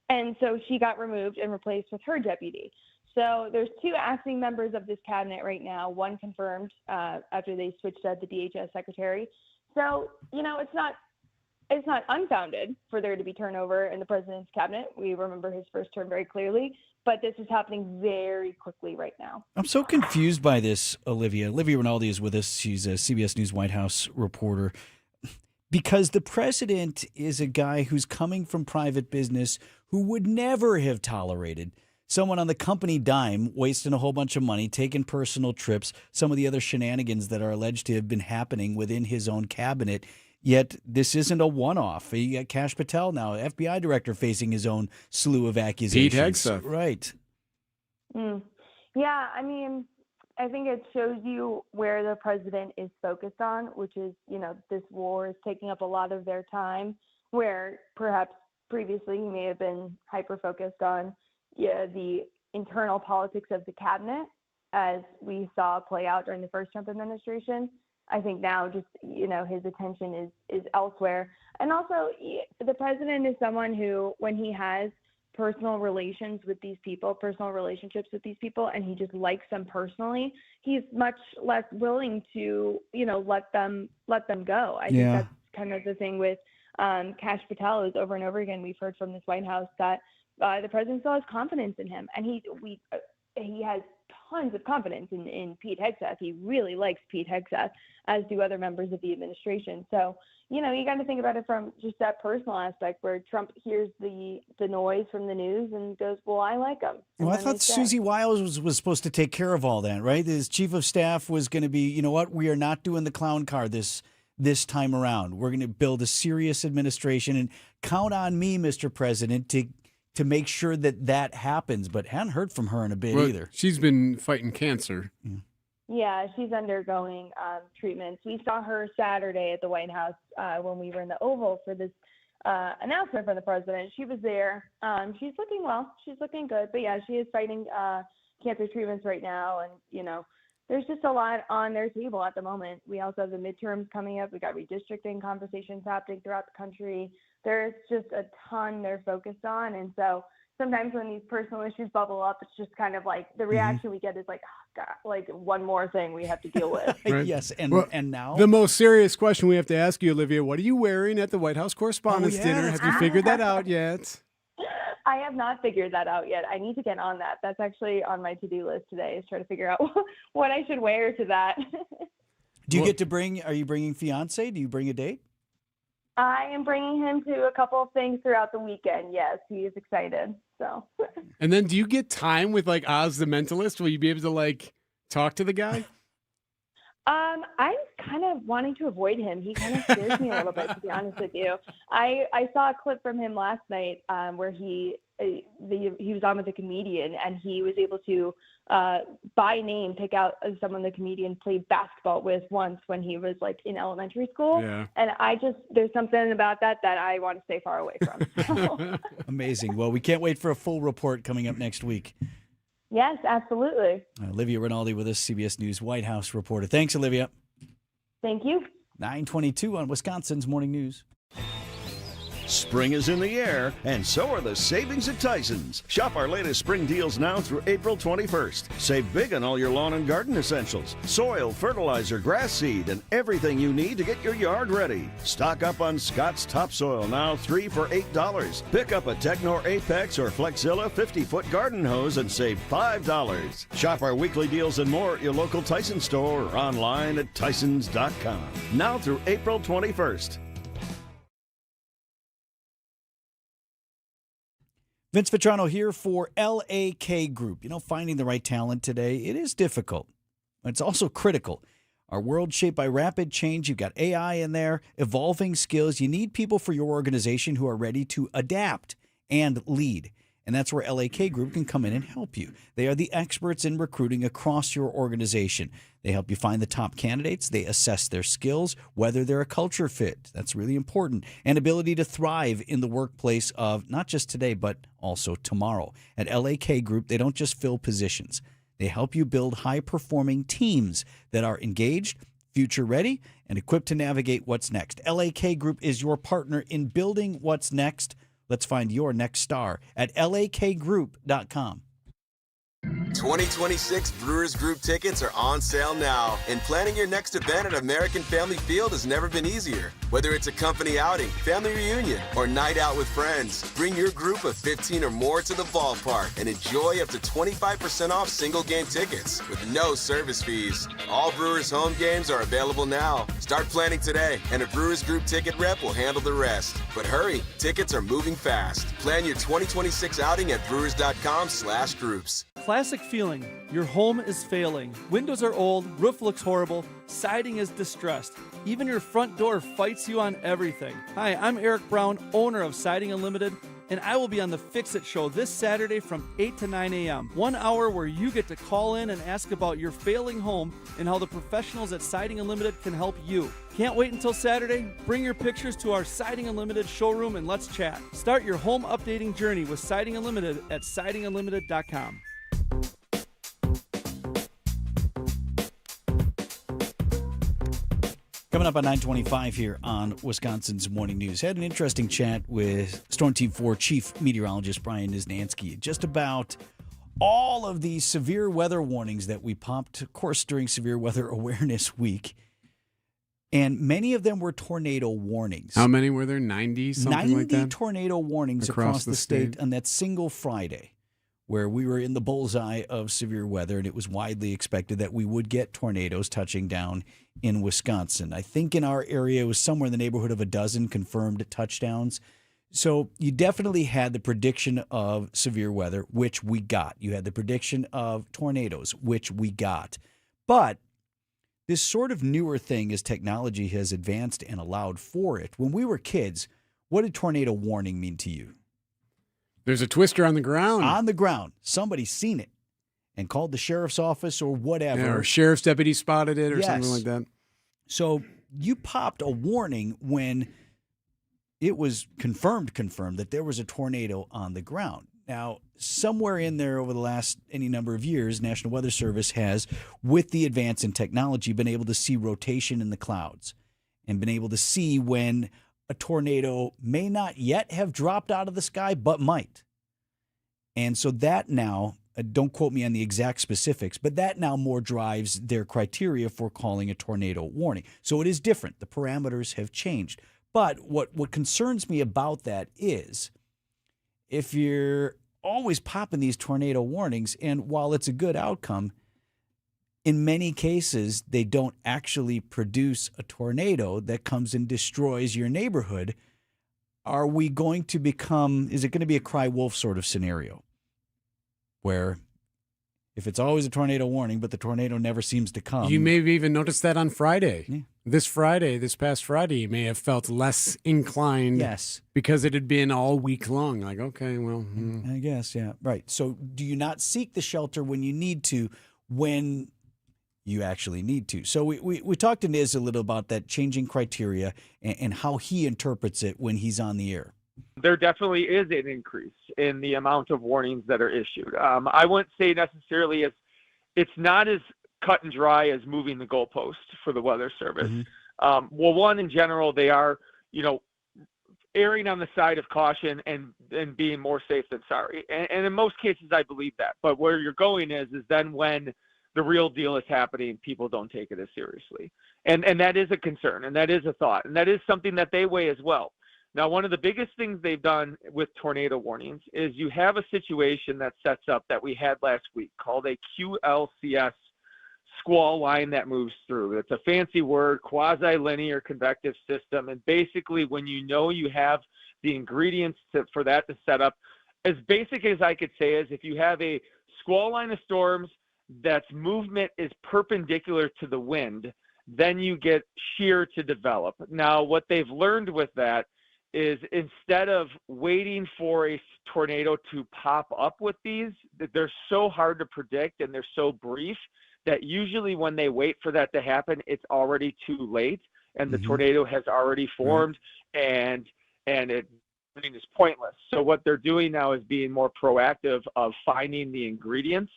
And so she got removed and replaced with her deputy. So there's 2 acting members of this cabinet right now, one confirmed after they switched out the DHS secretary. So, it's not unfounded for there to be turnover in the president's cabinet. We remember his first term very clearly, but this is happening very quickly right now. I'm so confused by this, Olivia. Olivia Rinaldi is with us. She's a CBS News White House reporter. Because the president is a guy who's coming from private business who would never have tolerated someone on the company dime wasting a whole bunch of money, taking personal trips, some of the other shenanigans that are alleged to have been happening within his own cabinet. Yet this isn't a one-off. You got Kash Patel now, FBI director, facing his own slew of accusations. Pete Hegseth. Right. Yeah, I think it shows you where the president is focused on, which is, this war is taking up a lot of their time, where perhaps previously he may have been hyper-focused on the internal politics of the cabinet, as we saw play out during the first Trump administration. I think now just, his attention is elsewhere. And also, the president is someone who, when he has personal relationships with these people, and he just likes them personally, he's much less willing to, let them go. I think that's kind of the thing with Kash Patel, is over and over again we've heard from this White House that the president still has confidence in him, and he has tons of confidence in Pete Hegseth. He really likes Pete Hegseth, as do other members of the administration. So, you got to think about it from just that personal aspect, where Trump hears the noise from the news and goes, well, I like him. Well, I thought Susie Wiles was supposed to take care of all that, right? His chief of staff was going to be, you know what, we are not doing the clown car this time around. We're going to build a serious administration, and count on me, Mr. President, to make sure that happens, but hadn't heard from her in a bit either. She's been fighting cancer. Yeah, she's undergoing treatments. We saw her Saturday at the White House when we were in the Oval for this announcement from the president. She was there. She's looking well. She's looking good. But yeah, she is fighting cancer treatments right now. And, there's just a lot on their table at the moment. We also have the midterms coming up. We got redistricting conversations happening throughout the country. There's just a ton they're focused on. And so sometimes when these personal issues bubble up, it's just kind of like the reaction we get is like, oh, God, like one more thing we have to deal with. Right. Yes. And now the most serious question we have to ask you, Olivia, what are you wearing at the White House Correspondents' Dinner? Have you figured that out yet? I have not figured that out yet. I need to get on that. That's actually on my to-do list today, is try to figure out what I should wear to that. Do you get to are you bringing fiance? Do you bring a date? I am bringing him to a couple of things throughout the weekend. Yes, he is excited. So. And then do you get time with like Oz the Mentalist? Will you be able to like talk to the guy? I'm kind of wanting to avoid him. He kind of scares me a little bit, to be honest with you. I saw a clip from him last night where he was on with a comedian, and he was able to, by name, pick out someone the comedian played basketball with once when he was like in elementary school. Yeah. And there's something about that I want to stay far away from. So. Amazing. Well, we can't wait for a full report coming up next week. Yes, absolutely. Olivia Rinaldi with us, CBS News White House reporter. Thanks, Olivia. Thank you. 9:22 on Wisconsin's Morning News. Spring is in the air, and so are the savings at Tyson's. Shop our latest spring deals now through April 21st. Save big on all your lawn and garden essentials, soil, fertilizer, grass seed, and everything you need to get your yard ready. Stock up on Scott's Topsoil, now 3 for $8. Pick up a Technor Apex or Flexzilla 50-foot garden hose and save $5. Shop our weekly deals and more at your local Tyson store or online at Tysons.com. Now through April 21st. Vince Vitrano here for LAK Group. Finding the right talent today, it is difficult. It's also critical. Our world shaped by rapid change. You've got AI in there, evolving skills. You need people for your organization who are ready to adapt and lead. And that's where LAK Group can come in and help you. They are the experts in recruiting across your organization. They help you find the top candidates. They assess their skills, whether they're a culture fit. That's really important. And ability to thrive in the workplace of not just today, but also tomorrow. At LAK Group, they don't just fill positions. They help you build high-performing teams that are engaged, future ready, and equipped to navigate what's next. LAK Group is your partner in building what's next. Let's find your next star at lakgroup.com. 2026 Brewers Group tickets are on sale now, and planning your next event at American Family Field has never been easier. Whether it's a company outing, family reunion, or night out with friends, bring your group of 15 or more to the ballpark and enjoy up to 25% off single game tickets with no service fees. All Brewers home games are available now. Start planning today, and a Brewers Group ticket rep will handle the rest. But hurry, tickets are moving fast. Plan your 2026 outing at brewers.com/groups. Classic feeling. Your home is failing. Windows are old, roof looks horrible, siding is distressed. Even your front door fights you on everything. Hi, I'm Eric Brown, owner of Siding Unlimited, and I will be on the Fix It Show this Saturday from 8 to 9 a.m. 1 hour where you get to call in and ask about your failing home and how the professionals at Siding Unlimited can help you. Can't wait until Saturday? Bring your pictures to our Siding Unlimited showroom and let's chat. Start your home updating journey with Siding Unlimited at sidingunlimited.com. Coming up on 925 here on Wisconsin's Morning News. Had an interesting chat with Storm Team 4 Chief Meteorologist Brian Niznansky just about all of the severe weather warnings that we popped, of course, during Severe Weather Awareness Week. And many of them were tornado warnings. How many were there? 90, something like that? 90 tornado warnings across the state on that single Friday, where we were in the bullseye of severe weather, and it was widely expected that we would get tornadoes touching down in Wisconsin. I think in our area it was somewhere in the neighborhood of a dozen confirmed touchdowns. So you definitely had the prediction of severe weather, which we got. You had the prediction of tornadoes, which we got. But this sort of newer thing as technology has advanced and allowed for it. When we were kids, what did tornado warning mean to you? There's a twister on the ground. On the ground. Somebody's seen it and called the sheriff's office or whatever. Yeah, or sheriff's deputy spotted it or something like that. So you popped a warning when it was confirmed that there was a tornado on the ground. Now, somewhere in there over the last any number of years, National Weather Service has, with the advance in technology, been able to see rotation in the clouds and been able to see when a tornado may not yet have dropped out of the sky, but might. And so that now, don't quote me on the exact specifics, but that now more drives their criteria for calling a tornado warning. So it is different. The parameters have changed. But what concerns me about that is if you're always popping these tornado warnings, and while it's a good outcome, in many cases, they don't actually produce a tornado that comes and destroys your neighborhood. Are we going to is it going to be a cry wolf sort of scenario where if it's always a tornado warning, but the tornado never seems to come? You may have even noticed that on Friday. Yeah. This past Friday, you may have felt less inclined. Yes. Because it had been all week long. Like, okay, well. I guess, yeah. Right. So do you not seek the shelter when you need to, when you actually need to? So we talked to Niz a little about that changing criteria and how he interprets it when he's on the air. There definitely is an increase in the amount of warnings that are issued. I wouldn't say necessarily it's not as cut and dry as moving the goalpost for the Weather Service. Mm-hmm. Well, one, in general, they are, erring on the side of caution and being more safe than sorry. And in most cases, I believe that. But where you're going is then when the real deal is happening, people don't take it as seriously. And that is a concern, and that is a thought, and that is something that they weigh as well. Now, one of the biggest things they've done with tornado warnings is you have a situation that sets up that we had last week called a QLCS squall line that moves through. It's a fancy word, quasi-linear convective system. And basically, when you have the ingredients for that to set up, as basic as I could say is if you have a squall line of storms that's movement is perpendicular to the wind, then you get shear to develop. Now, what they've learned with that is instead of waiting for a tornado to pop up with these, they're so hard to predict and they're so brief that usually when they wait for that to happen, it's already too late and the tornado has already formed and it is pointless. So what they're doing now is being more proactive of finding the ingredients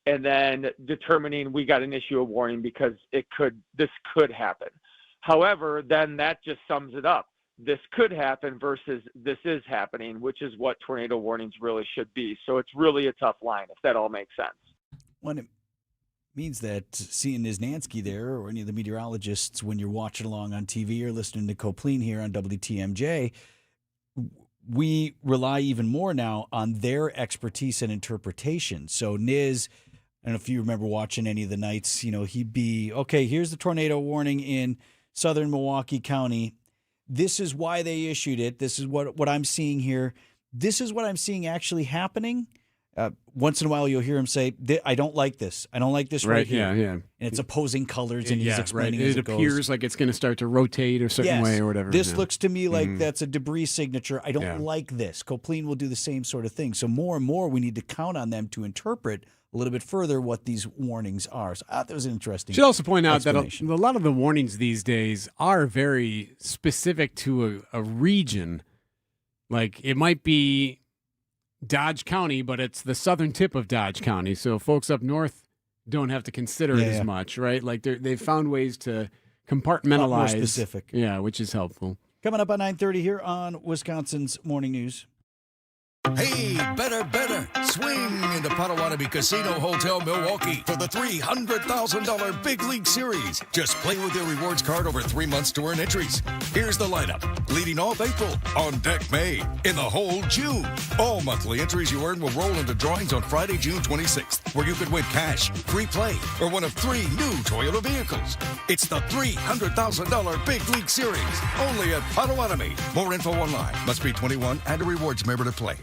and then determining we got an issue of warning because this could happen. However, then that just sums it up. This could happen versus this is happening, which is what tornado warnings really should be. So it's really a tough line, if that all makes sense. When it means that seeing Niznansky there or any of the meteorologists when you're watching along on TV or listening to Copleen here on WTMJ, we rely even more now on their expertise and interpretation. So Niz, I don't know if you remember watching any of the nights, he'd be, okay, here's the tornado warning in southern Milwaukee County. This is why they issued it. This is what I'm seeing here. This is what I'm seeing actually happening. Once in a while, you'll hear him say, I don't like this. I don't like this right here. Yeah. And it's opposing colors, and he's explaining right. as it appears like it's going to start to rotate a certain way or whatever. This looks to me like that's a debris signature. I don't like this. Copleen will do the same sort of thing. So more and more, we need to count on them to interpret a little bit further what these warnings are. So that was an interesting. Should also point out that a lot of the warnings these days are very specific to a region. Like it might be Dodge County, but it's the southern tip of Dodge County. So folks up north don't have to consider it as much, right? Like they've found ways to compartmentalize. More specific. Yeah, which is helpful. Coming up at 9:30 here on Wisconsin's Morning News. Hey, better. Swing into Potawatomi Casino Hotel Milwaukee for the $300,000 Big League Series. Just play with your rewards card over 3 months to earn entries. Here's the lineup. Leading off April, on deck May, in the hole June. All monthly entries you earn will roll into drawings on Friday, June 26th, where you could win cash, free play, or one of 3 new Toyota vehicles. It's the $300,000 Big League Series, only at Potawatomi. More info online. Must be 21 and a rewards member to play.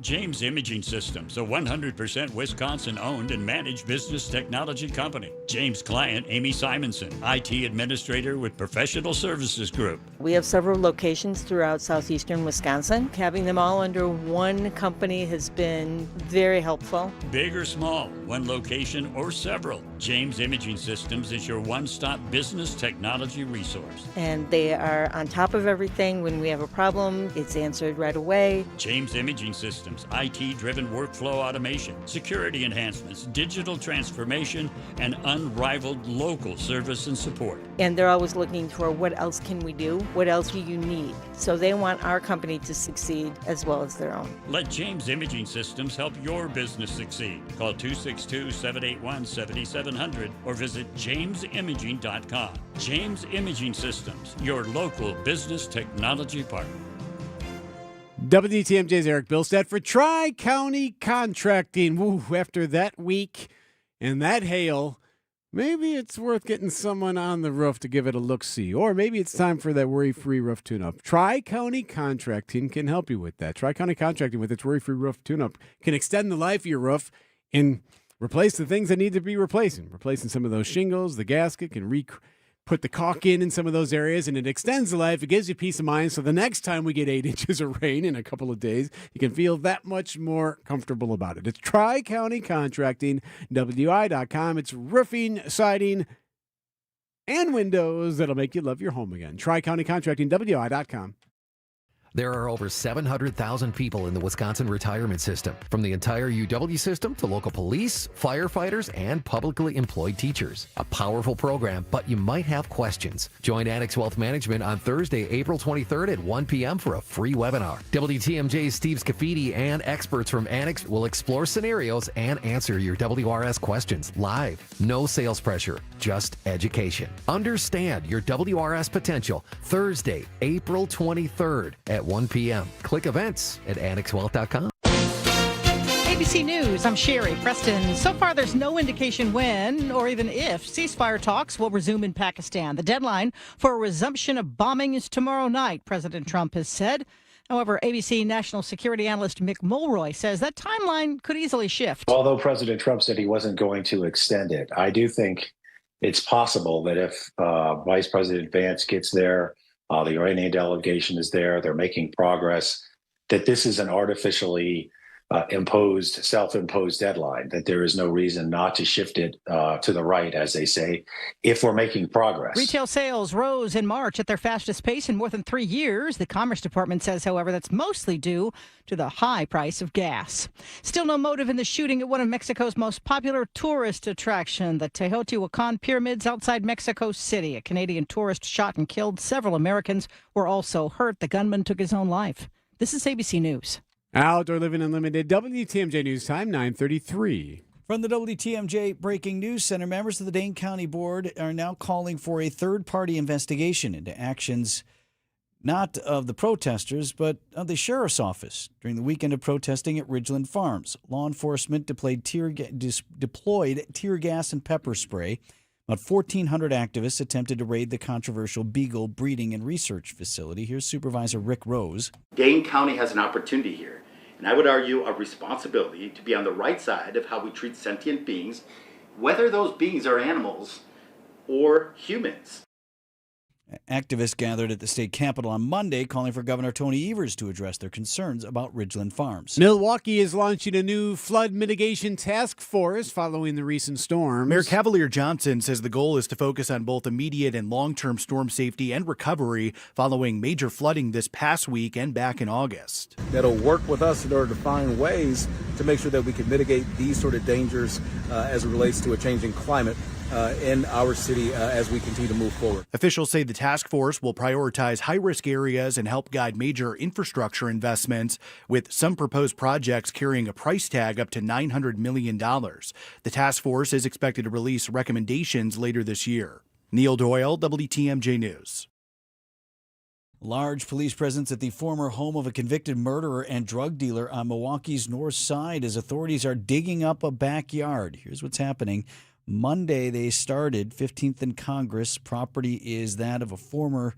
James Imaging Systems, a 100% Wisconsin-owned and managed business technology company. James' client, Amy Simonson, IT administrator with Professional Services Group. We have several locations throughout southeastern Wisconsin. Having them all under one company has been very helpful. Big or small, one location or several, James Imaging Systems is your one-stop business technology resource. And they are on top of everything. When we have a problem, it's answered right away. James Imaging Systems, IT-driven workflow automation, security enhancements, digital transformation, and unrivaled local service and support. And they're always looking for what else can we do? What else do you need? So they want our company to succeed as well as their own. Let James Imaging Systems help your business succeed. Call 262-781-7700 or visit jamesimaging.com. James Imaging Systems, your local business technology partner. WTMJ's Eric Bilstead for Tri-County Contracting. Woo, after that week and that hail, maybe it's worth getting someone on the roof to give it a look-see. Or maybe it's time for that worry-free roof tune-up. Tri-County Contracting can help you with that. Tri-County Contracting with its worry-free roof tune-up can extend the life of your roof and replace the things that need to be replacing some of those shingles, the gasket, can put the caulk in some of those areas, and it extends the life. It gives you peace of mind. So the next time we get 8 inches of rain in a couple of days, you can feel that much more comfortable about it. It's Tri-County Contracting, WI.com. It's roofing, siding, and windows that'll make you love your home again. Tri-County Contracting, WI.com. There are over 700,000 people in the Wisconsin retirement system, from the entire UW system to local police, firefighters, and publicly employed teachers. A powerful program, but you might have questions. Join Annex Wealth Management on Thursday, April 23rd at 1 p.m. for a free webinar. WTMJ's Steve Scafidi and experts from Annex will explore scenarios and answer your WRS questions live. No sales pressure, just education. Understand your WRS potential. Thursday, April 23rd at 1 p.m. Click events at annexwealth.com. ABC News, I'm Sherry Preston. So far, there's no indication when or even if ceasefire talks will resume in Pakistan. The deadline for a resumption of bombing is tomorrow night, President Trump has said. However, ABC national security analyst Mick Mulroy says that timeline could easily shift. Although President Trump said he wasn't going to extend it, I do think it's possible that if Vice President Vance gets there, the Iranian delegation is there, they're making progress, that this is an artificially self-imposed deadline, that there is no reason not to shift it to the right, as they say, if we're making progress. Retail sales rose in March at their fastest pace in more than 3 years. The Commerce Department says, however, that's mostly due to the high price of gas. Still no motive in the shooting at one of Mexico's most popular tourist attraction, the Teotihuacan Pyramids outside Mexico City. A Canadian tourist shot and killed. Several Americans were also hurt. The gunman took his own life. This is ABC News. Outdoor Living Unlimited, WTMJ News Time, 9:33. From the WTMJ Breaking News Center, members of the Dane County Board are now calling for a third-party investigation into actions not of the protesters, but of the sheriff's office during the weekend of protesting at Ridgeland Farms. Law enforcement deployed tear gas and pepper spray. About 1,400 activists attempted to raid the controversial Beagle breeding and research facility. Here's Supervisor Rick Rose. Dane County has an opportunity here, and I would argue a responsibility to be on the right side of how we treat sentient beings, whether those beings are animals or humans. Activists gathered at the state capitol on Monday calling for Governor Tony Evers to address their concerns about Ridgeland Farms. Milwaukee is launching a new flood mitigation task force following the recent storms. Mayor Cavalier Johnson says the goal is to focus on both immediate and long-term storm safety and recovery following major flooding this past week and back in August. That'll work with us in order to find ways to make sure that we can mitigate these sort of dangers as it relates to a changing climate in our city as we continue to move forward. Officials say the task force will prioritize high-risk areas and help guide major infrastructure investments, with some proposed projects carrying a price tag up to $900 million. The task force is expected to release recommendations later this year. Neil Doyle, WTMJ News. Large police presence at the former home of a convicted murderer and drug dealer on Milwaukee's north side as authorities are digging up a backyard. Here's what's happening. Monday, they started 15th and Congress. Property is that of a former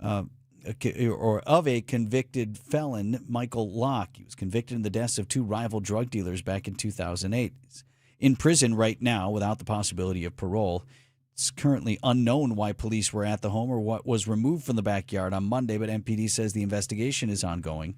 of a convicted felon, Michael Locke. He was convicted in the deaths of 2 rival drug dealers back in 2008. He's in prison right now without the possibility of parole. It's currently unknown why police were at the home or what was removed from the backyard on Monday, but MPD says the investigation is ongoing.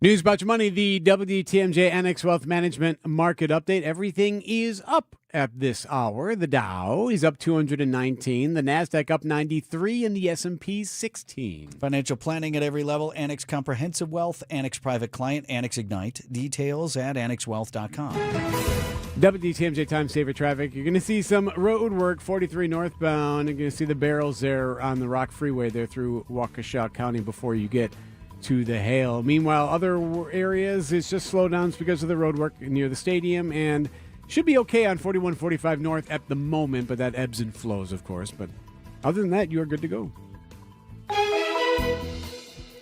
News about your money, the WTMJ Annex Wealth Management Market Update. Everything is up at this hour. The Dow is up 219, the NASDAQ up 93, and the S&P 16. Financial planning at every level. Annex Comprehensive Wealth, Annex Private Client, Annex Ignite. Details at annexwealth.com. WTMJ Time Saver Traffic. You're going to see some road work, 43 northbound. You're going to see the barrels there on the Rock Freeway there through Waukesha County before you get to the Hale. Meanwhile, other areas, it's just slowdowns because of the road work near the stadium, and should be okay on 4145 north at the moment, but that ebbs and flows, of course. But other than that, you're good to go.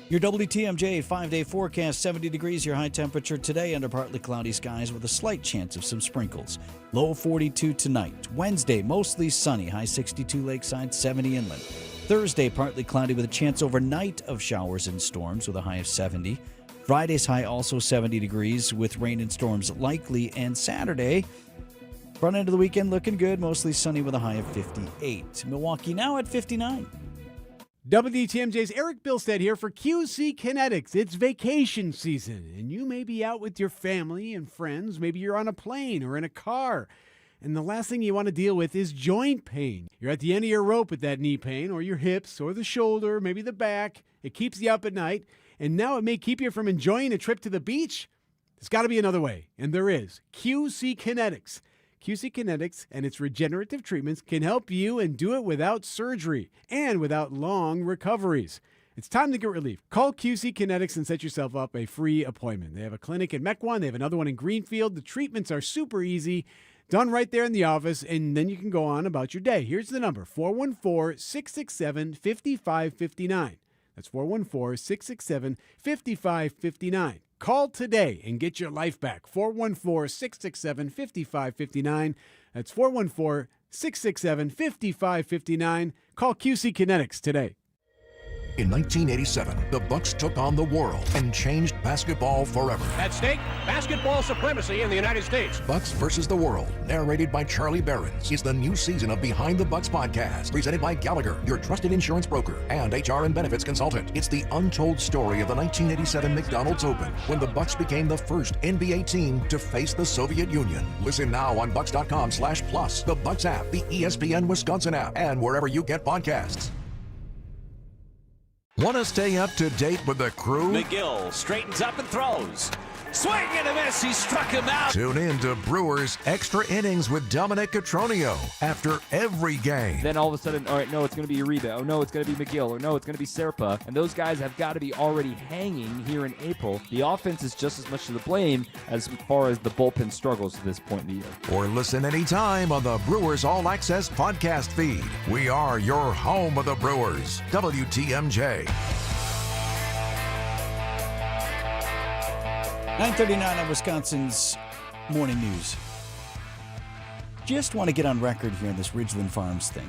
Your WTMJ 5-day forecast, 70 degrees, your high temperature today under partly cloudy skies with a slight chance of some sprinkles. Low 42 tonight. Wednesday, mostly sunny, high 62 lakeside, 70 inland. Thursday, partly cloudy with a chance overnight of showers and storms with a high of 70. Friday's high also 70 degrees with rain and storms likely. And Saturday, front end of the weekend looking good, mostly sunny with a high of 58. Milwaukee now at 59. WTMJ's Eric Bilstead here for QC Kinetics. It's vacation season, and you may be out with your family and friends. Maybe you're on a plane or in a car. And the last thing you want to deal with is joint pain. You're at the end of your rope with that knee pain or your hips or the shoulder, maybe the back. It keeps you up at night. And now it may keep you from enjoying a trip to the beach. There's got to be another way. And there is. QC Kinetics. QC Kinetics and its regenerative treatments can help you and do it without surgery and without long recoveries. It's time to get relief. Call QC Kinetics and set yourself up a free appointment. They have a clinic in Mequon. They have another one in Greenfield. The treatments are super easy. Done right there in the office, and then you can go on about your day. Here's the number, 414-667-5559. That's 414-667-5559. Call today and get your life back, 414-667-5559. That's 414-667-5559. Call QC Kinetics today. In 1987, the Bucks took on the world and changed basketball forever. At stake, basketball supremacy in the United States. Bucks versus the World, narrated by Charlie Behrens, is the new season of Behind the Bucks podcast, presented by Gallagher, your trusted insurance broker and HR and benefits consultant. It's the untold story of the 1987 McDonald's Open, when the Bucks became the first NBA team to face the Soviet Union. Listen now on bucks.com/plus, the Bucks app, the ESPN Wisconsin app, and wherever you get podcasts. Want to stay up to date with the crew? McGill straightens up and throws. Swing and a miss. He struck him out. Tune in to Brewers Extra Innings with Dominic Cotroneo after every game. Then all of a sudden, all right, no, it's going to be Uribe. Oh, no, it's going to be McGill. Or no, it's going to be Serpa. And those guys have got to be already hanging here in April. The offense is just as much to the blame as far as the bullpen struggles to this point in the year. Or listen anytime on the Brewers All Access podcast feed. We are your home of the Brewers. WTMJ. 9:39 on Wisconsin's Morning News. Just want to get on record here on this Ridgeland Farms thing.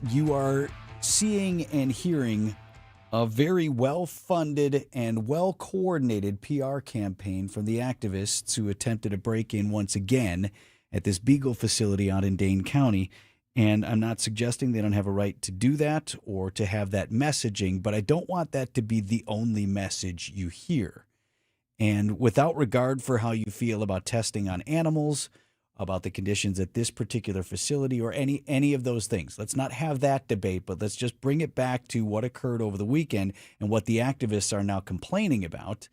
You are seeing and hearing a very well-funded and well-coordinated PR campaign from the activists who attempted to break in once again at this Beagle facility out in Dane County. And I'm not suggesting they don't have a right to do that or to have that messaging, but I don't want that to be the only message you hear. And without regard for how you feel about testing on animals, about the conditions at this particular facility, or any of those things, let's not have that debate, but let's just bring it back to what occurred over the weekend and what the activists are now complaining about.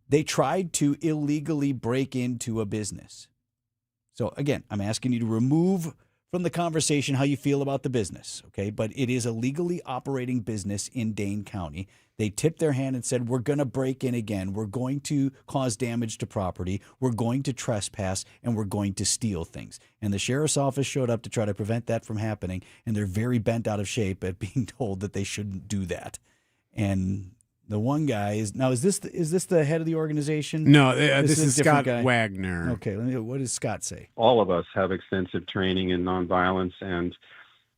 They tried to illegally break into a business. So again, I'm asking you to remove from the conversation how you feel about the business, okay? But it is a legally operating business in Dane County. They tipped their hand and said, we're going to break in again. We're going to cause damage to property. We're going to trespass, and we're going to steal things. And the sheriff's office showed up to try to prevent that from happening, and they're very bent out of shape at being told that they shouldn't do that. And the one guy is this the head of the organization? No, this is a different Scott guy? Wagner. Okay, what does Scott say? All of us have extensive training in nonviolence, and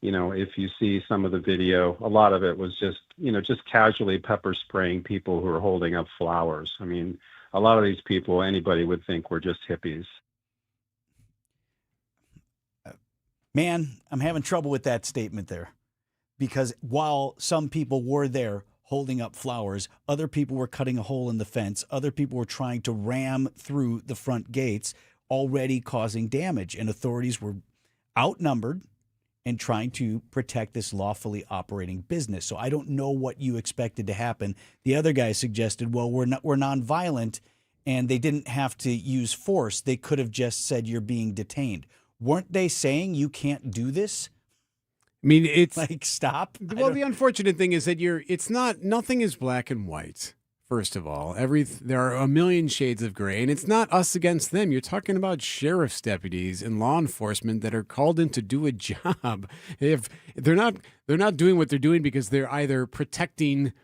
if you see some of the video, a lot of it was just casually pepper spraying people who are holding up flowers. I mean, a lot of these people, anybody would think were just hippies. Man, I'm having trouble with that statement there, because while some people were there holding up flowers, other people were cutting a hole in the fence, other people were trying to ram through the front gates, already causing damage, and authorities were outnumbered and trying to protect this lawfully operating business. So I don't know what you expected to happen. The other guy suggested, well, we're nonviolent, and they didn't have to use force. They could have just said you're being detained. Weren't they saying you can't do this? I mean, it's like, stop. Well, the unfortunate thing is that nothing is black and white. First of all, there are a million shades of gray, and it's not us against them. You're talking about sheriff's deputies and law enforcement that are called in to do a job. They're not doing what they're doing because they're either protecting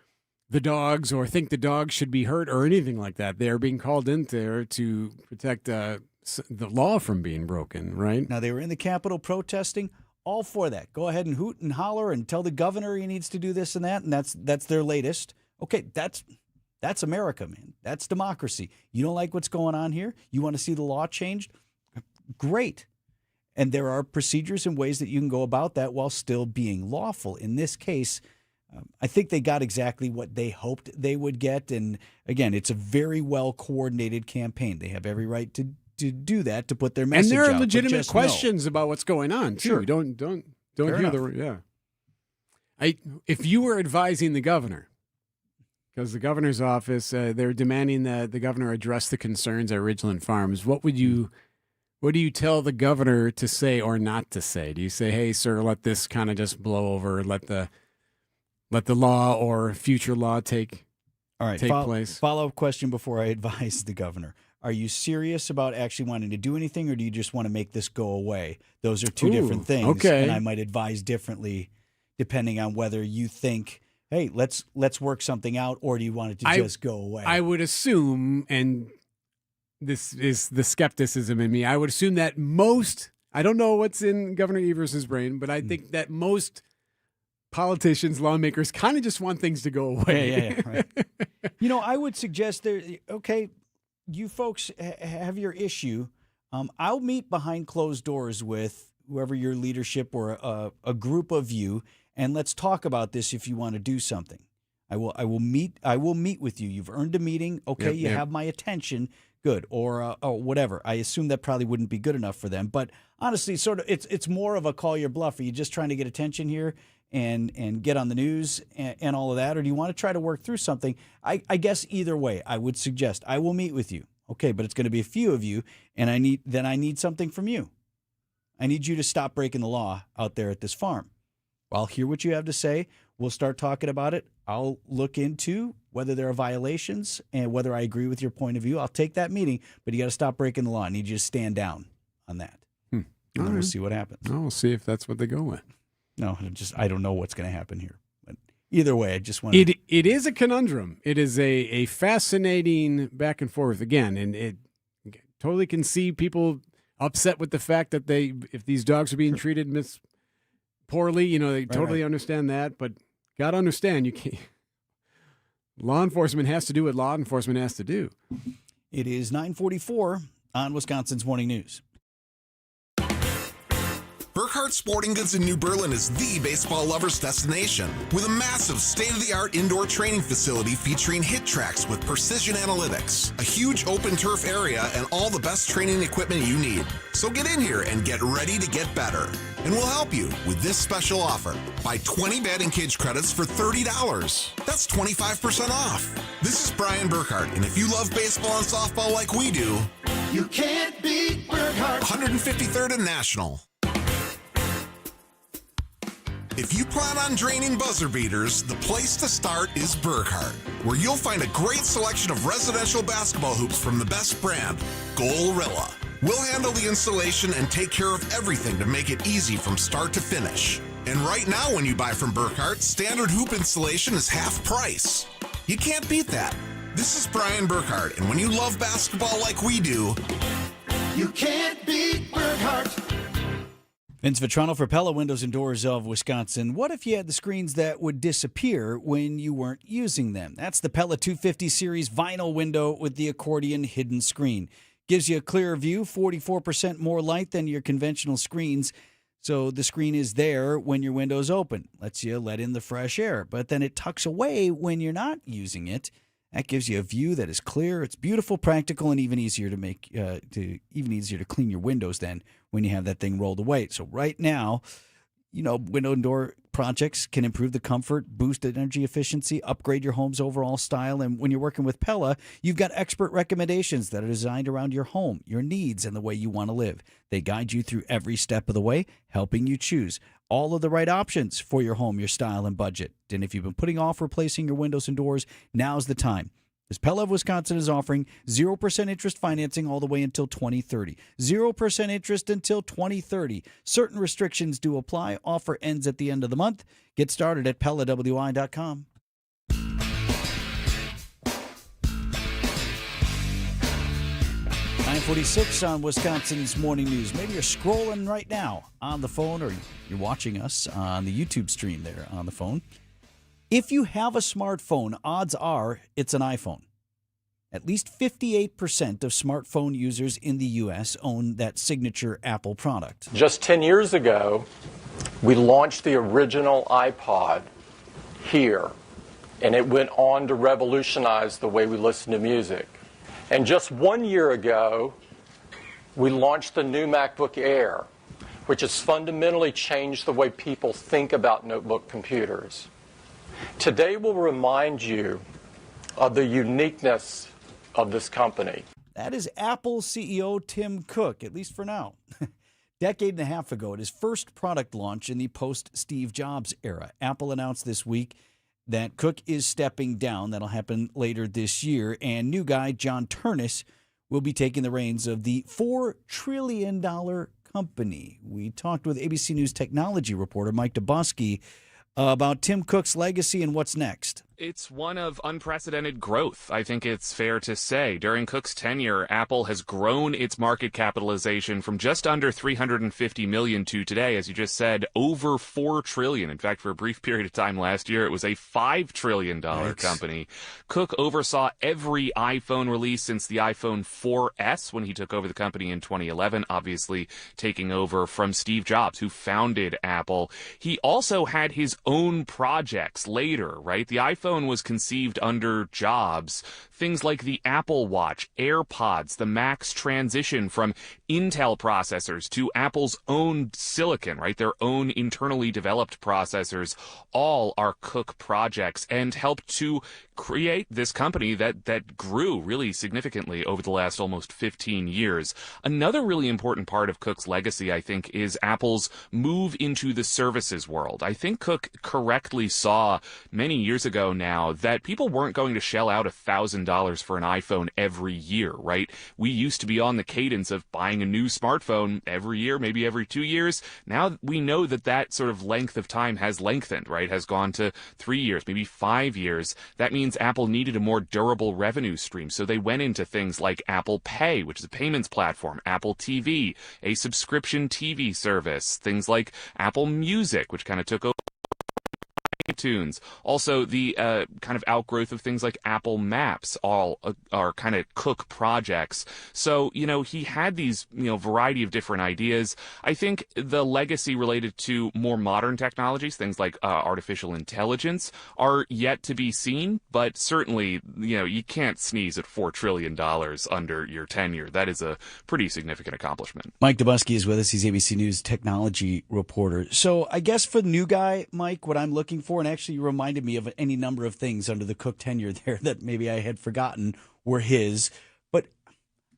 the dogs or think the dogs should be hurt or anything like that. They're being called in there to protect the law from being broken, right? Now, they were in the Capitol protesting. All for that. Go ahead and hoot and holler and tell the governor he needs to do this and that, and that's their latest. Okay, that's America, man. That's democracy. You don't like what's going on here? You want to see the law changed? Great. And there are procedures and ways that you can go about that while still being lawful. In this case, I think they got exactly what they hoped they would get. And again, it's a very well-coordinated campaign. They have every right to do that, to put their message out. And there are legitimate questions about what's going on, too. Sure. Don't Fair hear enough. If you were advising the governor, because the governor's office, they're demanding that the governor address the concerns at Ridgeland Farms, what do you tell the governor to say or not to say? Do you say, hey, sir, let this kind of just blow over, let the law or future law take place? Follow-up question before I advise the governor. Are you serious about actually wanting to do anything, or do you just want to make this go away? Those are two different things. Okay. And I might advise differently depending on whether you think, hey, let's work something out, or do you want it to just go away? I would assume, and this is the skepticism in me, I would assume that I don't know what's in Governor Evers' brain, but I think that most politicians, lawmakers kind of just want things to go away. Yeah, right. I would suggest you folks have your issue. I'll meet behind closed doors with whoever your leadership or a group of you, and let's talk about this if you want to do something. I will meet with you. You've earned a meeting. Okay, you have my attention. Good. Or whatever. I assume that probably wouldn't be good enough for them. But honestly, sort of, it's more of a call your bluff. Are you just trying to get attention here and get on the news and all of that? Or do you want to try to work through something? I guess either way, I would suggest I will meet with you. Okay, but it's going to be a few of you, and I need something from you. I need you to stop breaking the law out there at this farm. I'll hear what you have to say. We'll start talking about it. I'll look into whether there are violations and whether I agree with your point of view. I'll take that meeting, but you got to stop breaking the law. I need you to stand down on that. And then we'll see what happens. We'll see if that's what they go with. No, I don't know what's going to happen here. But either way, I just want to... It is a conundrum. It is a fascinating back and forth again, and it totally can see people upset with the fact that if these dogs are being treated poorly, they totally understand that, but got to understand, you can't. Law enforcement has to do what law enforcement has to do. It is 9:44 on Wisconsin's Morning News. Burkhardt Sporting Goods in New Berlin is the baseball lover's destination with a massive state-of-the-art indoor training facility featuring hit tracks with precision analytics, a huge open turf area, and all the best training equipment you need. So get in here and get ready to get better. And we'll help you with this special offer. Buy 20 batting cage credits for $30. That's 25% off. This is Brian Burkhardt, and if you love baseball and softball like we do, you can't beat Burkhardt. 153rd and National. If you plan on draining buzzer beaters, the place to start is Burkhardt, where you'll find a great selection of residential basketball hoops from the best brand, Goalrilla. We'll handle the installation and take care of everything to make it easy from start to finish. And right now when you buy from Burkhardt, standard hoop installation is half price. You can't beat that. This is Brian Burkhardt, and when you love basketball like we do, you can't beat Burkhardt. Vince Vitrano for Pella Windows and Doors of Wisconsin. What if you had the screens that would disappear when you weren't using them? That's the Pella 250 series vinyl window with the accordion hidden screen. Gives you a clearer view, 44% more light than your conventional screens. So the screen is there when your window's open. Lets you let in the fresh air. But then it tucks away when you're not using it. That gives you a view that is clear. It's beautiful, practical, and even easier to clean your windows then when you have that thing rolled away. So right now, window and door projects can improve the comfort, boost energy efficiency, upgrade your home's overall style. And when you're working with Pella, you've got expert recommendations that are designed around your home, your needs, and the way you want to live. They guide you through every step of the way, helping you choose all of the right options for your home, your style, and budget. And if you've been putting off replacing your windows and doors, now's the time. As Pella of Wisconsin is offering 0% interest financing all the way until 2030. 0% interest until 2030. Certain restrictions do apply. Offer ends at the end of the month. Get started at PellaWI.com. 9:46 on Wisconsin's Morning News. Maybe you're scrolling right now on the phone, or you're watching us on the YouTube stream there on the phone. If you have a smartphone, odds are it's an iPhone. At least 58% of smartphone users in the U.S. own that signature Apple product. Just 10 years ago, we launched the original iPod here, and it went on to revolutionize the way we listen to music. And just 1 year ago, we launched the new MacBook Air, which has fundamentally changed the way people think about notebook computers. Today we'll remind you of the uniqueness of this company. That is Apple CEO Tim Cook, at least for now. Decade and a half ago, at his first product launch in the post-Steve Jobs era, Apple announced this week that Cook is stepping down. That'll happen later this year. And new guy John Ternus will be taking the reins of the $4 trillion company. We talked with ABC News technology reporter Mike Dubosky about Tim Cook's legacy and what's next. It's one of unprecedented growth, I think it's fair to say. During Cook's tenure, Apple has grown its market capitalization from just under $350 million to today, as you just said, over $4 trillion. In fact, for a brief period of time last year, it was a $5 trillion company. Cook oversaw every iPhone release since the iPhone 4S when he took over the company in 2011, obviously taking over from Steve Jobs, who founded Apple. He also had his own projects later, right? The iPhone was conceived under Jobs. Things like the Apple Watch, AirPods, the Mac's transition from Intel processors to Apple's own silicon, right? Their own internally developed processors, all are Cook projects and helped to create this company that grew really significantly over the last almost 15 years. Another really important part of Cook's legacy, I think, is Apple's move into the services world. I think Cook correctly saw many years ago now that people weren't going to shell out $1,000 for an iPhone every year, right? We used to be on the cadence of buying a new smartphone every year, maybe every 2 years. Now we know that sort of length of time has lengthened, right? Has gone to 3 years, maybe 5 years. That means Apple needed a more durable revenue stream, so they went into things like Apple Pay, which is a payments platform, Apple TV, a subscription TV service, things like Apple Music, which kind of took over iTunes. Also, the kind of outgrowth of things like Apple Maps all are kind of Cook projects. So, he had these, variety of different ideas. I think the legacy related to more modern technologies, things like artificial intelligence, are yet to be seen. But certainly, you can't sneeze at $4 trillion under your tenure. That is a pretty significant accomplishment. Mike Dubusky is with us. He's ABC News technology reporter. So I guess for the new guy, Mike, what I'm looking for, and actually you reminded me of any number of things under the Cook tenure there that maybe I had forgotten were his. But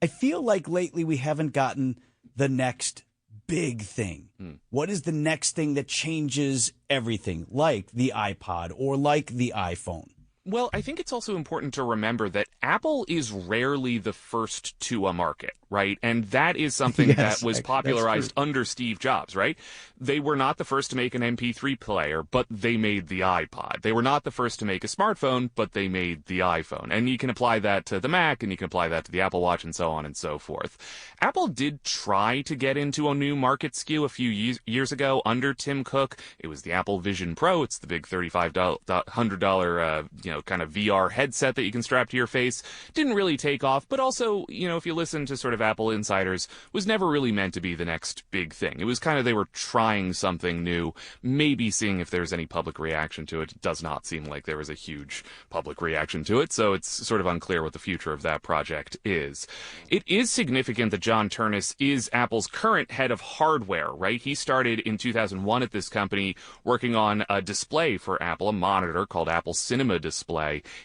I feel like lately we haven't gotten the next big thing. What is the next thing that changes everything, like the iPod or like the iPhone? Well, I think it's also important to remember that Apple is rarely the first to a market, right? And that is something that was popularized under Steve Jobs, right? They were not the first to make an MP3 player, but they made the iPod. They were not the first to make a smartphone, but they made the iPhone. And you can apply that to the Mac, and you can apply that to the Apple Watch, and so on and so forth. Apple did try to get into a new market skew a few years ago under Tim Cook. It was the Apple Vision Pro. It's the big $3,500, kind of VR headset that you can strap to your face. Didn't really take off, but also, if you listen to sort of Apple insiders, was never really meant to be the next big thing. It was kind of, they were trying something new, maybe seeing if there's any public reaction to it. It does not seem like there was a huge public reaction to it, so it's sort of unclear what the future of that project is. It is significant that John Ternus is Apple's current head of hardware, right? He started in 2001 at this company working on a display for Apple, a monitor called Apple Cinema Display.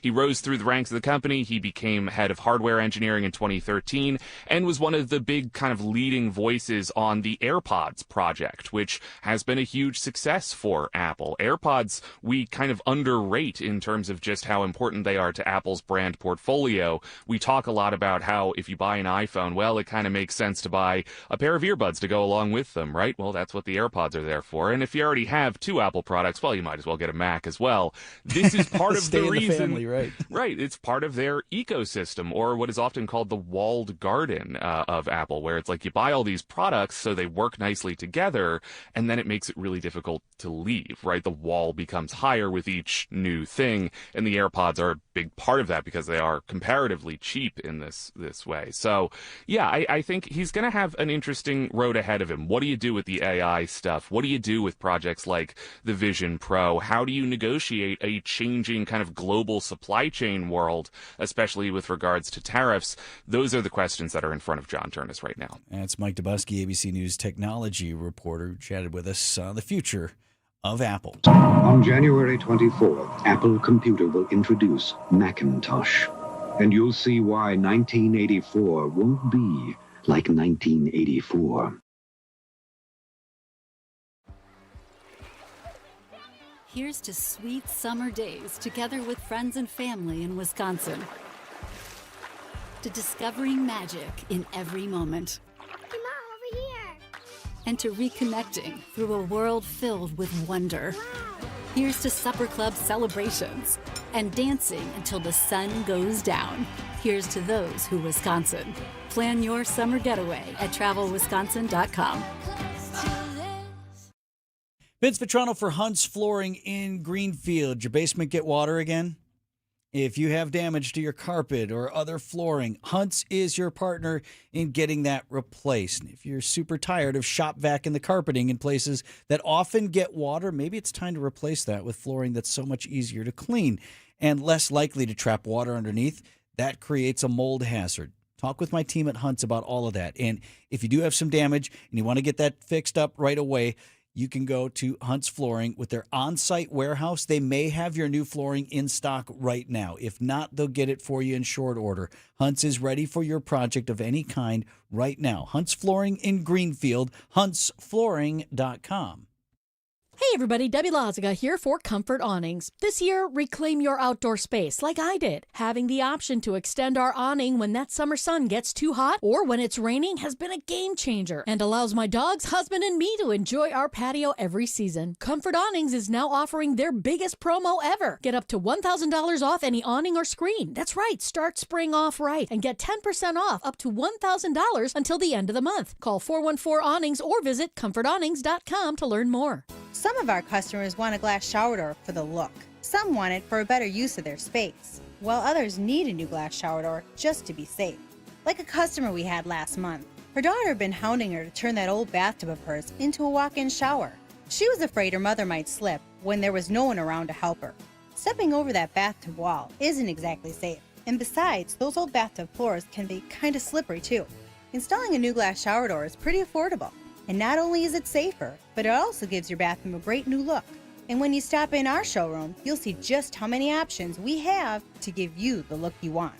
He rose through the ranks of the company. He became head of hardware engineering in 2013 and was one of the big kind of leading voices on the AirPods project, which has been a huge success for Apple. AirPods, we kind of underrate in terms of just how important they are to Apple's brand portfolio. We talk a lot about how if you buy an iPhone, well, it kind of makes sense to buy a pair of earbuds to go along with them, right? Well, that's what the AirPods are there for. And if you already have two Apple products, well, you might as well get a Mac as well. This is part of the reason, family, right? Right. It's part of their ecosystem, or what is often called the walled garden of Apple, where it's like you buy all these products so they work nicely together, and then it makes it really difficult to leave, right? The wall becomes higher with each new thing, and the AirPods are a big part of that because they are comparatively cheap in this way. So, yeah, I think he's going to have an interesting road ahead of him. What do you do with the AI stuff? What do you do with projects like the Vision Pro? How do you negotiate a changing kind of global supply chain world, especially with regards to tariffs? Those are the questions that are in front of John Ternus right now. That's Mike Dubusky, ABC News technology reporter, who chatted with us on the future of Apple. On January 24th, Apple Computer will introduce Macintosh, and you'll see why 1984 won't be like 1984. Here's to sweet summer days together with friends and family in Wisconsin. To discovering magic in every moment. Hey, Mom, over here. And to reconnecting through a world filled with wonder. Wow. Here's to Supper Club celebrations and dancing until the sun goes down. Here's to those who Wisconsin. Plan your summer getaway at travelwisconsin.com. Vince Vitrano for Hunt's Flooring in Greenfield. Your basement get water again? If you have damage to your carpet or other flooring, Hunt's is your partner in getting that replaced. If you're super tired of shop vac the carpeting in places that often get water, maybe it's time to replace that with flooring that's so much easier to clean and less likely to trap water underneath. That creates a mold hazard. Talk with my team at Hunt's about all of that. And if you do have some damage and you want to get that fixed up right away, you can go to Hunt's Flooring with their on-site warehouse. They may have your new flooring in stock right now. If not, they'll get it for you in short order. Hunt's is ready for your project of any kind right now. Hunt's Flooring in Greenfield, huntsflooring.com. Hey everybody, Debbie Loziga here for Comfort Awnings. This year, reclaim your outdoor space like I did. Having the option to extend our awning when that summer sun gets too hot or when it's raining has been a game changer and allows my dogs, husband, and me to enjoy our patio every season. Comfort Awnings is now offering their biggest promo ever. Get up to $1,000 off any awning or screen. That's right, start spring off right and get 10% off up to $1,000 until the end of the month. Call 414-AWNINGS or visit comfortawnings.com to learn more. Some of our customers want a glass shower door for the look. Some want it for a better use of their space, while others need a new glass shower door just to be safe. Like a customer we had last month. Her daughter had been hounding her to turn that old bathtub of hers into a walk-in shower. She was afraid her mother might slip when there was no one around to help her. Stepping over that bathtub wall isn't exactly safe. And besides, those old bathtub floors can be kind of slippery too. Installing a new glass shower door is pretty affordable. And not only is it safer, but it also gives your bathroom a great new look. And when you stop in our showroom, you'll see just how many options we have to give you the look you want.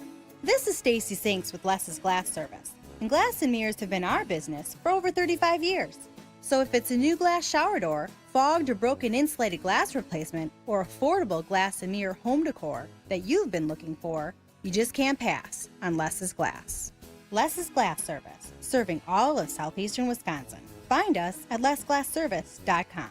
This is Stacy Sinks with Less's Glass Service. And glass and mirrors have been our business for over 35 years. So if it's a new glass shower door, fogged or broken insulated glass replacement, or affordable glass and mirror home decor that you've been looking for, you just can't pass on Less's Glass. Less's Glass Service, serving all of southeastern Wisconsin. Find us at lessglassservice.com.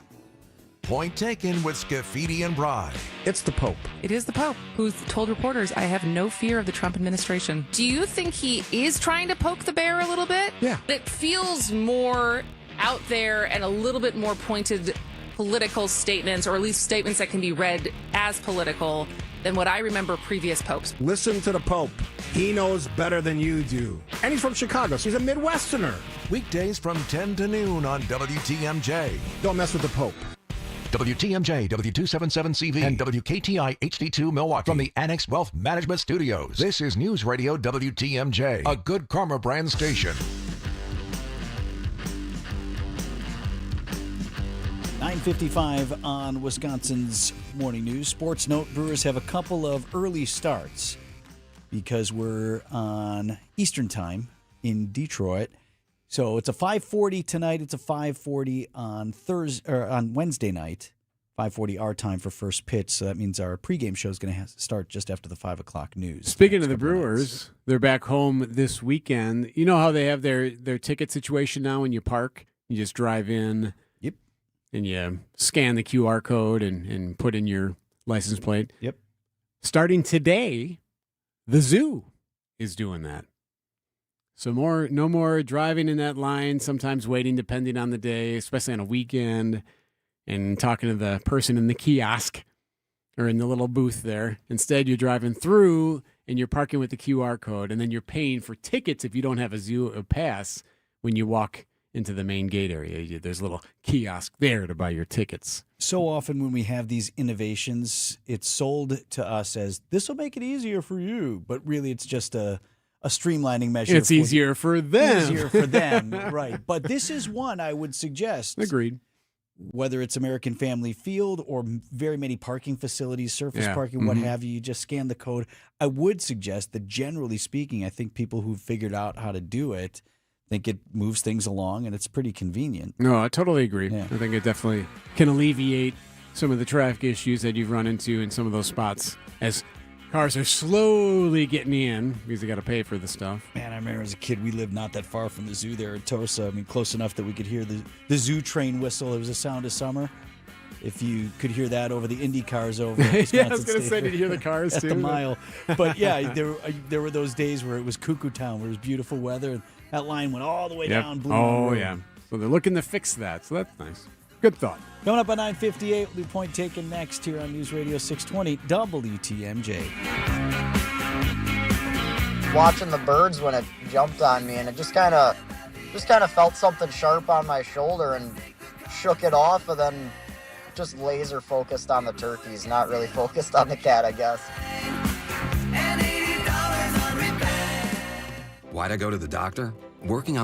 Point taken with Scafidi and Bry. It's the Pope. It is the Pope, who's told reporters, I have no fear of the Trump administration. Do you think he is trying to poke the bear a little bit? Yeah. It feels more out there and a little bit more pointed political statements, or at least statements that can be read as political, than what I remember previous popes. Listen to the Pope. He knows better than you do. And he's from Chicago, so he's a Midwesterner. Weekdays from 10 to noon on WTMJ. Don't mess with the Pope. WTMJ, W277CV, and WKTI HD2 Milwaukee. From the Annex Wealth Management Studios. This is News Radio WTMJ, a Good Karma brand station. 9:55 on Wisconsin's Morning News. Sports note, Brewers have a couple of early starts because we're on Eastern time in Detroit. So it's a 5:40 tonight. It's a 5:40 on Thursday or on Wednesday night. 5:40 our time for first pitch. So that means our pregame show is going to start just after the 5 o'clock news. Speaking of the Brewers, they're back home this weekend. You know how they have their ticket situation now when you park? You just drive in. Yep. And you scan the QR code and put in your license plate. Yep. Starting today, the zoo is doing that. So no more driving in that line, sometimes waiting depending on the day, especially on a weekend, and talking to the person in the kiosk or in the little booth there. Instead, you're driving through and you're parking with the QR code, and then you're paying for tickets if you don't have a zoo pass when you walk into the main gate area. There's a little kiosk there to buy your tickets. So often when we have these innovations, it's sold to us as this will make it easier for you, but really it's just a streamlining measure. It's easier for them. Easier for them, right. But this is one I would suggest. Agreed. Whether it's American Family Field or very many parking facilities, surface parking, what have you just scan the code. I would suggest that generally speaking, I think people who've figured out how to do it think it moves things along and it's pretty convenient. No, I totally agree. Yeah. I think it definitely can alleviate some of the traffic issues that you've run into in some of those spots as cars are slowly getting in because they got to pay for the stuff. Man, I remember as a kid, we lived not that far from the zoo there at Tosa. I mean, close enough that we could hear the zoo train whistle. It was the sound of summer. if you could hear that over the Indy cars over at Wisconsin Yeah, I was going to State say, did you hear the cars at too? the mile. But yeah, there were those days where it was Cuckoo Town, where it was beautiful weather, and that line went all the way down Blue Mountain Road. Yeah. So they're looking to fix that. So that's nice. Good thought. Coming up at 9:58, we'll be Point Taken next here on News Radio 620 WTMJ. Watching the birds when it jumped on me, and it just kind of felt something sharp on my shoulder and shook it off, and then just laser focused on the turkeys, not really focused on the cat, I guess. Why'd I go to the doctor? Working on